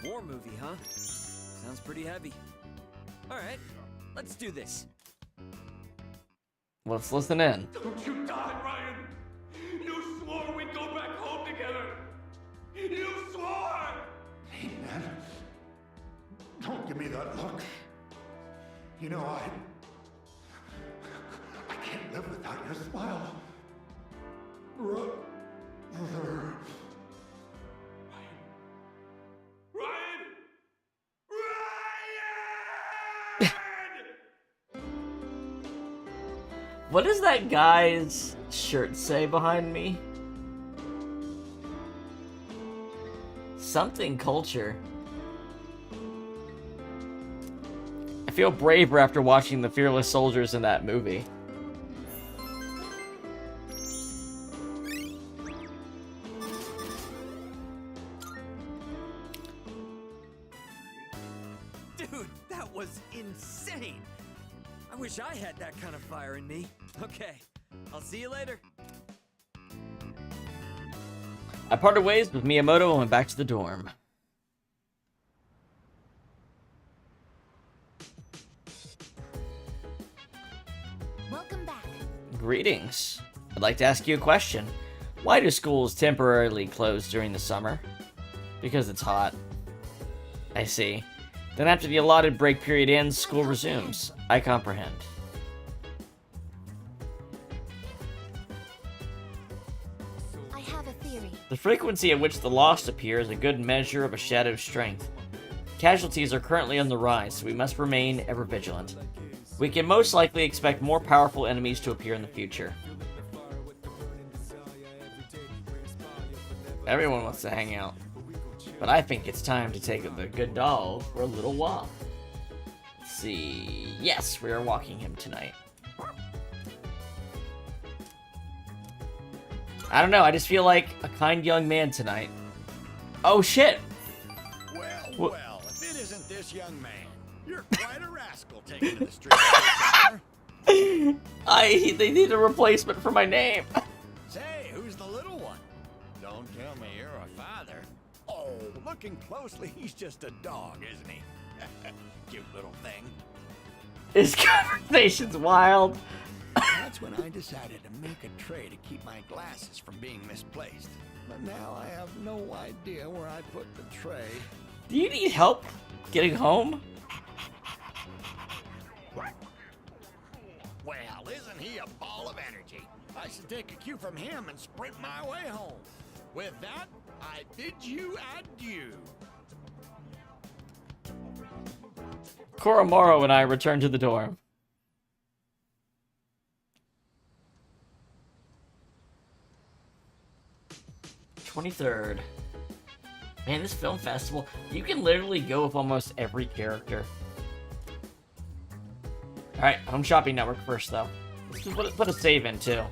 War movie, huh? Sounds pretty heavy. Alright, let's do this. Let's listen in. Don't you die, Ryan! You swore we'd go back home together! You swore! Hey, man. Don't give me that look. You know, I can't live without your smile. Brother. Ryan! What does that guy's shirt say behind me? Something culture. I feel braver after watching the fearless soldiers in that movie. Dude, that was insane! I wish I had that kind of fire in me. Okay, I'll see you later. I parted ways with Miyamoto and went back to the dorm. Welcome back. Greetings. I'd like to ask you a question. Why do schools temporarily close during the summer? Because it's hot. I see. Then after the allotted break period ends, school resumes. I comprehend. I have a theory. The frequency at which the lost appear is a good measure of a shadow's strength. Casualties are currently on the rise, so we must remain ever vigilant. We can most likely expect more powerful enemies to appear in the future. Everyone wants to hang out. But I think it's time to take the good dog for a little walk. Let's see. Yes, we are walking him tonight. I don't know, I just feel like a kind young man tonight. Oh shit! Well, if it isn't this young man, you're quite a rascal taking to the streets. They need a replacement for my name. Say, who's the little one? Don't tell me you're a father. Oh, looking closely, he's just a dog, isn't he? Cute little thing. This conversation's wild. That's when I decided to make a tray to keep my glasses from being misplaced. But now I have no idea where I put the tray. Do you need help getting home? Well, isn't he a ball of energy? I should take a cue from him and sprint my way home. With that, I bid you adieu. Koromaru and I return to the dorm. "23rd. Man, this film festival, you can literally go with almost every character. Alright, Home Shopping Network first, though. Let's just put a save in, too.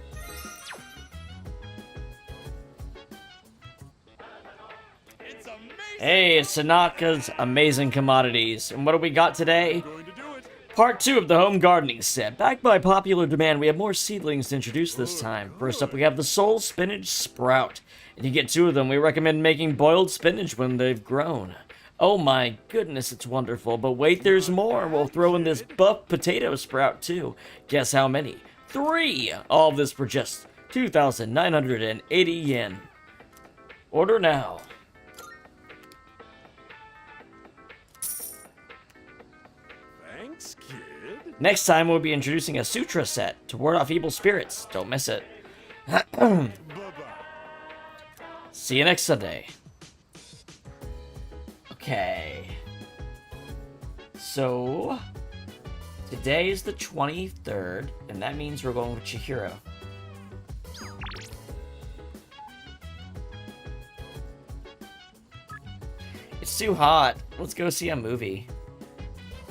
Hey, it's Tanaka's Amazing Commodities. And what do we got today? Part 2 of the home gardening set. Backed by popular demand, we have more seedlings to introduce this time. First up, we have the Soul Spinach Sprout. If you get 2 of them, we recommend making boiled spinach when they've grown. Oh my goodness, it's wonderful. But wait, there's more. We'll throw in this buff potato sprout, too. Guess how many? 3! All of this for just 2,980 yen. Order now. Thanks, kid. Next time, we'll be introducing a sutra set to ward off evil spirits. Don't miss it. See you next Sunday. Okay. So, today is the 23rd, and that means we're going with Chihiro. It's too hot. Let's go see a movie.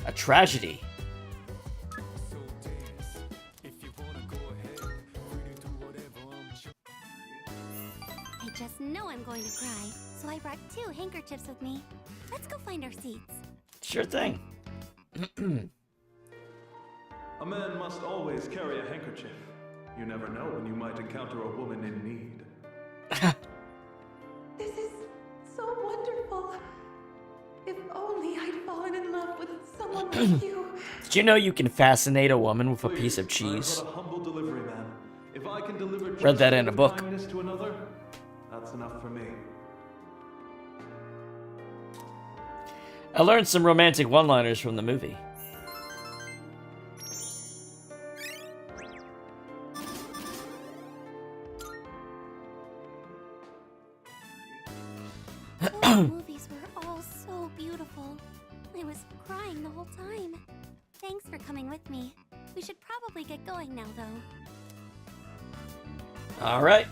A tragedy. I just know I'm going to cry, so I brought 2 handkerchiefs with me. Let's go find our seats. Sure thing. A man must always carry a handkerchief. You never know when you might encounter a woman in need. This is so wonderful. If only I'd fallen in love with someone like you. Did you know you can fascinate a woman with a piece of cheese? I've got a humble delivery man. If I can deliver Read that in a book. kindness to another, that's enough for me. I learned some romantic one-liners from the movie. Those movies were all so beautiful. I was crying the whole time. Thanks for coming with me. We should probably get going now, though. All right.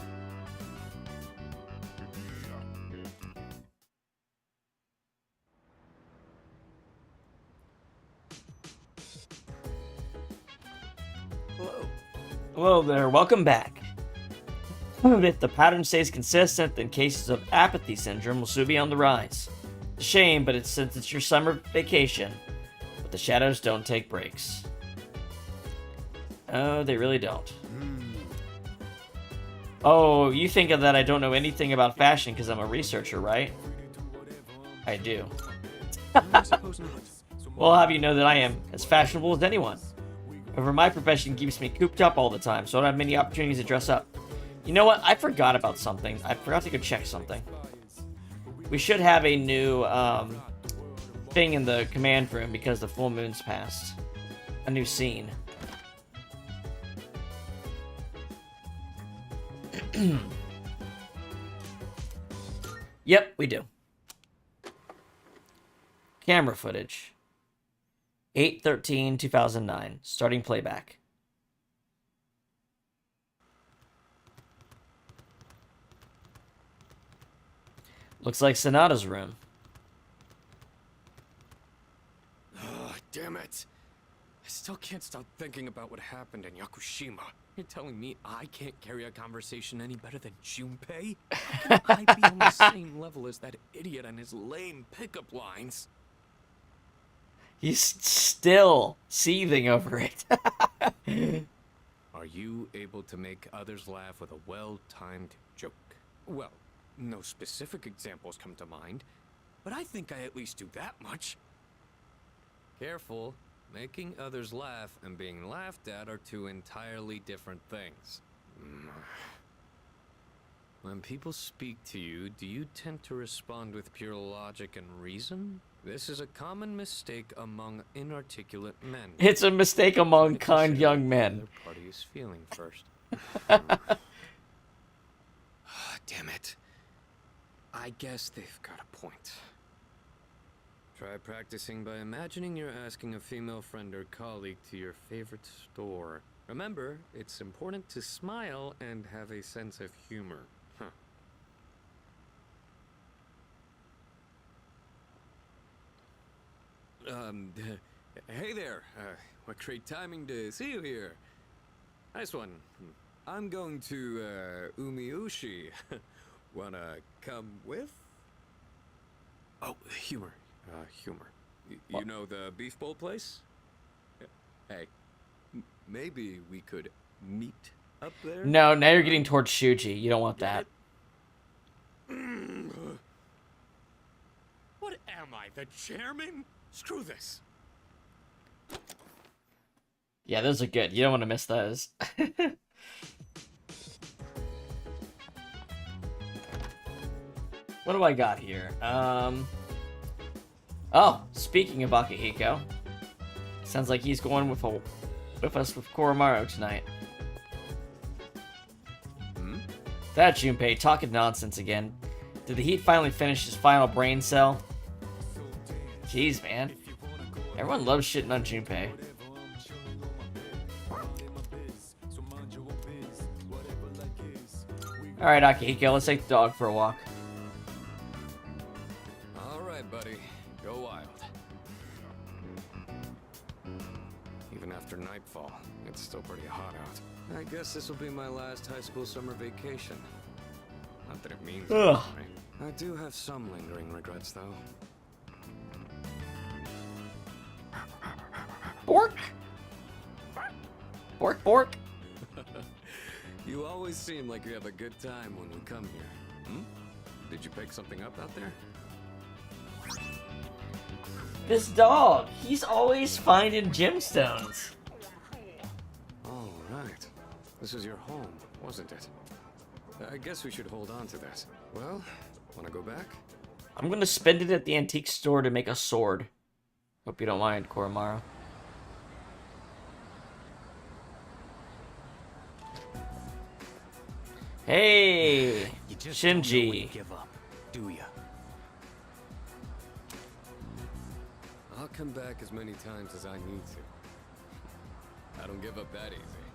Hello there, welcome back. If the pattern stays consistent, then cases of apathy syndrome will soon be on the rise. It's a shame, but since it's your summer vacation. But the shadows don't take breaks. Oh, they really don't. Oh, you think of that I don't know anything about fashion because I'm a researcher, right? I do. Well, I'll have you know that I am as fashionable as anyone. However, my profession keeps me cooped up all the time, so I don't have many opportunities to dress up. You know what? I forgot about something. I forgot to go check something. We should have a new thing in the command room because the full moon's passed. A new scene. Yep, we do. Camera footage. 8/13/2009. Starting playback. Looks like Sonata's room. Oh, damn it. I still can't stop thinking about what happened in Yakushima. You're telling me I can't carry a conversation any better than Junpei? How can I be on the same level as that idiot and his lame pickup lines? He's still seething over it. Are you able to make others laugh with a well-timed joke? Well, no specific examples come to mind, but I think I at least do that much. Careful. Making others laugh and being laughed at are two entirely different things. When people speak to you, do you tend to respond with pure logic and reason? This is a common mistake among inarticulate men. It's a mistake among kind young men. The other party is feeling first. Damn it. I guess they've got a point. Try practicing by imagining you're asking a female friend or colleague to your favorite store. Remember, it's important to smile and have a sense of humor. Hey there. What great timing to see you here. Nice one. I'm going to, Umiushi. Wanna come with? Oh, humor. Humor. You know the beef bowl place? Hey, maybe we could meet up there? No, now you're getting towards Shuji. You don't want that. What am I, the chairman? Screw this. Yeah, those are good. You don't want to miss those. What do I got here? Oh, speaking of Akihiko, sounds like he's going with us with Koromaru tonight. That Junpei talking nonsense again. Did the Heat finally finish his final brain cell? Jeez, man. Everyone loves shitting on Junpei. Alright, Akihiko, let's take the dog for a walk. Alright, buddy. Go wild. Even after nightfall, it's still pretty hot out. I guess this will be my last high school summer vacation. Not that it means anything. I do have some lingering regrets, though. Bork! Bork, bork! You always seem like you have a good time when we come here. Did you pick something up out there? This dog, he's always finding gemstones. All right. This is your home, wasn't it? I guess we should hold on to this. Well, wanna go back? I'm gonna spend it at the antique store to make a sword. Hope you don't mind, Koromaru. Hey, You just Shinji. don't know when to give up, do ya? I'll come back as many times as I need to. I don't give up that easy.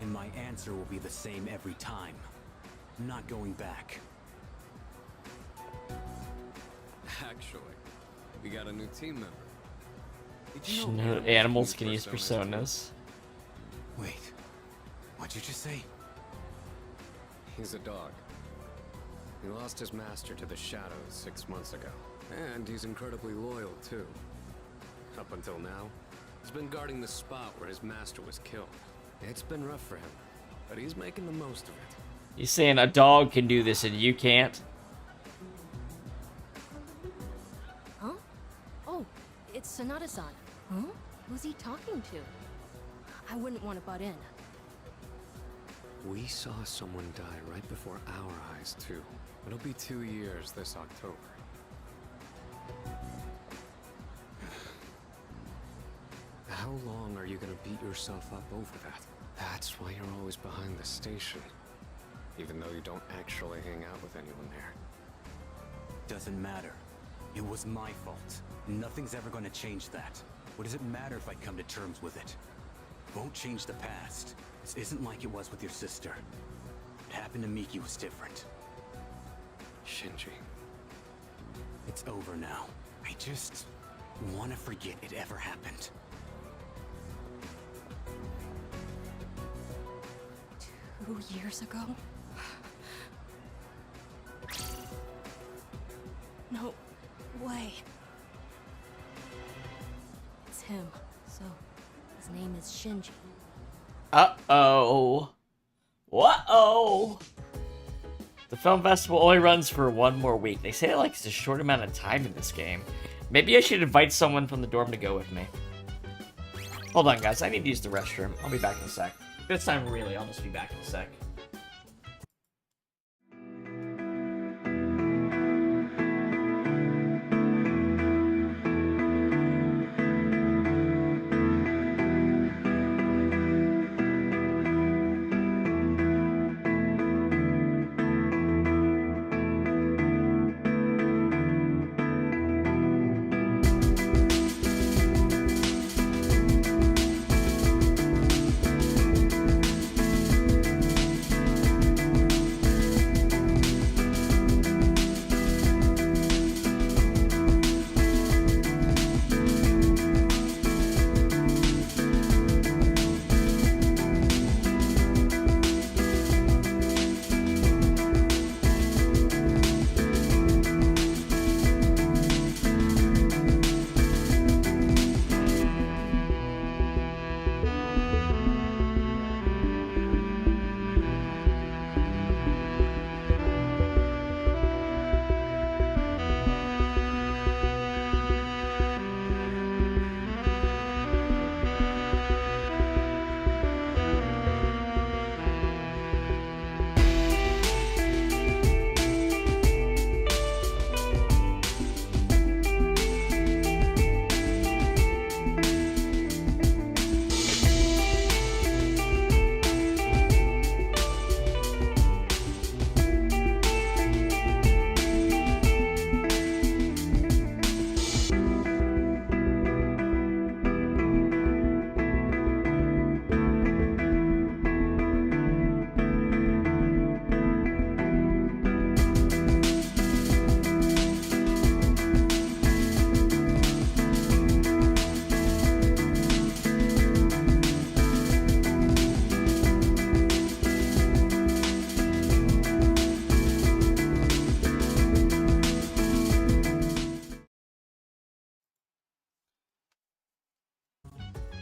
And my answer will be the same every time. I'm not going back. Actually, we got a new team member. Did You you know animals can use personas. Wait, what'd you just say? He's a dog. He lost his master to the shadows 6 months ago. And he's incredibly loyal, too. Up until now, he's been guarding the spot where his master was killed. It's been rough for him, but he's making the most of it. He's saying a dog can do this and you can't? Huh? Oh, it's Sanada-san. Huh? Who's he talking to? I wouldn't want to butt in. We saw someone die right before our eyes, too. It'll be 2 years this October. How long are you gonna beat yourself up over that? That's why you're always behind the station. Even though you don't actually hang out with anyone there. Doesn't matter. It was my fault. Nothing's ever gonna change that. What does it matter if I come to terms with it? Won't change the past. This isn't like it was with your sister. What happened to Miki was different. Shinji. It's over now. I just want to forget it ever happened. 2 years ago? No way. It's him. So, his name is Shinji. Uh-oh. What-oh? The film festival only runs for 1 more week. They say like it's a short amount of time in this game. Maybe I should invite someone from the dorm to go with me. Hold on, guys. I need to use the restroom. I'll be back in a sec. This time, really, I'll just be back in a sec.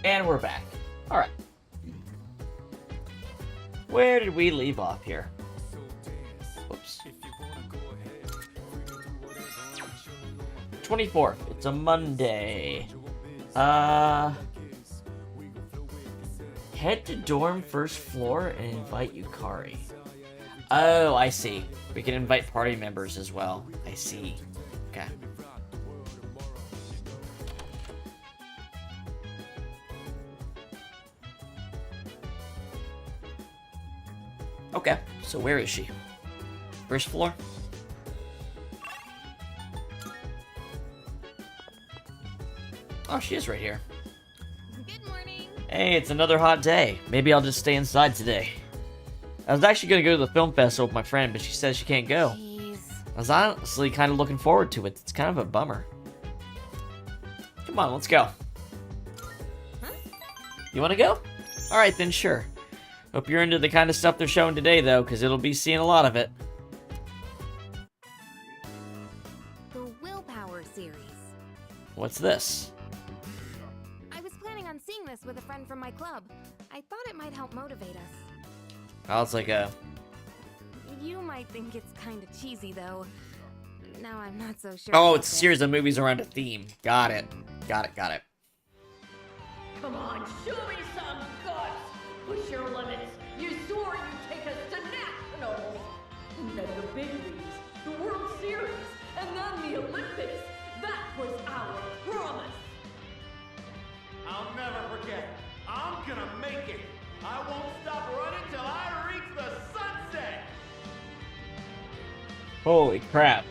And we're back. Alright. Where did we leave off here? Whoops. 24th. It's a Monday. Head to dorm first floor and invite Yukari. Oh, I see. We can invite party members as well. I see. Okay. Okay, so where is she? First floor? Oh, she is right here. Good morning. Hey, it's another hot day. Maybe I'll just stay inside today. I was actually going to go to the film festival with my friend, but she says she can't go. Jeez. I was honestly kind of looking forward to it. It's kind of a bummer. Come on, let's go. Huh? You want to go? Alright then, sure. Hope you're into the kind of stuff they're showing today, though, because it'll be seeing a lot of it. The Willpower series. What's this? I was planning on seeing this with a friend from my club. I thought it might help motivate us. Oh, it's like a... You might think it's kind of cheesy, though. Now I'm not so sure. Oh, it's a series of movies around a theme. Got it. Got it, got it. Come on, show me some guts! Push your limits! You swore you'd take us to nationals! And then the big leagues, the World Series, and then the Olympics! That was our promise! I'll never forget. I'm gonna make it. I won't stop running till I reach the sunset! Holy crap.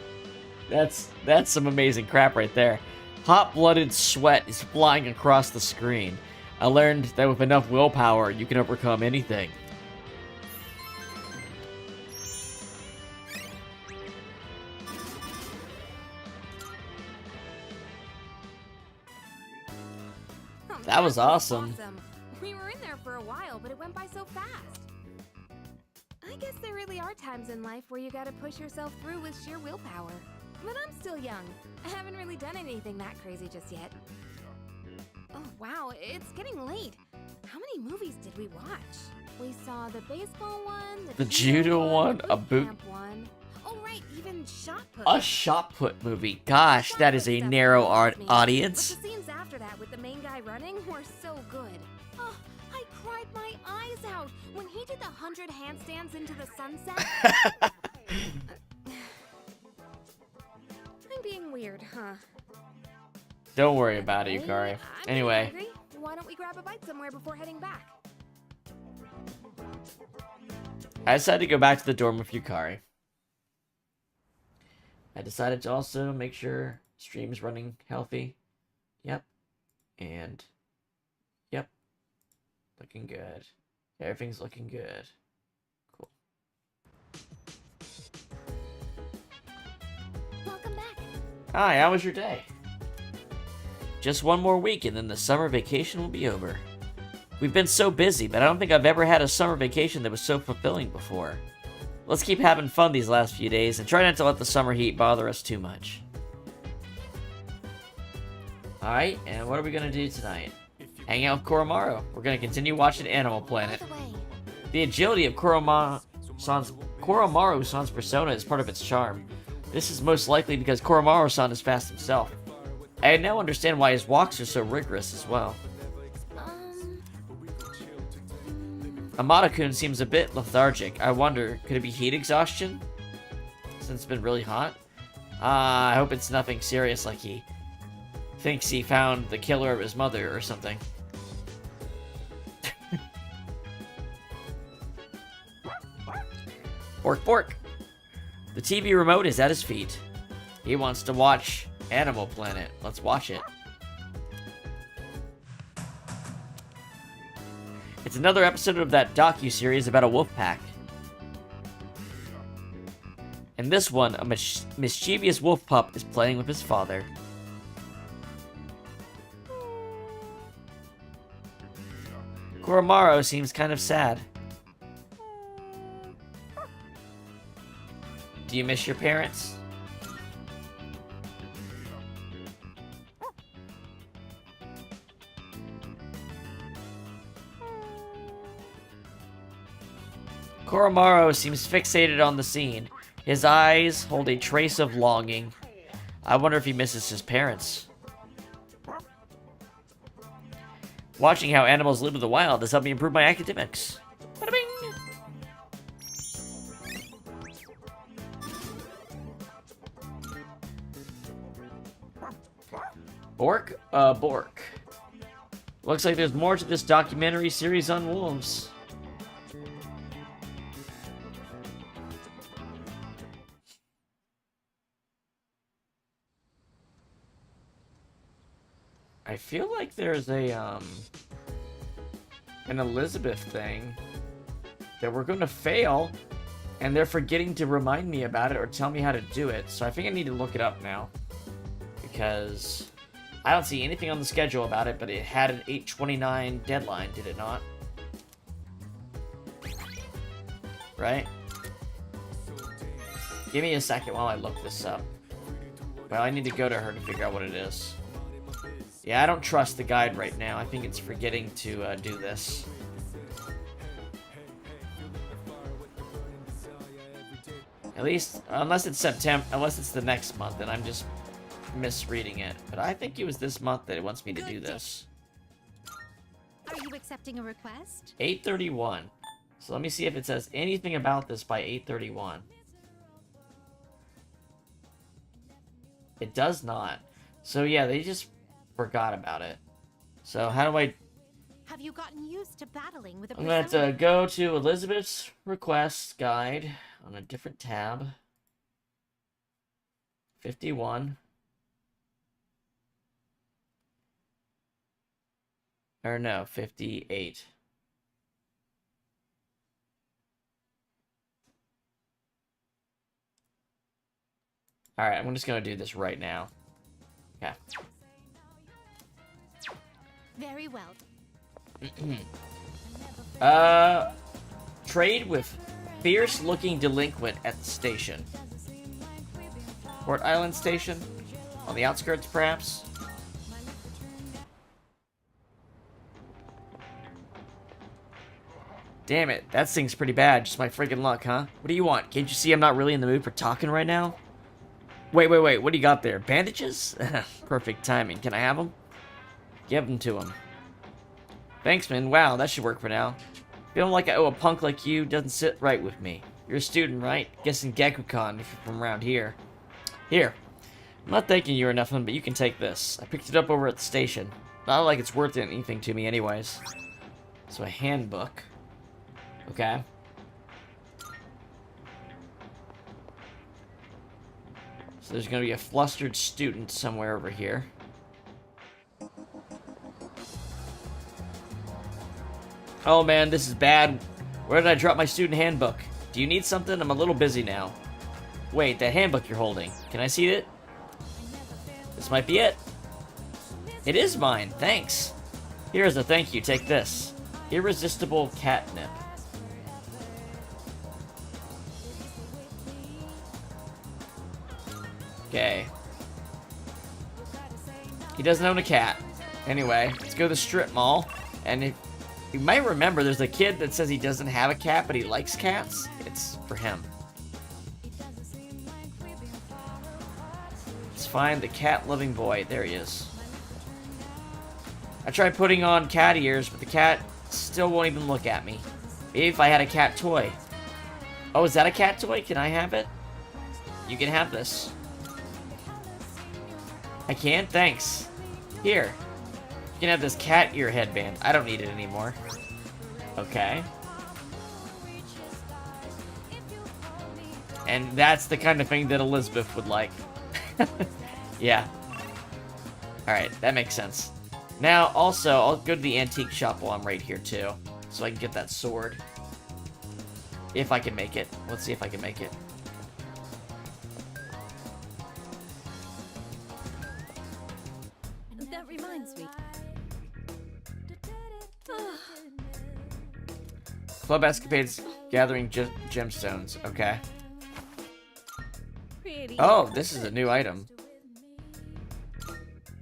That's some amazing crap right there. Hot-blooded sweat is flying across the screen. I learned that with enough willpower, you can overcome anything. That was awesome. We were in there for a while, but it went by so fast. there really are times in life where you gotta push yourself through with sheer willpower. But I'm still young. I haven't really done anything that crazy just yet. Oh wow, it's getting late. How many movies did we watch? We saw the baseball one, The judo one, a boot. camp one. Oh right, even shot put. A shot put movie. Gosh, that is a narrow audience. But the scenes after that with the main guy running were so good. Oh, I cried my eyes out when he did the 100 handstands into the sunset. I'm being weird, huh? Don't worry about it, Yukari. Anyway. Hungry. Why don't we grab a bite somewhere before heading back? I decided to go back to the dorm with Yukari. I decided to also make sure stream's running healthy. Yep. And yep. Looking good. Everything's looking good. Cool. Welcome back. Hi, how was your day? Just one more week and then the summer vacation will be over. We've been so busy, but I don't think I've ever had a summer vacation that was so fulfilling before. Let's keep having fun these last few days and try not to let the summer heat bother us too much. Alright, and what are we gonna do tonight? Hang out with Koromaru. We're gonna continue watching Animal Planet. The agility of Koromaru-san's persona is part of its charm. This is most likely because Koromaru-san is fast himself. I now understand why his walks are so rigorous as well. Amada-kun seems a bit lethargic. I wonder, could it be heat exhaustion? Since it's been really hot? I hope it's nothing serious like he thinks he found the killer of his mother or something. Bork bork! The TV remote is at his feet. He wants to watch Animal Planet. Let's watch it. It's another episode of that docu-series about a wolf pack. In this one, a mischievous wolf pup is playing with his father. Koromaru seems kind of sad. Do you miss your parents? Koromaru seems fixated on the scene. His eyes hold a trace of longing. I wonder if he misses his parents. Watching how animals live in the wild has helped me improve my academics. Bada-bing! Bork? Bork. Looks like there's more to this documentary series on wolves. I feel like there's a, an Elizabeth thing that we're gonna fail, and they're forgetting to remind me about it or tell me how to do it, so I think I need to look it up now. Because I don't see anything on the schedule about it, but it had an 8/29 deadline, did it not? Right? Give me a second while I look this up. Well, I need to go to her to figure out what it is. Yeah, I don't trust the guide right now. I think it's forgetting to do this. At least, unless it's September, unless it's the next month, and I'm just misreading it. But I think it was this month that it wants me to do this. Are you accepting a request? 8:31. So let me see if it says anything about this by 8:31. It does not. So yeah, they just forgot about it. So how do I... Have you gotten used to battling with a I'm gonna have to go to Elizabeth's request guide on a different tab. 51. Or no, 58. Alright, I'm just gonna do this right now. Okay. Very well. Trade with fierce-looking delinquent at the station. Port Island Station? On the outskirts, perhaps? Damn it, that thing's pretty bad. Just my freaking luck, huh? What do you want? Can't you see I'm not really in the mood for talking right now? Wait, what do you got there? Bandages? Perfect timing. Can I have them? Give them to him. Thanks, man. Wow, that should work for now. Feeling like I owe a punk like you doesn't sit right with me. You're a student, right? Guessing Gekukan if you're from around here. Here. I'm not thanking you or nothing, but you can take this. I picked it up over at the station. Not like it's worth anything to me anyways. So a handbook. Okay. So there's going to be a flustered student somewhere over here. Oh man, this is bad. Where did I drop my student handbook? Do you need something? I'm a little busy now. Wait, that handbook you're holding. Can I see it? This might be it. It is mine, thanks. Here's a thank you, take this. Irresistible catnip. Okay. He doesn't own a cat. Anyway, let's go to the strip mall. And if you might remember, there's a kid that says he doesn't have a cat, but he likes cats. It's for him. Let's find the cat-loving boy. There he is. I tried putting on cat ears, but the cat still won't even look at me. Maybe if I had a cat toy. Oh, is that a cat toy? Can I have it? You can have this. I can? Thanks. Here. You can have this cat ear headband. I don't need it anymore. Okay. And that's the kind of thing that Elizabeth would like. Yeah. Alright, that makes sense. Now, also, I'll go to the antique shop while I'm right here, too. So I can get that sword. If I can make it. Let's see if I can make it. That reminds me. Club Escapades gathering gemstones. Okay. Pretty. Oh, this is a new item.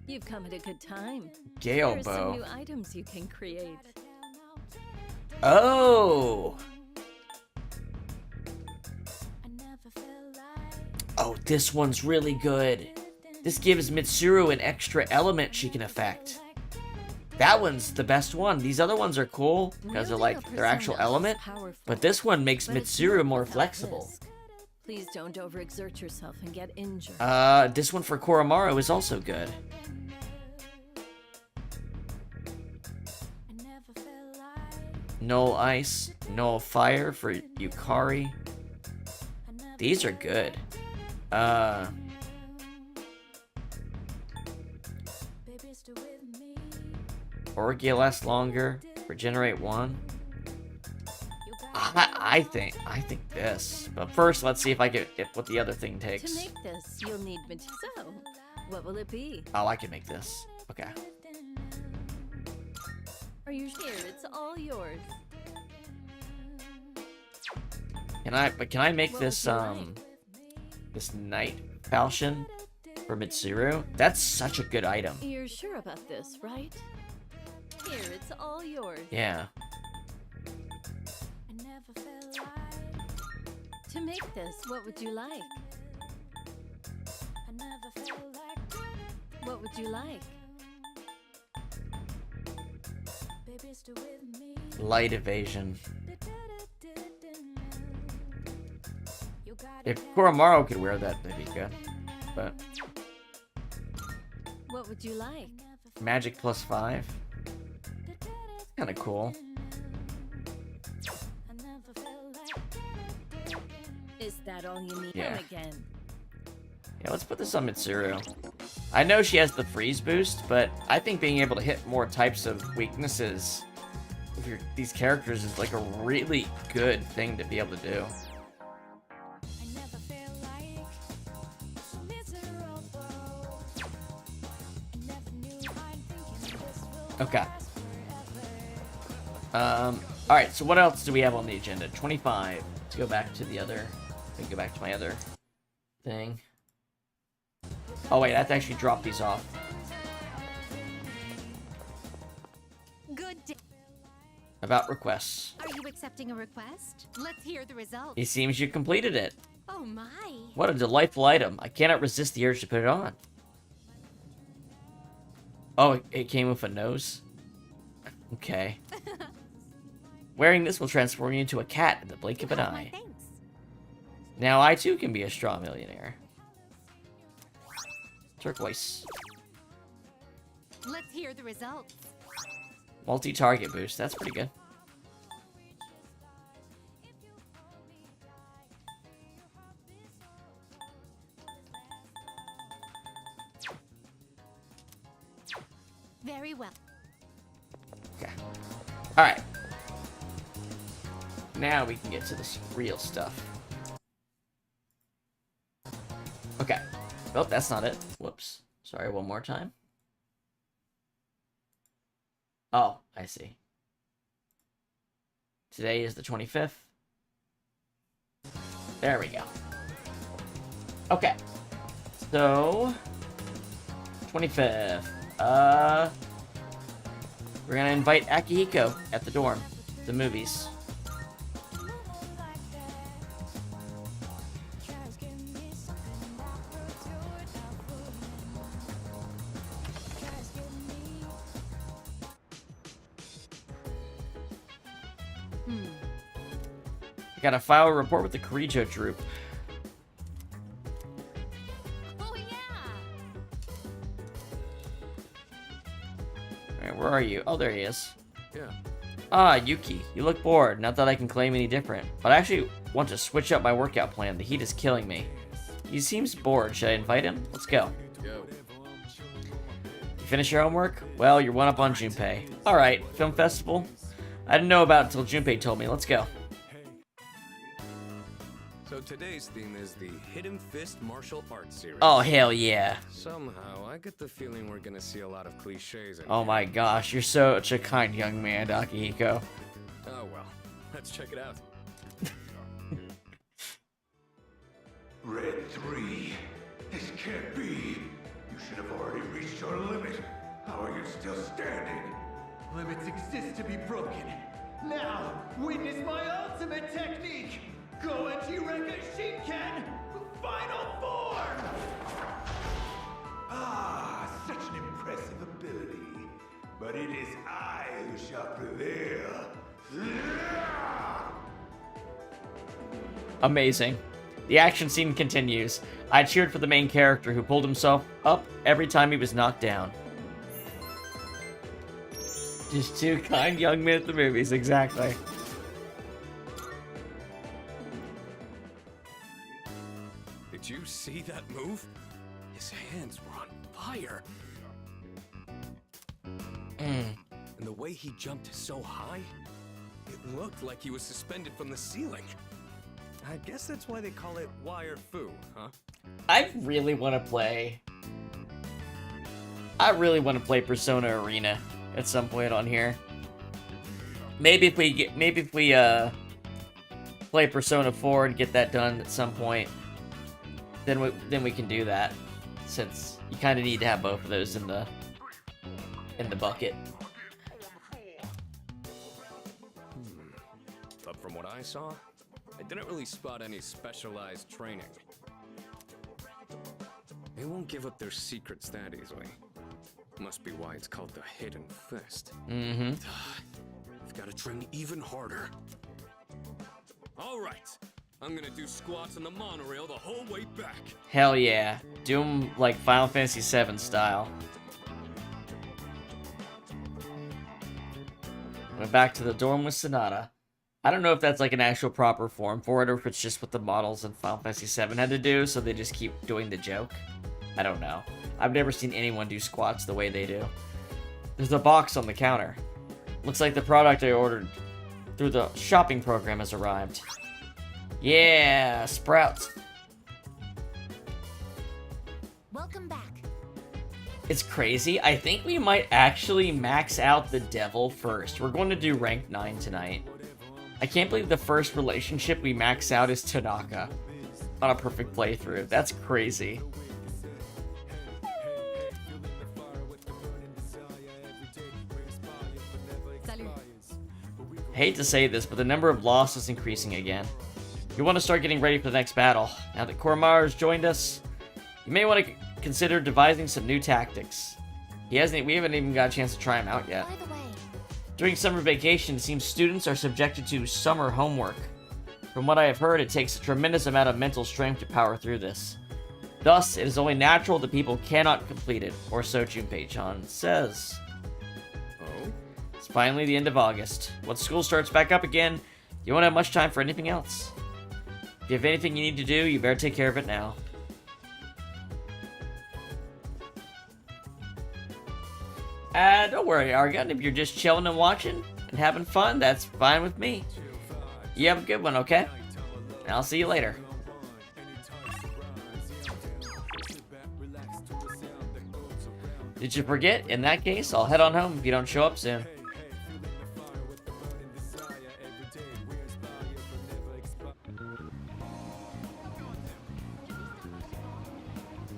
You've come at a good time. Gale There are some bow. new items you can create. Oh! Oh, this one's really good. This gives Mitsuru an extra element she can affect. That one's the best one. These other ones are cool because they're like their actual element, but this one makes Mitsuru more flexible. Please don't overexert yourself and get injured. This one for Koromaru is also good. No ice, no fire for Yukari. These are good. Orgia lasts longer. Regenerate 1. I think this. But first, let's see if I get what the other thing To takes. make this, you'll need material. So, what will it be? Oh, I can make this. Okay. Are you here? It's all yours. Can I make this this night falchion for Mitsuru? That's such a good item. You're sure about this, right? Here, it's all yours. Yeah. To make this, what would you like? What would you like? Light evasion. If Koromaru could wear that, that'd be good. But What would you like? magic +5. Kind of cool. Is that all you need? Yeah. Come again. Yeah, let's put this on Mitsuru. I know she has the freeze boost, but I think being able to hit more types of weaknesses with these characters is like a really good thing to be able to do. Okay. Alright, so what else do we have on the agenda? 25. Let's go back to the other... Let me go back to my other thing. Oh wait, I have to actually drop these off. Good day. About requests. Are you accepting a request? Let's hear the results. It seems you completed it. Oh my. What a delightful item. I cannot resist the urge to put it on. Oh, it came with a nose? Okay. Wearing this will transform you into a cat in the blink of an eye. Now I too can be a straw millionaire. Turquoise. Let's hear the results. Multi-target boost. That's pretty good. Very well. Okay. Alright. Now we can get to this real stuff. Okay. Oh, that's not it. Whoops. Sorry, one more time. Oh, I see. Today is the 25th. There we go. Okay. So... 25th. We're gonna invite Akihiko at the dorm. The movies. I gotta file a report with the Korijo troop. Oh yeah. Alright, where are you? Oh, there he is. Yeah. Ah, Yuki. You look bored. Not that I can claim any different. But I actually want to switch up my workout plan. The heat is killing me. He seems bored. Should I invite him? Let's go. Go. You finish your homework? Well, you're one up on Junpei. Alright, film festival? I didn't know about it until Junpei told me. Let's go. So today's theme is the Hidden Fist Martial Arts series. Oh, hell yeah. Somehow, I get the feeling we're gonna see a lot of cliches in Oh here. my gosh, you're such a kind young man, Akihiko. Oh well, let's check it out. Red 3. This can't be. You should have already reached your limit. How are you still standing? Limits exist to be broken. Now, witness my ultimate technique! Goenji Rekka Shinken! Final form! Ah, such an impressive ability. But it is I who shall prevail. Amazing. The action scene continues. I cheered for the main character who pulled himself up every time he was knocked down. Just two kind young men at the movies, exactly. Did you see that move? His hands were on fire. And the way he jumped so high, it looked like he was suspended from the ceiling. I guess that's why they call it wire fu, huh? I really want to play Persona Arena at some point on here. Maybe if we play Persona 4 and get that done at some point, then we can do that, since you kind of need to have both of those in the bucket. But from what I saw, I didn't really spot any specialized training. They won't give up their secrets that easily. Must be why it's called the Hidden Fist. Mm-hmm. I've got to train even harder. All right, I'm gonna do squats on the monorail the whole way back. Hell yeah. Do them like Final Fantasy VII style. Went back to the dorm with Sonata. I don't know if that's like an actual proper form for it, or if it's just what the models in Final Fantasy VII had to do, so they just keep doing the joke. I don't know. I've never seen anyone do squats the way they do. There's a box on the counter. Looks like the product I ordered through the shopping program has arrived. Yeah, sprouts. Welcome back. It's crazy. I think we might actually max out the devil first. We're going to do rank 9 tonight. I can't believe the first relationship we max out is Tanaka on a perfect playthrough. That's crazy. Hate to say this, but the number of losses is increasing again. You want to start getting ready for the next battle. Now that Koromaru has joined us, you may want to consider devising some new tactics. We haven't even got a chance to try him out yet. During summer vacation, it seems students are subjected to summer homework. From what I have heard, it takes a tremendous amount of mental strength to power through this. Thus, it is only natural that people cannot complete it, or so Junpei-chan says. Oh? It's finally the end of August. Once school starts back up again, you won't have much time for anything else. If you have anything you need to do, you better take care of it now. Don't worry, Argon, if you're just chilling and watching and having fun, that's fine with me. You have a good one, okay? And I'll see you later. Did you forget? In that case, I'll head on home if you don't show up soon.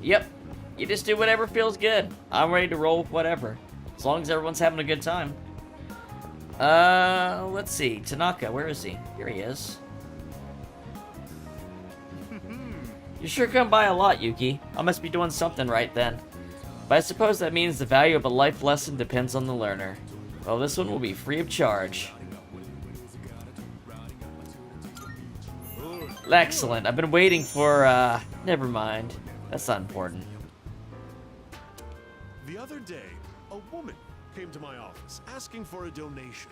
Yep, you just do whatever feels good. I'm ready to roll with whatever, as long as everyone's having a good time. Let's see. Tanaka, where is he? Here he is. You sure come by a lot, Yuki. I must be doing something right then. But I suppose that means the value of a life lesson depends on the learner. Well, this one will be free of charge. Excellent. I've been waiting for, never mind. That's not important. The other day, a woman came to my office asking for a donation.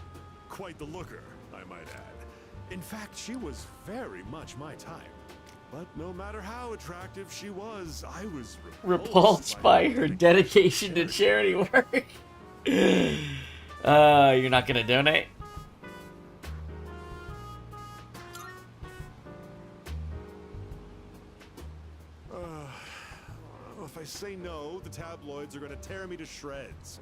Quite the looker, I might add. In fact, she was very much my type. But no matter how attractive she was, I was repulsed by her dedication to charity work. You're not gonna donate? If I say no, the tabloids are gonna tear me to shreds.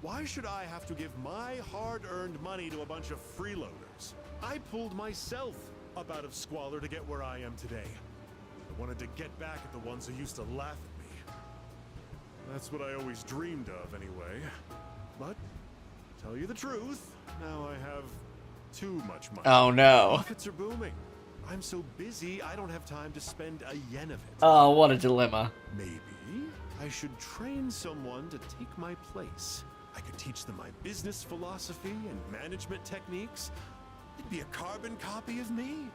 Why should I have to give my hard-earned money to a bunch of freeloaders? I pulled myself up out of squalor to get where I am today. I wanted to get back at the ones who used to laugh at me. That's what I always dreamed of, anyway. But, tell you the truth, now I have too much money. Oh no. Profits are booming. I'm so busy, I don't have time to spend a yen of it. Oh, what a dilemma. Maybe I should train someone to take my place. I could teach them my business philosophy and management techniques. It'd be a carbon copy of me.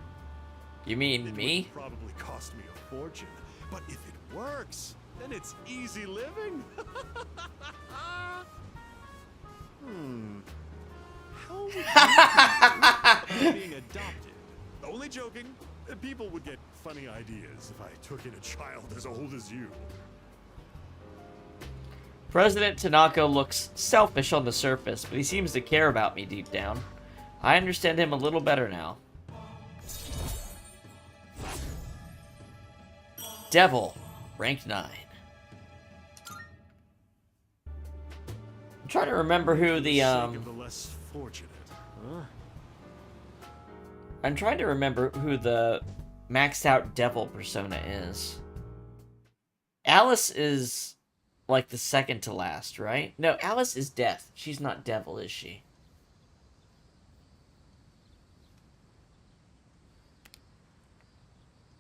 You mean me? It would probably cost me a fortune, but if it works, then it's easy living. How would you feel being adopted? Only joking. People would get funny ideas if I took in a child as old as you. President Tanaka looks selfish on the surface, but he seems to care about me deep down. I understand him a little better now. Devil, rank 9. I'm trying to remember who the less fortunate, huh? I'm trying to remember who the maxed out devil persona is. Alice is like the second to last, right? No, Alice is death. She's not devil, is she?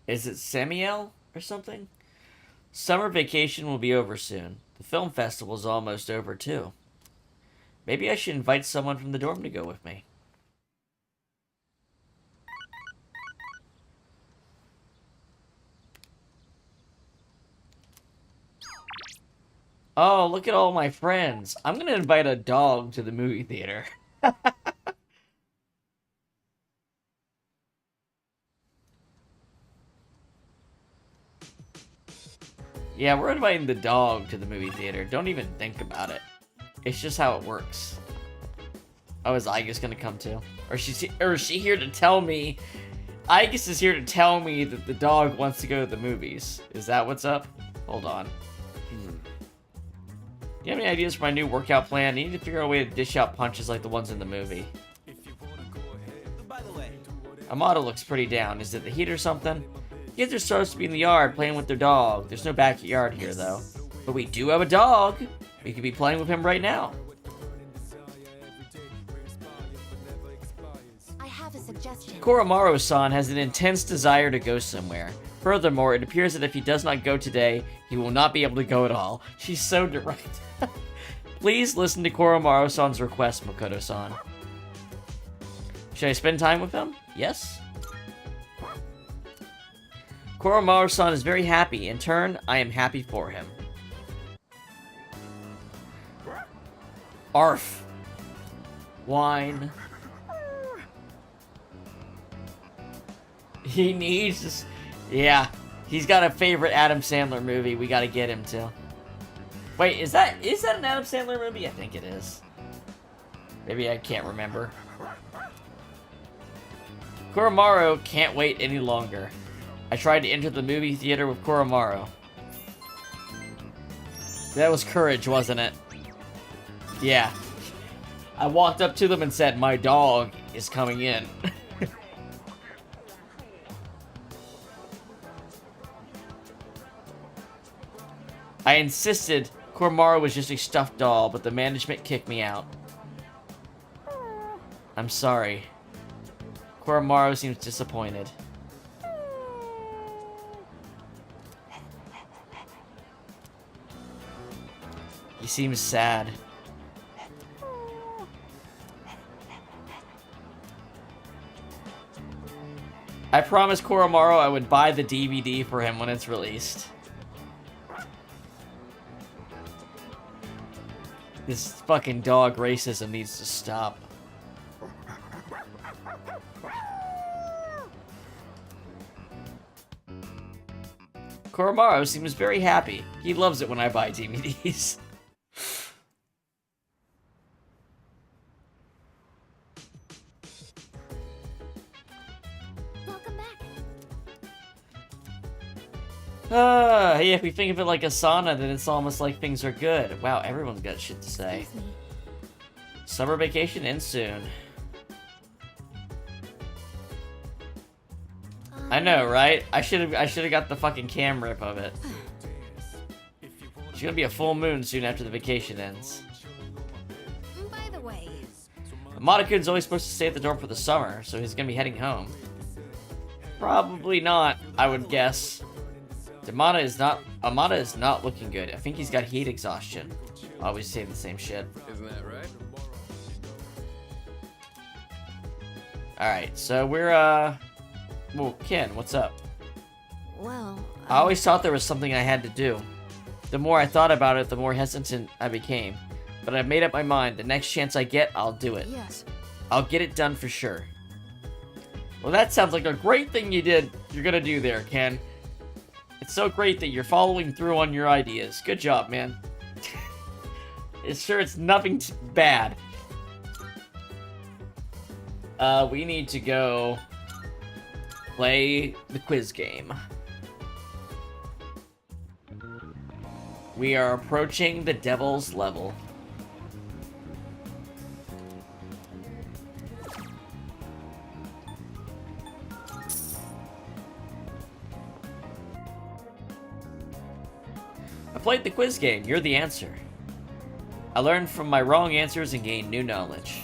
Is it Samuel or something? Summer vacation will be over soon. The film festival is almost over too. Maybe I should invite someone from the dorm to go with me. Oh, look at all my friends. I'm gonna invite a dog to the movie theater. Yeah, we're inviting the dog to the movie theater. Don't even think about it. It's just how it works. Oh, is Aigis gonna come too? Or is she here to tell me? Aigis is here to tell me that the dog wants to go to the movies. Is that what's up? Hold on. You have any ideas for my new workout plan? I need to figure out a way to dish out punches like the ones in the movie. Amada looks pretty down. Is it the heat or something? Kids are supposed to be in the yard playing with their dog. There's no backyard here, though. But we do have a dog. We could be playing with him right now. I have a suggestion. Koromaru-san has an intense desire to go somewhere. Furthermore, it appears that if he does not go today, he will not be able to go at all. She's so direct. Please listen to Koromaru-san's request, Makoto-san. Should I spend time with him? Yes? Koromaru-san is very happy. In turn, I am happy for him. Arf. Wine. He needs this. Yeah. He's got a favorite Adam Sandler movie we gotta get him to. Wait, is that an Adam Sandler movie? I think it is. Maybe I can't remember. Koromaru can't wait any longer. I tried to enter the movie theater with Koromaru. That was courage, wasn't it? Yeah. I walked up to them and said, "My dog is coming in." I insisted Koromaru was just a stuffed doll, but the management kicked me out. I'm sorry. Koromaru seems disappointed. He seems sad. I promised Koromaru I would buy the DVD for him when it's released. This fucking dog racism needs to stop. Koromaru seems very happy. He loves it when I buy DVDs. Welcome back. Hey, if we think of it like a sauna, then it's almost like things are good. Wow, everyone's got shit to say. Summer vacation ends soon. I know, right? I should have got the fucking cam rip of it. It's gonna be a full moon soon after the vacation ends. By the way, Amada-kun's only supposed to stay at the dorm for the summer, so he's gonna be heading home. Probably not, I would guess. Amada is not looking good. I think he's got heat exhaustion. I always say the same shit. Isn't that right? Alright, so we're, well, Ken, what's up? Well, I always thought there was something I had to do. The more I thought about it, the more hesitant I became. But I've made up my mind. The next chance I get, I'll do it. yes. I'll get it done for sure. Well, that sounds like a great thing you're gonna do there, Ken. It's so great that you're following through on your ideas. Good job, man. It's nothing bad. We need to go play the quiz game. We are approaching the devil's level. I played the quiz game. You're the answer. I learned from my wrong answers and gained new knowledge.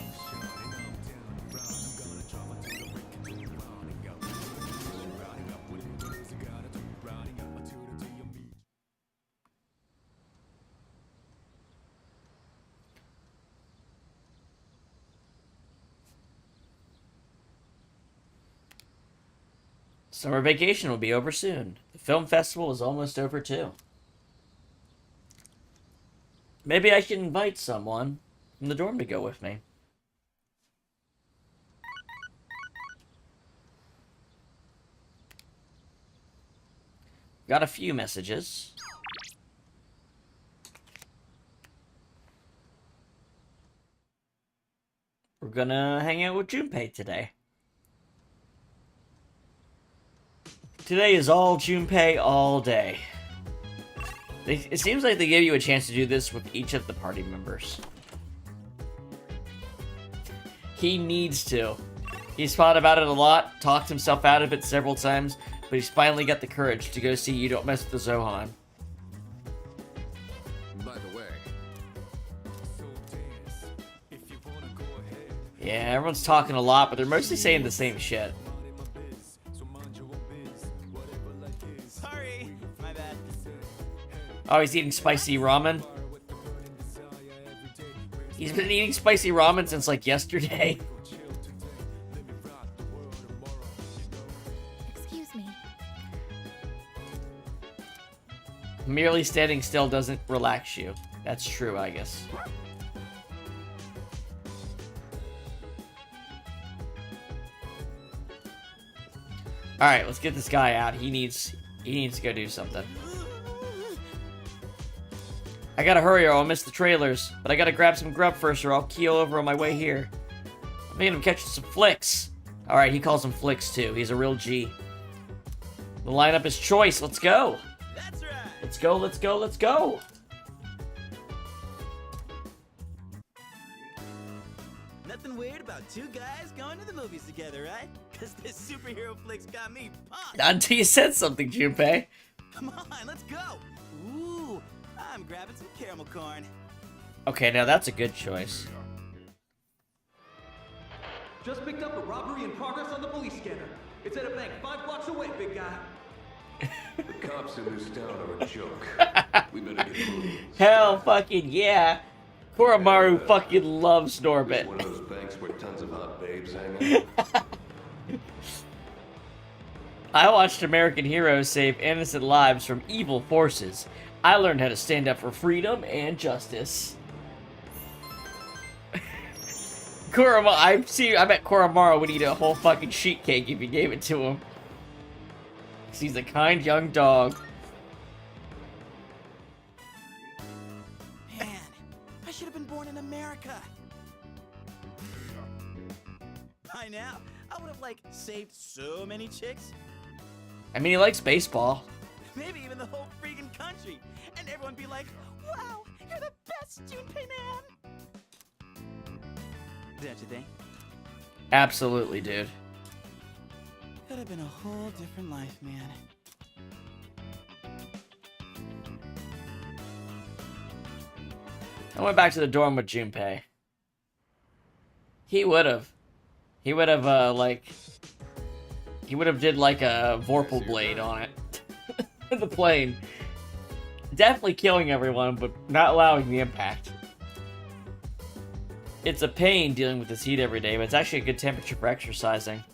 Summer vacation will be over soon. The film festival is almost over too. Maybe I should invite someone from the dorm to go with me. Got a few messages. We're gonna hang out with Junpei today. Today is all Junpei all day. It seems like they gave you a chance to do this with each of the party members. He needs to. He's thought about it a lot, talked himself out of it several times, but he's finally got the courage to go see You Don't Mess with the Zohan. By the way, Yeah, everyone's talking a lot, but they're mostly saying the same shit. Sorry, my bad. Oh, he's eating spicy ramen? He's been eating spicy ramen since, like, yesterday. Excuse me. Merely standing still doesn't relax you. That's true, I guess. Alright, let's get this guy out. He needs to go do something. I gotta hurry or I'll miss the trailers. But I gotta grab some grub first or I'll keel over on my way here. I'm thinking of catching some flicks. Alright, he calls them flicks too. He's a real G. The lineup is choice. Let's go. That's right. Let's go, let's go, let's go. Nothing weird about two guys going to the movies together, right? Because this superhero flick's got me pumped. Not until you said something, Junpei. Come on, let's go. Ooh, I'm grabbing some caramel corn. Okay, now that's a good choice. Just picked up a robbery in progress on the police scanner. It's at a bank 5 blocks away, big guy. The cops in this town are a joke. We better get moving. Hell fucking yeah. Koromaru fucking loves Norbit. One of those banks where tons of hot babes hang out. I watched American heroes save innocent lives from evil forces. I learned how to stand up for freedom and justice. I bet Koromaru would eat a whole fucking sheet cake if you gave it to him. 'Cause he's a kind young dog. Man, I should have been born in America. By now, I would have, like, saved so many chicks. I mean, he likes baseball. Maybe even the whole freaking country. And everyone be like, wow, you're the best Junpei man. Don't you think? Absolutely, dude. Could have been a whole different life, man. I went back to the dorm with Junpei. He would have. He would have, He would have did, like, a Vorpal blade on it. The plane. Definitely killing everyone, but not allowing the impact. It's a pain dealing with this heat every day, but it's actually a good temperature for exercising.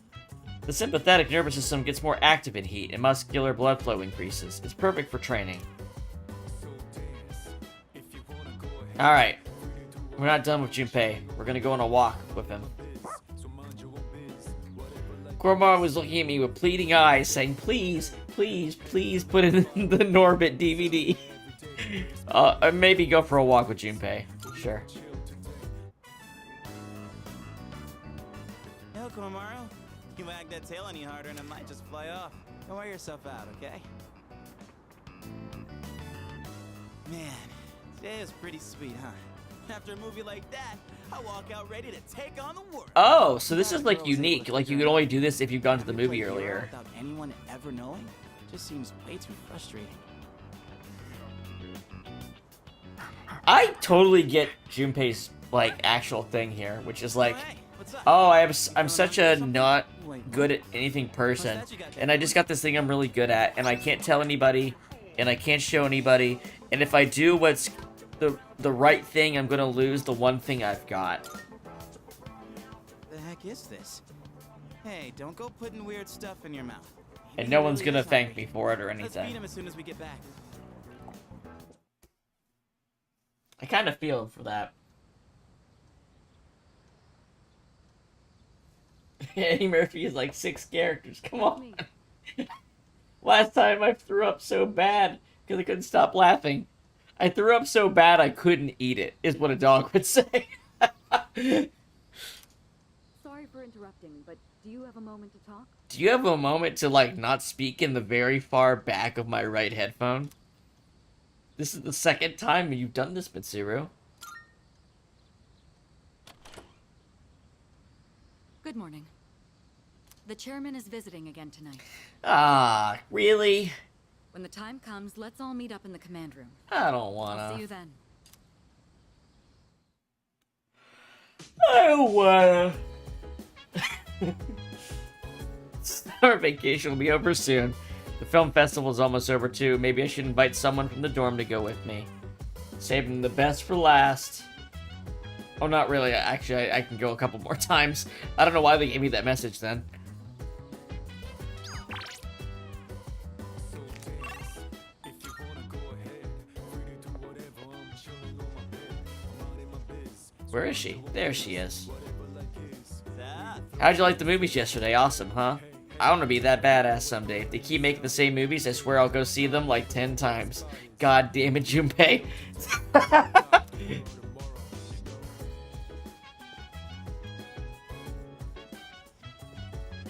The sympathetic nervous system gets more active in heat, and muscular blood flow increases. It's perfect for training. Alright. We're not done with Junpei. We're gonna go on a walk with him. Koromaru was looking at me with pleading eyes, saying, please, please, please put in the Norbit DVD. Maybe go for a walk with Junpei. Sure. No, Koromaru. You wag that tail any harder and it might just fly off. Don't wear yourself out, okay? Man, today is pretty sweet, huh? After a movie like that, I walk out ready to take on the world. Oh, so this is like unique. Like you could only do this if you've gone to the movie earlier. Without anyone ever knowing, just seems way too frustrating. I totally get Junpei's like actual thing here, which is like, oh, I'm such a not good at anything person, and I just got this thing I'm really good at, and I can't tell anybody, and I can't show anybody, and if I do what's the right thing, I'm gonna lose the one thing I've got. The heck is this? Hey, don't go putting weird stuff in your mouth. And no one's gonna thank me for it or Let's feed anything. him as soon as we get back. I kind of feel for that. Eddie Murphy is like 6 characters. Come on. Last time I threw up so bad because I couldn't stop laughing. I threw up so bad I couldn't eat it, is what a dog would say. Sorry for interrupting, but do you have a moment to talk? Do you have a moment to, like, not speak in the very far back of my right headphone? This is the second time you've done this, Mitsuru. Good morning. The chairman is visiting again tonight. Ah, really? When the time comes, let's all meet up in the command room. I don't wanna. I'll see you then. I don't wanna. Summer vacation will be over soon. The film festival is almost over too. Maybe I should invite someone from the dorm to go with me. Saving the best for last. Oh, not really. Actually, I can go a couple more times. I don't know why they gave me that message then. Where is she? There she is. How'd you like the movies yesterday? Awesome, huh? I want to be that badass someday. If they keep making the same movies, I swear I'll go see them like 10 times. God damn it, Junpei.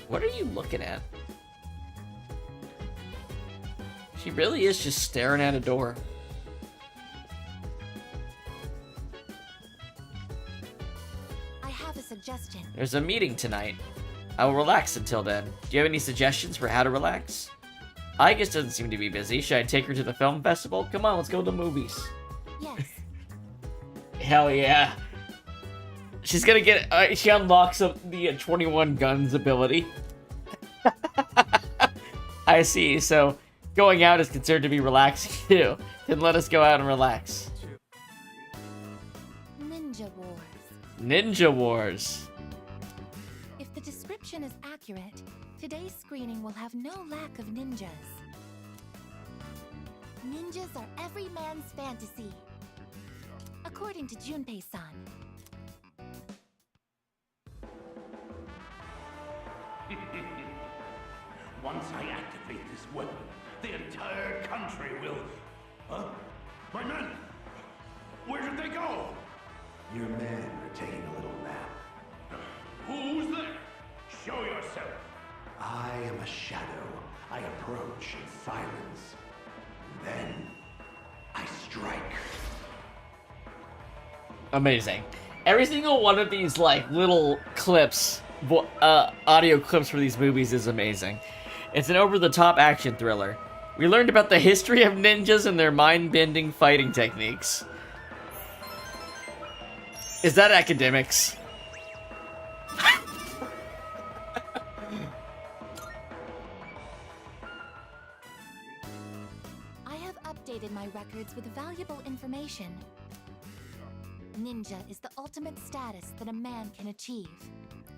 What are you looking at? She really is just staring at a door. I have a suggestion. There's a meeting tonight. I will relax until then. Do you have any suggestions for how to relax? Aigis doesn't seem to be busy. Should I take her to the film festival? Come on, let's go to the movies. Yes. Hell yeah. She's gonna get, she unlocks the 21 guns ability. I see, so going out is considered to be relaxing too. Then let us go out and relax. Ninja Wars. Ninja Wars. If the description is accurate, today's screening will have no lack of ninjas. Ninjas are every man's fantasy, according to Junpei-san. Once I activate this weapon, the entire country will... Huh? My men! Where did they go? Your men are taking a little nap. Who's there? Show yourself. I am a shadow. I approach in silence. Then I strike. Amazing. Every single one of these like little clips, audio clips for these movies is amazing. It's an over-the-top action thriller. We learned about the history of ninjas and their mind-bending fighting techniques. Is that academics? I have updated my records with valuable information. Ninja is the ultimate status that a man can achieve.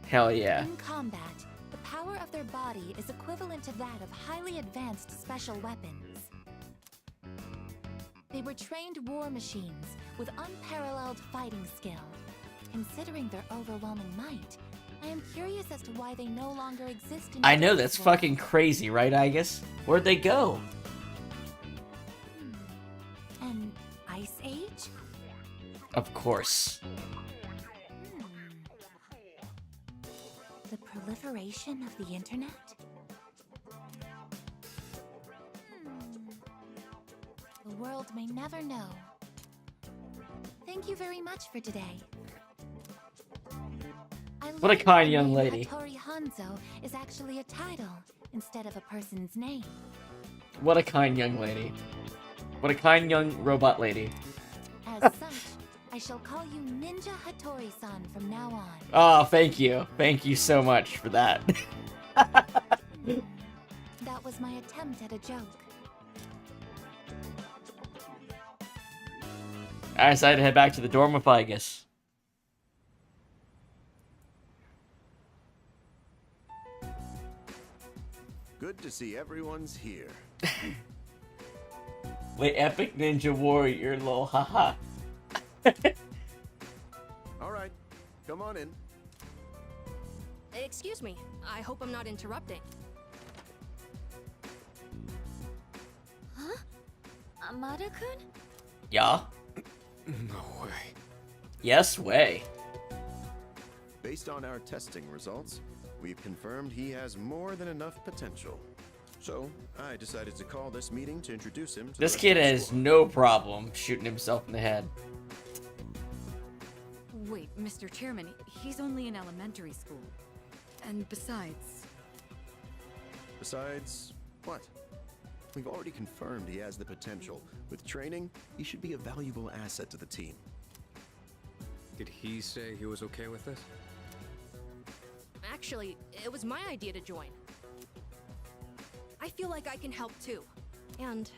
Hell yeah. In combat, the power of their body is equivalent to that of highly advanced special weapons. They were trained war machines with unparalleled fighting skill. Considering their overwhelming might, I am curious as to why they no longer exist in I know, today's that's world. fucking crazy, right, Aigis? Where'd they go? An ice age? Of course. The proliferation of the internet? The world may never know. Thank you very much for today. What a kind young lady. Hattori Hanzo is actually a title instead of a person's name. What a kind young lady. What a kind young robot lady. As such, I shall call you Ninja Hattori-san from now on. Oh, thank you. Thank you so much for that. That was my attempt at a joke. I decided to head back to the dorm with Aigis. Good to see everyone's here. Wait, epic ninja warrior, lol, haha. All right, come on in. Excuse me. I hope I'm not interrupting. Huh? Amada-kun? Yeah? No way. Yes way. Based on our testing results, we've confirmed he has more than enough potential. So, I decided to call this meeting to introduce him to This the kid rest of the has squad. no problem shooting himself in the head. Wait, Mr. Chairman, he's only in elementary school. And besides, Besides, what? We've already confirmed he has the potential. With training, he should be a valuable asset to the team. Did he say he was okay with this? Actually, it was my idea to join. I feel like I can help too. And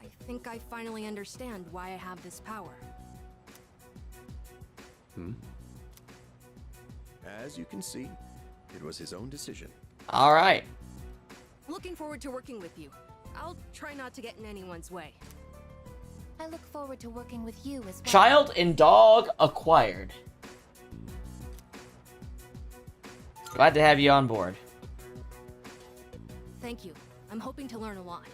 I think I finally understand why I have this power. As you can see, it was his own decision. All right. Looking forward to working with you. I'll try not to get in anyone's way. I look forward to working with you as well. Child and dog acquired. Glad to have you on board. Thank you. I'm hoping to learn a lot.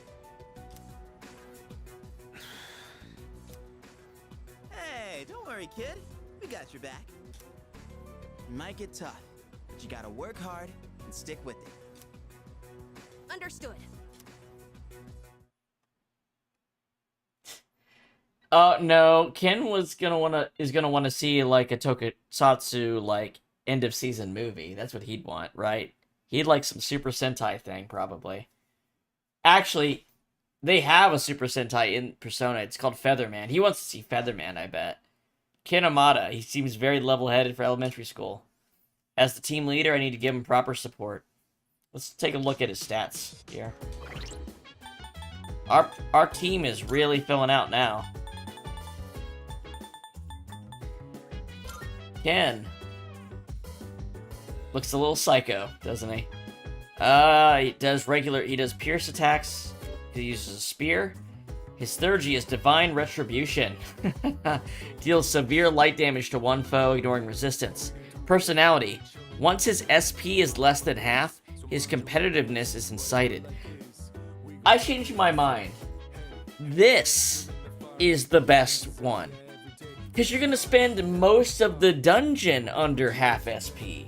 Hey, don't worry, kid. We got your back. It might get tough, but you gotta work hard and stick with it. Understood. No, Ken is gonna wanna see like a Tokusatsu like end of season movie. That's what he'd want, right? He'd like some Super Sentai thing, probably. Actually, they have a Super Sentai in Persona. It's called Featherman. He wants to see Featherman, I bet. Ken Amada, he seems very level-headed for elementary school. As the team leader, I need to give him proper support. Let's take a look at his stats here. Our team is really filling out now. Ken looks a little psycho, doesn't he? He does pierce attacks. He uses a spear. His Theurgy is Divine Retribution. Deals severe light damage to one foe, ignoring resistance. Personality. Once his SP is less than half, his competitiveness is incited. I changed my mind. This is the best one. Because you're going to spend most of the dungeon under half SP.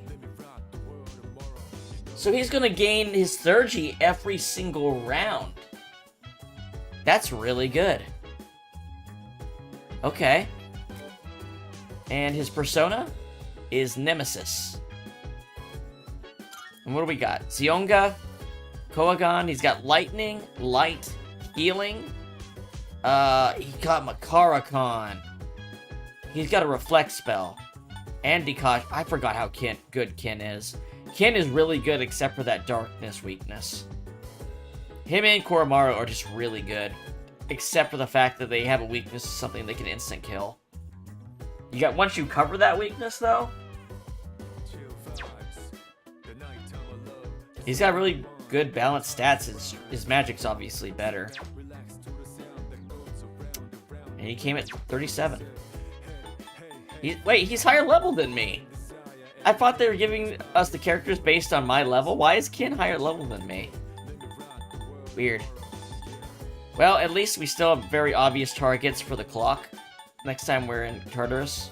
So he's going to gain his Theurgy every single round. That's really good. Okay. And his persona is Nemesis. And what do we got? Zionga, Koagan, he's got lightning, light, healing. He got Makara-Khan. He's got a reflect spell. And Dikash, I forgot how good Ken is. Ken is really good except for that darkness weakness. Him and Koromaru are just really good. Except for the fact that they have a weakness to something they can instant kill. Once you cover that weakness though, he's got really good balanced stats. His magic's obviously better. And he came at 37. Wait, he's higher level than me. I thought they were giving us the characters based on my level. Why is Ken higher level than me? Weird. Well, at least we still have very obvious targets for the clock. Next time we're in Tartarus.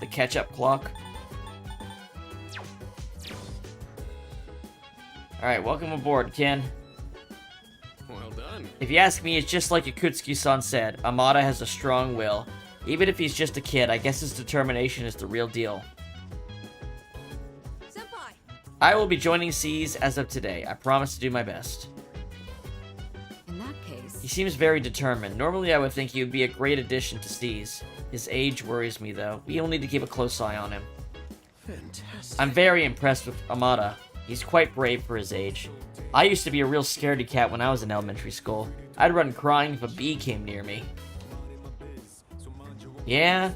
The catch-up clock. Alright, welcome aboard, Ken. Well done. If you ask me, it's just like Akutsuki-san said. Amada has a strong will. Even if he's just a kid, I guess his determination is the real deal. Senpai! I will be joining C's as of today. I promise to do my best. In that case... He seems very determined. Normally I would think he would be a great addition to C's. His age worries me though. We'll need to keep a close eye on him. Fantastic. I'm very impressed with Amada. He's quite brave for his age. I used to be a real scaredy cat when I was in elementary school. I'd run crying if a bee came near me. Yeah,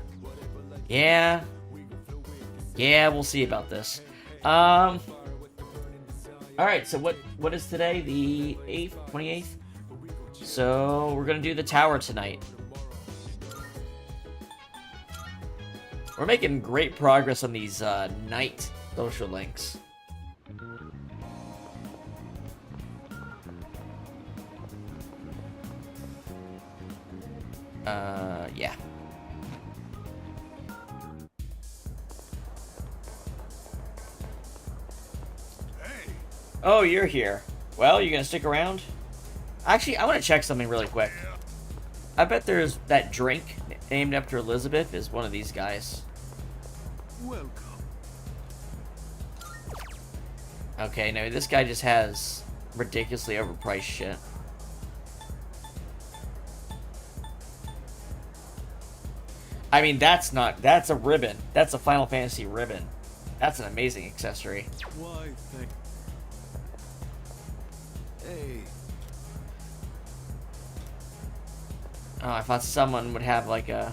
we'll see about this. Alright, so what is today? The 8th? 28th? So, we're gonna do the tower tonight. We're making great progress on these, night social links. Yeah. Oh, you're here. Well, you gonna stick around? Actually, I want to check something really quick. I bet there's that drink named after Elizabeth is one of these guys. Welcome. Okay, no, this guy just has ridiculously overpriced shit. I mean, that's a ribbon. That's a Final Fantasy ribbon. That's an amazing accessory. Why, thank... Hey. Oh, I thought someone would have like a...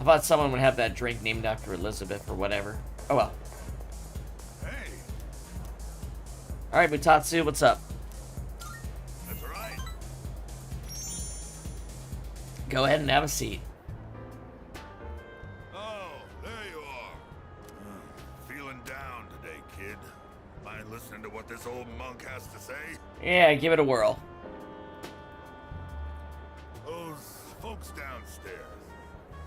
I thought someone would have that drink named after Elizabeth or whatever. Oh well. Hey. Alright, Mutatsu, what's up? That's right. Go ahead and have a seat. Oh, there you are. Feeling down today, kid. Mind listening to what this old monk has to say? Yeah, give it a whirl. Those folks downstairs.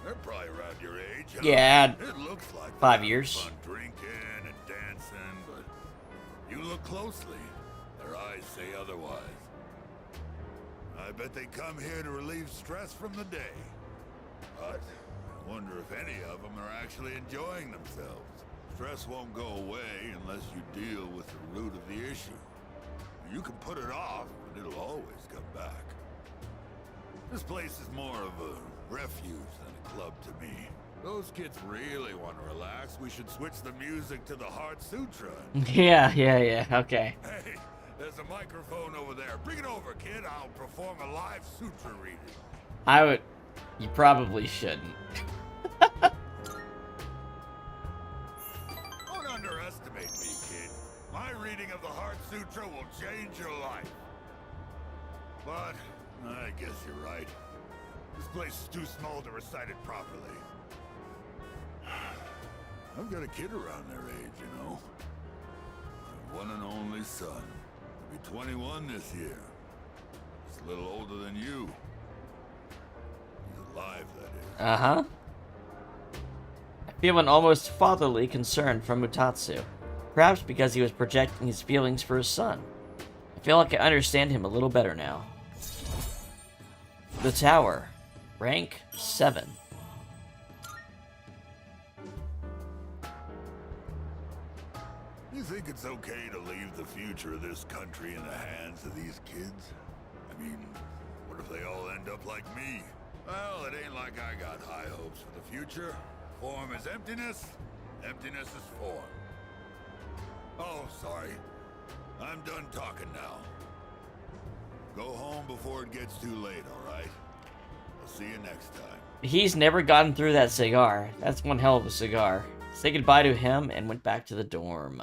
They're probably around your age, huh? Yeah, It looks like 5 they're years. having fun drinking and dancing, but you look closely, their eyes say otherwise. I bet they come here to relieve stress from the day. But I wonder if any of them are actually enjoying themselves. Stress won't go away unless you deal with the root of the issue. You can put it off, but it'll always come back. This place is more of a refuge than a club to me. Those kids really want to relax. We should switch the music to the Heart Sutra. Yeah, okay. Hey, there's a microphone over there. Bring it over, kid. I'll perform a live sutra reading. I would... You probably shouldn't. Don't underestimate me, kid. My reading of the Heart Sutra will change your life. But I guess you're right. This place is too small to recite it properly. I've got a kid around their age, you know. My one and only son. He'll be 21 this year. He's a little older than you. He's alive, that is. Uh-huh. I feel an almost fatherly concern from Mutatsu. Perhaps because he was projecting his feelings for his son. I feel like I understand him a little better now. The Tower. Rank 7. You think it's okay to leave the future of this country in the hands of these kids? I mean, what if they all end up like me? Well, it ain't like I got high hopes for the future. Form is emptiness, emptiness is form. Oh, sorry. I'm done talking now. Go home before it gets too late, alright? I'll see you next time. He's never gotten through that cigar. That's one hell of a cigar. Say goodbye to him and went back to the dorm.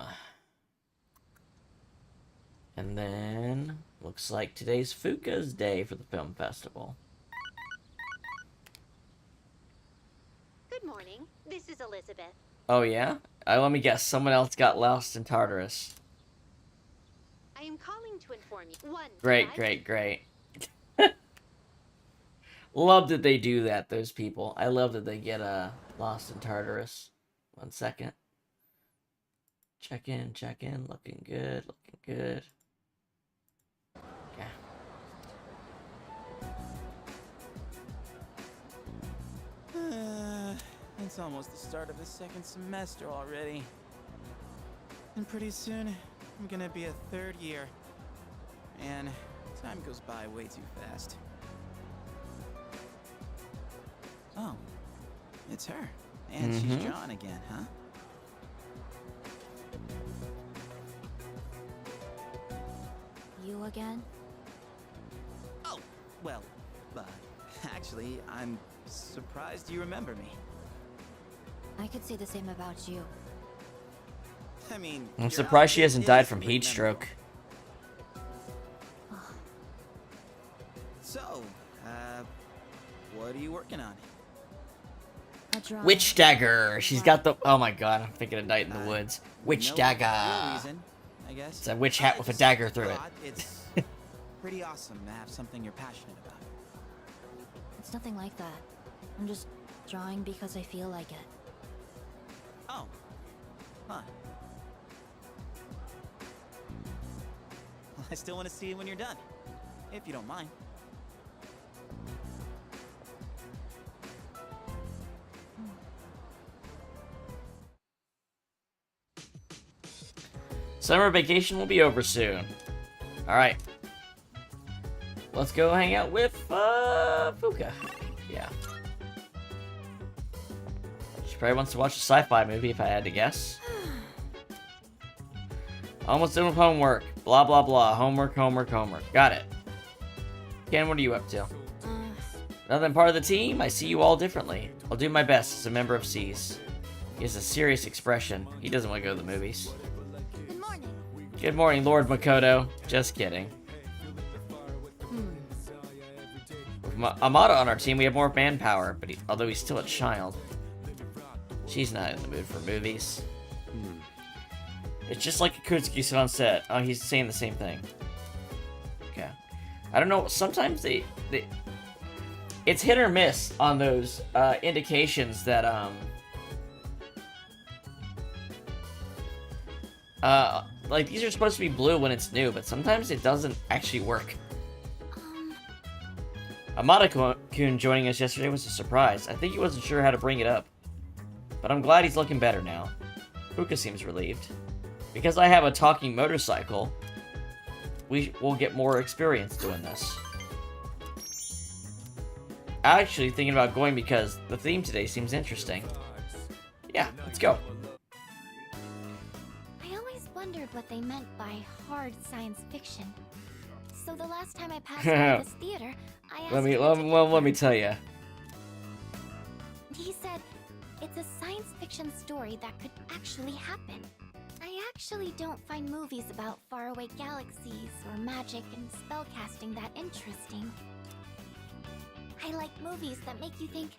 And then, looks like today's Fuka's day for the film festival. Good morning. This is Elizabeth. Oh yeah? Let me guess, someone else got lost in Tartarus. I am calling to inform you. Great. Love that they do that, those people. I love that they get lost in Tartarus. 1 second. Check in. Looking good. Okay. It's almost the start of the second semester already. And pretty soon, I'm gonna be a third year. And time goes by way too fast. Oh, it's her. And she's John again, huh? You again? Oh, well, actually, I'm surprised you remember me. I could say the same about you. I mean, I'm surprised she hasn't died from heat stroke. So, what are you working on? Witch dagger. She's got the... Oh my god, I'm thinking of Night in the Woods. Witch No dagger. real reason, I guess. It's a witch hat with a dagger through it. thought It's pretty awesome to have something you're passionate about. It's nothing like that. I'm just drawing because I feel like it. Oh. Huh. Well, I still want to see it when you're done. If you don't mind. Summer vacation will be over soon. Alright. Let's go hang out with, Fuka. Yeah. She probably wants to watch a sci-fi movie, if I had to guess. Almost done with homework. Blah, blah, blah. Homework, homework, homework. Got it. Ken, what are you up to? Now that I'm part of the team, I see you all differently. I'll do my best as a member of C's. He has a serious expression. He doesn't want to go to the movies. Good morning. Good morning, Lord Makoto. Just kidding. With Amada on our team, we have more manpower, but although he's still a child, she's not in the mood for movies. It's just like Akutsuki-san said. Oh, he's saying the same thing. Okay. I don't know, sometimes they it's hit or miss on those indications that like these are supposed to be blue when it's new, but sometimes it doesn't actually work. Amada-kun joining us yesterday was a surprise. I think he wasn't sure how to bring it up. But I'm glad he's looking better now. Fuka seems relieved. Because I have a talking motorcycle, we'll get more experience doing this. Actually thinking about going because the theme today seems interesting. Yeah, let's go. I always wondered what they meant by hard science fiction. So the last time I passed by this theater, I asked Let me tell you. He said, it's a science fiction story that could actually happen. I actually don't find movies about faraway galaxies or magic and spellcasting that interesting. I like movies that make you think,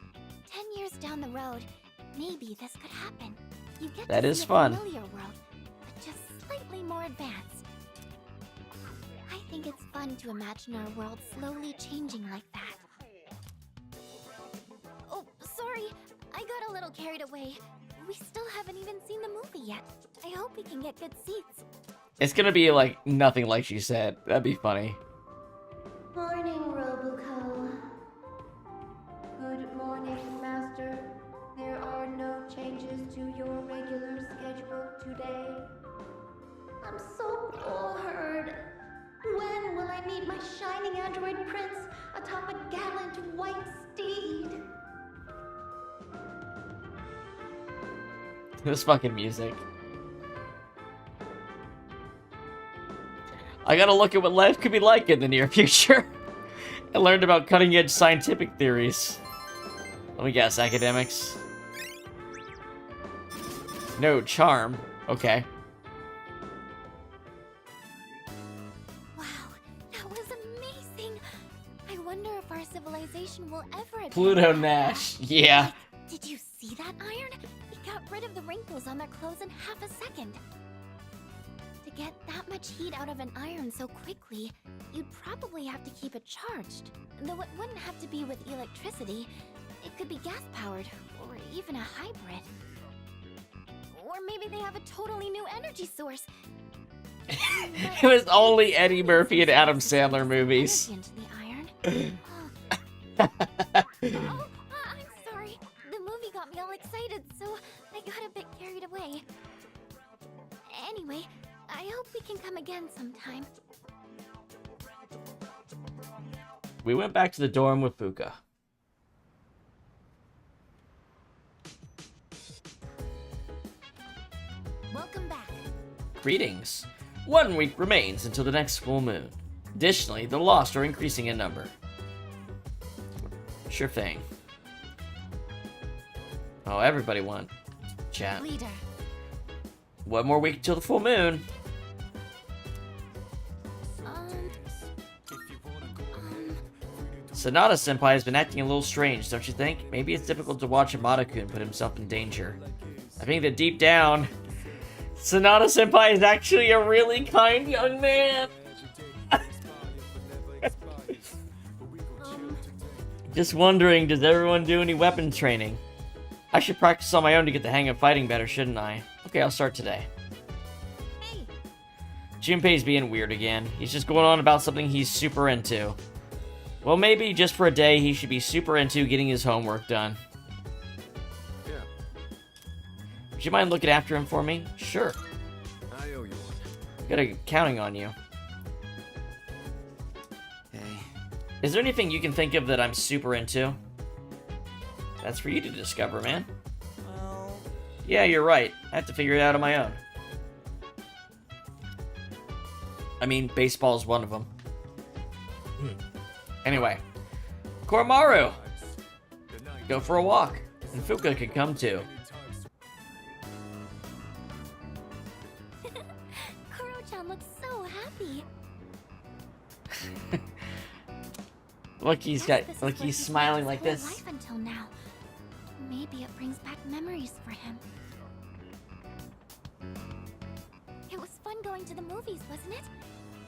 10 years down the road, maybe this could happen. You get That to is see fun. a familiar world, but just slightly more advanced. I think it's fun to imagine our world slowly changing like that. Oh, sorry, I got a little carried away. We still haven't even seen the movie yet. I hope we can get good seats. It's gonna be like nothing like she said. That'd be funny. Morning, Roboco. Good morning, Master. There are no changes to your regular schedule today. I'm so bored. When will I meet my shining android prince atop a gallant white steed? This fucking music. I gotta look at what life could be like in the near future. I learned about cutting-edge scientific theories. Let me guess, academics? No, charm. Okay. Wow, that was amazing. I wonder if our civilization will ever advance. Pluto Nash. Yeah. Did you see that iron? It got rid of the wrinkles on their clothes in half a second. To get that much heat out of an iron so quickly, you'd probably have to keep it charged. Though it wouldn't have to be with electricity. It could be gas-powered, or even a hybrid. Or maybe they have a totally new energy source. It was only Eddie Murphy and Adam Sandler movies. Into the iron. I'm sorry. The movie got me all excited, so I got a bit carried away. Anyway, I hope we can come again sometime. We went back to the dorm with Fuka. Welcome back. Greetings. 1 week remains until the next full moon. Additionally, the lost are increasing in number. Sure thing. Oh, everybody won. Chat. Leader. 1 more week till the full moon. Sanada-senpai has been acting a little strange, don't you think? Maybe it's difficult to watch Amada-kun put himself in danger. I think that deep down, Sanada-senpai is actually a really kind young man. Just wondering, does everyone do any weapon training? I should practice on my own to get the hang of fighting better, shouldn't I? Okay, I'll start today. Hey. Junpei's being weird again. He's just going on about something he's super into. Well, maybe just for a day, he should be super into getting his homework done. Yeah. Would you mind looking after him for me? Sure. I owe you one. Gotta counting on you. Hey. Is there anything you can think of that I'm super into? That's for you to discover, man. Well... Yeah, you're right. I have to figure it out on my own. I mean, baseball is one of them. Anyway. Koromaru! Go for a walk. And Fuka can come too. Koro-chan looks so happy. Look, he's smiling like this. Life until now. Maybe it brings back memories for him. It was fun going to the movies, wasn't it?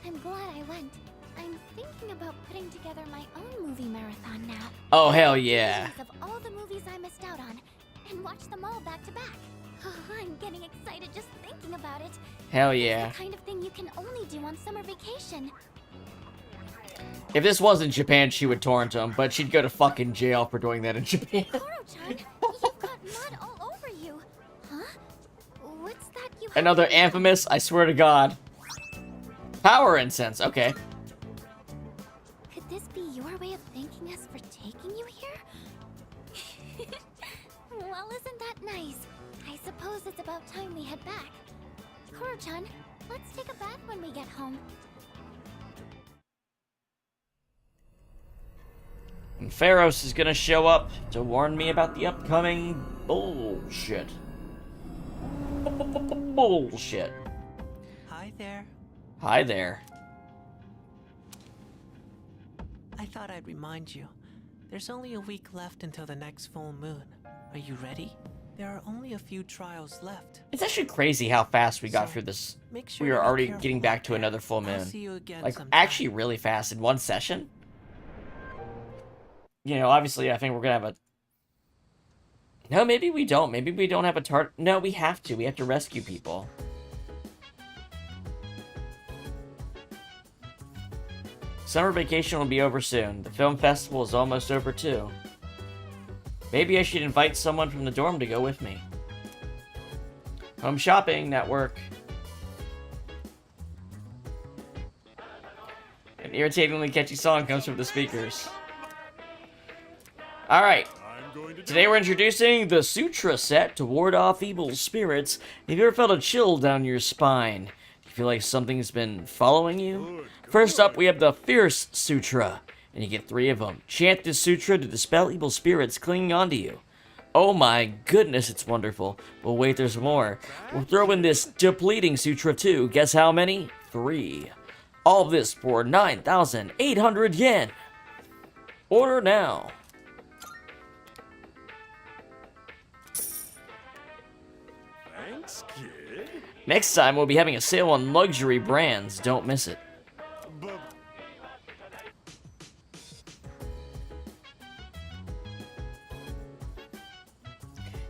I'm glad I went. I'm thinking about putting together my own movie marathon now. Oh, hell yeah. Of all the movies I missed out on, and watch them all back to back. Oh, I'm getting excited just thinking about it. Hell yeah. It's the kind of thing you can only do on summer vacation. If this wasn't Japan, she would torrent him, but she'd go to fucking jail for doing that in Japan. Koro-chan, you've got mud all over you. Huh? What's that you have? Another infamous, I swear to God. Power incense, okay. Could this be your way of thanking us for taking you here? Well, isn't that nice? I suppose it's about time we head back. Koro-chan, let's take a bath when we get home. And Pharos is gonna show up to warn me about the upcoming bullshit. Bullshit. Hi there. Hi there. I thought I'd remind you. There's only a week left until the next full moon. Are you ready? There are only a few trials left. It's actually crazy how fast we got through this. Make sure We to are be already careful getting back to another full moon. I'll see you again Like, sometime. actually really fast in one session. You know, obviously I think we're gonna have a... No, maybe we don't. Maybe we don't have a Tartarus. No, we have to. We have to rescue people. Summer vacation will be over soon. The film festival is almost over too. Maybe I should invite someone from the dorm to go with me. Home shopping network. An irritatingly catchy song comes from the speakers. Alright. Today we're introducing the Sutra set to ward off evil spirits. Have you ever felt a chill down your spine? Do you feel like something's been following you? First up, we have the Fierce Sutra, and you get 3 of them. Chant this sutra to dispel evil spirits clinging onto you. Oh my goodness, it's wonderful. But wait, there's more. We'll throw in this Depleting Sutra too. Guess how many? 3. All of this for 9,800 yen. Order now. Thanks, kid. Next time, we'll be having a sale on luxury brands. Don't miss it.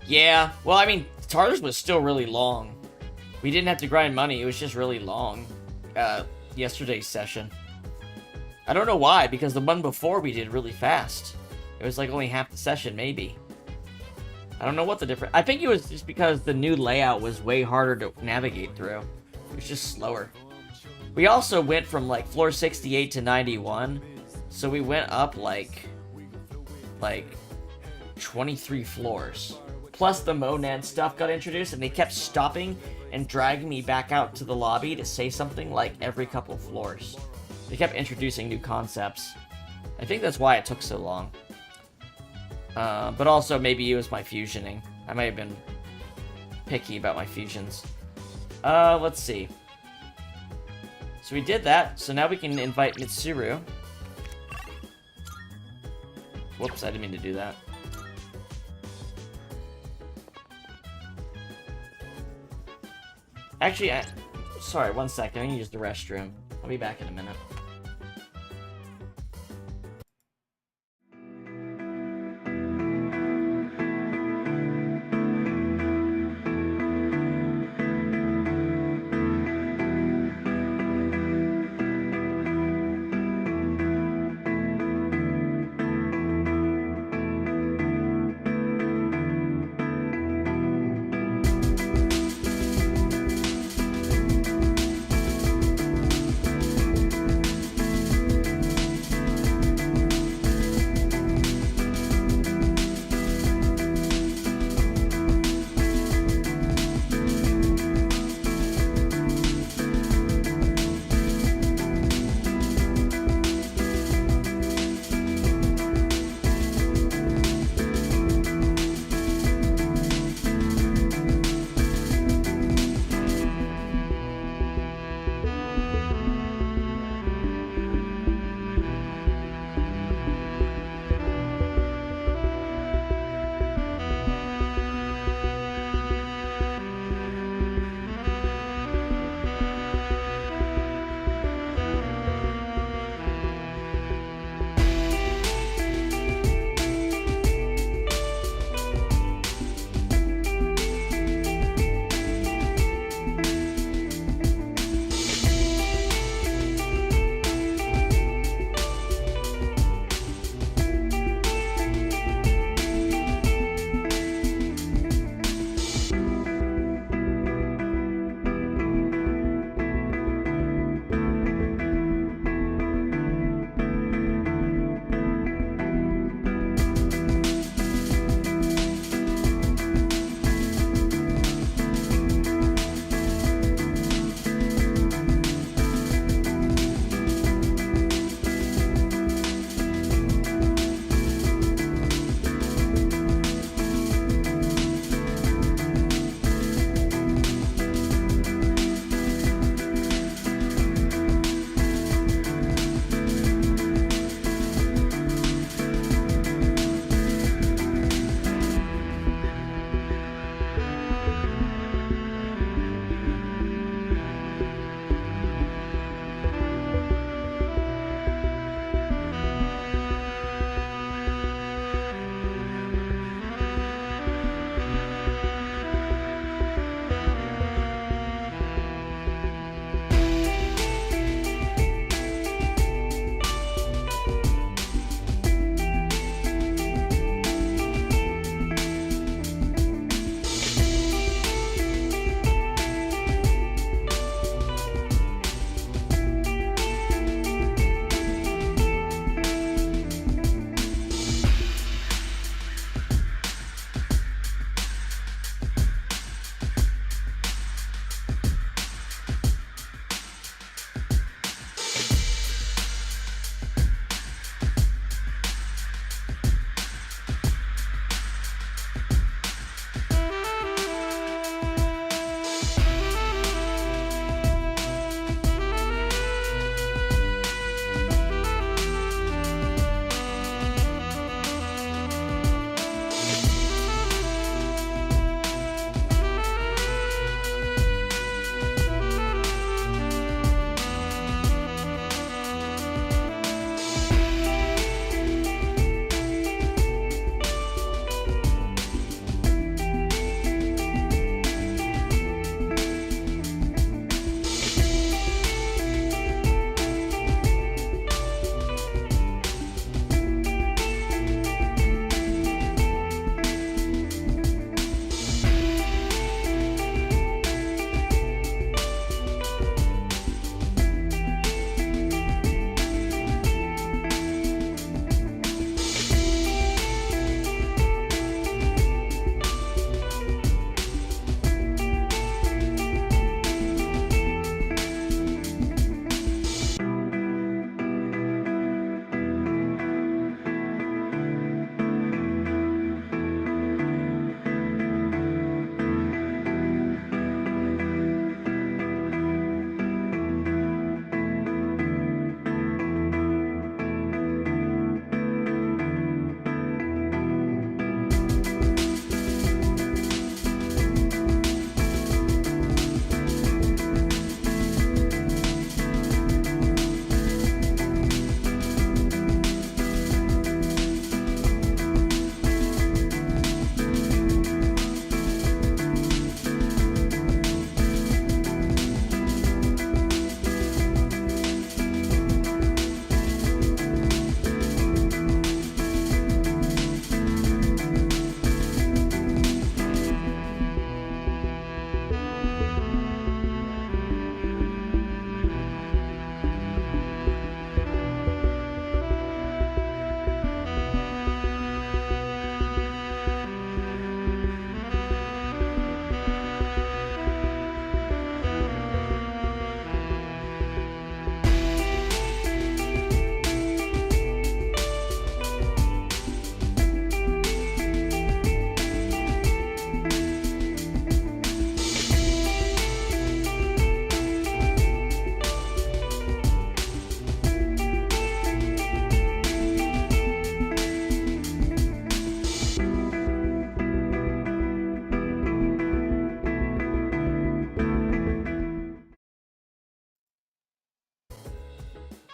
Yeah, well, I mean, Tartarus was still really long. We didn't have to grind money, it was just really long. Yesterday's session. I don't know why, because the one before we did really fast. It was like only half the session, maybe. I don't know what the difference... I think it was just because the new layout was way harder to navigate through. It was just slower. We also went from, like, floor 68 to 91. So we went up, like 23 floors. Plus the Monad stuff got introduced, and they kept stopping and dragging me back out to the lobby to say something, like, every couple of floors. They kept introducing new concepts. I think that's why it took so long. But also, maybe it was my fusioning. I might have been picky about my fusions. Let's see. So we did that, so now we can invite Mitsuru. Whoops, I didn't mean to do that. Actually, sorry, one second, I need to use the restroom. I'll be back in a minute.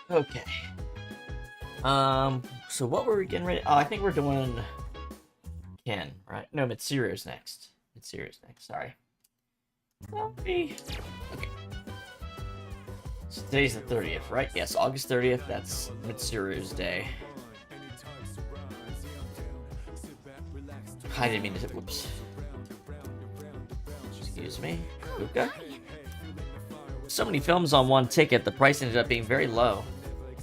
Okay. So what were we getting ready? Oh, I think we're doing Ken, right? No, Mitsuru's next. Mitsuru's next, sorry. Okay. So today's the 30th, right? Yes, August 30th, that's Mitsuru's day. I didn't mean to, whoops. Excuse me. Kuka? So many films on one ticket, the price ended up being very low.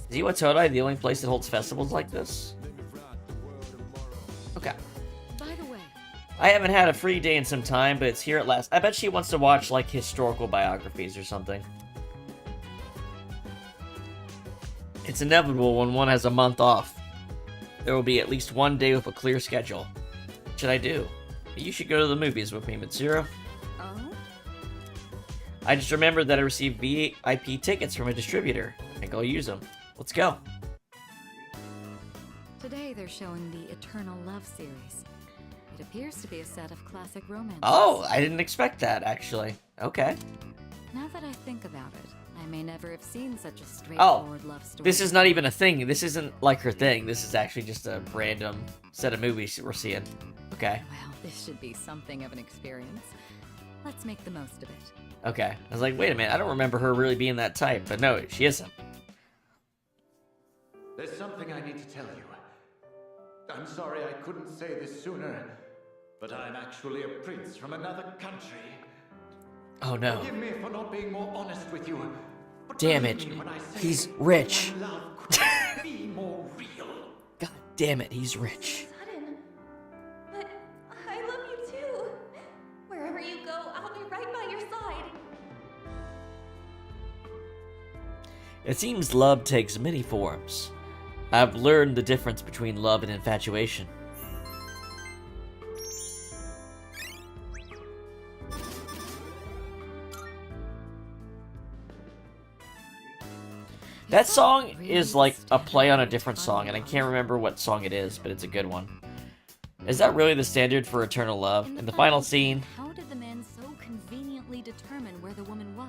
Is Iwatodai the only place that holds festivals like this? Okay. By the way, I haven't had a free day in some time, but it's here at last. I bet she wants to watch, like, historical biographies or something. It's inevitable when one has a month off. There will be at least one day with a clear schedule. What should I do? You should go to the movies with me, Mitsuru. Oh? I just remembered that I received VIP tickets from a distributor. I think I'll use them. Let's go. Today they're showing the Eternal Love series. It appears to be a set of classic romances. Oh, I didn't expect that, actually. Okay. Now that I think about it, I may never have seen such a straightforward love story. This is not even a thing. This isn't like her thing. This is actually just a random set of movies we're seeing. Okay. Well, this should be something of an experience. Let's make the most of it. Okay. I was like, wait a minute. I don't remember her really being that type. But no, she isn't. There's something I need to tell you. I'm sorry I couldn't say this sooner, but I'm actually a prince from another country. Oh no. Forgive me for not being more honest with you. But Damn believe it. me when I say He's rich. my love couldn't be more real. God damn it, he's rich. Sudden. But I love you too. Wherever you go, I'll be right by your side. It seems love takes many forms. I've learned the difference between love and infatuation. That song is like a play on a different song, and I can't remember what song it is, but it's a good one. Is that really the standard for eternal love? In the final scene... How did the man so conveniently determine where the woman was?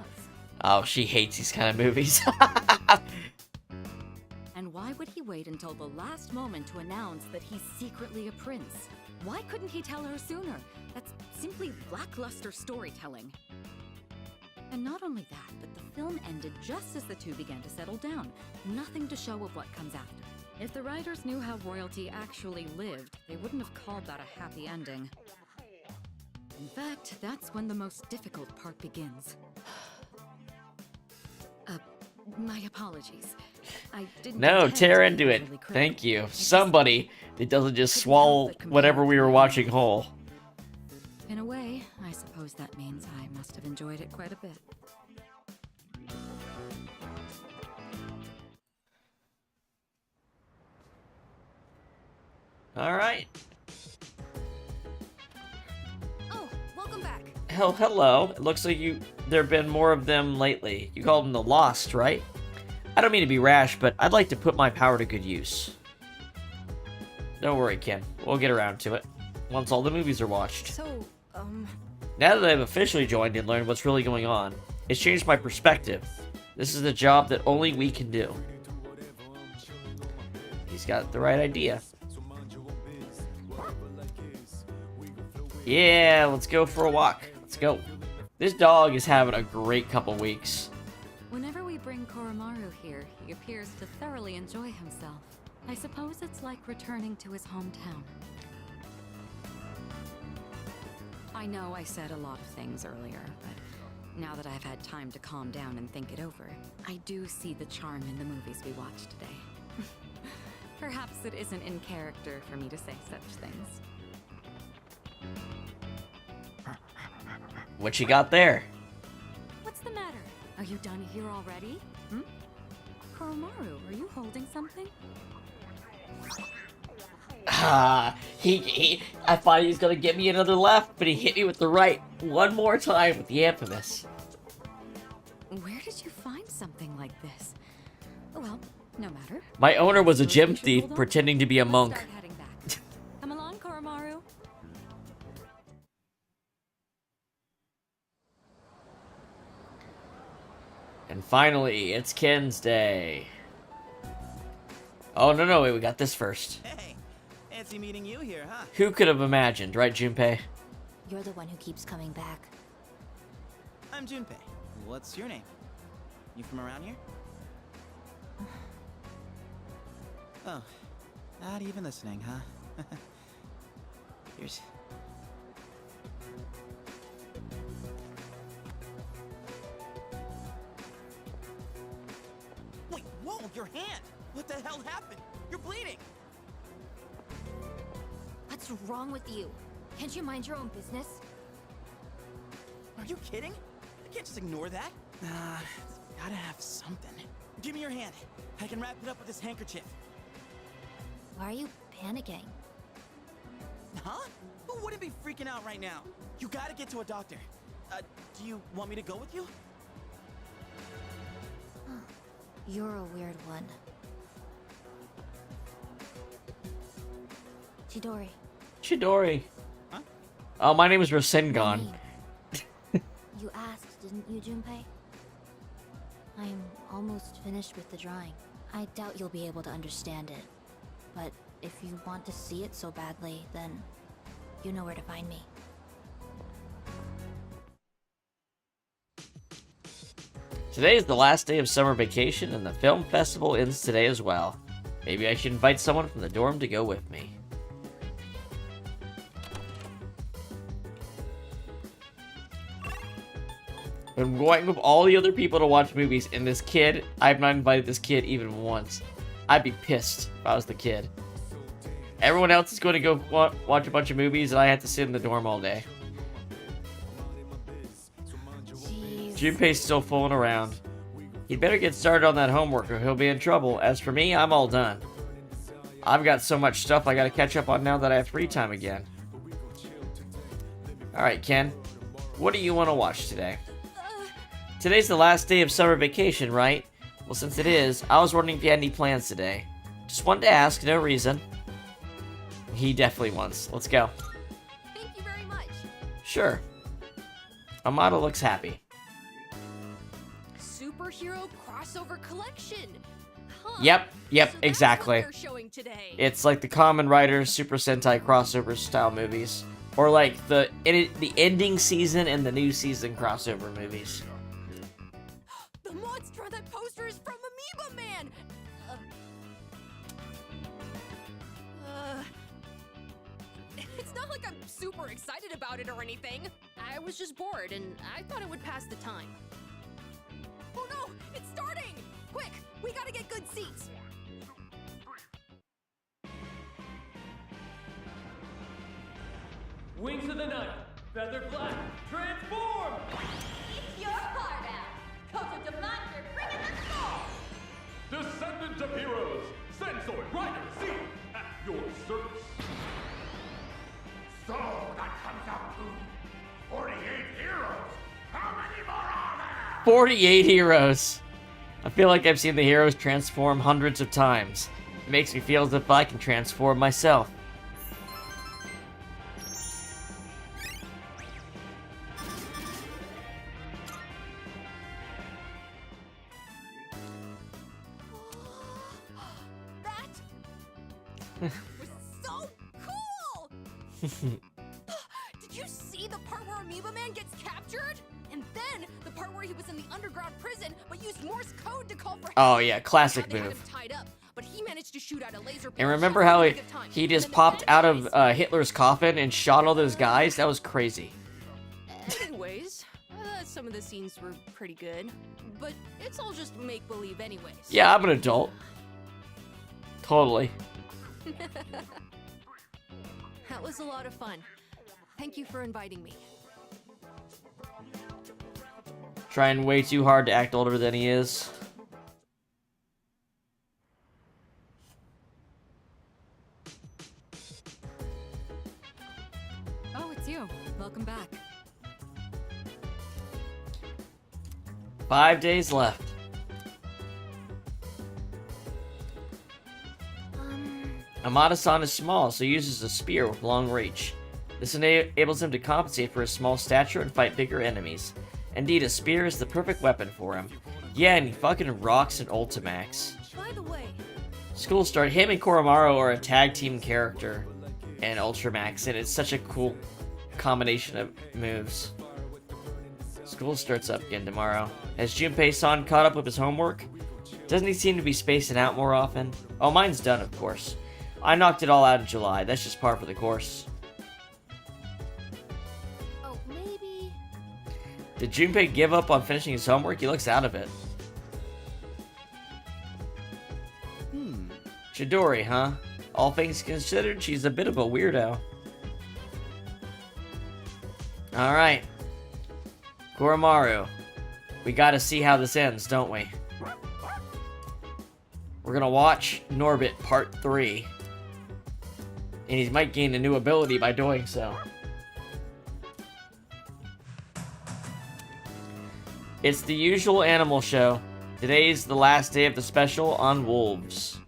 Oh, she hates these kind of movies. And why would he wait until the last moment to announce that he's secretly a prince? Why couldn't he tell her sooner? That's simply lackluster storytelling. And not only that, but the film ended just as the two began to settle down. Nothing to show of what comes after. If the writers knew how royalty actually lived, they wouldn't have called that a happy ending. In fact, that's when the most difficult part begins. My apologies. I didn't No, intend tear to be into it. overly critical. Thank you. Somebody that doesn't just swallow whatever we were watching whole. In a way, I suppose that means I must have enjoyed it quite a bit. Alright. Oh, welcome back. Hello. It looks like there have been more of them lately. You called them the Lost, right? I don't mean to be rash, but I'd like to put my power to good use. Don't worry, Kim. We'll get around to it. Once all the movies are watched. So, Now that I've officially joined and learned what's really going on, it's changed my perspective. This is a job that only we can do. He's got the right idea. Yeah, let's go for a walk. Let's go. This dog is having a great couple weeks. Whenever we bring Koromaru here, he appears to thoroughly enjoy himself. I suppose it's like returning to his hometown. I know I said a lot of things earlier, but now that I've had time to calm down and think it over, I do see the charm in the movies we watched today. Perhaps it isn't in character for me to say such things. What you got there? What's the matter? Are you done here already? Hmm? Koromaru, are you holding something? Ah, I thought he was gonna get me another left, but he hit me with the right one more time with the infamous. Where did you find something like this? Well, no matter. My owner was a Suppose gem we should thief hold on? pretending to be a Let's monk. start heading back. Come along, Koromaru. And finally, it's Ken's day. Oh, no, wait, we got this first. Hey, fancy meeting you here, huh? Who could have imagined, right, Junpei? You're the one who keeps coming back. I'm Junpei. What's your name? You from around here? Oh, not even listening, huh? Here's... Wait, whoa, your hand! What the hell happened? You're bleeding! What's wrong with you? Can't you mind your own business? Are you kidding? I can't just ignore that. Gotta have something. Give me your hand. I can wrap it up with this handkerchief. Why are you panicking? Huh? Who wouldn't be freaking out right now? You gotta get to a doctor. Do you want me to go with you? You're a weird one. Chidori. Chidori. Huh? Oh, my name is Rasengan. You asked, didn't you, Junpei? I'm almost finished with the drawing. I doubt you'll be able to understand it. But if you want to see it so badly, then you know where to find me. Today is the last day of summer vacation, and the film festival ends today as well. Maybe I should invite someone from the dorm to go with me. I'm going with all the other people to watch movies, and this kid, I've not invited this kid even once. I'd be pissed if I was the kid. Everyone else is going to go watch a bunch of movies, and I have to sit in the dorm all day. Junpei's still fooling around. He'd better get started on that homework or he'll be in trouble. As for me, I'm all done. I've got so much stuff I gotta catch up on now that I have free time again. Alright, Ken. What do you want to watch today? Today's the last day of summer vacation, right? Well, since it is, I was wondering if you had any plans today. Just wanted to ask, no reason. He definitely wants. Let's go. Thank you very much. Sure. Amada looks happy. Superhero crossover collection. Huh. Yep, So exactly. that's what they're showing today. It's like the Kamen Rider Super Sentai crossover style movies. Or like the ending season and the new season crossover movies. The monster on that poster is from Amoeba Man! It's not like I'm super excited about it or anything. I was just bored and I thought it would pass the time. Oh no! It's starting! Quick! We gotta get good seats! Wings of the night, feather black, transform! It's your part out. Coach of the monster, bring in the soul. Descendants of heroes, Sensoid, Rider, Z, at your service. So that comes out to 48 heroes. How many more are there? 48 heroes. I feel like I've seen the heroes transform hundreds of times. It makes me feel as if I can transform myself. Was so cool! Did you see the part where Amoeba Man gets captured? And then the part where he was in the underground prison but used Morse code to call for help. Oh yeah, classic They had him move. tied up, but he managed to shoot out a laser And beam remember just how in the nick of time. he just popped out of Hitler's coffin and shot all those guys? That was crazy. Anyways, some of the scenes were pretty good, but it's all just make-believe anyways. Yeah, I'm an adult. Totally. That was a lot of fun. Thank you for inviting me. Trying way too hard to act older than he is. Oh, it's you. Welcome back. 5 days left. Amada-san is small, so he uses a spear with long reach. This enables him to compensate for his small stature and fight bigger enemies. Indeed, a spear is the perfect weapon for him. Yeah, and he fucking rocks an Ultimax. By the way, School start. Him and Koromaru are a tag team character in Ultramax, and it's such a cool combination of moves. School starts up again tomorrow. Has Junpei-san caught up with his homework? Doesn't he seem to be spacing out more often? Oh, mine's done, of course. I knocked it all out in July. That's just par for the course. Oh, maybe... Did Junpei give up on finishing his homework? He looks out of it. Chidori, huh? All things considered, she's a bit of a weirdo. Alright. Koromaru. We gotta see how this ends, don't we? We're gonna watch Norbit Part 3. And he might gain a new ability by doing so. It's the usual animal show. Today's the last day of the special on wolves.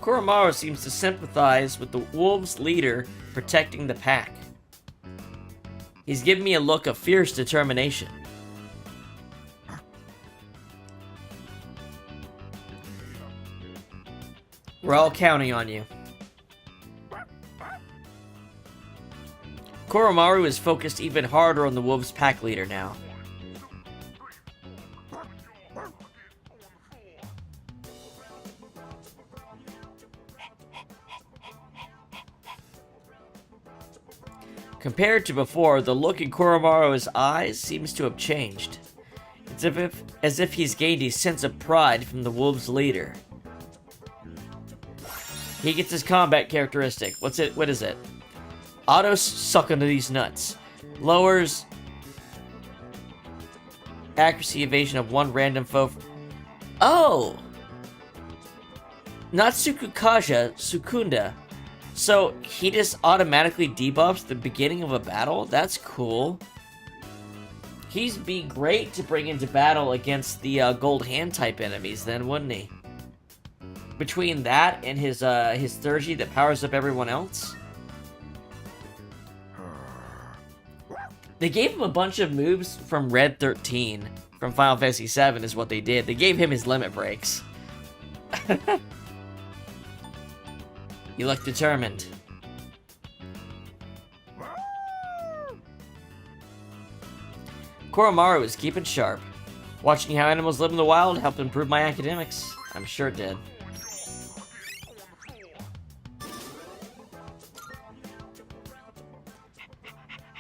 Koromaru seems to sympathize with the wolves' leader protecting the pack. He's giving me a look of fierce determination. We're all counting on you. Koromaru is focused even harder on the wolves' pack leader now. Compared to before, the look in Koromaru's eyes seems to have changed. It's as if he's gained a sense of pride from the wolves' leader. He gets his combat characteristic. What is it? Auto suck into these nuts. Lowers accuracy evasion of one random foe. Oh! Not Sukukaja, Sukunda. So, he just automatically debuffs the beginning of a battle? That's cool. He'd be great to bring into battle against the gold hand type enemies then, wouldn't he? Between that and his Thurgy that powers up everyone else? They gave him a bunch of moves from Red 13 from Final Fantasy VII is what they did. They gave him his limit breaks. You look determined. Koromaru is keeping sharp. Watching how animals live in the wild helped improve my academics. I'm sure it did.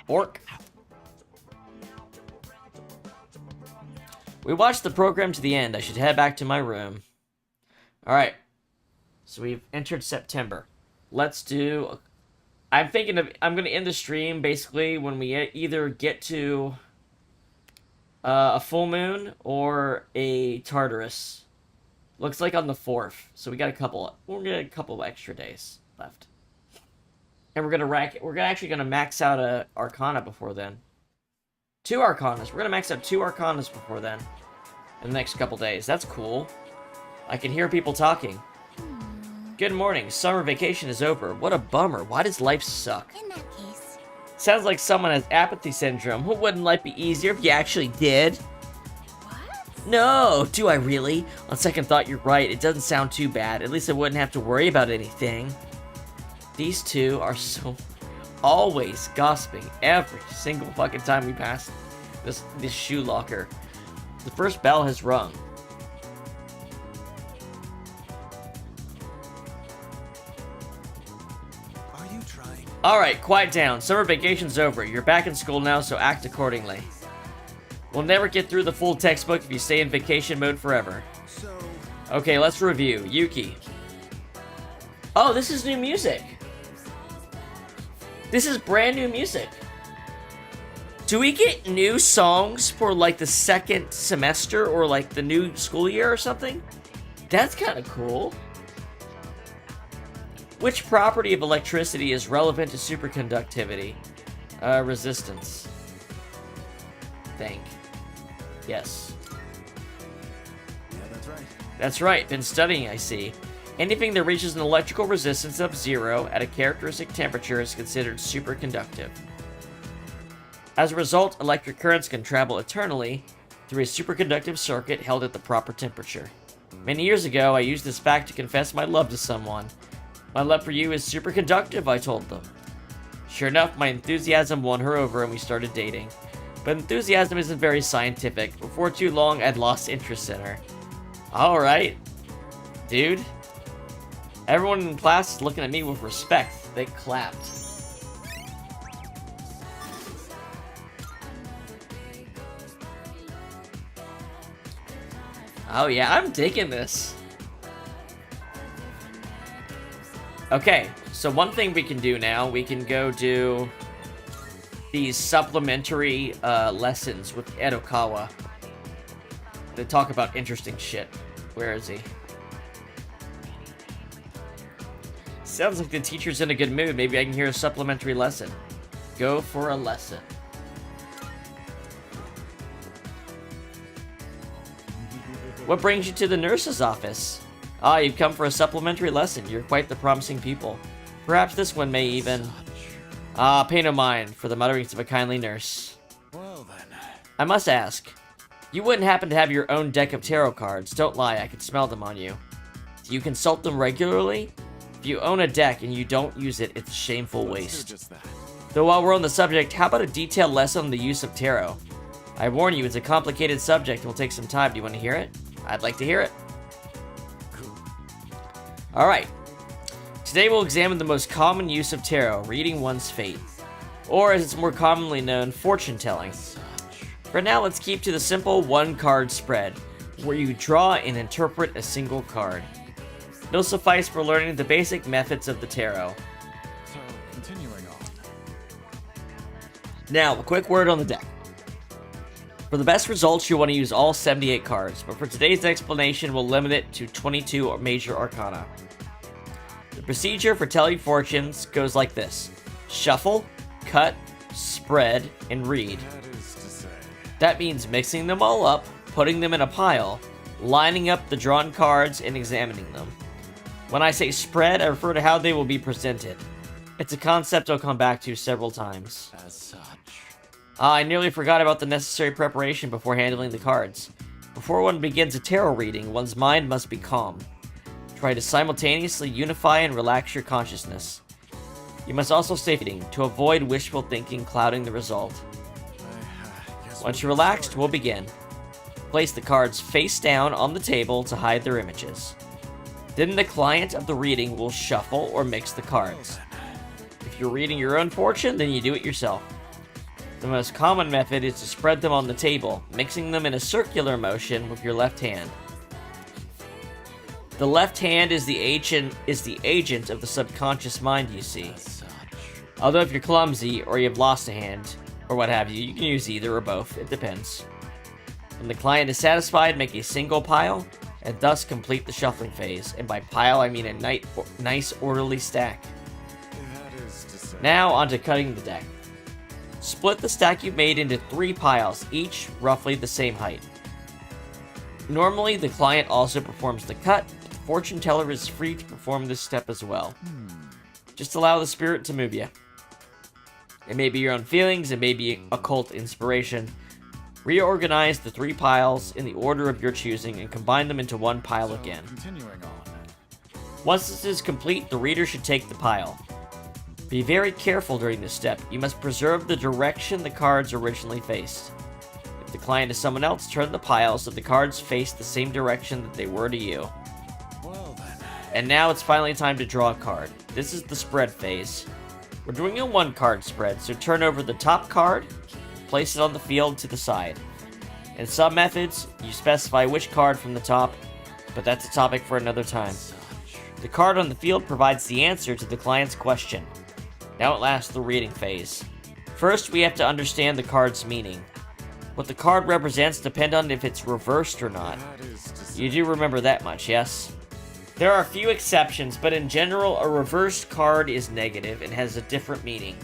Orc. We watched the program to the end. I should head back to my room. Alright. So we've entered September. Let's do... I'm thinking of... I'm going to end the stream basically when we either get to a full moon or a Tartarus. Looks like on the 4th. So we got a couple... We're going to get a couple of extra days left. And we're actually going to max out a Arcana before then. 2 Arcanas. We're going to max out 2 Arcanas before then. In the next couple days. That's cool. I can hear people talking. Good morning. Summer vacation is over. What a bummer. Why does life suck? In that case... Sounds like someone has apathy syndrome. Wouldn't life be easier if you actually did? What? No! Do I really? On second thought, you're right. It doesn't sound too bad. At least I wouldn't have to worry about anything. These two are so... always gossiping every single fucking time we pass this shoe locker. The first bell has rung. Are you trying? Alright, quiet down. Summer vacation's over. You're back in school now, so act accordingly. We'll never get through the full textbook if you stay in vacation mode forever. Okay, let's review. Yuki. Oh, this is new music. This is brand new music. Do we get new songs for like the second semester or like the new school year or something? That's kind of cool. Which property of electricity is relevant to superconductivity? Resistance. Think. Yes. Yeah, that's right. That's right. Been studying, I see. Anything that reaches an electrical resistance of 0 at a characteristic temperature is considered superconductive. As a result, electric currents can travel eternally, through a superconductive circuit held at the proper temperature. Many years ago, I used this fact to confess my love to someone. My love for you is superconductive, I told them. Sure enough, my enthusiasm won her over and we started dating. But enthusiasm isn't very scientific. Before too long, I'd lost interest in her. Alright. Dude. Everyone in class is looking at me with respect. They clapped. Oh yeah, I'm digging this. Okay, so one thing we can do now, we can go do these supplementary lessons with Edokawa. They talk about interesting shit. Where is he? Sounds like the teacher's in a good mood. Maybe I can hear a supplementary lesson. Go for a lesson. What brings you to the nurse's office? Ah, you've come for a supplementary lesson. You're quite the promising pupil. Perhaps this one may even... Ah, pay no mind for the mutterings of a kindly nurse. Well then. I must ask, you wouldn't happen to have your own deck of tarot cards? Don't lie, I can smell them on you. Do you consult them regularly? If you own a deck and you don't use it, it's a shameful waste. Though while we're on the subject, how about a detailed lesson on the use of tarot? I warn you, it's a complicated subject and will take some time. Do you want to hear it? I'd like to hear it. Alright. Today we'll examine the most common use of tarot, reading one's fate. Or, as it's more commonly known, fortune-telling. For now, let's keep to the simple one-card spread, where you draw and interpret a single card. It'll suffice for learning the basic methods of the tarot. So, continuing on. Now, a quick word on the deck. For the best results, you'll want to use all 78 cards, but for today's explanation, we'll limit it to 22 major arcana. The procedure for telling fortunes goes like this. Shuffle, cut, spread, and read. That means mixing them all up, putting them in a pile, lining up the drawn cards, and examining them. When I say spread, I refer to how they will be presented. It's a concept I'll come back to several times. As such. I nearly forgot about the necessary preparation before handling the cards. Before one begins a tarot reading, one's mind must be calm. Try to simultaneously unify and relax your consciousness. You must also stay fitting to avoid wishful thinking clouding the result. Once you're relaxed, we'll begin. Place the cards face down on the table to hide their images. Then the client of the reading will shuffle or mix the cards. If you're reading your own fortune, then you do it yourself. The most common method is to spread them on the table, mixing them in a circular motion with your left hand. The left hand is the agent of the subconscious mind, you see. Although if you're clumsy or you have lost a hand, or what have you, you can use either or both, it depends. When the client is satisfied, make a single pile, and thus complete the shuffling phase. And by pile, I mean a nice orderly stack. Now onto cutting the deck. Split the stack you've made into 3 piles, each roughly the same height. Normally, the client also performs the cut, but the fortune teller is free to perform this step as well. Just allow the spirit to move you. It may be your own feelings, it may be occult inspiration. Reorganize the 3 piles in the order of your choosing and combine them into one pile again. Continuing on. Once this is complete, the reader should take the pile. Be very careful during this step. You must preserve the direction the cards originally faced. If the client is someone else, turn the pile so the cards face the same direction that they were to you. Well then. And now it's finally time to draw a card. This is the spread phase. We're doing a 1-card spread, so turn over the top card, place it on the field to the side. In some methods, you specify which card from the top, but that's a topic for another time. The card on the field provides the answer to the client's question. Now at last, the reading phase. First, we have to understand the card's meaning. What the card represents depends on if it's reversed or not. You do remember that much, yes? There are a few exceptions, but in general, a reversed card is negative and has a different meaning.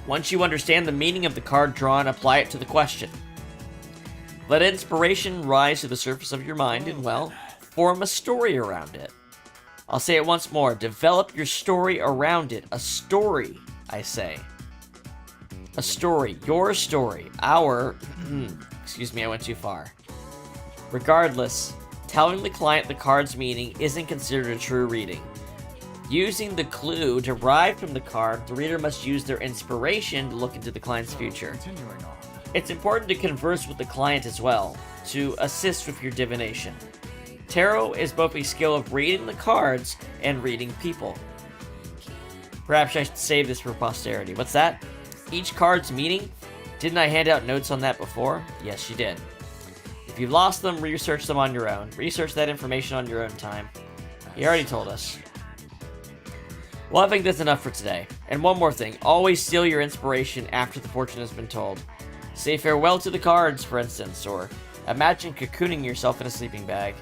Once you understand the meaning of the card drawn, apply it to the question. Let inspiration rise to the surface of your mind and, well, form a story around it. I'll say it once more. Develop your story around it. A story, I say. A story. Your story. Our... excuse me, I went too far. Regardless, telling the client the card's meaning isn't considered a true reading. Using the clue derived from the card, the reader must use their inspiration to look into the client's future. It's important to converse with the client as well, to assist with your divination. Tarot is both a skill of reading the cards and reading people. Perhaps I should save this for posterity. What's that? Each card's meaning? Didn't I hand out notes on that before? Yes, you did. If you lost them, research them on your own. Research that information on your own time. You already told us. Well, I think that's enough for today. And one more thing. Always seal your inspiration after the fortune has been told. Say farewell to the cards, for instance, or imagine cocooning yourself in a sleeping bag.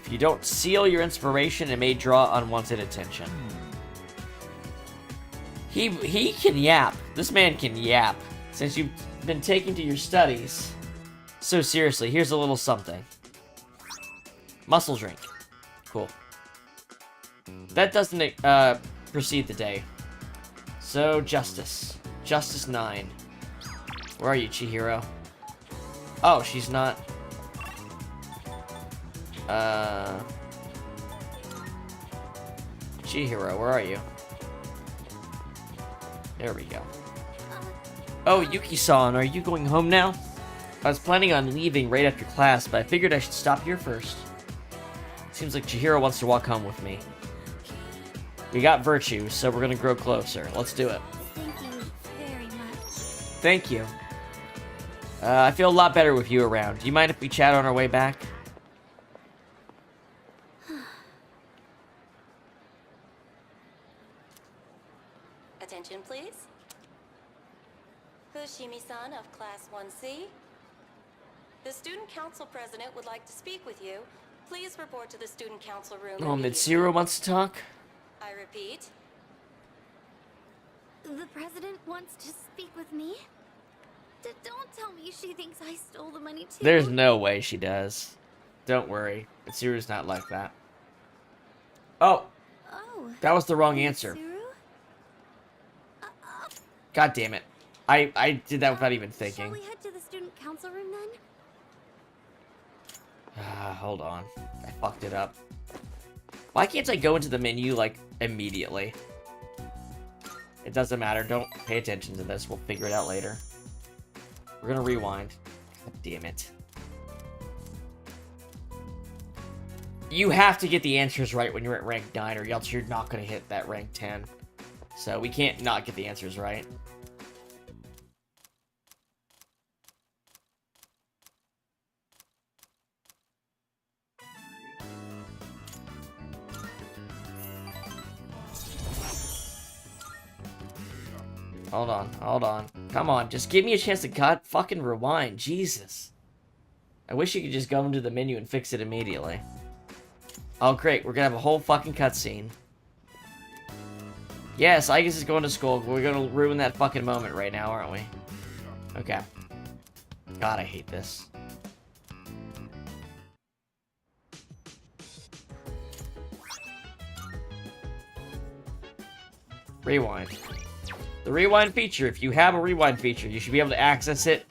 If you don't seal your inspiration, it may draw unwanted attention. He can yap. This man can yap. Since you've been taking to your studies so seriously, here's a little something. Muscle drink. Cool. That doesn't precede the day. So, Justice. Justice 9. Where are you, Chihiro? Oh, she's not... Chihiro, where are you? There we go. Oh, Yuki-san, are you going home now? I was planning on leaving right after class, but I figured I should stop here first. Seems like Chihiro wants to walk home with me. We got virtue, so we're gonna grow closer. Let's do it. Thank you very much. Thank you. I feel a lot better with you around. Do you mind if we chat on our way back? Attention, please. Fushimi-san of Class 1C. The Student Council President would like to speak with you. Please report to the Student Council room. Mitsuru wants to talk? I repeat. The president wants to speak with me? Don't tell me she thinks I stole the money too. There's no way she does. Don't worry. Mitsuru's not like that. Oh! That was the wrong answer. God damn it. I did that without even thinking. Shall we head to the student council room then? Hold on. I fucked it up. Why can't I go into the menu, like, immediately? It doesn't matter. Don't pay attention to this. We'll figure it out later. We're gonna rewind. God damn it. You have to get the answers right when you're at rank 9, or else you're not gonna hit that rank 10. So we can't not get the answers right. Hold on, hold on. Come on, just give me a chance to fucking rewind. Jesus. I wish you could just go into the menu and fix it immediately. Oh, great. We're gonna have a whole fucking cutscene. Yes, Igus is going to school. We're gonna ruin that fucking moment right now, aren't we? Okay. God, I hate this. Rewind. The rewind feature. If you have a rewind feature, you should be able to access it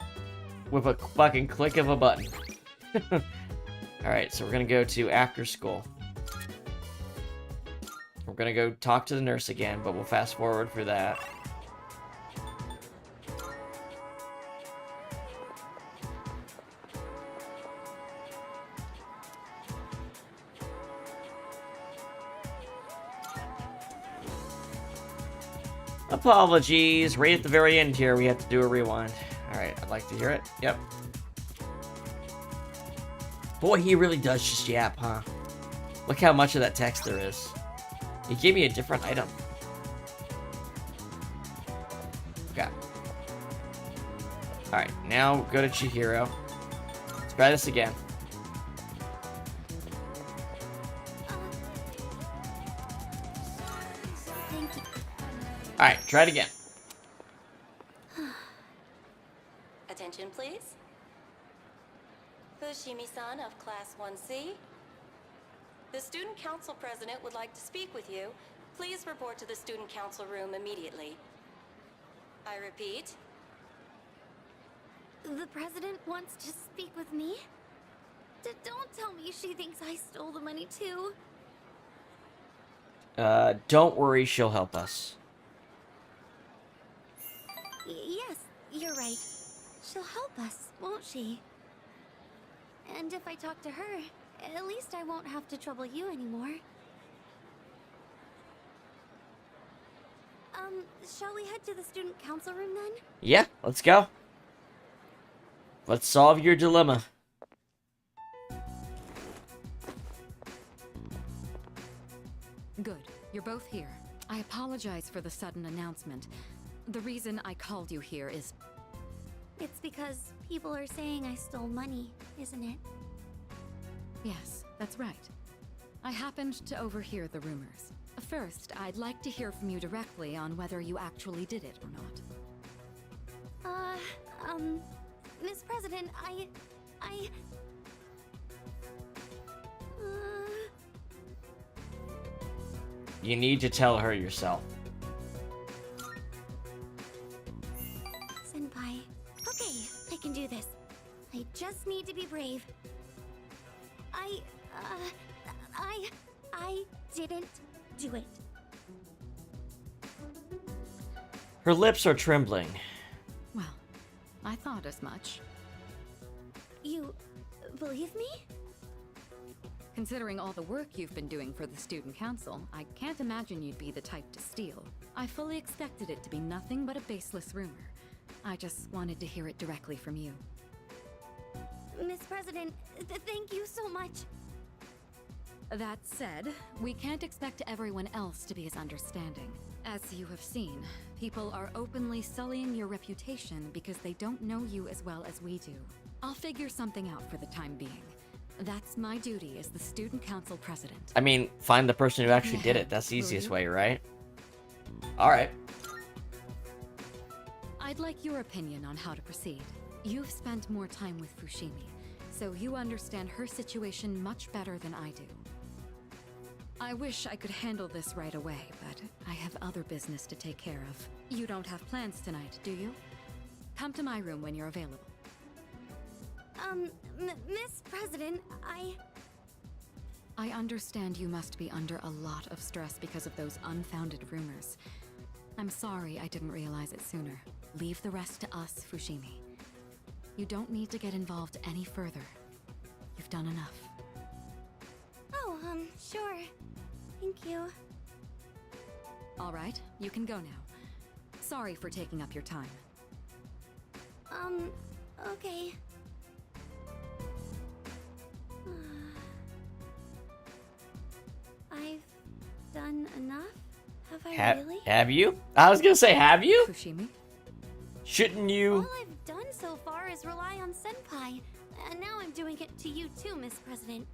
with a fucking click of a button. Alright, so we're gonna go to after school. We're gonna go talk to the nurse again, but we'll fast forward for that. Apologies. Right at the very end here, we have to do a rewind. Alright, I'd like to hear it. Yep. Boy, he really does just yap, huh? Look how much of that text there is. He gave me a different item. Okay. Alright, now go to Chihiro. Let's try this again. Alright, try it again. Attention, please. Fushimi-san of Class 1C. The Student Council President would like to speak with you. Please report to the Student Council room immediately. I repeat. The president wants to speak with me? Don't tell me she thinks I stole the money too. Don't worry, she'll help us. Yes, you're right. She'll help us, won't she? And if I talk to her, at least I won't have to trouble you anymore. Shall we head to the student council room then? Yeah, let's go. Let's solve your dilemma. Good. You're both here. I apologize for the sudden announcement. The reason I called you here is... It's because people are saying I stole money, isn't it? Yes, that's right. I happened to overhear the rumors. First, I'd like to hear from you directly on whether you actually did it or not. Miss President, You need to tell her yourself. Senpai. Okay, I can do this. I just need to be brave. I didn't do it. Her lips are trembling. Well, I thought as much. You believe me? Considering all the work you've been doing for the student council, I can't imagine you'd be the type to steal. I fully expected it to be nothing but a baseless rumor. I just wanted to hear it directly from you. Miss President, thank you so much. That said, we can't expect everyone else to be as understanding. As you have seen, people are openly sullying your reputation because they don't know you as well as we do. I'll figure something out for the time being. That's my duty as the student council president. I mean, find the person who actually did it. That's the easiest way, right? Alright. I'd like your opinion on how to proceed. You've spent more time with Fushimi, so you understand her situation much better than I do. I wish I could handle this right away, but I have other business to take care of. You don't have plans tonight, do you? Come to my room when you're available. Miss President, I understand you must be under a lot of stress because of those unfounded rumors. I'm sorry I didn't realize it sooner. Leave the rest to us, Fushimi. You don't need to get involved any further. You've done enough. Oh, sure. Thank you. All right, you can go now. Sorry for taking up your time. Okay. I've done enough? Have I really? Have you? I was gonna say, have you? Fushimi? Shouldn't you? All I've done so far is rely on Senpai, and now I'm doing it to you too, Miss President.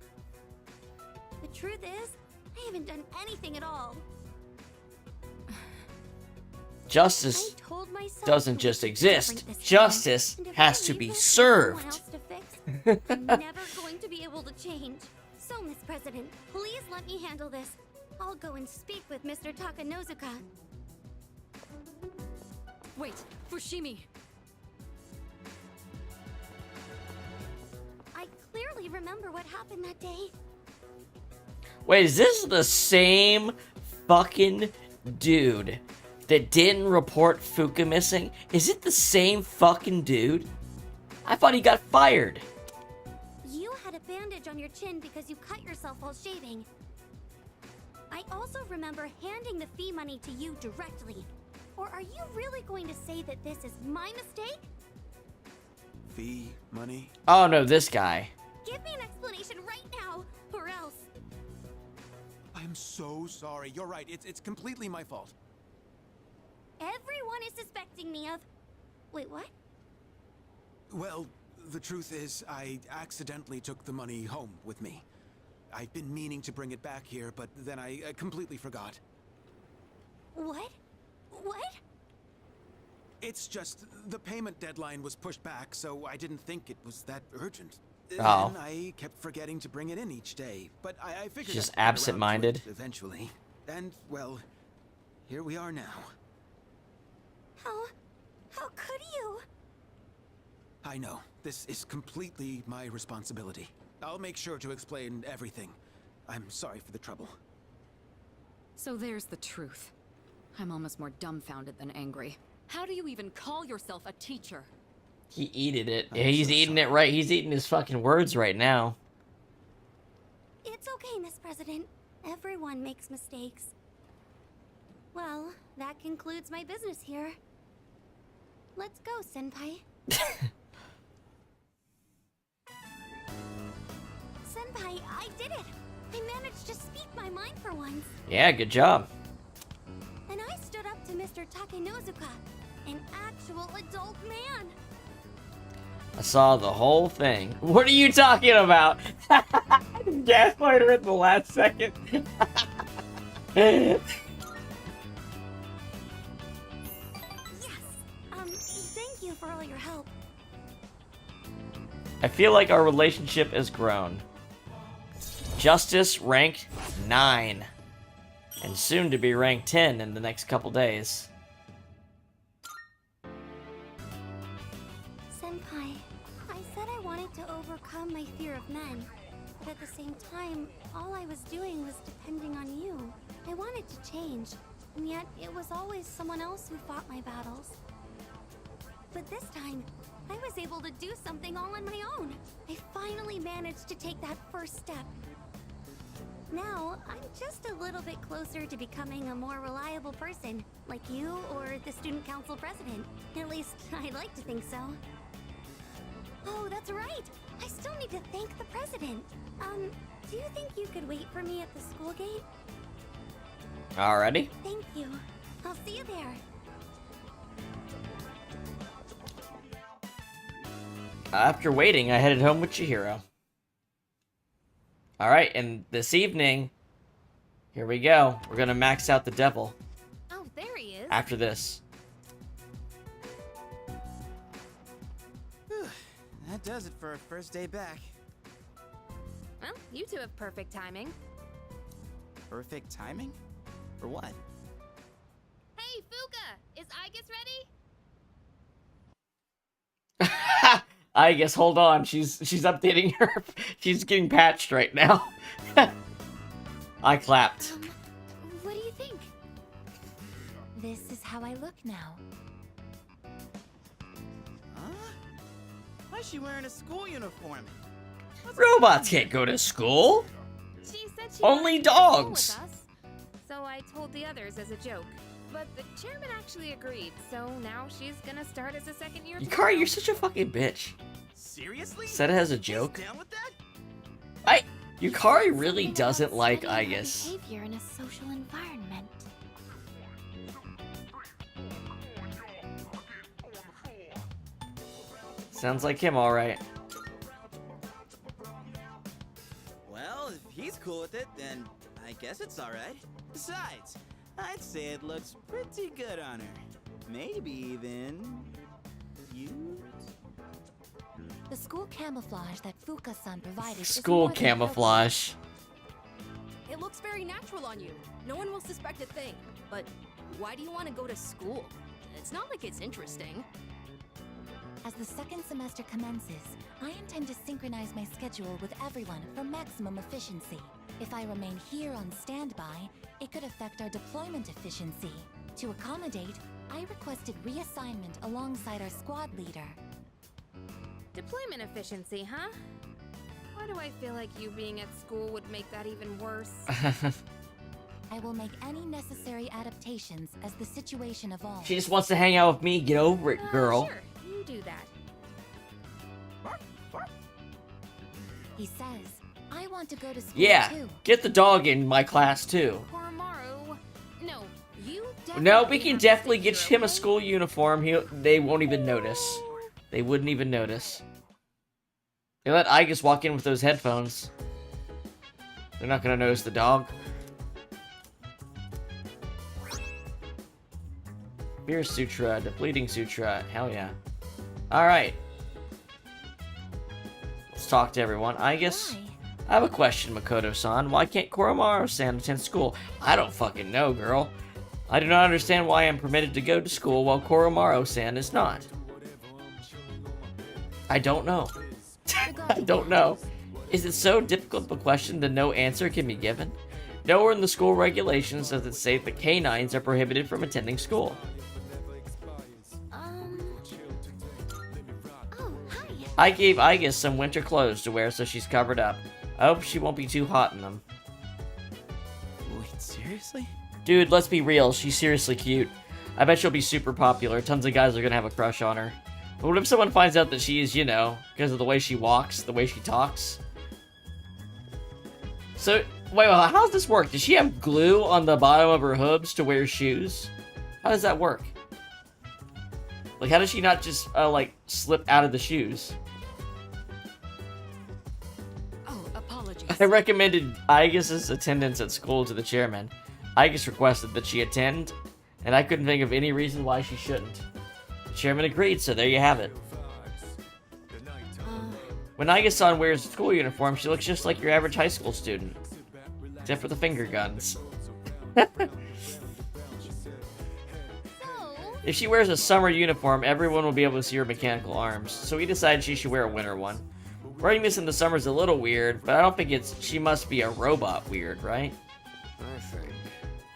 The truth is, I haven't done anything at all. Justice doesn't just exist. Justice has to be served. I'm never going to be able to change. So, Miss President, please let me handle this. I'll go and speak with Mr. Takanozuka. Wait, Fushimi! I clearly remember what happened that day. Wait, is this the same fucking dude that didn't report Fuka missing? Is it the same fucking dude? I thought he got fired. You had a bandage on your chin because you cut yourself while shaving. I also remember handing the fee money to you directly. Or are you really going to say that this is my mistake? Fee money? Oh no, this guy. Give me an explanation right now, or else. I'm so sorry. You're right. It's completely my fault. Everyone is suspecting me of... Wait, what? Well, the truth is, I accidentally took the money home with me. I've been meaning to bring it back here, but then I completely forgot. What? What? It's just, the payment deadline was pushed back, so I didn't think it was that urgent. Oh. Then I kept forgetting to bring it in each day, but I figured... Just I'd get around to absent-minded. it eventually. And, well, here we are now. How could you? I know. This is completely my responsibility. I'll make sure to explain everything. I'm sorry for the trouble. So there's the truth. I'm almost more dumbfounded than angry. How do you even call yourself a teacher? He eated it. Yeah, he's eating it right. He's eating his fucking words right now. It's okay, Miss President. Everyone makes mistakes. Well, that concludes my business here. Let's go, Senpai. Senpai, I did it! I managed to speak my mind for once. Yeah, good job. And I stood up to Mr. Takenozuka, an actual adult man. I saw the whole thing. What are you talking about? Gaslight her at the last second. Yes. Thank you for all your help. I feel like our relationship has grown. Justice ranked 9. And soon to be ranked 10 in the next couple days. Senpai, I said I wanted to overcome my fear of men, but at the same time, all I was doing was depending on you. I wanted to change, and yet it was always someone else who fought my battles. But this time, I was able to do something all on my own. I finally managed to take that first step. Now, I'm just a little bit closer to becoming a more reliable person, like you or the student council president. At least, I'd like to think so. Oh, that's right! I still need to thank the president. Do you think you could wait for me at the school gate? Alrighty. Thank you. I'll see you there. After waiting, I headed home with Chihiro. Alright, and this evening, here we go. We're gonna max out the devil. Oh, there he is. After this. That does it for our first day back. Well, you two have perfect timing. Perfect timing? For what? Hey, Fuka! Is Aigis ready? I guess, hold on. She's updating her. She's getting patched right now. I clapped. What do you think? This is how I look now. Huh? Why is she wearing a school uniform? Robots can't go to school. She said she Only wanted to go to school dogs. with us, so I told the others as a joke. But the chairman actually agreed, so now she's gonna start as a second year. Yukari, you're such a fucking bitch. Seriously? Said it as a joke. Down with that? Yukari really doesn't like Aigis. Behavior in a social environment. Sounds like him, alright. Well, if he's cool with it, then I guess it's alright. Besides, I'd say it looks pretty good on her. Maybe even cute. The school camouflage that Fuka-san provided is School more than camouflage. It looks very natural on you. No one will suspect a thing. But why do you want to go to school? It's not like it's interesting. As the second semester commences, I intend to synchronize my schedule with everyone for maximum efficiency. If I remain here on standby, it could affect our deployment efficiency. To accommodate, I requested reassignment alongside our squad leader. Deployment efficiency, huh? Why do I feel like you being at school would make that even worse? I will make any necessary adaptations as the situation evolves. She just wants to hang out with me. Get over it, girl. Sure, you do that. He says, I want to go to school Yeah, too. get the dog in my class too. Koromaru, no, you No, we can definitely get him a school uniform. They won't even notice. They wouldn't even notice. They let Aigis walk in with those headphones. They're not gonna notice the dog. Fear Sutra, Depleting Sutra, hell yeah. Alright. Let's talk to everyone. Aigis, I have a question, Makoto-san. Why can't Koromaru-san attend school? I don't fucking know, girl. I do not understand why I'm permitted to go to school while Koromaru-san is not. I don't know. I don't know. Is it so difficult of a question that no answer can be given? Nowhere in the school regulations does it say that canines are prohibited from attending school. I gave Igus some winter clothes to wear so she's covered up. I hope she won't be too hot in them. Wait, seriously? Dude, let's be real. She's seriously cute. I bet she'll be super popular. Tons of guys are gonna have a crush on her. But what if someone finds out that she is, you know, because of the way she walks, the way she talks? So, wait, how does this work? Does she have glue on the bottom of her hooves to wear shoes? How does that work? Like, how does she not just, like, slip out of the shoes? Oh, apologies. I recommended Igus's attendance at school to the chairman. Igus requested that she attend, and I couldn't think of any reason why she shouldn't. The chairman agreed, so there you have it. When Igus-san wears a school uniform, she looks just like your average high school student. Except for the finger guns. If she wears a summer uniform, everyone will be able to see her mechanical arms, so we decided she should wear a winter one. Wearing this in the summer is a little weird, but I don't think she must be a robot weird, right? I think.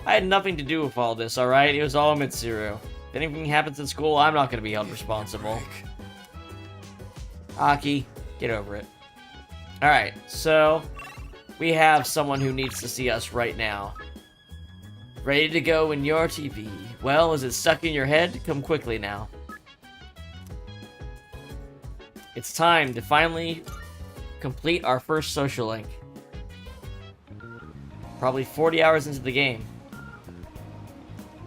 I had nothing to do with all this, alright? It was all Mitsuru. If anything happens at school, I'm not going to be held responsible. Aki, get over it. Alright, so we have someone who needs to see us right now. Ready to go in your TV. Well, is it stuck in your head? Come quickly now. It's time to finally complete our first social link. Probably 40 hours into the game.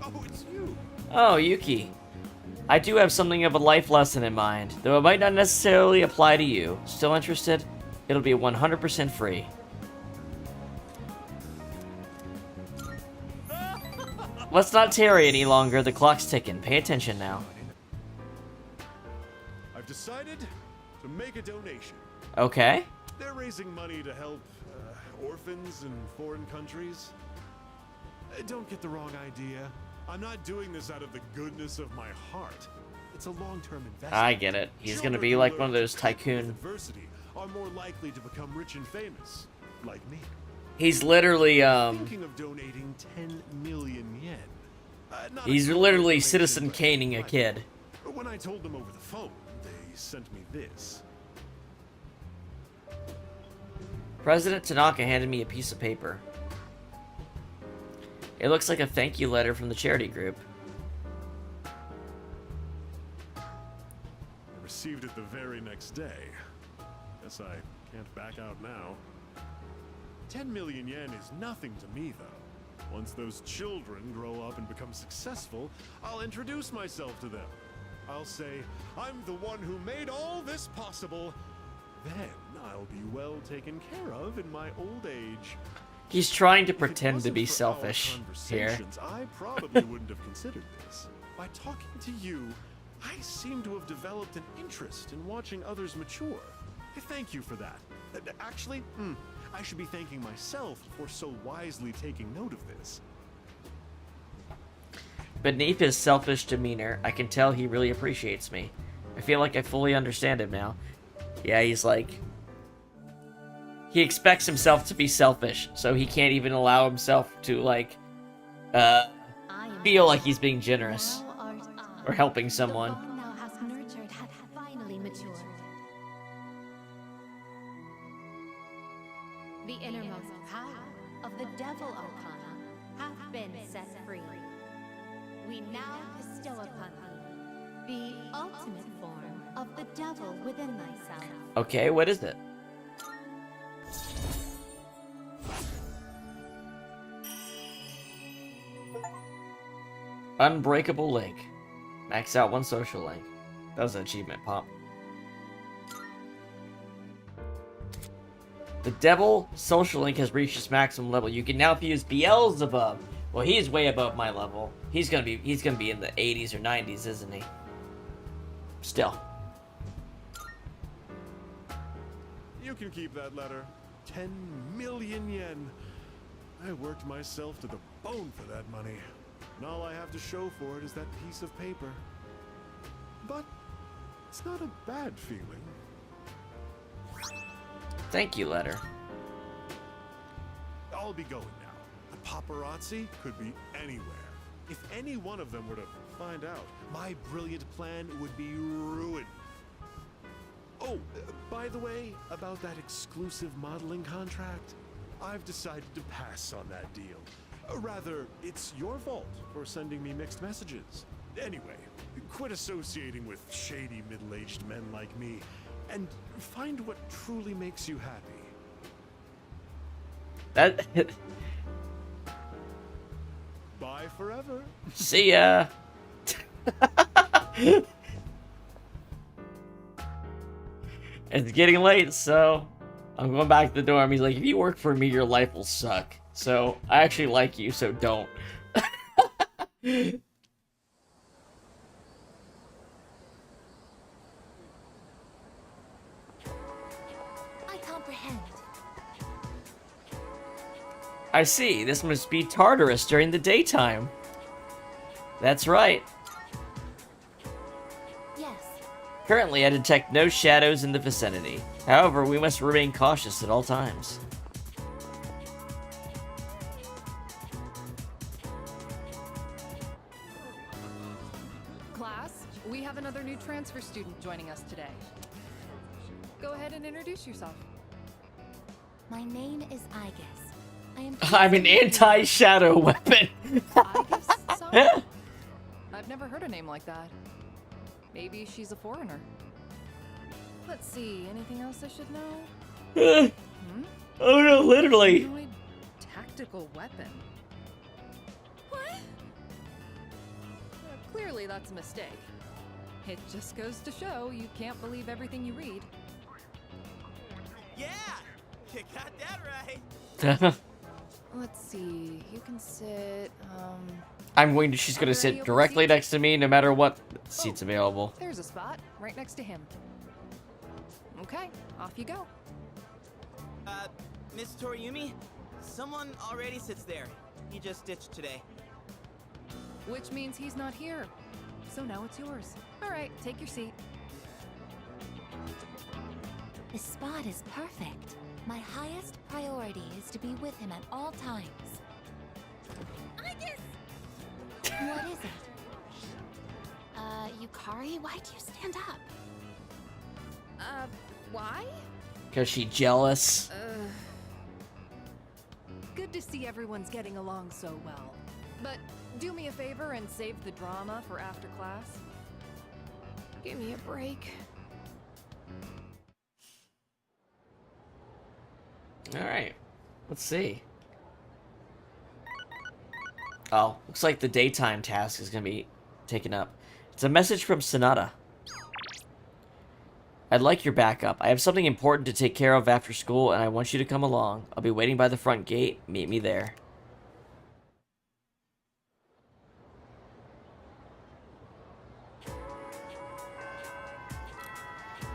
Oh, it's you. Oh, Yuki. I do have something of a life lesson in mind, though it might not necessarily apply to you. Still interested? It'll be 100% free. Let's not tarry any longer. The clock's ticking. Pay attention now. I've decided to make a donation. Okay. They're raising money to help orphans in foreign countries. Don't get the wrong idea. I'm not doing this out of the goodness of my heart. It's a long-term investment. I get it. He's gonna be like one of those tycoon. Adversity are more likely to become rich and famous, like me. He's literally Thinking of donating 10 million yen. He's literally Citizen Caning a kid. When I told them over the phone, they sent me this. President Tanaka handed me a piece of paper. It looks like a thank you letter from the charity group. I received it the very next day. Guess I can't back out now. 10 million yen is nothing to me, though. Once those children grow up and become successful, I'll introduce myself to them. I'll say, I'm the one who made all this possible. Then I'll be well taken care of in my old age. He's trying to pretend to be selfish here. I probably wouldn't have considered this. By talking to you, I seem to have developed an interest in watching others mature. Thank you for that. Actually, I should be thanking myself for so wisely taking note of this. Beneath his selfish demeanor, I can tell he really appreciates me. I feel like I fully understand him now. Yeah, he's like... He expects himself to be selfish, so he can't even allow himself to, like, feel like he's being generous. Or helping someone. Now has nurtured had finally matured. The innermost power of the Devil Arcana hath been set free. We now bestow upon thee the ultimate form of the Devil within thyself. Okay, what is it? Unbreakable link. Max out one social link. That was an achievement, Pop. The Devil social link has reached its maximum level. You can now fuse Beelzebub. Well, he's way above my level. He's gonna be in the 80s or 90s, isn't he? Still. You can keep that letter. 10 million yen. I worked myself to the bone for that money. And all I have to show for it is that piece of paper. But It's not a bad feeling. Thank you, letter. I'll be going now. The paparazzi could be anywhere. If any one of them were to find out, my brilliant plan would be ruined. Oh, by the way, about that exclusive modeling contract, I've decided to pass on that deal. Rather, it's your fault for sending me mixed messages. Anyway, quit associating with shady middle-aged men like me, and find what truly makes you happy. That. Bye forever. See ya. It's getting late, so I'm going back to the dorm. He's like, if you work for me, your life will suck. So I actually like you, so don't. I comprehend. I see. This must be Tartarus during the daytime. That's right. Yes. Currently, I detect no shadows in the vicinity. However, we must remain cautious at all times. Class, we have another new transfer student joining us today. Go ahead and introduce yourself. My name is Igus. I am. I'm an anti-shadow weapon. I've never heard a name like that. Maybe she's a foreigner. Let's see, anything else I should know? Oh no, literally. Humanoid tactical weapon. What? Clearly that's a mistake. It just goes to show you can't believe everything you read. Yeah! You got that right! Let's see, you can sit, She's gonna sit directly next to me no matter what seat's available. There's a spot, right next to him. Okay, off you go. Miss Toriumi? Someone already sits there. He just ditched today. Which means he's not here. So now it's yours. Alright, take your seat. The spot is perfect. My highest priority is to be with him at all times. What is it? Yukari, why'd you stand up? Why? Cause she jealous. Good to see everyone's getting along so well. But do me a favor and save the drama for after class. Give me a break. Alright. Let's see. Oh, looks like the daytime task is gonna be taken up. It's a message from Sonata. I'd like your backup. I have something important to take care of after school, and I want you to come along. I'll be waiting by the front gate. Meet me there.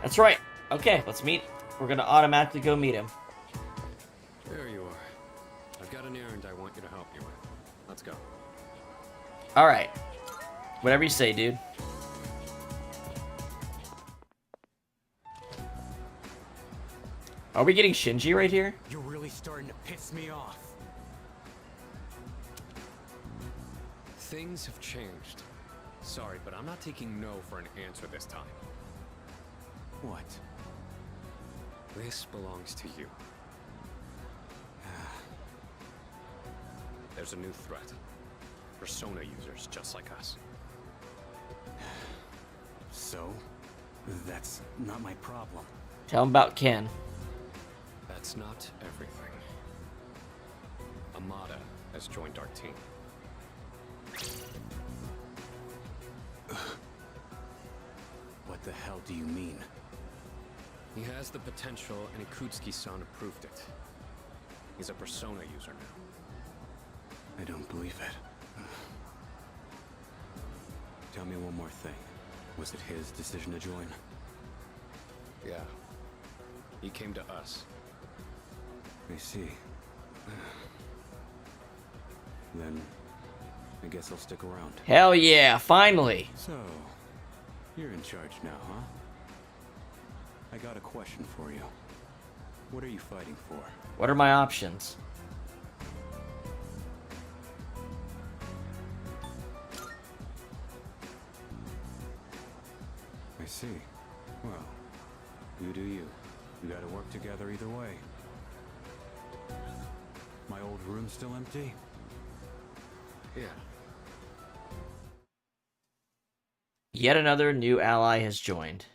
That's right. Okay, let's meet. We're gonna automatically go meet him. There you are. I've got an errand I want you to help me with. Let's go. Alright. Whatever you say, dude. Are we getting Shinji right here? You're really starting to piss me off. Things have changed. Sorry, but I'm not taking no for an answer this time. What? This belongs to you. There's a new threat. Persona users just like us. So? That's not my problem. Tell him about Ken. That's not everything. Amada has joined our team. What the hell do you mean? He has the potential, and Ikutsuki-san approved it. He's a Persona user now. I don't believe it. Tell me one more thing. Was it his decision to join? Yeah. He came to us. I see. Then, I guess I'll stick around. Hell yeah, finally. So, you're in charge now, huh? I got a question for you. What are you fighting for? What are my options? I see. Well, you do you. We gotta work together either way. My old room still empty? Yeah. Yet another new ally has joined.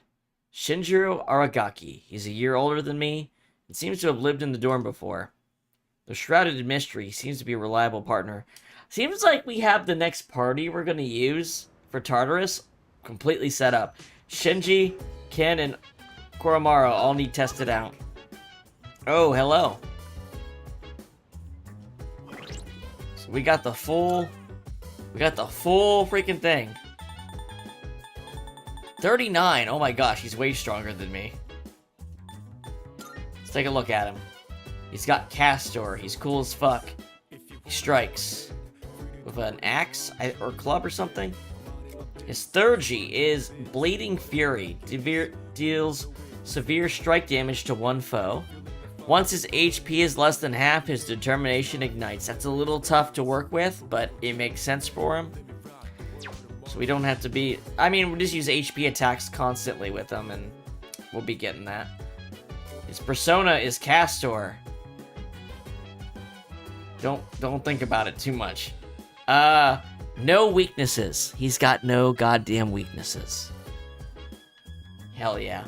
Shinjiro Aragaki. He's a year older than me and seems to have lived in the dorm before. Though shrouded in mystery, he seems to be a reliable partner. Seems like we have the next party we're going to use for Tartarus completely set up. Shinji, Ken, and Koromaru all need tested out. Oh, hello. So we got the full freaking thing. 39. Oh my gosh, he's way stronger than me. Let's take a look at him. He's got Castor. He's cool as fuck. He strikes with an axe or club or something. His third G is Bleeding Fury. Deals severe strike damage to one foe. Once his HP is less than half, his determination ignites. That's a little tough to work with, but it makes sense for him. So we don't have to be... I mean, we'll just use HP attacks constantly with him, and we'll be getting that. His persona is Castor. Don't think about it too much. No weaknesses. He's got no goddamn weaknesses. Hell yeah.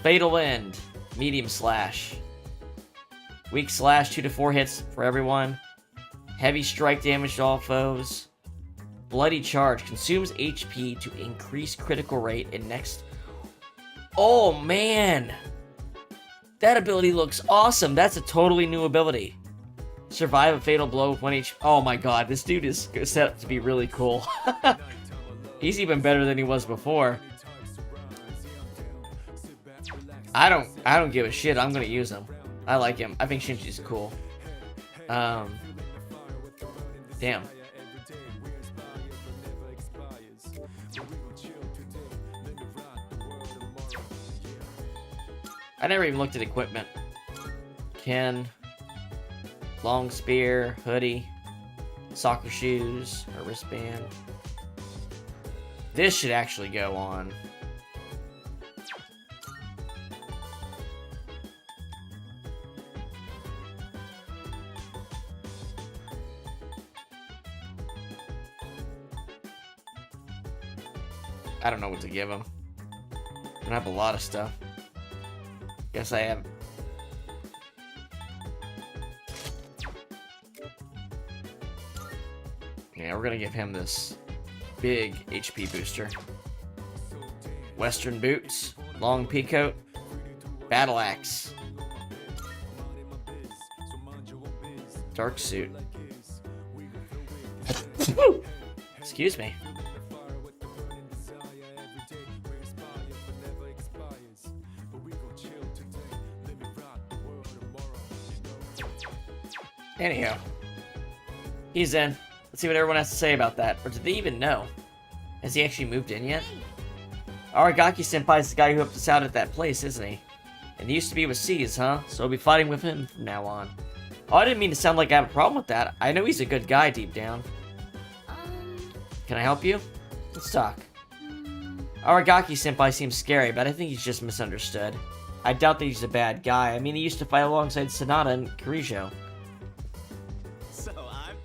Fatal End. Medium slash. Weak slash, 2 to 4 hits for everyone. Heavy strike damage to all foes. Bloody Charge consumes HP to increase critical rate in next... Oh, man! That ability looks awesome. That's a totally new ability. Survive a fatal blow with 1 HP. Oh my god, this dude is set up to be really cool. He's even better than he was before. I don't give a shit. I'm gonna use him. I like him. I think Shinji's cool. Damn. I never even looked at equipment. Ken, long spear, hoodie, soccer shoes, a wristband. This should actually go on. I don't know what to give him. I have a lot of stuff. Guess I have. Yeah, we're gonna give him this big HP booster. Western boots, long peacoat, battle axe, dark suit. Excuse me. Anyhow, he's in. Let's see what everyone has to say about that. Or did they even know? Has he actually moved in yet? Aragaki-senpai is the guy who helped us out at that place, isn't he? And he used to be with C's, huh? So I'll be fighting with him from now on. Oh, I didn't mean to sound like I have a problem with that. I know he's a good guy deep down. Can I help you? Let's talk. Aragaki-senpai seems scary, but I think he's just misunderstood. I doubt that he's a bad guy. I mean, he used to fight alongside Sonata and Kirijo.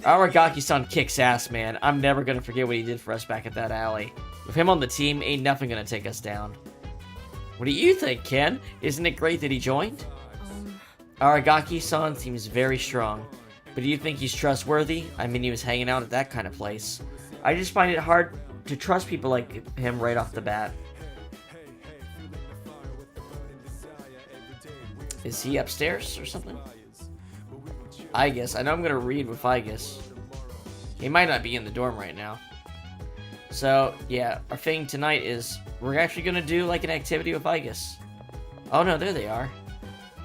Aragaki-san kicks ass, man. I'm never gonna forget what he did for us back at that alley. With him on the team, ain't nothing gonna take us down. What do you think, Ken? Isn't it great that he joined? Aragaki-san seems very strong. But do you think he's trustworthy? I mean, he was hanging out at that kind of place. I just find it hard to trust people like him right off the bat. Is he upstairs or something? Igus. I know I'm gonna read with Igus. He might not be in the dorm right now. So, yeah, our thing tonight is we're actually gonna do like an activity with Igus. Oh no, there they are.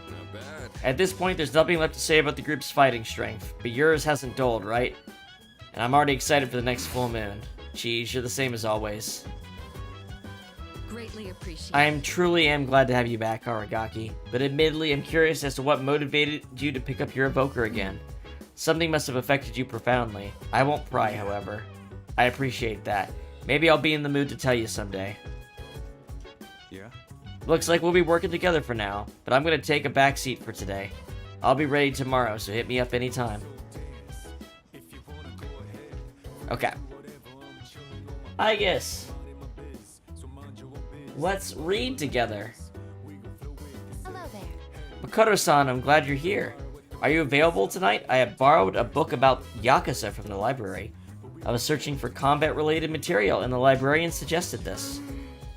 Not bad. At this point, there's nothing left to say about the group's fighting strength, but yours hasn't dulled, right? And I'm already excited for the next full moon. Geez, you're the same as always. greatly appreciate I truly am glad to have you back, Aragaki. But admittedly, I'm curious as to what motivated you to pick up your evoker again. Something must have affected you profoundly. I won't pry, however. I appreciate that. Maybe I'll be in the mood to tell you someday. Yeah? Looks like we'll be working together for now, but I'm gonna take a backseat for today. I'll be ready tomorrow, so hit me up anytime. Okay. I guess. Let's read together. Hello there. Makoto-san, I'm glad you're here. Are you available tonight? I have borrowed a book about Yakuza from the library. I was searching for combat-related material, and the librarian suggested this.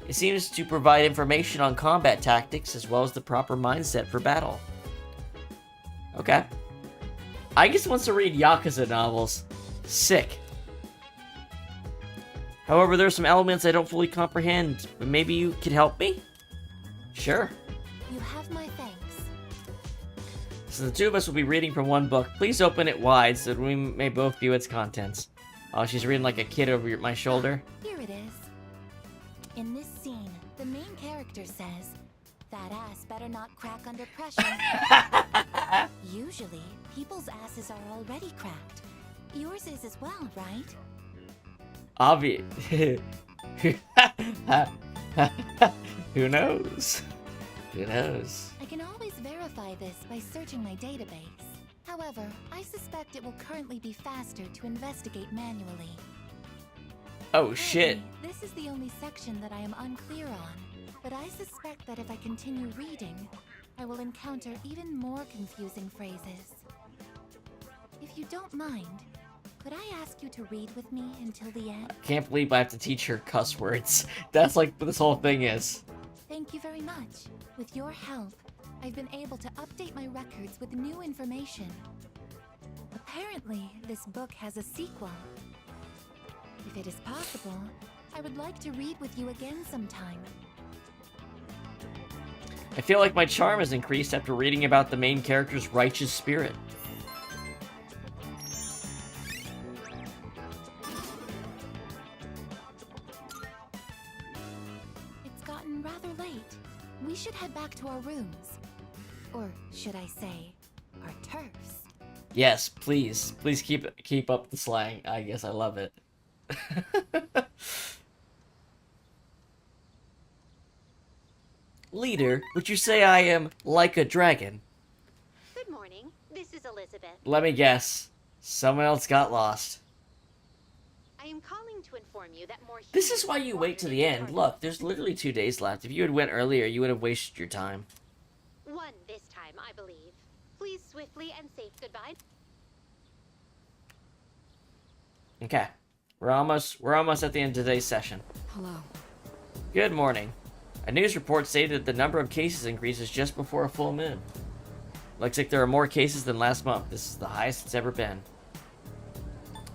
It seems to provide information on combat tactics as well as the proper mindset for battle. Okay. I just wants to read Yakuza novels. Sick. However, there are some elements I don't fully comprehend, but maybe you could help me? Sure. You have my thanks. So the two of us will be reading from one book. Please open it wide so that we may both view its contents. Oh, she's reading like a kid over my shoulder. Here it is. In this scene, the main character says, "That ass better not crack under pressure." Usually, people's asses are already cracked. Yours is as well, right? Obvious. Who knows? Who knows? I can always verify this by searching my database. However, I suspect it will currently be faster to investigate manually. Oh shit. This is the only section that I am unclear on, but I suspect that if I continue reading, I will encounter even more confusing phrases. If you don't mind, could I ask you to read with me until the end? Can't believe I have to teach her cuss words. That's like what this whole thing is. Thank you very much. With your help, I've been able to update my records with new information. Apparently, this book has a sequel. If it is possible, I would like to read with you again sometime. I feel like my charm has increased after reading about the main character's righteous spirit. It's gotten rather late. We should head back to our rooms. Or should I say, our turfs. Yes, please. Please keep up the slang. I guess I love it. Leader, would you say I am like a dragon? Good morning. This is Elizabeth. Let me guess. Someone else got lost. I am calling to inform you that more. This is why you wait to the end. Look, there's literally 2 days left. If you had went earlier, you would have wasted your time. One this time, I believe. Please swiftly and safe goodbye. Okay. We're almost at the end of today's session. Hello. Good morning. A news report stated that the number of cases increases just before a full moon. Looks like there are more cases than last month. This is the highest it's ever been.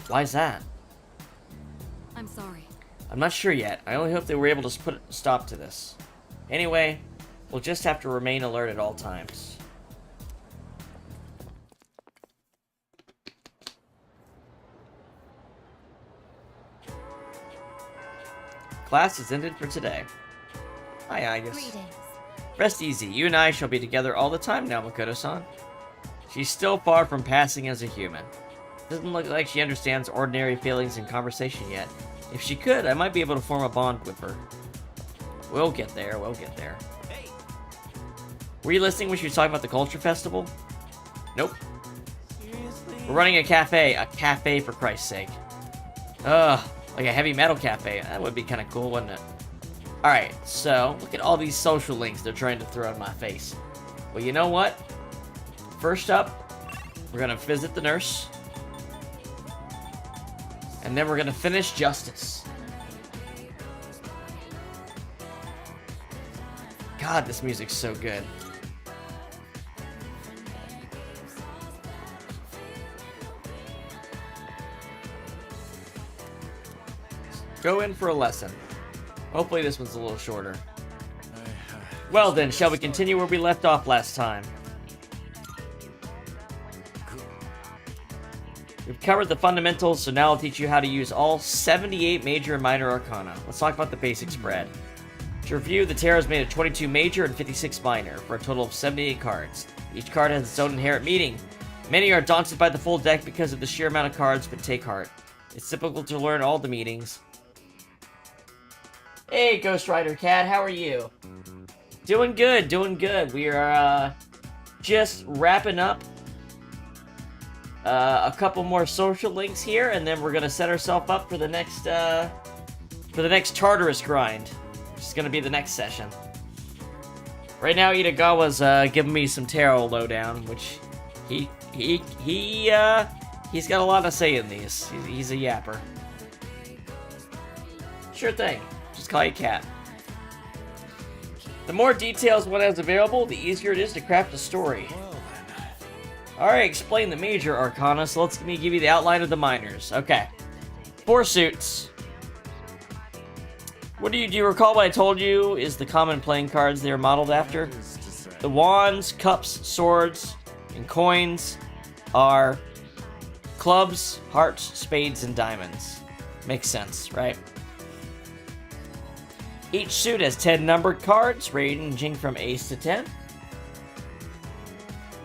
Why is that? I'm sorry. I'm not sure yet. I only hope they were able to put a stop to this. Anyway, we'll just have to remain alert at all times. Class is ended for today. Hi, Agus. Greetings. Rest easy. You and I shall be together all the time now, Makoto-san. She's still far from passing as a human. Doesn't look like she understands ordinary feelings in conversation yet. If she could, I might be able to form a bond with her. We'll get there, we'll get there. Were you listening when she was talking about the Culture Festival? Nope. Seriously? We're running a cafe for Christ's sake. Ugh, like a heavy metal cafe. That would be kind of cool, wouldn't it? Alright, so, look at all these social links they're trying to throw in my face. Well, you know what? First up, we're gonna visit the nurse. And then we're gonna finish justice. God, this music's so good. Go in for a lesson. Hopefully this one's a little shorter. Well then, shall we continue where we left off last time? We've covered the fundamentals, so now I'll teach you how to use all 78 major and minor arcana. Let's talk about the basics, Brad. To review, the tarot is made of 22 major and 56 minor, for a total of 78 cards. Each card has its own inherent meaning. Many are daunted by the full deck because of the sheer amount of cards, but take heart. It's typical to learn all the meanings. Hey, Ghost Rider Cat, how are you? Doing good, doing good. We are, just wrapping up a couple more social links here, and then we're gonna set ourselves up for the next Tartarus grind, which is gonna be the next session. Right now, Itagawa's giving me some tarot lowdown, which he's got a lot to say in these. He's a yapper. Sure thing. Just call you Cat. The more details one has available, the easier it is to craft a story. Alright, explain the major arcana, so let me give you the outline of the minors. Okay. 4 suits. Do you recall what I told you is the common playing cards they are modeled after? The wands, cups, swords, and coins are clubs, hearts, spades, and diamonds. Makes sense, right? Each suit has 10 numbered cards, ranging from ace to 10.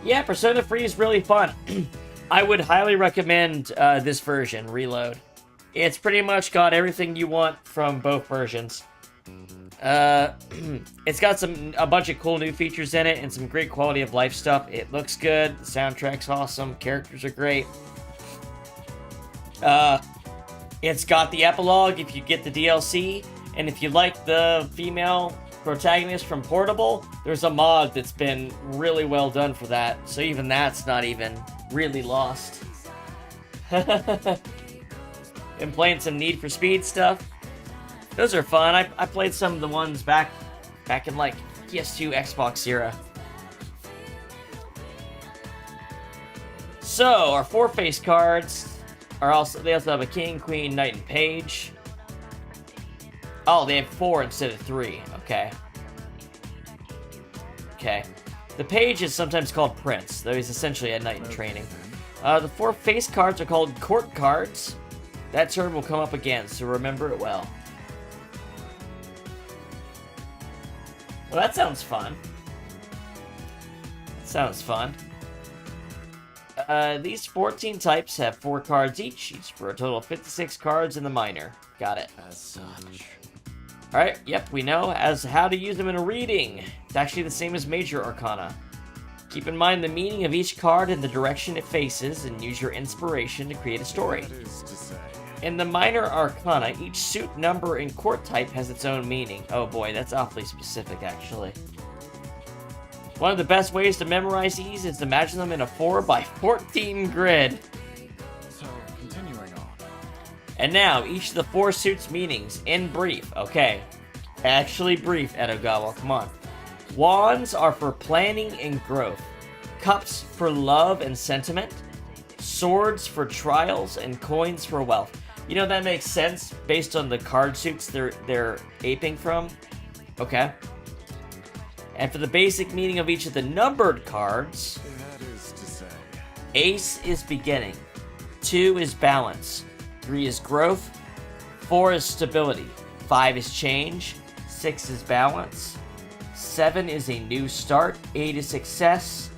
Yeah, Persona 3 is really fun. I would highly recommend this version, Reload. It's pretty much got everything you want from both versions. It's got a bunch of cool new features in it and some great quality of life stuff. It looks good, the soundtrack's awesome, characters are great. It's got the epilogue if you get the DLC, and if you like the female protagonist from Portable, there's a mod that's been really well done for that, so even that's not even really lost. Been playing some Need for Speed stuff. Those are fun. I played some of the ones back in like PS2, Xbox era. So our 4 face cards are also have a king, queen, knight, and page. Oh, they have 4 instead of 3. Okay. Okay. The page is sometimes called prince, though he's essentially a knight in training. The 4 face cards are called court cards. That term will come up again, so remember it well. Well, that sounds fun. Sounds fun. These 14 types have 4 cards each for a total of 56 cards in the minor. Got it. As such. Alright, yep, we know as how to use them in a reading. It's actually the same as major arcana. Keep in mind the meaning of each card and the direction it faces, and use your inspiration to create a story. In the minor arcana, each suit, number, and court type has its own meaning. Oh boy, that's awfully specific, actually. One of the best ways to memorize these is to imagine them in a 4x14 grid. So, continuing on. And now, each of the 4 suits' meanings, in brief. Okay. Actually brief, Edogawa, come on. Wands are for planning and growth. Cups for love and sentiment. Swords for trials, and coins for wealth. You know, that makes sense based on the card suits they're aping from. Okay. And for the basic meaning of each of the numbered cards, that is to say, ace is beginning, 2 is balance, 3 is growth, 4 is stability, 5 is change, 6 is balance, 7 is a new start, 8 is success,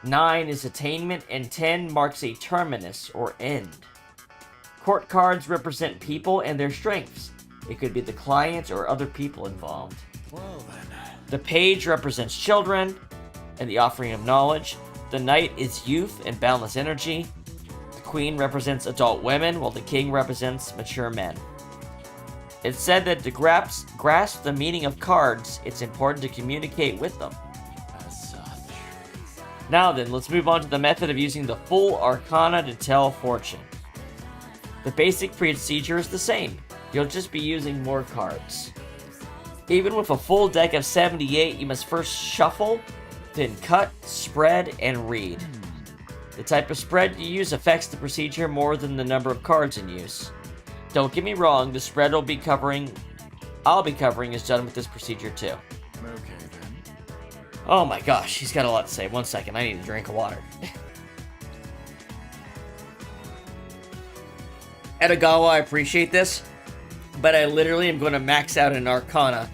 9 is attainment, and 10 marks a terminus or end. Court cards represent people and their strengths. It could be the client or other people involved. well then. The page represents children and the offering of knowledge. The knight is youth and boundless energy. The queen represents adult women, while the king represents mature men. It's said that to grasp the meaning of cards, it's important to communicate with them. As such. Now then, let's move on to the method of using the full arcana to tell fortune. The basic procedure is the same. You'll just be using more cards. Even with a full deck of 78, you must first shuffle, then cut, spread, and read. The type of spread you use affects the procedure more than the number of cards in use. Don't get me wrong, the spread I'll be covering is done with this procedure too. Okay then. Oh my gosh, he's got a lot to say. 1 second, I need a drink of water. Edogawa, I appreciate this, but I literally am going to max out an arcana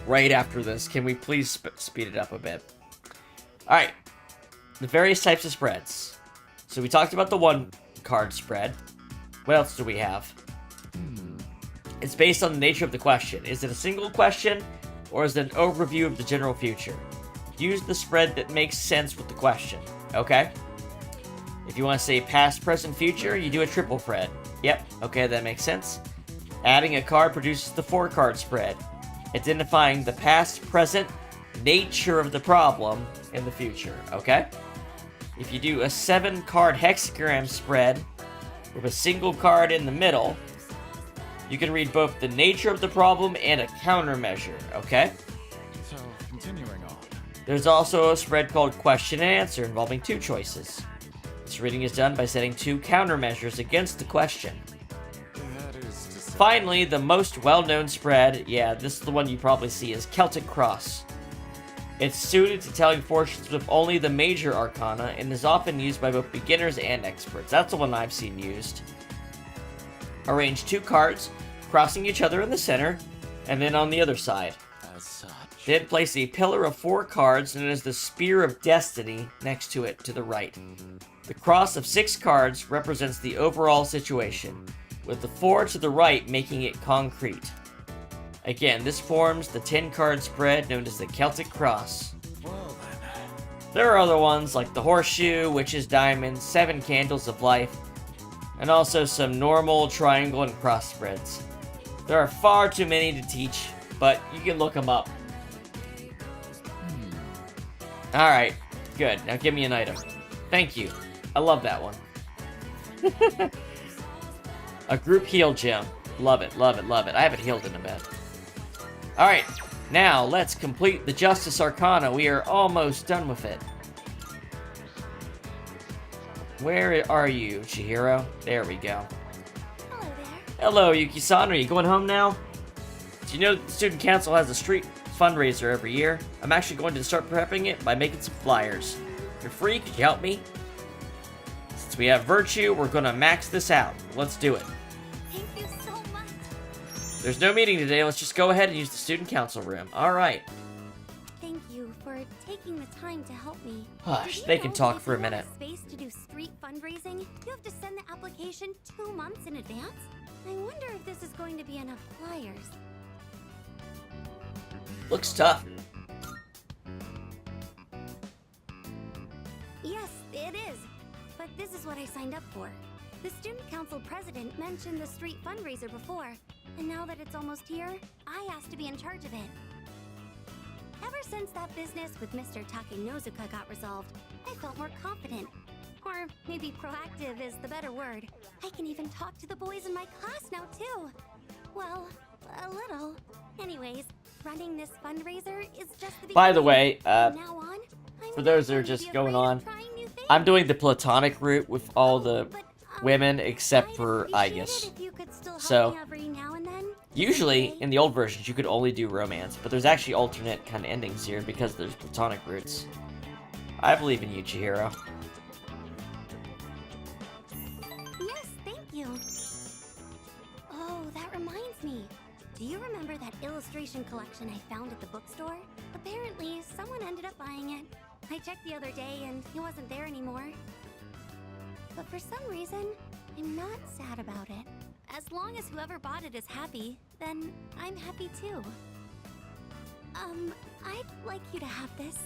right after this. Can we please speed it up a bit? Alright. The various types of spreads. So we talked about the one card spread. What else do we have? It's based on the nature of the question. Is it a single question, or is it an overview of the general future? Use the spread that makes sense with the question, okay? If you want to say past, present, future, you do a triple spread. Yep, okay, that makes sense. Adding a card produces the 4-card spread, identifying the past, present, nature of the problem in the future, okay? If you do a 7-card hexagram spread with a single card in the middle, you can read both the nature of the problem and a countermeasure, okay? So, continuing on. There's also a spread called question and answer involving 2 choices. This reading is done by setting 2 countermeasures against the question. Finally, the most well-known spread, yeah, this is the one you probably see, is Celtic Cross. It's suited to telling fortunes with only the major arcana and is often used by both beginners and experts. That's the one I've seen used. Arrange 2 cards, crossing each other in the center, and then on the other side. As such. Then place a pillar of 4 cards known as the Spear of Destiny next to it to the right. The cross of 6 cards represents the overall situation, with the 4 to the right making it concrete. Again, this forms the 10-card spread known as the Celtic Cross. Well then. There are other ones like the Horseshoe, Witch's Diamond, 7 Candles of Life, and also some normal triangle and cross spreads. There are far too many to teach, but you can look them up. Alright, good. Now give me an item. Thank you. I love that one. A group heal gem. Love it, love it, love it. I haven't healed in a bit. Alright, now let's complete the Justice Arcana. We are almost done with it. Where are you, Chihiro? There we go. Hello there. Hello, Yuki-san. Are you going home now? Do you know that the Student Council has a street fundraiser every year? I'm actually going to start prepping it by making some flyers. If you're free, could you help me? Since we have Virtue, we're going to max this out. Let's do it. Thank you so much. There's no meeting today. Let's just go ahead and use the Student Council room. Alright. Thank you for taking the time to help me. Hush, Did they you can know talk if for a you want minute. Space to do street fundraising, you have to send the application 2 months in advance? I wonder if this is going to be enough flyers. Looks tough. Yes, it is. But this is what I signed up for. The Student Council president mentioned the street fundraiser before, and now that it's almost here, I asked to be in charge of it. Ever since that business with Mr. Takenozuka got resolved, I felt more confident. Or maybe proactive is the better word. I can even talk to the boys in my class now, too. Well, a little. Anyways, running this fundraiser is just the beginning. By the way, From now on, for those that are just going on, I'm doing the platonic route with all the women except for Aegis. So, usually, in the old versions, you could only do romance, but there's actually alternate kind of endings here because there's platonic routes. I believe in you, Chihiro. Yes, thank you. Oh, that reminds me. Do you remember that illustration collection I found at the bookstore? Apparently, someone ended up buying it. I checked the other day and he wasn't there anymore. But for some reason, I'm not sad about it. As long as whoever bought it is happy, then I'm happy too. I'd like you to have this.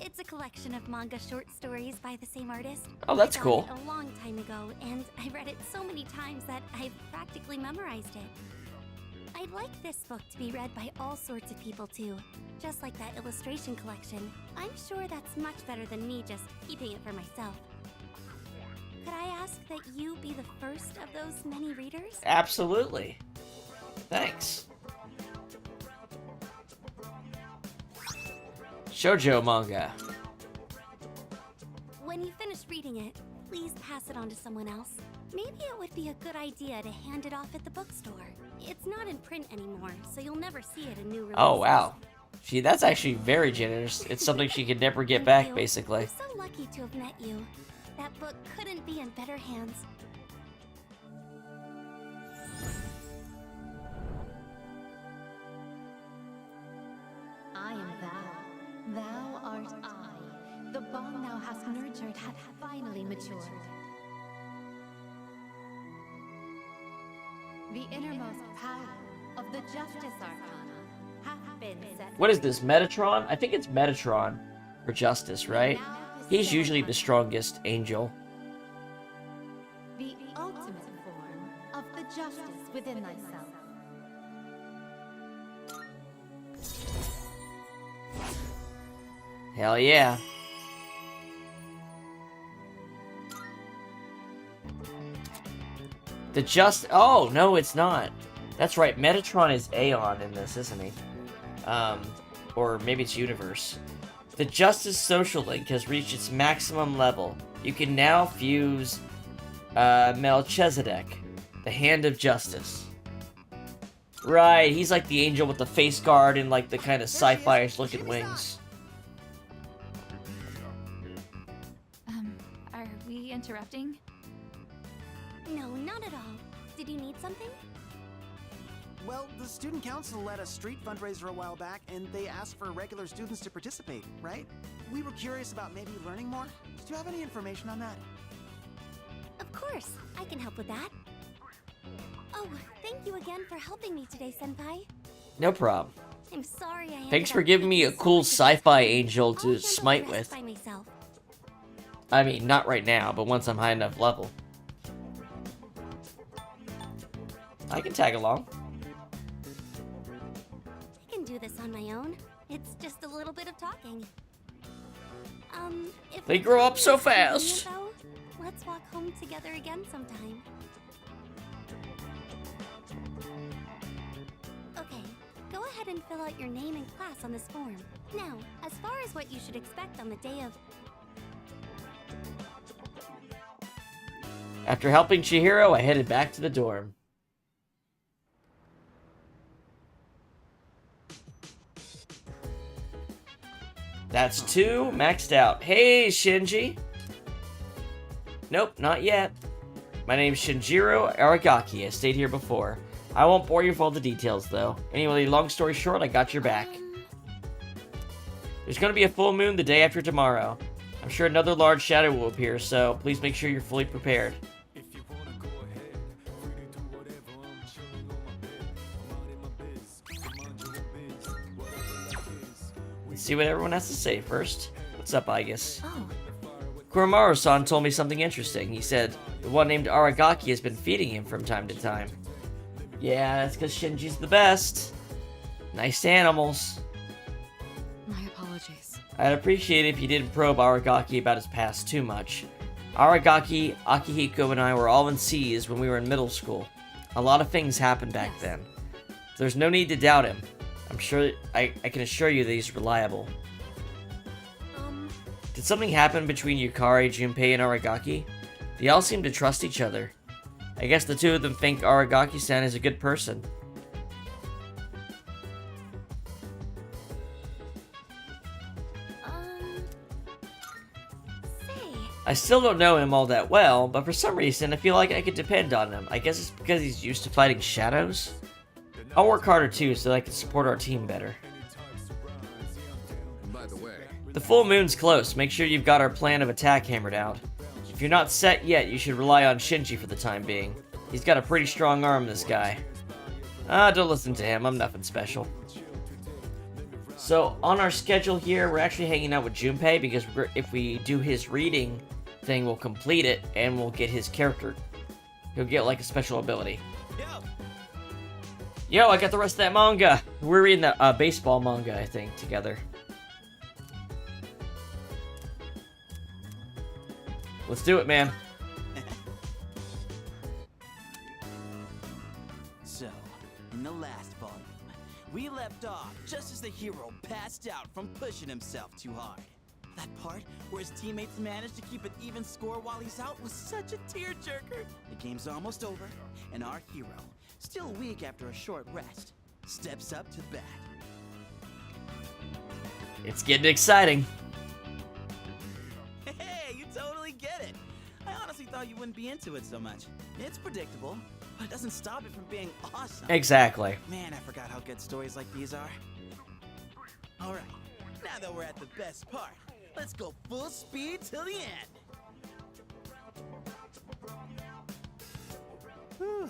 It's a collection of manga short stories by the same artist. Oh, that's I got cool. it a long time ago, and I read it so many times that I've practically memorized it. I'd like this book to be read by all sorts of people too, just like that illustration collection. I'm sure that's much better than me just keeping it for myself. Could I ask that you be the first of those many readers? Absolutely. Thanks. Shoujo manga. When you finish reading it, please pass it on to someone else. Maybe it would be a good idea to hand it off at the bookstore. It's not in print anymore, so you'll never see it in new releases. Oh, wow. Gee, that's actually very generous. It's something she could never get back, basically. I'm so lucky to have met you. That book couldn't be in better hands. orchard had finally matured. The innermost power of the Justice Arcana have been set. What is this, Metatron? I think it's Metatron for Justice, right? He's usually the strongest angel. The ultimate form of the justice within thyself. Hell yeah. Oh, no, it's not. That's right, Metatron is Aeon in this, isn't he? Or maybe it's Universe. The Justice Social Link has reached its maximum level. You can now fuse Melchizedek, the Hand of Justice. Right, he's like the angel with the face guard and like the kind of sci-fi-ish looking wings. Are we interrupting? No, not at all. Did you need something? Well, the student council led a street fundraiser a while back, and they asked for regular students to participate, right? We were curious about maybe learning more. Do you have any information on that? Of course, I can help with that. Oh, thank you again for helping me today, Senpai. No problem. I'm sorry I Thanks for giving me a cool sci-fi angel to smite with. by myself. I mean, not right now, but once I'm high enough level. I can tag along. I can do this on my own. It's just a little bit of talking. If They grow up so fast. Though, let's walk home together again sometime. Okay, go ahead and fill out your name and class on this form. Now, as far as what you should expect on the day of... After helping Chihiro, I headed back to the dorm. That's 2 maxed out. Hey, Shinji. Nope, not yet. My name's Shinjiro Aragaki. I stayed here before. I won't bore you with all the details, though. Anyway, long story short, I got your back. There's gonna be a full moon the day after tomorrow. I'm sure another large shadow will appear, so please make sure you're fully prepared. Let's see what everyone has to say first. What's up, Igus? Oh. Koromaru-san told me something interesting. He said the one named Aragaki has been feeding him from time to time. Yeah, that's because Shinji's the best. Nice animals. My apologies. I'd appreciate it if you didn't probe Aragaki about his past too much. Aragaki, Akihiko, and I were all in C's when we were in middle school. A lot of things happened back then. There's no need to doubt him. I'm sure I can assure you that he's reliable. Did something happen between Yukari, Junpei, and Aragaki? They all seem to trust each other. I guess the two of them think Aragaki-san is a good person. I still don't know him all that well, but for some reason I feel like I could depend on him. I guess it's because he's used to fighting shadows? I'll work harder too so that I can support our team better. By the way, The full moon's close. Make sure you've got our plan of attack hammered out. If you're not set yet, you should rely on Shinji for the time being. He's got a pretty strong arm, this guy. Don't listen to him. I'm nothing special. So, on our schedule here, we're actually hanging out with Junpei because if we do his reading thing, we'll complete it and we'll get his character. He'll get, like, a special ability. Yo, I got the rest of that manga! We're reading the baseball manga, I think, together. Let's do it, man. So, in the last volume, we left off just as the hero passed out from pushing himself too hard. That part where his teammates managed to keep an even score while he's out was such a tearjerker. The game's almost over, and our hero, still weak after a short rest, steps up to the bat. It's getting exciting. Hey, you totally get it. I honestly thought you wouldn't be into it so much. It's predictable, but it doesn't stop it from being awesome. Exactly. Man, I forgot how good stories like these are. Alright, now that we're at the best part, Let's go full speed till the end. Whew.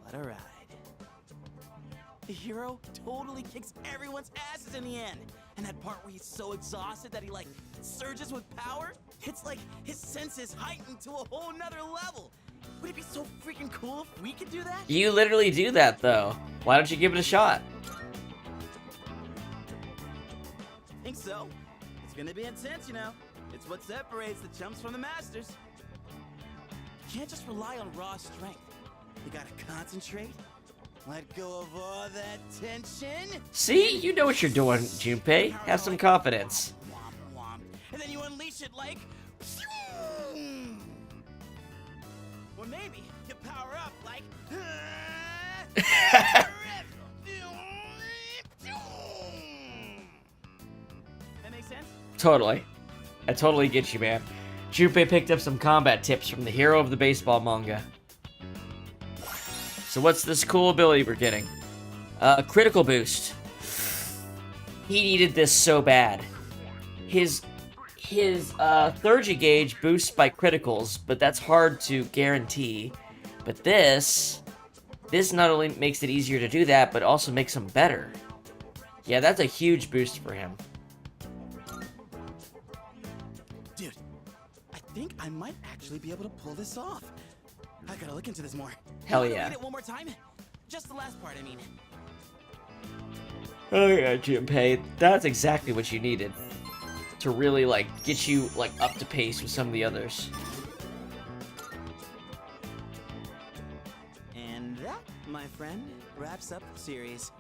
What a ride. The hero totally kicks everyone's asses in the end. And that part where he's so exhausted that he, like, surges with power? It's like his senses heightened to a whole nother level. Would it be so freaking cool if we could do that? You literally do that, though. Why don't you give it a shot? Think so. It's gonna be intense, you know. It's what separates the chumps from the masters. You can't just rely on raw strength. You gotta concentrate, let go of all that tension. See? You know what you're doing, Junpei. Have some confidence. And then you unleash it like... Or maybe you power up like... That make sense? Totally. I totally get you, man. Junpei picked up some combat tips from the hero of the baseball manga. So what's this cool ability we're getting? Critical boost. He needed this so bad. His Thurgy gauge boosts by criticals, but that's hard to guarantee. But this not only makes it easier to do that, but also makes him better. Yeah, that's a huge boost for him. Dude, I think I might actually be able to pull this off. I gotta look into this more. Hell You wanna yeah. read it one more time? Just the last part, I mean. Oh yeah, Junpei. That's exactly what you needed. To really, like, get you, like, up to pace with some of the others. And that, my friend, wraps up the series.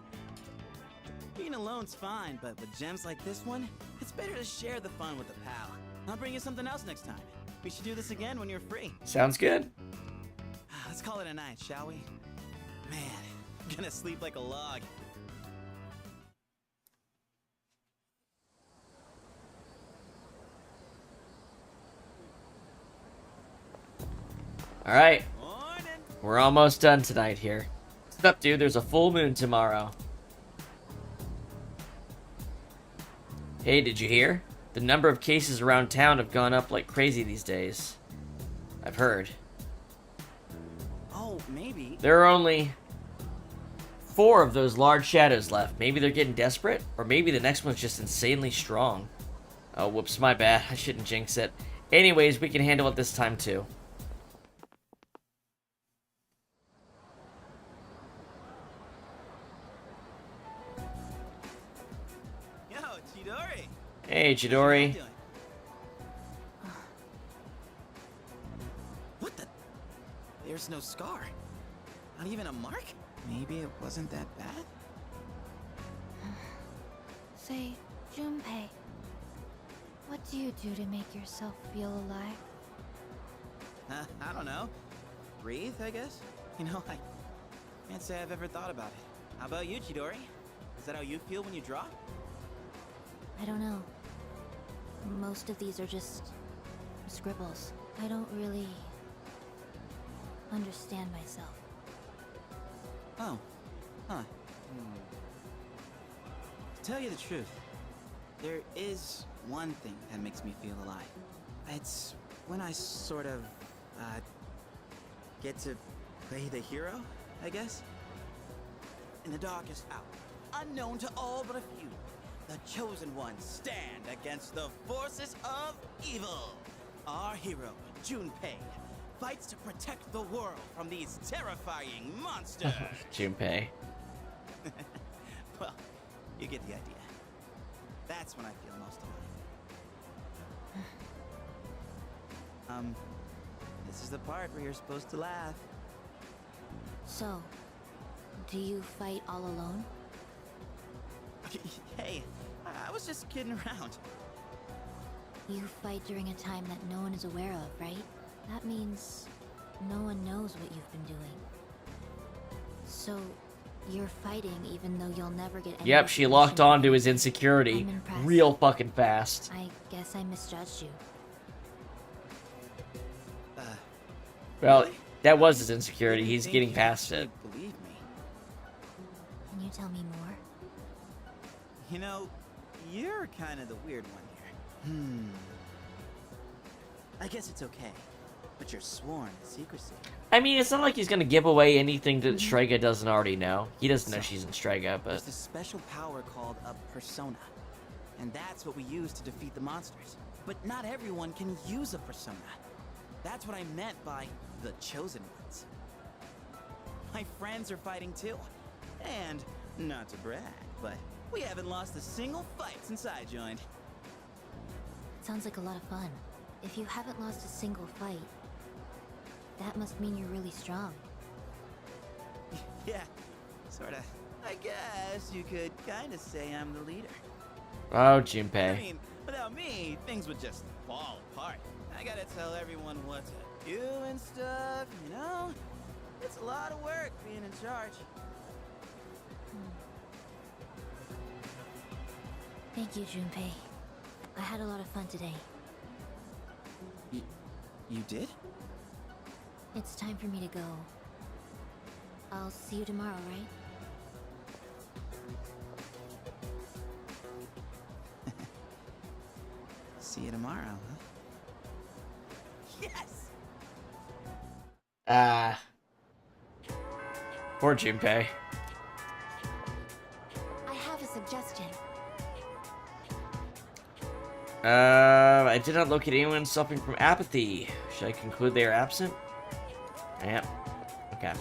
Being alone's fine, but with gems like this one, it's better to share the fun with a pal. I'll bring you something else next time. We should do this again when you're free. Sounds good. Let's call it a night, shall we? Man, I'm gonna sleep like a log. Alright. We're almost done tonight here. What's up, dude? There's a full moon tomorrow. Hey, did you hear? The number of cases around town have gone up like crazy these days. I've heard. Oh, maybe. There are only 4 of those large shadows left. Maybe they're getting desperate, or maybe the next one's just insanely strong. Oh, whoops, my bad. I shouldn't jinx it. Anyways, we can handle it this time too. Yo, Chidori. Hey, Chidori. What the? There's no scar. Not even a mark? Maybe it wasn't that bad? Say, Junpei, what do you do to make yourself feel alive? I don't know. Breathe, I guess? You know, I can't say I've ever thought about it. How about you, Chidori? Is that how you feel when you draw? I don't know. Most of these are just scribbles. I don't really understand myself. Oh. Huh. To tell you the truth, there is one thing that makes me feel alive. It's when I sort of, get to play the hero, I guess? In the darkest hour, unknown to all but a few, the chosen ones stand against the forces of evil. Our hero, Junpei, fights to protect the world from these terrifying monsters. Junpei. Well, you get the idea. That's when I feel most alive. This is the part where you're supposed to laugh. So, do you fight all alone? Hey, I was just kidding around. You fight during a time that no one is aware of, right? That means no one knows what you've been doing. So, you're fighting even though you'll never get any Yep, she locked on to his insecurity I'm impressed. real fucking fast. I guess I misjudged you. Well, that was his insecurity. He's getting past it. Believe me. Can you tell me more? You know, you're kind of the weird one here. I guess it's okay. But you're sworn to secrecy. I mean, it's not like he's gonna give away anything that Strega doesn't already know. He doesn't know she's in Strega, but... There's a special power called a persona. And that's what we use to defeat the monsters. But not everyone can use a persona. That's what I meant by the chosen ones. My friends are fighting too. And, not to brag, but we haven't lost a single fight since I joined. Sounds like a lot of fun. If you haven't lost a single fight, that must mean you're really strong. Yeah, sorta. I guess you could kinda say I'm the leader. Oh, Junpei. I mean, without me, things would just fall apart. I gotta tell everyone what to do and stuff, you know? It's a lot of work being in charge. Thank you, Junpei. I had a lot of fun today. You did? It's time for me to go. I'll see you tomorrow, right? See you tomorrow, huh? Yes! Poor Junpei. I have a suggestion. I did not locate anyone suffering from apathy. Should I conclude they are absent? Yep. Okay.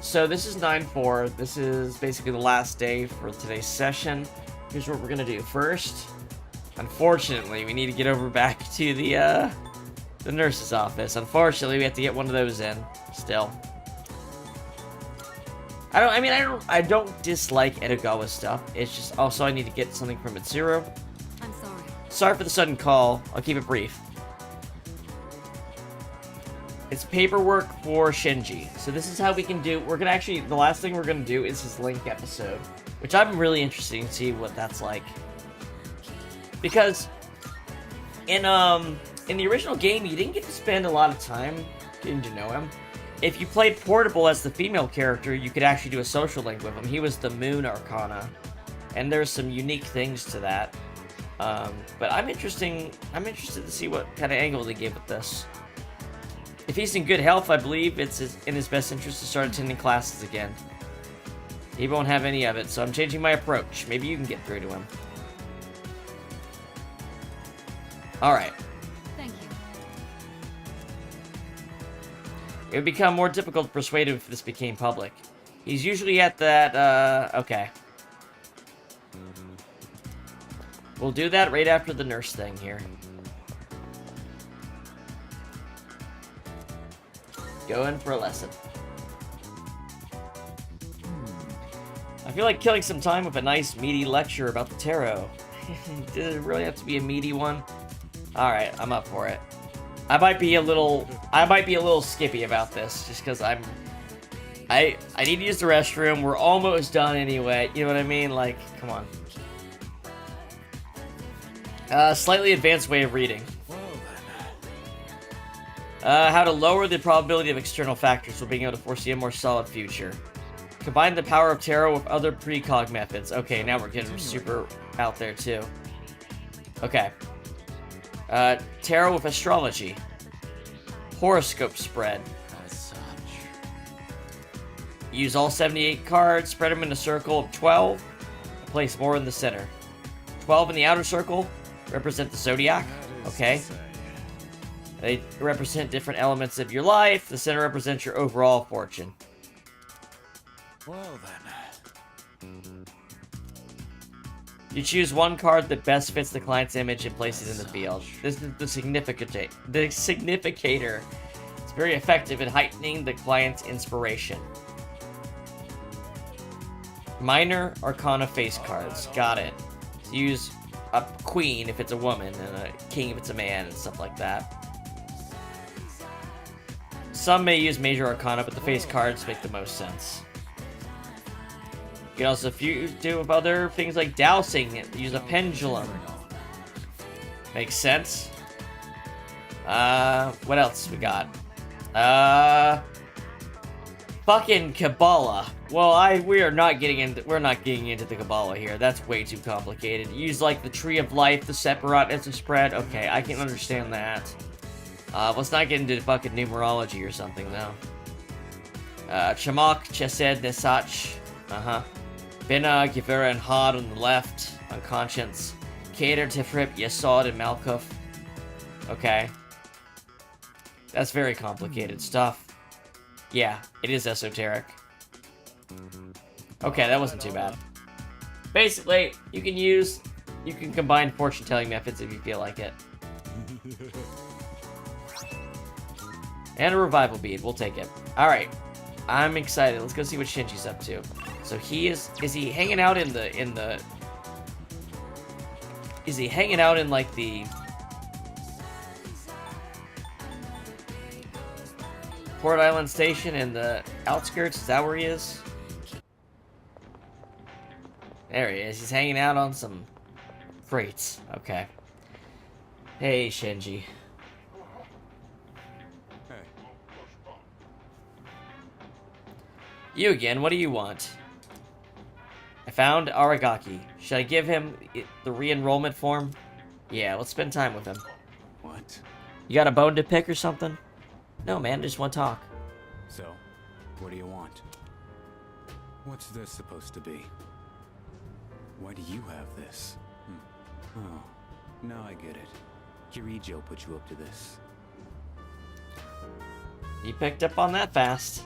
So this is 9-4. This is basically the last day for today's session. Here's what we're gonna do. First, unfortunately, we need to get over back to the nurse's office. Unfortunately, we have to get one of those in still. I don't dislike Edogawa's stuff. It's just also I need to get something from Mitsuru. I'm sorry. Sorry for the sudden call. I'll keep it brief. It's paperwork for Shinji. So this is how we can do... We're gonna actually... The last thing we're gonna do is his Link episode. Which I'm really interested to see what that's like. Because... In the original game, you didn't get to spend a lot of time getting to know him. If you played Portable as the female character, you could actually do a social link with him. He was the Moon Arcana. And there's some unique things to that. But I'm interested to see what kind of angle they give with this. If he's in good health, I believe it's in his best interest to start attending classes again. He won't have any of it, so I'm changing my approach. Maybe you can get through to him. Alright. Thank you. It would become more difficult to persuade him if this became public. He's usually at that, okay. We'll do that right after the nurse thing here. Go in for a lesson. I feel like killing some time with a nice meaty lecture about the tarot. Does it really have to be a meaty one? Alright, I'm up for it. I might be a little skippy about this, just because I need to use the restroom. We're almost done anyway. You know what I mean? Like, come on. Slightly advanced way of reading. How to lower the probability of external factors while being able to foresee a more solid future. Combine the power of tarot with other precog methods. Okay, now we're getting super out there too. Okay. Tarot with astrology. Horoscope spread. Use all 78 cards, spread them in a circle of 12, and place more in the center. 12 in the outer circle represent the zodiac. Okay. They represent different elements of your life. The center represents your overall fortune. Well then. You choose one card that best fits the client's image and place it in the field. This is the significator. It's very effective in heightening the client's inspiration. Minor Arcana face cards. Got it. So use a queen if it's a woman and a king if it's a man and stuff like that. Some may use Major Arcana, but the face cards make the most sense. You can also do with other things like dowsing, use a pendulum. Makes sense. What else we got? Fucking Kabbalah. Well, we're not getting into the Kabbalah here. That's way too complicated. Use like the Tree of Life, the Separat as a spread. Okay, I can understand that. Let's not get into fucking numerology or something though. Chamak, Chesed, Nesach. Bina, Givera, and Had on the left. On Conscience. Kader, Tifrip, Yesod, and Malkuth. Okay. That's very complicated stuff. Yeah, it is esoteric. Okay, that wasn't too bad. Basically, you can combine fortune-telling methods if you feel like it. And a revival bead, we'll take it. Alright, I'm excited. Let's go see what Shinji's up to. So is he hanging out in is he hanging out in like the Port Island Station in the outskirts? Is that where he is? There he is. He's hanging out on some freights. Okay. Hey, Shinji. Hey. You again. What do you want? I found Aragaki. Should I give him the re-enrollment form? Yeah, let's spend time with him. What? You got a bone to pick or something? No, man, just want to talk. So, what do you want? What's this supposed to be? Why do you have this? Oh, now I get it. Kirijo put you up to this. You picked up on that fast.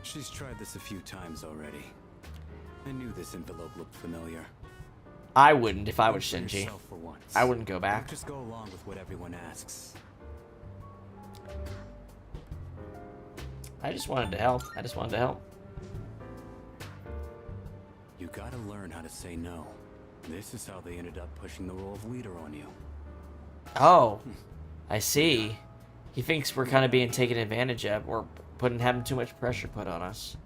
She's tried this a few times already. I knew this envelope looked familiar. I wouldn't if I was For Shinji. yourself for once. I wouldn't go back. Don't just go along with what everyone asks. I just wanted to help. You gotta learn how to say no. This is how they ended up pushing the role of leader on you. Oh, I see. He thinks we're kind of being taken advantage of, or having too much pressure put on us.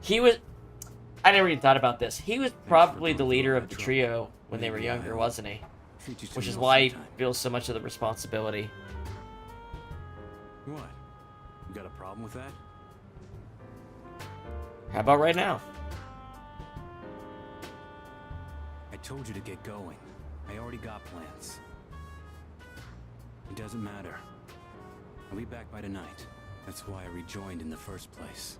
Hey. I never even thought about this. He was probably the leader of the trio when they were younger, wasn't he? Which is why he feels so much of the responsibility. What? You got a problem with that? How about right now? I told you to get going. I already got plans. It doesn't matter. I'll be back by tonight. That's why I rejoined in the first place.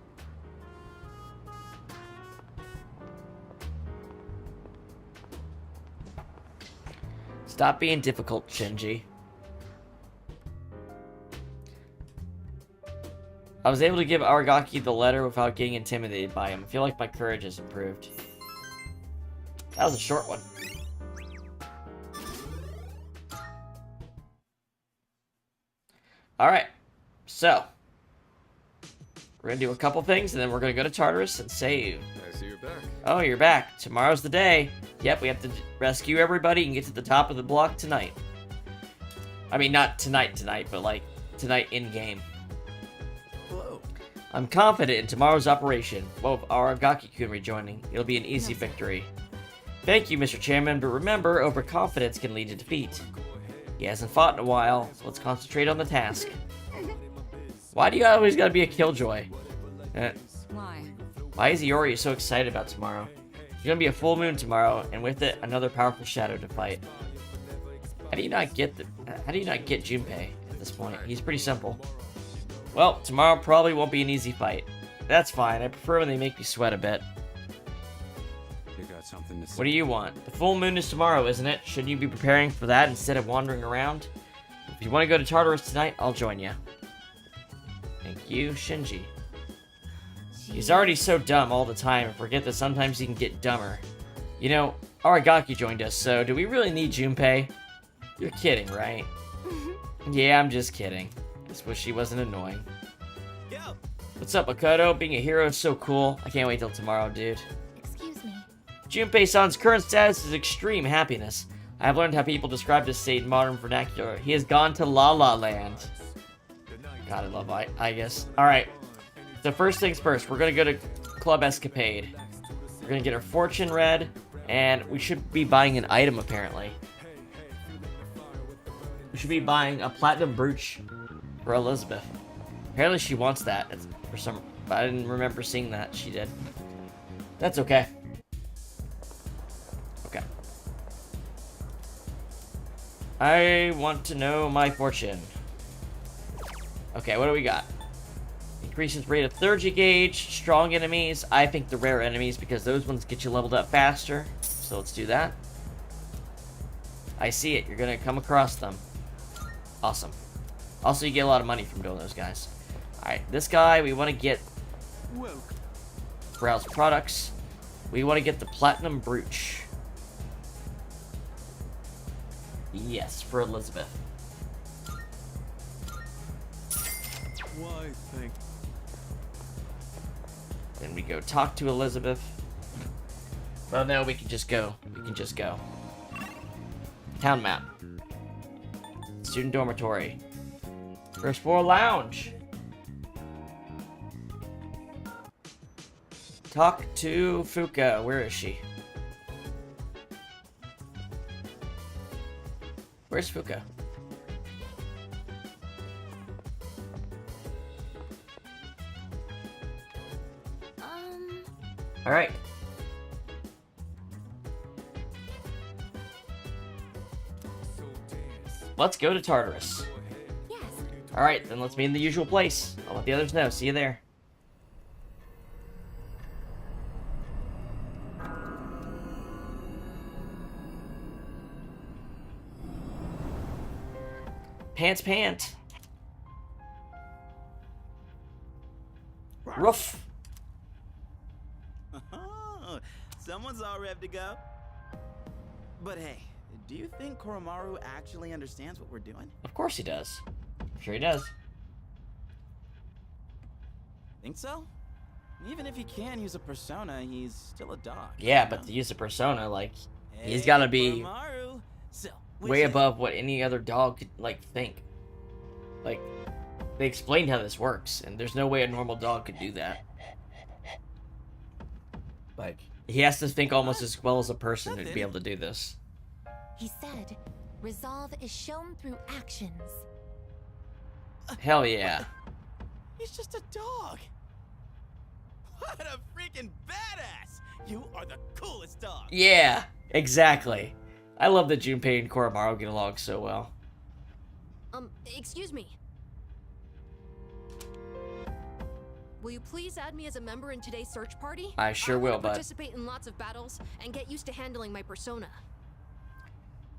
Stop being difficult, Shinji. I was able to give Aragaki the letter without getting intimidated by him. I feel like my courage has improved. That was a short one. Alright, so we're gonna do a couple things and then we're gonna go to Tartarus and save. I see you're back. Oh, you're back. Tomorrow's the day. Yep, we have to rescue everybody and get to the top of the block tonight. I mean, not tonight, but like tonight in game. Hello. I'm confident in tomorrow's operation. Well, with Aragaki-kun rejoining, it'll be an easy victory. Thank you, Mr. Chairman, but remember, overconfidence can lead to defeat. He hasn't fought in a while, so let's concentrate on the task. Why do you always gotta be a killjoy? Why? Why is Iori so excited about tomorrow? There's gonna be a full moon tomorrow, and with it, another powerful shadow to fight. How do you not get Junpei at this point? He's pretty simple. Well, tomorrow probably won't be an easy fight. That's fine. I prefer when they make me sweat a bit. You got something to say? What do you want? The full moon is tomorrow, isn't it? Shouldn't you be preparing for that instead of wandering around? If you want to go to Tartarus tonight, I'll join you. Thank you, Shinji. He's already so dumb all the time, and forget that sometimes he can get dumber. You know, Aragaki joined us, so do we really need Junpei? You're kidding, right? Yeah, I'm just kidding. Just wish she wasn't annoying. Yo. What's up, Makoto? Being a hero is so cool. I can't wait till tomorrow, dude. Excuse me. Junpei-san's current status is extreme happiness. I have learned how people describe this state in modern vernacular. He has gone to La La Land. God, I love I guess. Alright. So first things first, we're gonna go to Club Escapade. We're gonna get our fortune read, and we should be buying an item, apparently. We should be buying a platinum brooch for Elizabeth. Apparently she wants that. It's for some... But I didn't remember seeing that. She did. That's okay. Okay. I want to know my fortune. Okay, what do we got? Increases rate of Theurgy gauge, strong enemies. I think the rare enemies because those ones get you leveled up faster. So let's do that. I see it. You're gonna come across them. Awesome. Also, you get a lot of money from doing those guys. Alright, this guy, we want to get... Browse products. We want to get the Platinum Brooch. Yes, for Elizabeth. Why, thank... Then we go talk to Elizabeth. Well, no, we can just go. We can just go. Town map. Student dormitory. First floor lounge. Talk to Fuka. Where is she? Where's Fuka? All right. Let's go to Tartarus. Yes. All right, then let's meet in the usual place. I'll let the others know. See you there. Pant. Roof. Someone's all ready to go. But hey, do you think Koromaru actually understands what we're doing? Of course he does. I'm sure he does. Think so? Even if he can use a persona, he's still a dog. Yeah, but to use a persona, like, he's gotta be Koromaru. So, way above what any other dog could, like, think. Like, they explained how this works, and there's no way a normal dog could do that. Like, he has to think almost as well as a person to be able to do this. He said, resolve is shown through actions. Hell yeah. He's just a dog. What a freaking badass! You are the coolest dog. Yeah, exactly. I love that Junpei and Koromaru get along so well. Excuse me. Will you please add me as a member in today's search party? I sure will, want to bud. participate in lots of battles and get used to handling my persona.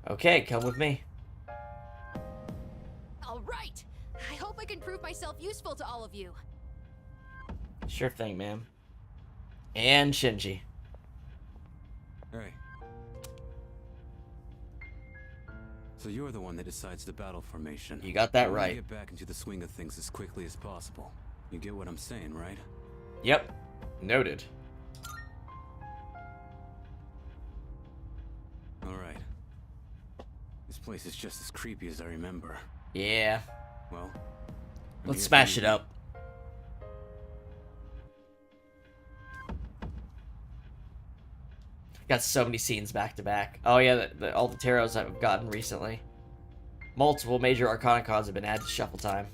Okay, come with me. All right. I hope I can prove myself useful to all of you. Sure thing, ma'am. And Shinji. Hey. So you're the one that decides the battle formation. You got that I wanna right. Get back into the swing of things as quickly as possible. You get what I'm saying, right? Yep. Noted. All right. This place is just as creepy as I remember. Yeah. Well, Let's smash it up. Got so many scenes back to back. Oh yeah, all the tarots I've gotten recently. Multiple major Arcana cards have been added to Shuffle Time.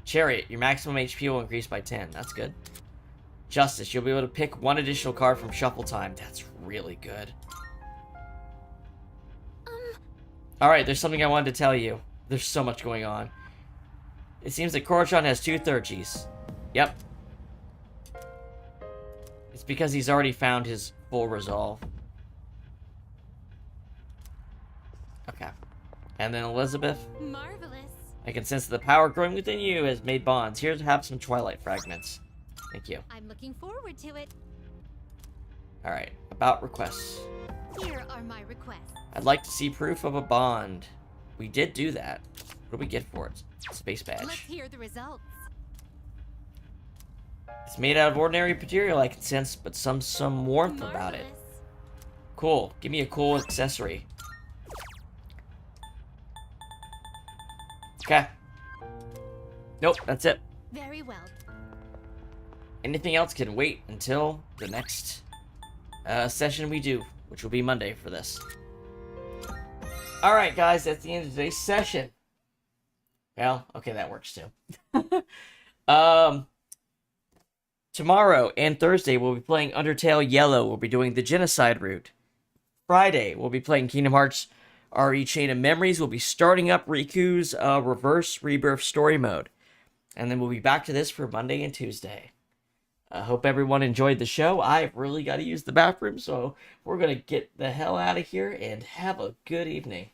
Chariot, your maximum HP will increase by 10. That's good. Justice, you'll be able to pick one additional card from Shuffle Time. That's really good. Alright, there's something I wanted to tell you. There's so much going on. It seems that Korochan has 2 Theurgies. Yep. It's because he's already found his full resolve. Okay. And then Elizabeth. Marvelous. I can sense that the power growing within you has made bonds. Here to have some Twilight fragments. Thank you. I'm looking forward to it. Alright, about requests. Here are my requests. I'd like to see proof of a bond. We did do that. What do we get for it? Space Let's badge. hear the results. It's made out of ordinary material, I can sense, but some warmth about it. Cool. Give me a cool accessory. Okay. Nope, that's it. Very well. Anything else can wait until the next session we do, which will be Monday for this. Alright, guys, that's the end of today's session. Well, okay, that works too. Tomorrow and Thursday, we'll be playing Undertale Yellow. We'll be doing the Genocide route. Friday, we'll be playing Kingdom Hearts RE Chain of Memories. We'll be starting up Riku's Reverse Rebirth story mode. And then we'll be back to this for Monday and Tuesday. I hope everyone enjoyed the show. I've really got to use the bathroom, so we're going to get the hell out of here and have a good evening.